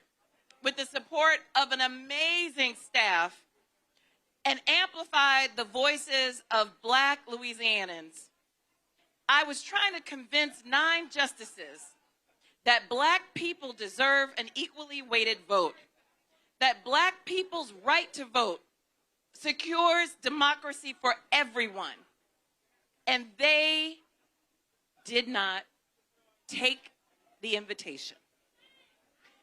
with the support of an amazing staff and amplified the voices of Black Louisianans, I was trying to convince 9 justices that Black people deserve an equally weighted vote, that Black people's right to vote secures democracy for everyone. And they did not take the invitation.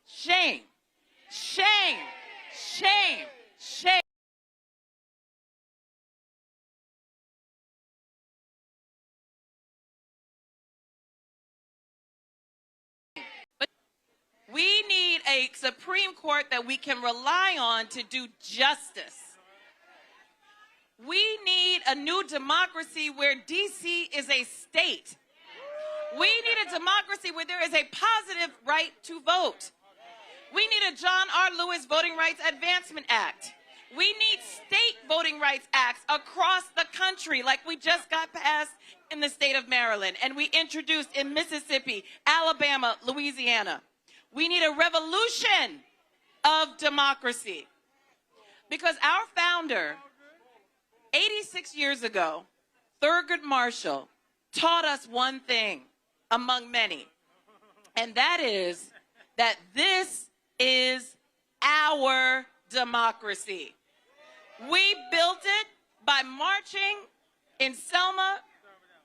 Shame, shame, shame, shame. We need a Supreme Court that we can rely on to do justice. We need a new democracy where D.C. is a state. We need a democracy where there is a positive right to vote. We need a John R. Lewis Voting Rights Advancement Act. We need state voting rights acts across the country like we just got passed in the state of Maryland and we introduced in Mississippi, Alabama, Louisiana. We need a revolution of democracy because our founder, 86 years ago, Thurgood Marshall, taught us one thing among many, and that is that this is our democracy. We built it by marching in Selma.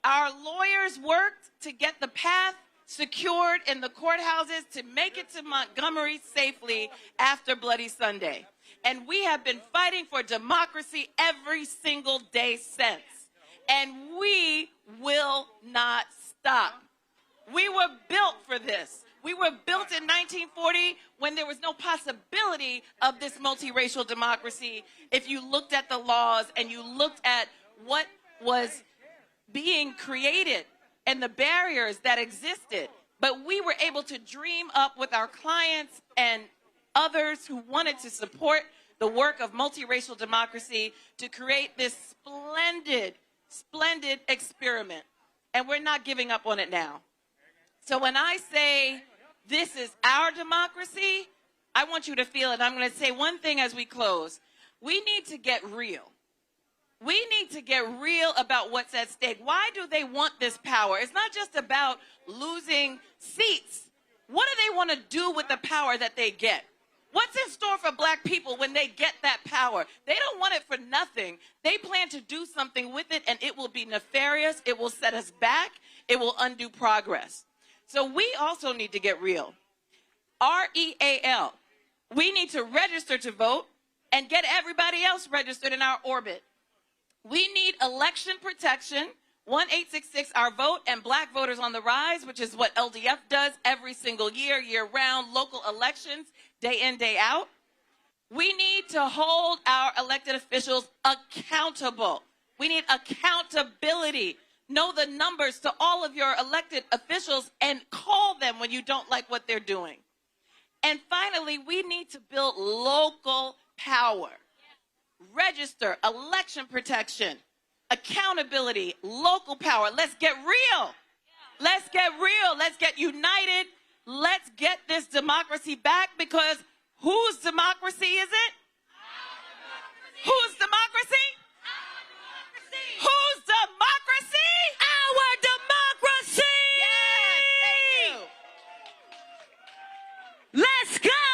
Our lawyers worked to get the path secured in the courthouses to make it to Montgomery safely after Bloody Sunday. And we have been fighting for democracy every single day since. And we will not stop. We were built for this. We were built in 1940 when there was no possibility of this multiracial democracy. If you looked at the laws and you looked at what was being created and the barriers that existed, but we were able to dream up with our clients and others who wanted to support the work of multiracial democracy to create this splendid, splendid experiment. And we're not giving up on it now. So when I say this is our democracy, I want you to feel it. I'm going to say one thing as we close. We need to get real. We need to get real about what's at stake. Why do they want this power? It's not just about losing seats. What do they want to do with the power that they get? What's in store for Black people when they get that power? They don't want it for nothing. They plan to do something with it, and it will be nefarious. It will set us back. It will undo progress. So we also need to get real. REAL. We need to register to vote and get everybody else registered in our orbit. We need election protection, 1-866 Our Vote, and Black Voters on the Rise, which is what LDF does every single year, year-round, local elections, day in, day out. We need to hold our elected officials accountable. We need accountability. Know the numbers to all of your elected officials and call them when you don't like what they're doing. And finally, we need to build local power. Register, election protection, accountability, local power. Let's get real. Let's get real. Let's get united. Let's get this democracy back, because whose democracy is it? Whose democracy? Whose democracy? Our democracy! Yes, thank you. Let's go.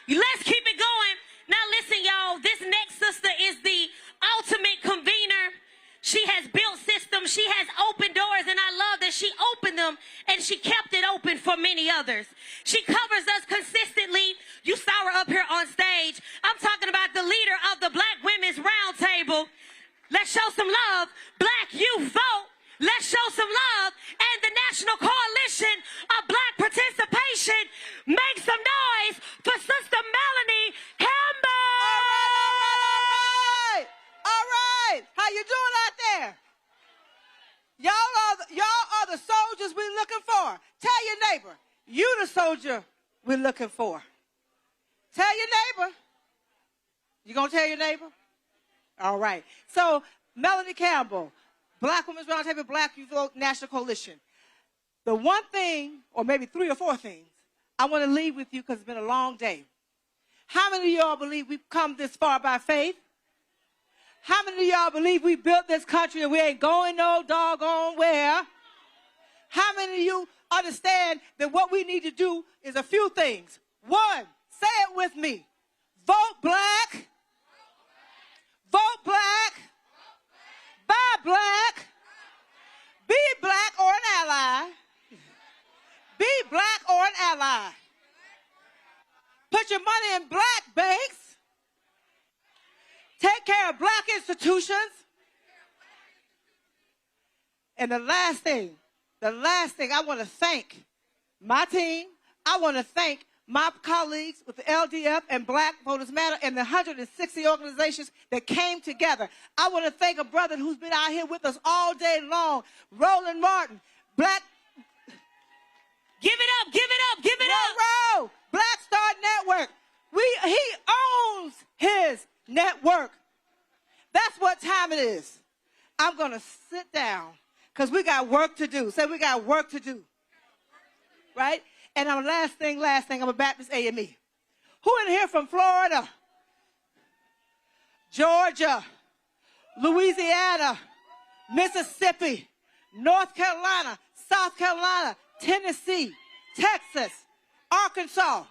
Let's keep it going. Now listen, y'all, this next sister is the ultimate convener. She has built systems. She has opened doors, and I love that she opened them and she kept it open for many others. She covers us consistently. You saw her up here on stage. I'm talking about the leader of the Black Women's Roundtable. Let's show some love. Black Youth Vote. Let's show some love. And the National Coalition of Black Participation. Make some noise for Sister Melanie Campbell. All right. How soldier we're looking for. Tell your neighbor. You gonna tell your neighbor? All right. So, Melanie Campbell, Black Women's Roundtable, Black Youth National Coalition. The one thing, or maybe 3 or 4 things, I want to leave with you because it's been a long day. How many of y'all believe we've come this far by faith? How many of y'all believe we built this country and we ain't going no doggone where? How many of you understand that what we need to do is a few things? 1, say it with me. Vote black. Vote black. Buy black. Be black or an ally. Be black or an ally. Put your money in black banks. Take care of black institutions. And the last thing, I want to thank my team. I want to thank my colleagues with the LDF and Black Voters Matter and the 160 organizations that came together. I want to thank a brother who's been out here with us all day long, Roland Martin, Black. Give it up, give it up, give it up. Row, Black Star Network. He owns his network. That's what time it is. I'm going to sit down because we got work to do. Say we got work to do. Right? And last thing, I'm a Baptist AME. Who in here from Florida, Georgia, Louisiana, Mississippi, North Carolina, South Carolina, Tennessee, Texas, Arkansas?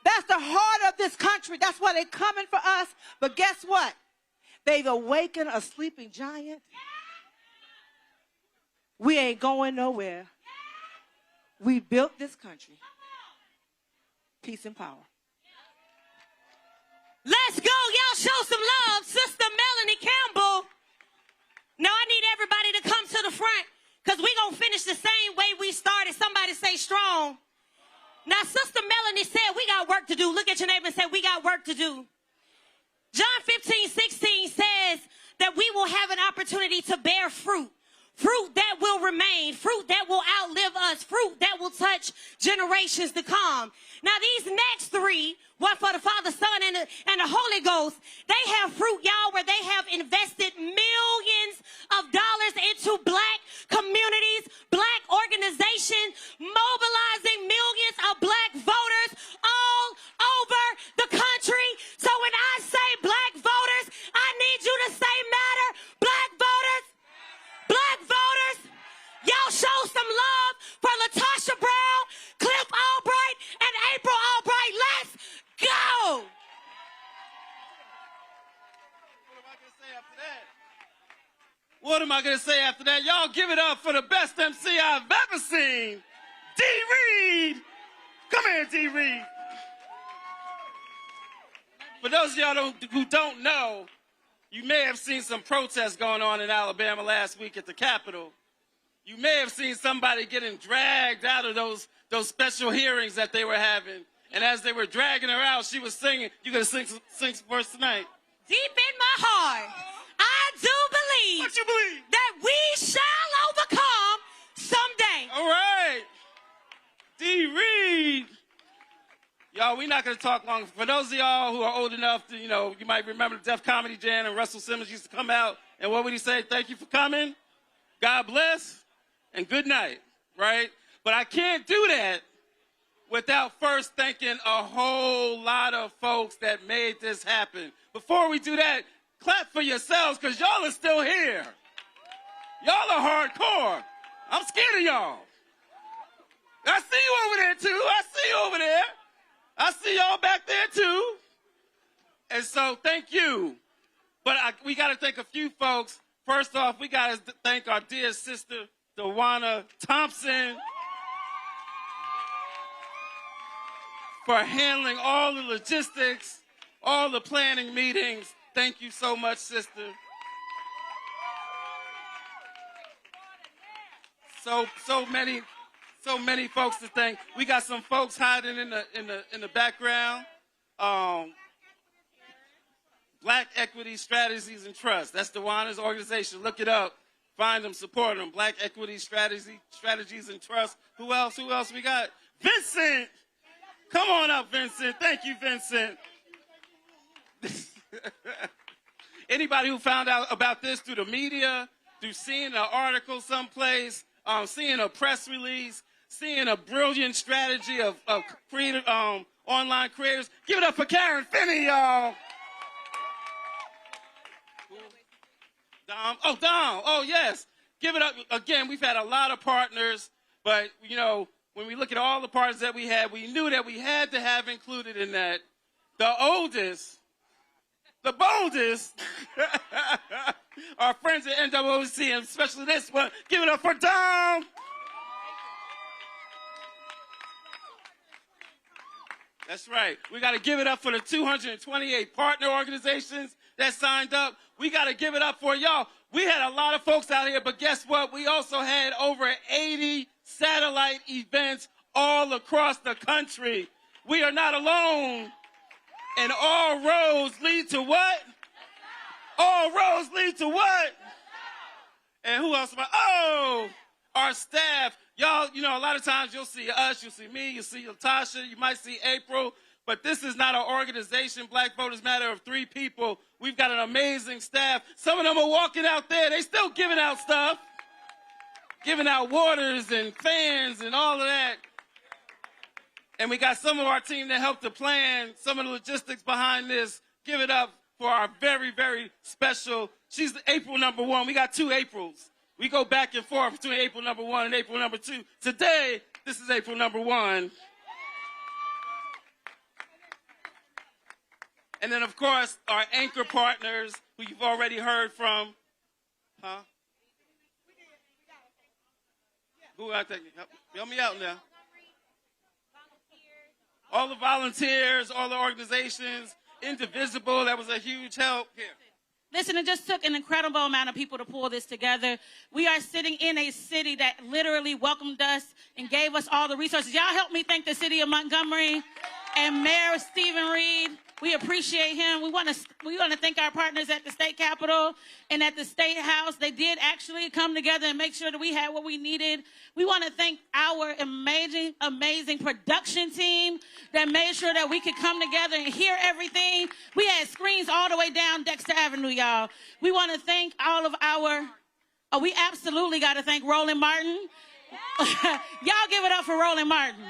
That's the heart of this country. That's why they're coming for us. But guess what? They've awakened a sleeping giant. We ain't going nowhere. We built this country. Peace and power. Let's go. Y'all show some love. Sister Melanie Campbell. Now I need everybody to come to the front because we're going to finish the same way we started. Somebody say strong. Now, Sister Melanie said we got work to do. Look at your neighbor and say we got work to do. John 15:16 says that we will have an opportunity to bear fruit. Fruit that will remain, fruit that will outlive us, fruit that will touch generations to come. Now, these next 3, one for the Father, Son, and the Holy Ghost, they have fruit, y'all, where they have invested millions of dollars into black communities, black organizations, mobilizing millions of black voters all over the country. So when I say black voters, I need you to say matter. Black voters. Black voters, y'all show some love for Latasha Brown, Cliff Albright, and April Albright. Let's go. What am I going to say after that? Y'all give it up for the best MC I've ever seen, D. Reed. Come here, D. Reed. For those of y'all who don't know, you may have seen some protests going on in Alabama last week at the Capitol. You may have seen somebody getting dragged out of those special hearings that they were having. And as they were dragging her out, she was singing. You gonna sing for us tonight? Deep in my heart, I do believe, what you believe? That we shall overcome someday. All right. D. Reed. Y'all, we're not going to talk long. For those of y'all who are old enough to, you might remember the Def Comedy Jam and Russell Simmons used to come out. And what would he say? Thank you for coming. God bless. And good night. Right? But I can't do that without first thanking a whole lot of folks that made this happen. Before we do that, clap for yourselves because y'all are still here. Y'all are hardcore. I'm scared of y'all. I see you over there, too. I see you over there. I see y'all back there, too. And so, thank you. But we got to thank a few folks. First off, we got to thank our dear sister, DeWanna Thompson, for handling all the logistics, all the planning meetings. Thank you so much, sister. So many folks to thank. We got some folks hiding in the background. Black Equity Strategies and Trust. That's DeWanna's organization. Look it up. Find them, support them. Black Equity Strategies and Trust. Who else we got? Vincent Come on up, Vincent. Thank you, Vincent. Anybody who found out about this through the media, through seeing an article someplace, seeing a press release, seeing a brilliant strategy of creative, online creators, give it up for Karen Finney, y'all. Dom. Oh, Dom. Oh, yes. Give it up. Again, we've had a lot of partners, but, you know, when we look at all the partners that we had, we knew that we had to have included in that the oldest, the boldest, our friends at NWOC, and especially this one. Give it up for Dom. That's right. We got to give it up for the 228 partner organizations that signed up. We got to give it up for y'all. We had a lot of folks out here, but guess what? We also had over 80 satellite events all across the country. We are not alone. And all roads lead to what? All roads lead to what? And who else? Oh, our staff. Y'all, you know, a lot of times you'll see us, you'll see me, you'll see Latasha, you might see April, but this is not an organization, Black Voters Matter, of 3 people. We've got an amazing staff. Some of them are walking out there. They still giving out stuff, giving out waters and fans and all of that. And we got some of our team that helped to plan some of the logistics behind this. Give it up for our very, very special, she's April #1. We got 2 Aprils. We go back and forth between April #1 and April #2. Today, this is April #1. And then, of course, our anchor partners, who you've already heard from. Huh? Who I think? Help me out now. All the volunteers, all the organizations, Indivisible, that was a huge help. Here. Listen, it just took an incredible amount of people to pull this together. We are sitting in a city that literally welcomed us and gave us all the resources. Y'all help me thank the city of Montgomery and Mayor Stephen Reed. We appreciate him. We want to thank our partners at the state capitol and at the state house. They did actually come together and make sure that we had what we needed. We want to thank our amazing, amazing production team that made sure that we could come together and hear everything. We had screens all the way down Dexter Avenue, y'all. We want to thank all of our, we absolutely got to thank Roland Martin. Y'all give it up for Roland Martin.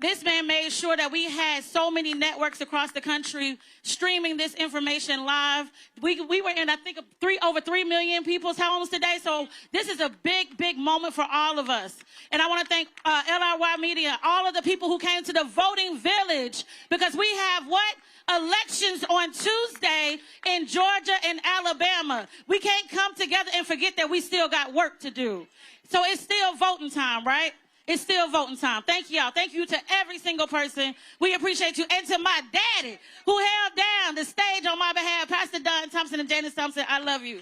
This man made sure that we had so many networks across the country streaming this information live. We were in, I think, over 3 million people's homes today. So this is a big, big moment for all of us. And I want to thank LRY Media, all of the people who came to the voting village, because we have what? Elections on Tuesday in Georgia and Alabama. We can't come together and forget that we still got work to do. So it's still voting time, right? It's still voting time. Thank y'all. Thank you to every single person. We appreciate you. And to my daddy, who held down the stage on my behalf, Pastor Don Thompson and Janice Thompson, I love you.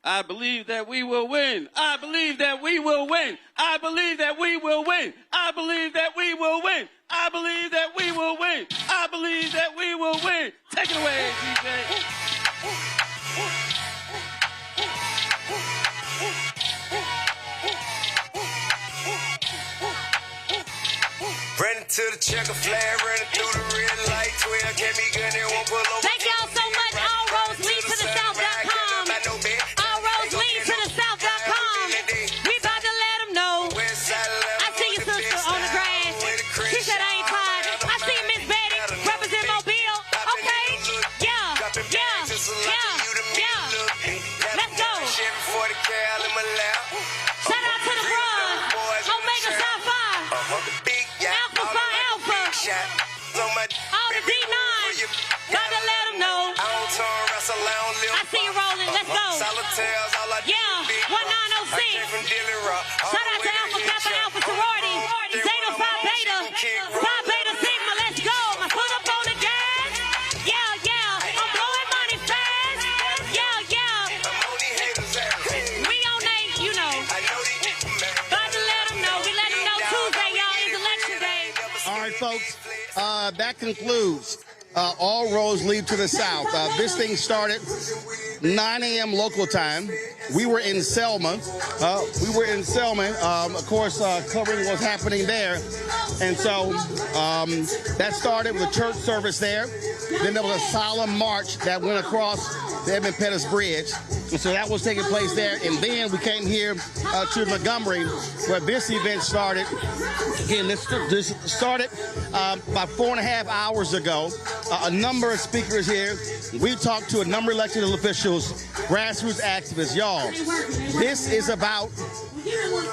I believe that we will win. I believe that we will win. I believe that we will win. I believe that we will win. I believe that we will win. I believe that we will win. Take it away, DJ. Running to the checker flag, running through the red light. 12 can't be good, they won't pull over. Thank y'all so much. All roads lead to the south.com. All the D9, gotta let them know. I see you rolling, let's go. Yeah, 1906. Shout out to Alpha Kappa Alpha Sorority, Zeta Phi Beta, Phi Beta Sigma, let's go. My foot up on the gas. Yeah, I'm blowing money fast. folks, that concludes All Roads Lead to the South. This thing started 9 a.m. local time. We were in Selma. Of course, covering what's happening there. And so that started with a church service there. Then there was a solemn march that went across the Edmund Pettus Bridge. And so that was taking place there. And then we came here to Montgomery, where this event started. Again, this started about 4.5 hours ago. A number of speakers here. We talked to a number of elected officials, grassroots activists. Y'all, this is about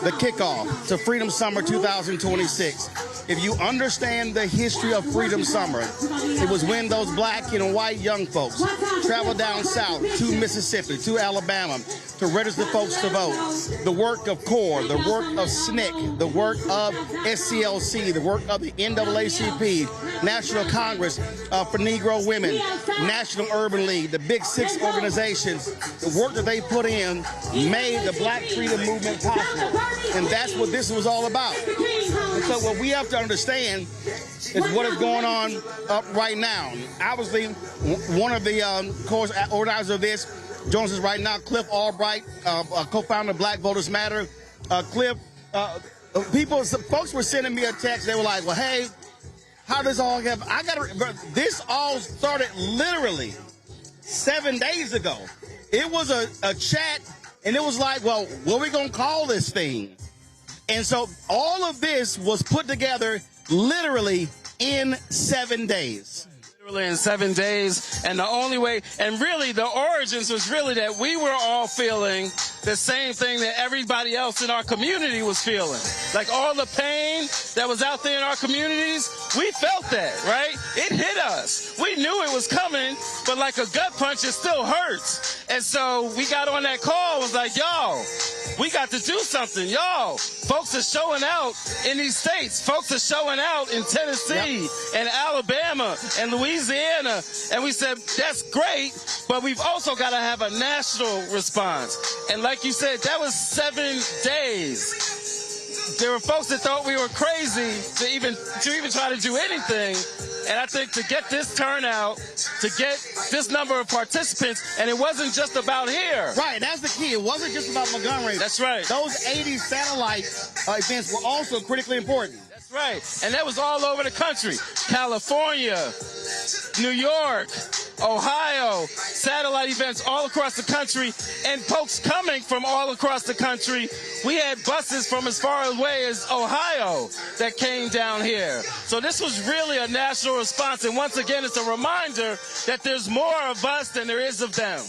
the kickoff to Freedom Summer 2026. If you understand the history of Freedom Summer, it was when those black and white young folks traveled down south to Mississippi, to Alabama, to register folks to vote. The work of CORE, the work of SNCC, the work of SCLC, the work of the NAACP, National Congress for Negro Women, National Urban League, the Big Six organizations, the work that they put in made the Black Freedom Movement possible. And that's what this was all about. And so what we have to understand is what is going on right now. Obviously, one of the co-organizers of this joins us right now, Cliff Albright, co-founder of Black Voters Matter. Cliff, folks were sending me a text. They were like, well, hey, how does all have, this all started literally 7 days ago. It was a chat, and it was like, well, what are we going to call this thing? And so all of this was put together literally in 7 days. Literally in 7 days, and the only way, and really the origins was really that we were all feeling the same thing that everybody else in our community was feeling. Like all the pain that was out there in our communities, we felt that, right? It hit us. We knew it was coming, but like a gut punch, it still hurts. And so we got on that call, was like, y'all, we got to do something. Y'all, folks are showing out in these states. Folks are showing out in Tennessee and Alabama and Louisiana. And we said, that's great, but we've also got to have a national response. And like you said, that was 7 days. There were folks that thought we were crazy to even try to do anything. And I think to get this turnout, to get this number of participants, and it wasn't just about here. Right, that's the key. It wasn't just about Montgomery. That's right. Those 80 satellite events were also critically important. That's right. And that was all over the country. California, New York, Ohio, satellite events all across the country, and folks coming from all across the country. We had buses from as far away as Ohio that came down here. So this was really a national response. And once again, it's a reminder that there's more of us than there is of them.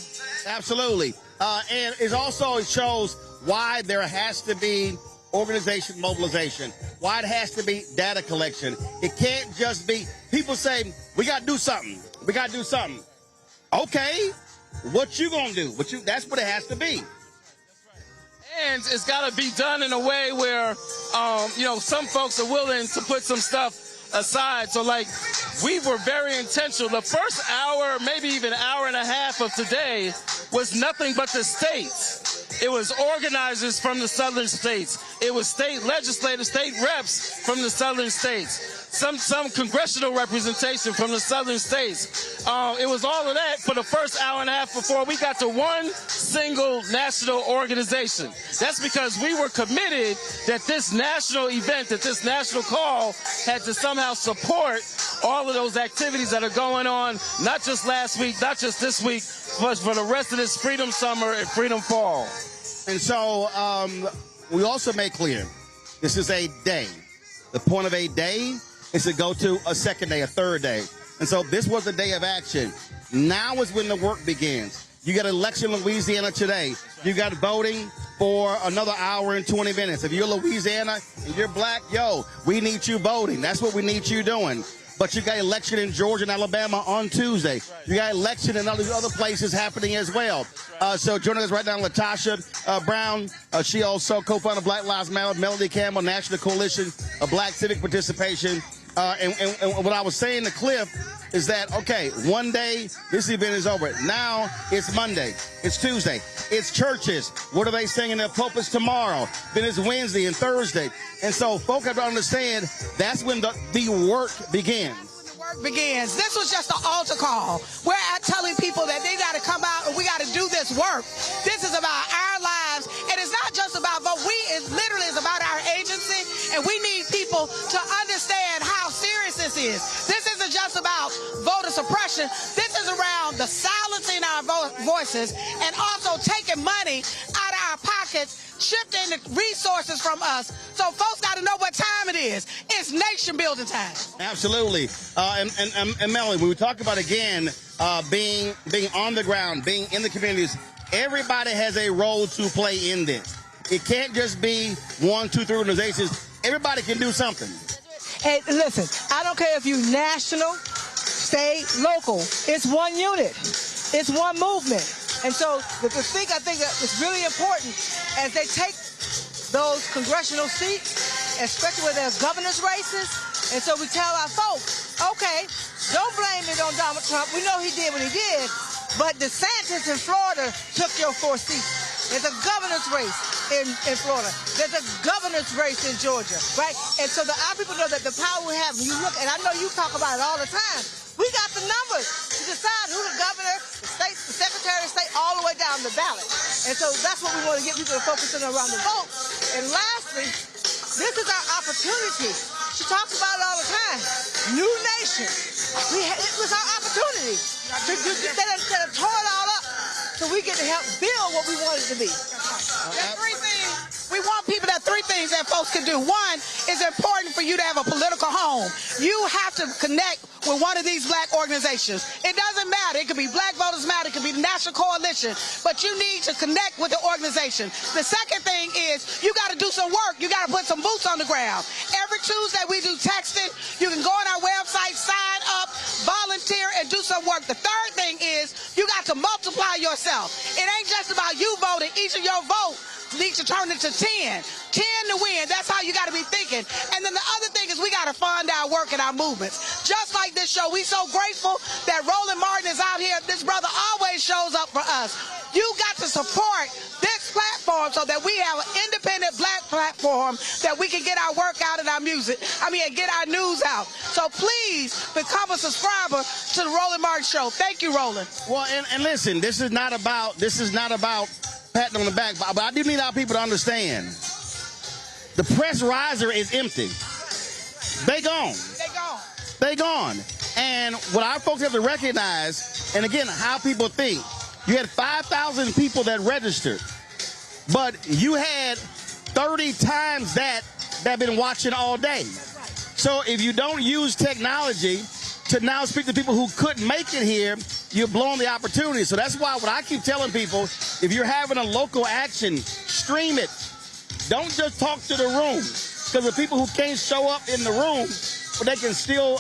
Absolutely. And it also shows why there has to be organization mobilization, why it has to be data collection. It can't just be, people say, we got to do something. We got to do something. Okay, what you going to do? That's what it has to be. And it's got to be done in a way where, some folks are willing to put some stuff aside. So, like, we were very intentional. The first hour, maybe even hour and a half of today was nothing but the states. It was organizers from the southern states. It was state legislators, state reps from the southern states. Some congressional representation from the southern states. It was all of that for the first hour and a half before we got to one single national organization. That's because we were committed that this national event, that this national call had to somehow support all of those activities that are going on, not just last week, not just this week, but for the rest of this Freedom Summer and Freedom Fall. And so we also made clear this is a day. The point of a day is to go to a second day, a third day. And so this was a day of action. Now is when the work begins. You got an election in Louisiana today. You got voting for another hour and 20 minutes. If you're Louisiana and you're black, we need you voting. That's what we need you doing. But you got election in Georgia and Alabama on Tuesday. You got election in all these other places happening as well. So joining us right now, Latasha Brown. She also co-founded Black Lives Matter. Melody Campbell, National Coalition of Black Civic Participation. And what I was saying to Cliff is that, okay, one day this event is over. Now it's Monday, it's Tuesday, it's churches. What are they saying in their pulpits tomorrow? Then it's Wednesday and Thursday. And so folk have to understand that's when the work begins. Begins. This was just an altar call. We're out telling people that they got to come out and we got to do this work. This is about our lives, and it's not just about vote. It literally is about our agency, and we need people to understand how serious this is. This isn't just about voter suppression. This is around the silencing our voices and also taking money out of our pockets, shifting the resources from us. So folks got to know what time it is. It's nation building time. Absolutely. And Melanie, when we talk about, again, being on the ground, being in the communities, everybody has a role to play in this. It can't just be 1, 2, 3 organizations. Everybody can do something. Hey, listen, I don't care if you're national, state, local. It's one unit. It's one movement. And so the thing I think that is really important as they take those congressional seats, especially where there's governor's races. And so we tell our folks, okay, don't blame it on Donald Trump. We know he did what he did, but DeSantis in Florida took your 4 seats. There's a governor's race in Florida. There's a governor's race in Georgia, right? And so our people know that the power we have, when you look, and I know you talk about it all the time, we got the numbers to decide who the governor, the secretary of state, all the way down the ballot. And so that's what we want to get people to focus on around the vote. And lastly, this is our opportunity. She talks about it all the time. New nation. It was our opportunity instead of tore it all up so we get to help build what we want it to be. There's 3 things. We want people, there are 3 things that folks can do. One, it's important for you to have a political home. You have to connect with one of these black organizations. It doesn't matter. It could be Black Voters Matter. It could be the National Coalition. But you need to connect with the organization. The second thing is you got to do some work. You got to put some boots on the ground. Every Tuesday we do texting. You can go on our website, sign up, volunteer, and do some work. The third thing is you got to multiply yourself. It ain't just about you voting. Each of your vote needs to turn into 10. 10 to win. That's how you got to be thinking. And then the other thing is we got to fund our work and our movements. Just like this show, we so grateful that Roland Martin is out here. This brother always shows up for us. You got to support this platform so that we have an independent black platform that we can get our work out and our music. And get our news out. So please become a subscriber to the Roland Martin Show. Thank you, Roland. Well, and listen, this is not about patting on the back, but I do need our people to understand. The press riser is empty. They gone. They gone. And what our folks have to recognize, and again, how people think, you had 5,000 people that registered, but you had 30 times that have been watching all day. So if you don't use technology to now speak to people who couldn't make it here, you're blowing the opportunity. So that's why what I keep telling people, if you're having a local action, stream it. Don't just talk to the room, because the people who can't show up in the room, but they can still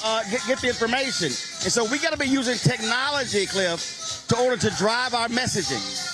get the information. And so we got to be using technology, Cliff, in order to drive our messaging.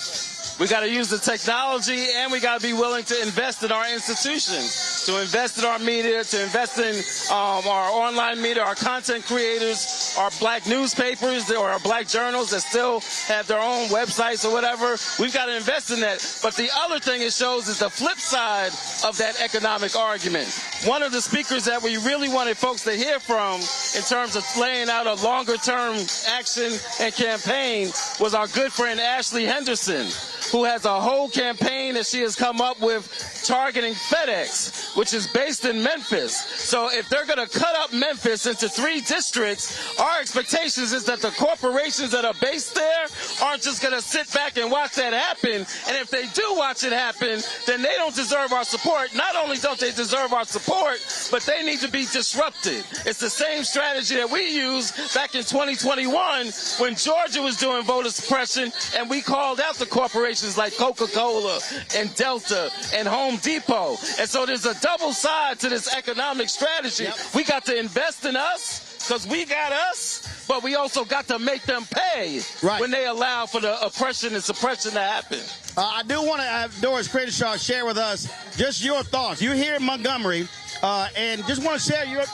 We got to use the technology, and we got to be willing to invest in our institutions, to invest in our media, to invest in our online media, our content creators, our black newspapers, or our black journals that still have their own websites or whatever. We've got to invest in that. But the other thing it shows is the flip side of that economic argument. One of the speakers that we really wanted folks to hear from in terms of laying out a longer-term action and campaign was our good friend Ashley Henderson, who has a whole campaign that she has come up with targeting FedEx, which is based in Memphis. So if they're going to cut up Memphis into 3 districts, our expectations is that the corporations that are based there aren't just going to sit back and watch that happen. And if they do watch it happen, then they don't deserve our support. Not only don't they deserve our support, but they need to be disrupted. It's the same strategy that we used back in 2021 when Georgia was doing voter suppression, and we called out the corporations like Coca-Cola and Delta and Home Depot. And so there's a double side to this economic strategy. Yep. We got to invest in us because we got us, but we also got to make them pay when they allow for the oppression and suppression to happen. I do want to have Doris Crenshaw share with us just your thoughts. You're here in Montgomery. And just want to share your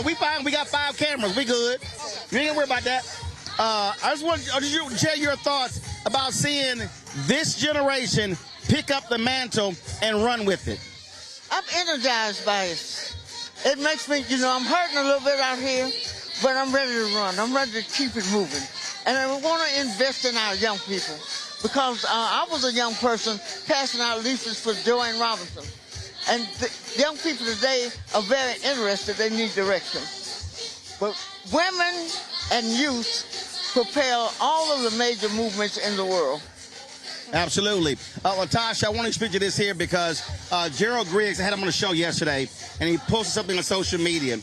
we fine. We got 5 cameras. We good. You ain't gonna worry about that. I just want you to share your thoughts about seeing this generation pick up the mantle and run with it. I'm energized by it. It makes me, I'm hurting a little bit out here, but I'm ready to run. I'm ready to keep it moving. And I want to invest in our young people because I was a young person passing out leaflets for Joanne Robinson. And the young people today are very interested. They need direction. But women and youth propel all of the major movements in the world. Absolutely. Latasha, I want to speak to this here because Gerald Griggs, I had him on the show yesterday, and he posted something on social media.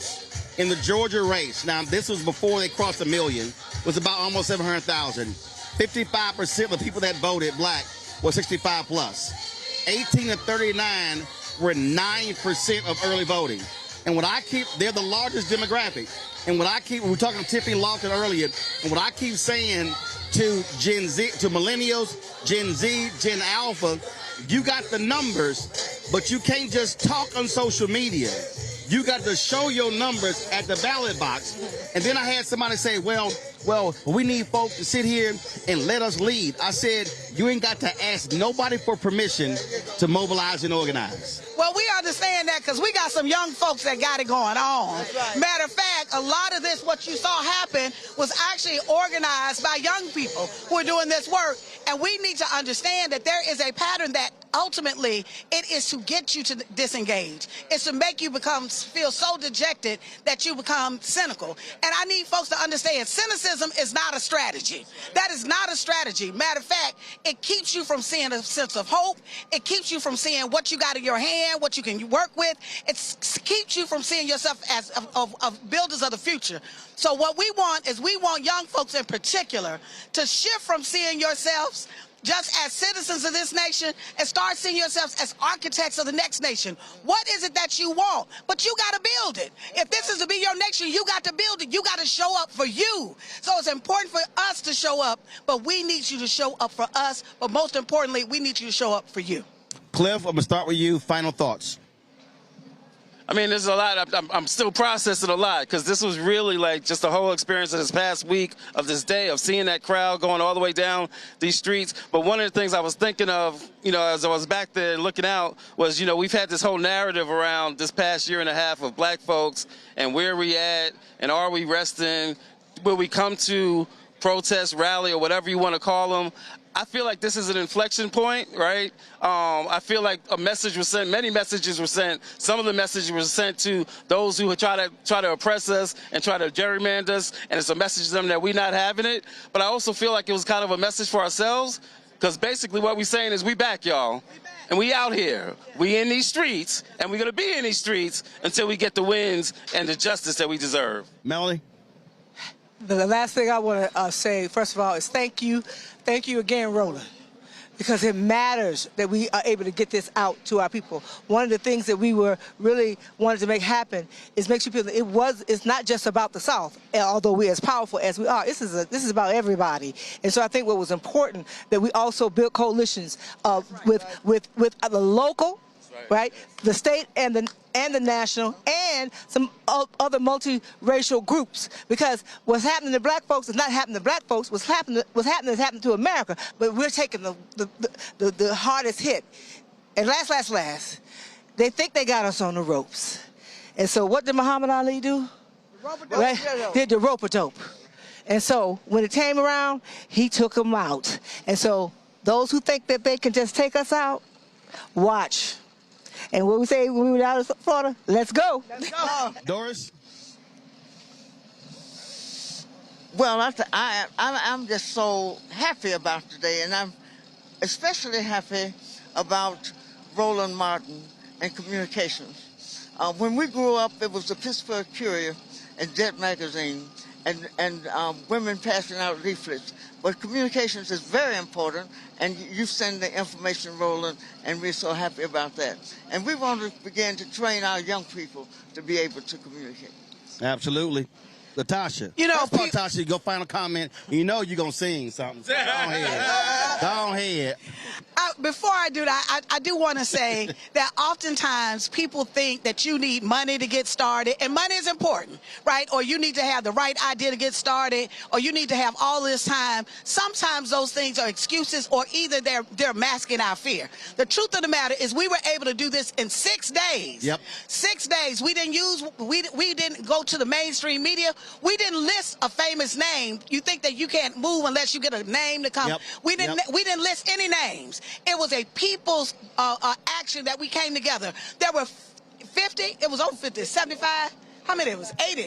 In the Georgia race, now this was before they crossed 1 million, it was about almost 700,000. 55% of the people that voted black were 65 plus. 18 to 39 were 9% of early voting. And they're the largest demographic. And we were talking to Tiffany Lofton earlier, and what I keep saying to Gen Z, to millennials, Gen Z, Gen Alpha, you got the numbers, but you can't just talk on social media. You got to show your numbers at the ballot box. And then I had somebody say, well, we need folks to sit here and let us lead. I said, you ain't got to ask nobody for permission to mobilize and organize. Well, we understand that because we got some young folks that got it going on. Right. Matter of fact, a lot of this, what you saw happen, was actually organized by young people who are doing this work. And we need to understand that there is a pattern that ultimately it is to get you to disengage. It's to make you feel so dejected that you become cynical. And I need folks to understand cynicism is not a strategy. That is not a strategy. Matter of fact, it keeps you from seeing a sense of hope. It keeps you from seeing what you got in your hand, what you can work with. It keeps you from seeing yourself as of builders of the future. So what we want is we want young folks in particular to shift from seeing yourselves just as citizens of this nation and start seeing yourselves as architects of the next nation. What is it that you want? But you got to build it. If this is to be your nation, you got to build it. You got to show up for you. So it's important for us to show up, but we need you to show up for us. But most importantly, we need you to show up for you. Cliff, I'm going to start with you. Final thoughts. I mean, there's a lot. I'm still processing a lot because this was really like just the whole experience of this past week, of this day, of seeing that crowd going all the way down these streets. But one of the things I was thinking of, as I was back there looking out was, we've had this whole narrative around this past year and a half of black folks and where we at and are we resting? Will we come to protest, rally, or whatever you want to call them? I feel like this is an inflection point, right? I feel like a message was sent, many messages were sent. Some of the messages were sent to those who try to oppress us and try to gerrymander us, and it's a message to them that we're not having it. But I also feel like it was kind of a message for ourselves, because basically what we're saying is we back, y'all. And we out here. We in these streets, and we're going to be in these streets until we get the wins and the justice that we deserve. Melanie? The last thing I want to say, first of all, is thank you. Thank you again, Roland, because it matters that we are able to get this out to our people. One of the things that we were really wanted to make happen is make sure people it's not just about the South, although we're as powerful as we are. This is about everybody. And so I think what was important that we also built coalitions with the local, right, the state and the national, and some other multiracial groups. Because what's happening to black folks is not happening to black folks. What's happening is happening to America. But we're taking the hardest hit. And last, they think they got us on the ropes. And so what did Muhammad Ali do? Right? Did the rope-a-dope. And so when it came around, he took them out. And so those who think that they can just take us out, watch. And what we say when we were out of Florida, let's go. Let's go. Doris? Well, I'm just so happy about today, and I'm especially happy about Roland Martin and communications. When we grew up, it was the Pittsburgh Courier and Jet Magazine and women passing out leaflets. But communications is very important, and you send the information, Roland, and we're so happy about that. And we want to begin to train our young people to be able to communicate. Absolutely. Latasha. Latasha, go final comment. You're going to sing something. So go ahead. Go ahead. before I do that, I do want to say that oftentimes people think that you need money to get started, and money is important, right? Or you need to have the right idea to get started, or you need to have all this time. Sometimes those things are excuses, or either they're masking our fear. The truth of the matter is we were able to do this in 6 days. Yep. 6 days. We didn't go to the mainstream media. We didn't list a famous name. You think that you can't move unless you get a name to come. Yep. We didn't list any names. It was a people's action that we came together. There were 50, it was over 50, 75. How many? It was 80.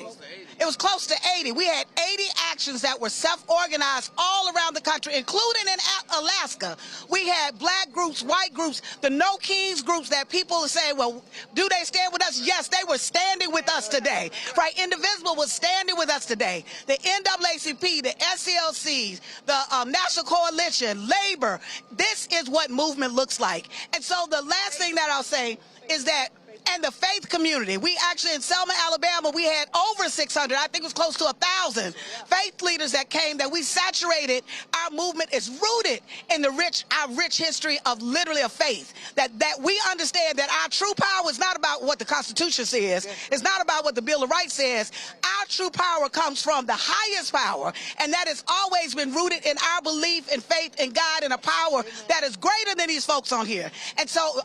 It was close to 80. We had 80 actions that were self-organized all around the country, including in Alaska. We had black groups, white groups, the No Kings groups that people say, well, do they stand with us? Yes, they were standing with us today. Right? Indivisible was standing with us today. The NAACP, the SCLCs, the National Coalition, Labor. This is what movement looks like. And so the last thing that I'll say is that, and the faith community. We actually, in Selma, Alabama, we had over 600, I think it was close to 1,000 faith leaders that came, that we saturated. Our movement is rooted in our rich history of literally of faith. That we understand that our true power is not about what the Constitution says. It's not about what the Bill of Rights says. Our true power comes from the highest power, and that has always been rooted in our belief and faith in God and a power that is greater than these folks on here. And so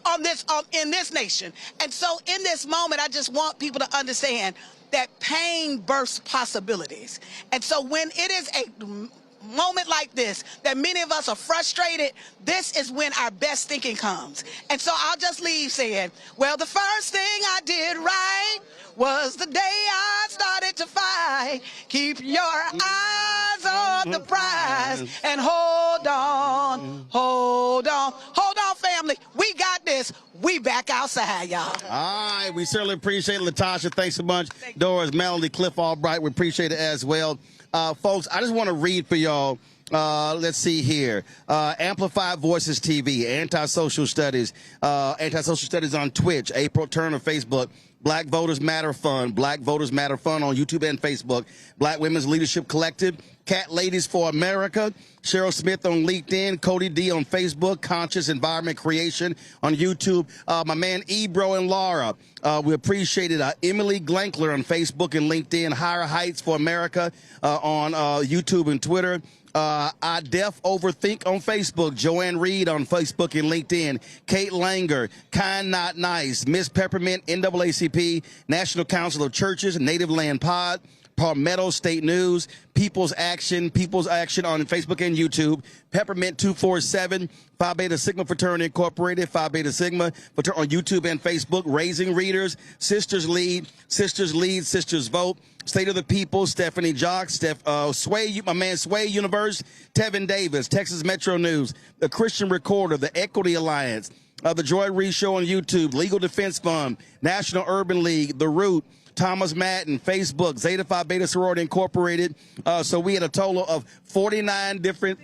in this nation. And so in this moment, I just want people to understand that pain births possibilities. And so when it is a moment like this, that many of us are frustrated, this is when our best thinking comes. And so I'll just leave saying, well, the first thing I did right was the day I started to fight. Keep your eyes on the prize and hold on, hold on. Hold on, family. We got this. We back outside, y'all. All right. We certainly appreciate it, Latasha. Thanks so much. Doris, Melody, Cliff Albright, we appreciate it as well. Folks, I just want to read for y'all. Let's see here. Amplified Voices TV, Antisocial Studies on Twitch, April Turner, Facebook, Black Voters Matter Fund, Black Voters Matter Fund on YouTube and Facebook, Black Women's Leadership Collective, Cat Ladies for America, Cheryl Smith on LinkedIn, Cody D on Facebook, Conscious Environment Creation on YouTube, my man Ebro and Laura, we appreciate it, Emily Glankler on Facebook and LinkedIn, Higher Heights for America on YouTube and Twitter, I Def Overthink on Facebook, Joanne Reed on Facebook and LinkedIn, Kate Langer, Kind Not Nice, Miss Peppermint, NAACP, National Council of Churches, Native Land Pod, Palmetto State News, People's Action on Facebook and YouTube, Peppermint 247, Phi Beta Sigma Fraternity Incorporated, Phi Beta Sigma on YouTube and Facebook, Raising Readers, Sisters Lead, Sisters Vote, State of the People, Stephanie Jock, Sway, my man Sway Universe, Tevin Davis, Texas Metro News, The Christian Recorder, The Equity Alliance, The Joy Reid Show on YouTube, Legal Defense Fund, National Urban League, The Root, Thomas Madden, Facebook, Zeta Phi Beta Sorority Incorporated. So we had a total of 49 different.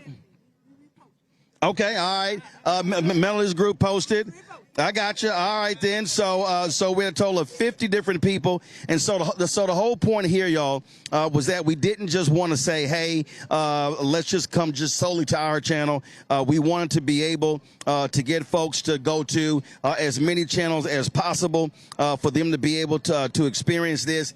Okay, all right. Melody's group posted. I got you. All right, then. So we had a total of 50 different people. And so the whole point here, y'all, was that we didn't just want to say, hey, let's just come just solely to our channel. We wanted to be able to get folks to go to as many channels as possible for them to be able to experience this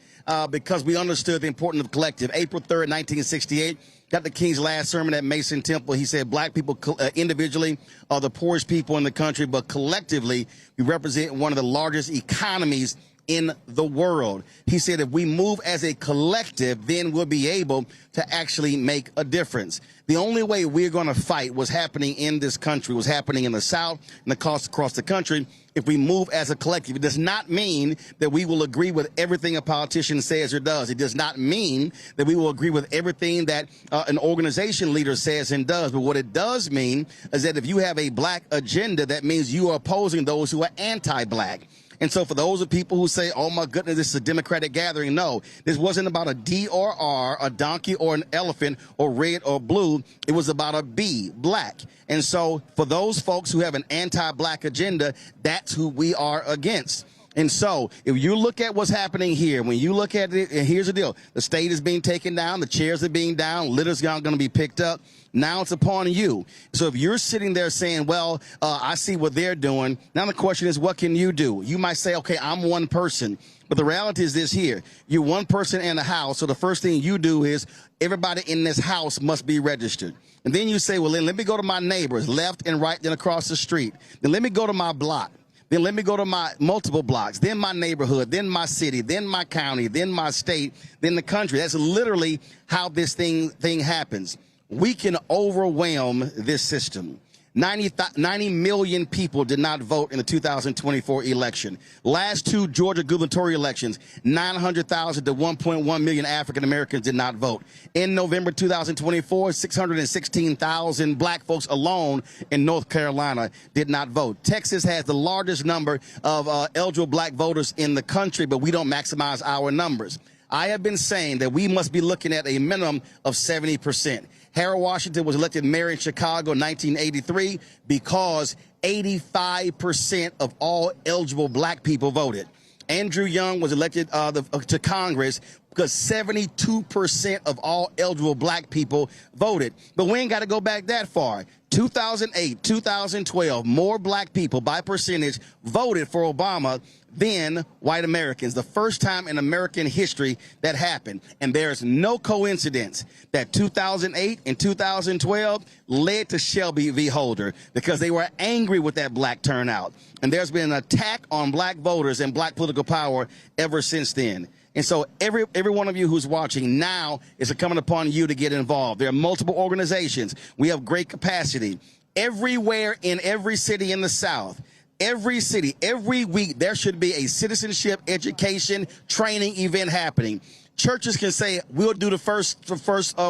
because we understood the importance of the collective. April 3rd, 1968. Dr. King's last sermon at Mason Temple, he said black people individually are the poorest people in the country, but collectively we represent one of the largest economies in the world. He said if we move as a collective, then we'll be able to actually make a difference. The only way we're going to fight what's happening in this country, what's happening in the South and across the country, if we move as a collective. It does not mean that we will agree with everything a politician says or does. It does not mean that we will agree with everything that an organization leader says and does. But what it does mean is that if you have a black agenda, that means you are opposing those who are anti-black. And so for those of people who say, oh, my goodness, this is a Democratic gathering, no, this wasn't about a D or R, a donkey or an elephant or red or blue. It was about a B, black. And so for those folks who have an anti-black agenda, that's who we are against. And so if you look at what's happening here, when you look at it, and here's the deal, the state is being taken down, the chairs are being down, litter's not going to be picked up. Now it's upon you. So if you're sitting there saying, well, I see what they're doing, now the question is, what can you do? You might say, okay, I'm one person. But the reality is this here. You're one person in the house, so the first thing you do is everybody in this house must be registered. And then you say, well, then let me go to my neighbors, left and right, then across the street. Then let me go to my block. Then let me go to my multiple blocks, then my neighborhood, then my city, then my county, then my state, then the country. That's literally how this thing happens. We can overwhelm this system. 90 million people did not vote in the 2024 election. Last two Georgia gubernatorial elections, 900,000 to 1.1 million African Americans did not vote. In November 2024, 616,000 black folks alone in North Carolina did not vote. Texas has the largest number of eligible black voters in the country, but we don't maximize our numbers. I have been saying that we must be looking at a minimum of 70%. Harold Washington was elected mayor in Chicago in 1983 because 85% of all eligible black people voted. Andrew Young was elected to Congress because 72% of all eligible black people voted. But we ain't got to go back that far. 2008, 2012, more black people by percentage voted for Obama than white Americans. The first time in American history that happened. And there's no coincidence that 2008 and 2012 led to Shelby v. Holder because they were angry with that black turnout. And there's been an attack on black voters and black political power ever since then. And so every one of you who's watching now is incumbent upon you to get involved. There are multiple organizations. We have great capacity. Everywhere in every city in the South, every city, every week, there should be a citizenship education training event happening. Churches can say, we'll do the first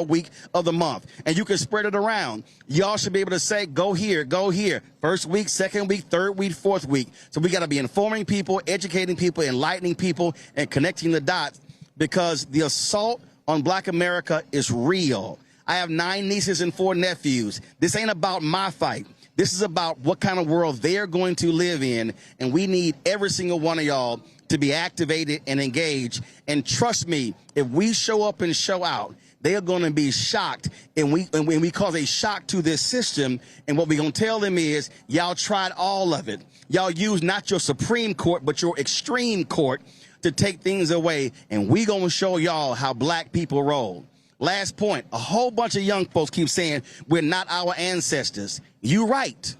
week of the month, and you can spread it around. Y'all should be able to say, go here, go here. First week, second week, third week, fourth week. So we got to be informing people, educating people, enlightening people, and connecting the dots because the assault on black America is real. I have 9 nieces and 4 nephews. This ain't about my fight. This is about what kind of world they're going to live in, and we need every single one of y'all to be activated and engaged. And trust me, if we show up and show out, they are going to be shocked, and we cause a shock to this system. And what we're going to tell them is, y'all tried all of it. Y'all used not your Supreme Court, but your extreme court to take things away, and we going to show y'all how black people roll. Last point, a whole bunch of young folks keep saying, we're not our ancestors. You're right.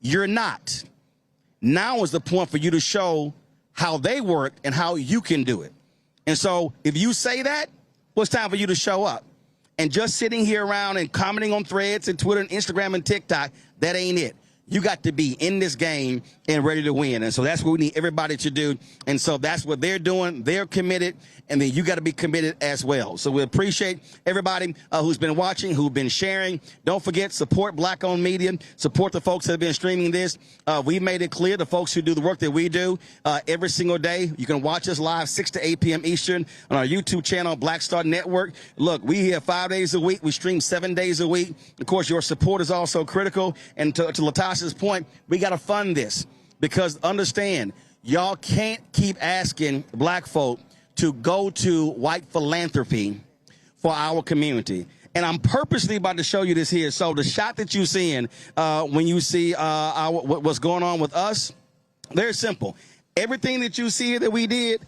You're not. Now is the point for you to show how they work and how you can do it. And so if you say that, well, it's time for you to show up. And just sitting here around and commenting on threads and Twitter and Instagram and TikTok, that ain't it. You got to be in this game and ready to win. And so that's what we need everybody to do. And so that's what they're doing. They're committed. And then you got to be committed as well. So we appreciate everybody who's been watching, who've been sharing. Don't forget, support black-owned media. Support the folks that have been streaming this. We made it clear, the folks who do the work that we do every single day. You can watch us live 6 to 8 p.m. Eastern on our YouTube channel, Black Star Network. Look, we here 5 days a week. We stream 7 days a week. Of course, your support is also critical. And to Latasha's point, we got to fund this because understand, y'all can't keep asking black folk to go to white philanthropy for our community. And I'm purposely about to show you this here. So the shot that you're seeing when you see what's going on with us, very simple. Everything that you see here that we did,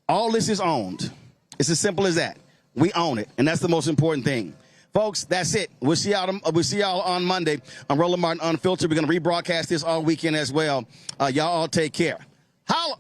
all this is owned. It's as simple as that. We own it, and that's the most important thing. Folks, that's it. We'll see y'all on Monday on Roland Martin Unfiltered. We're going to rebroadcast this all weekend as well. Y'all all take care. Holla!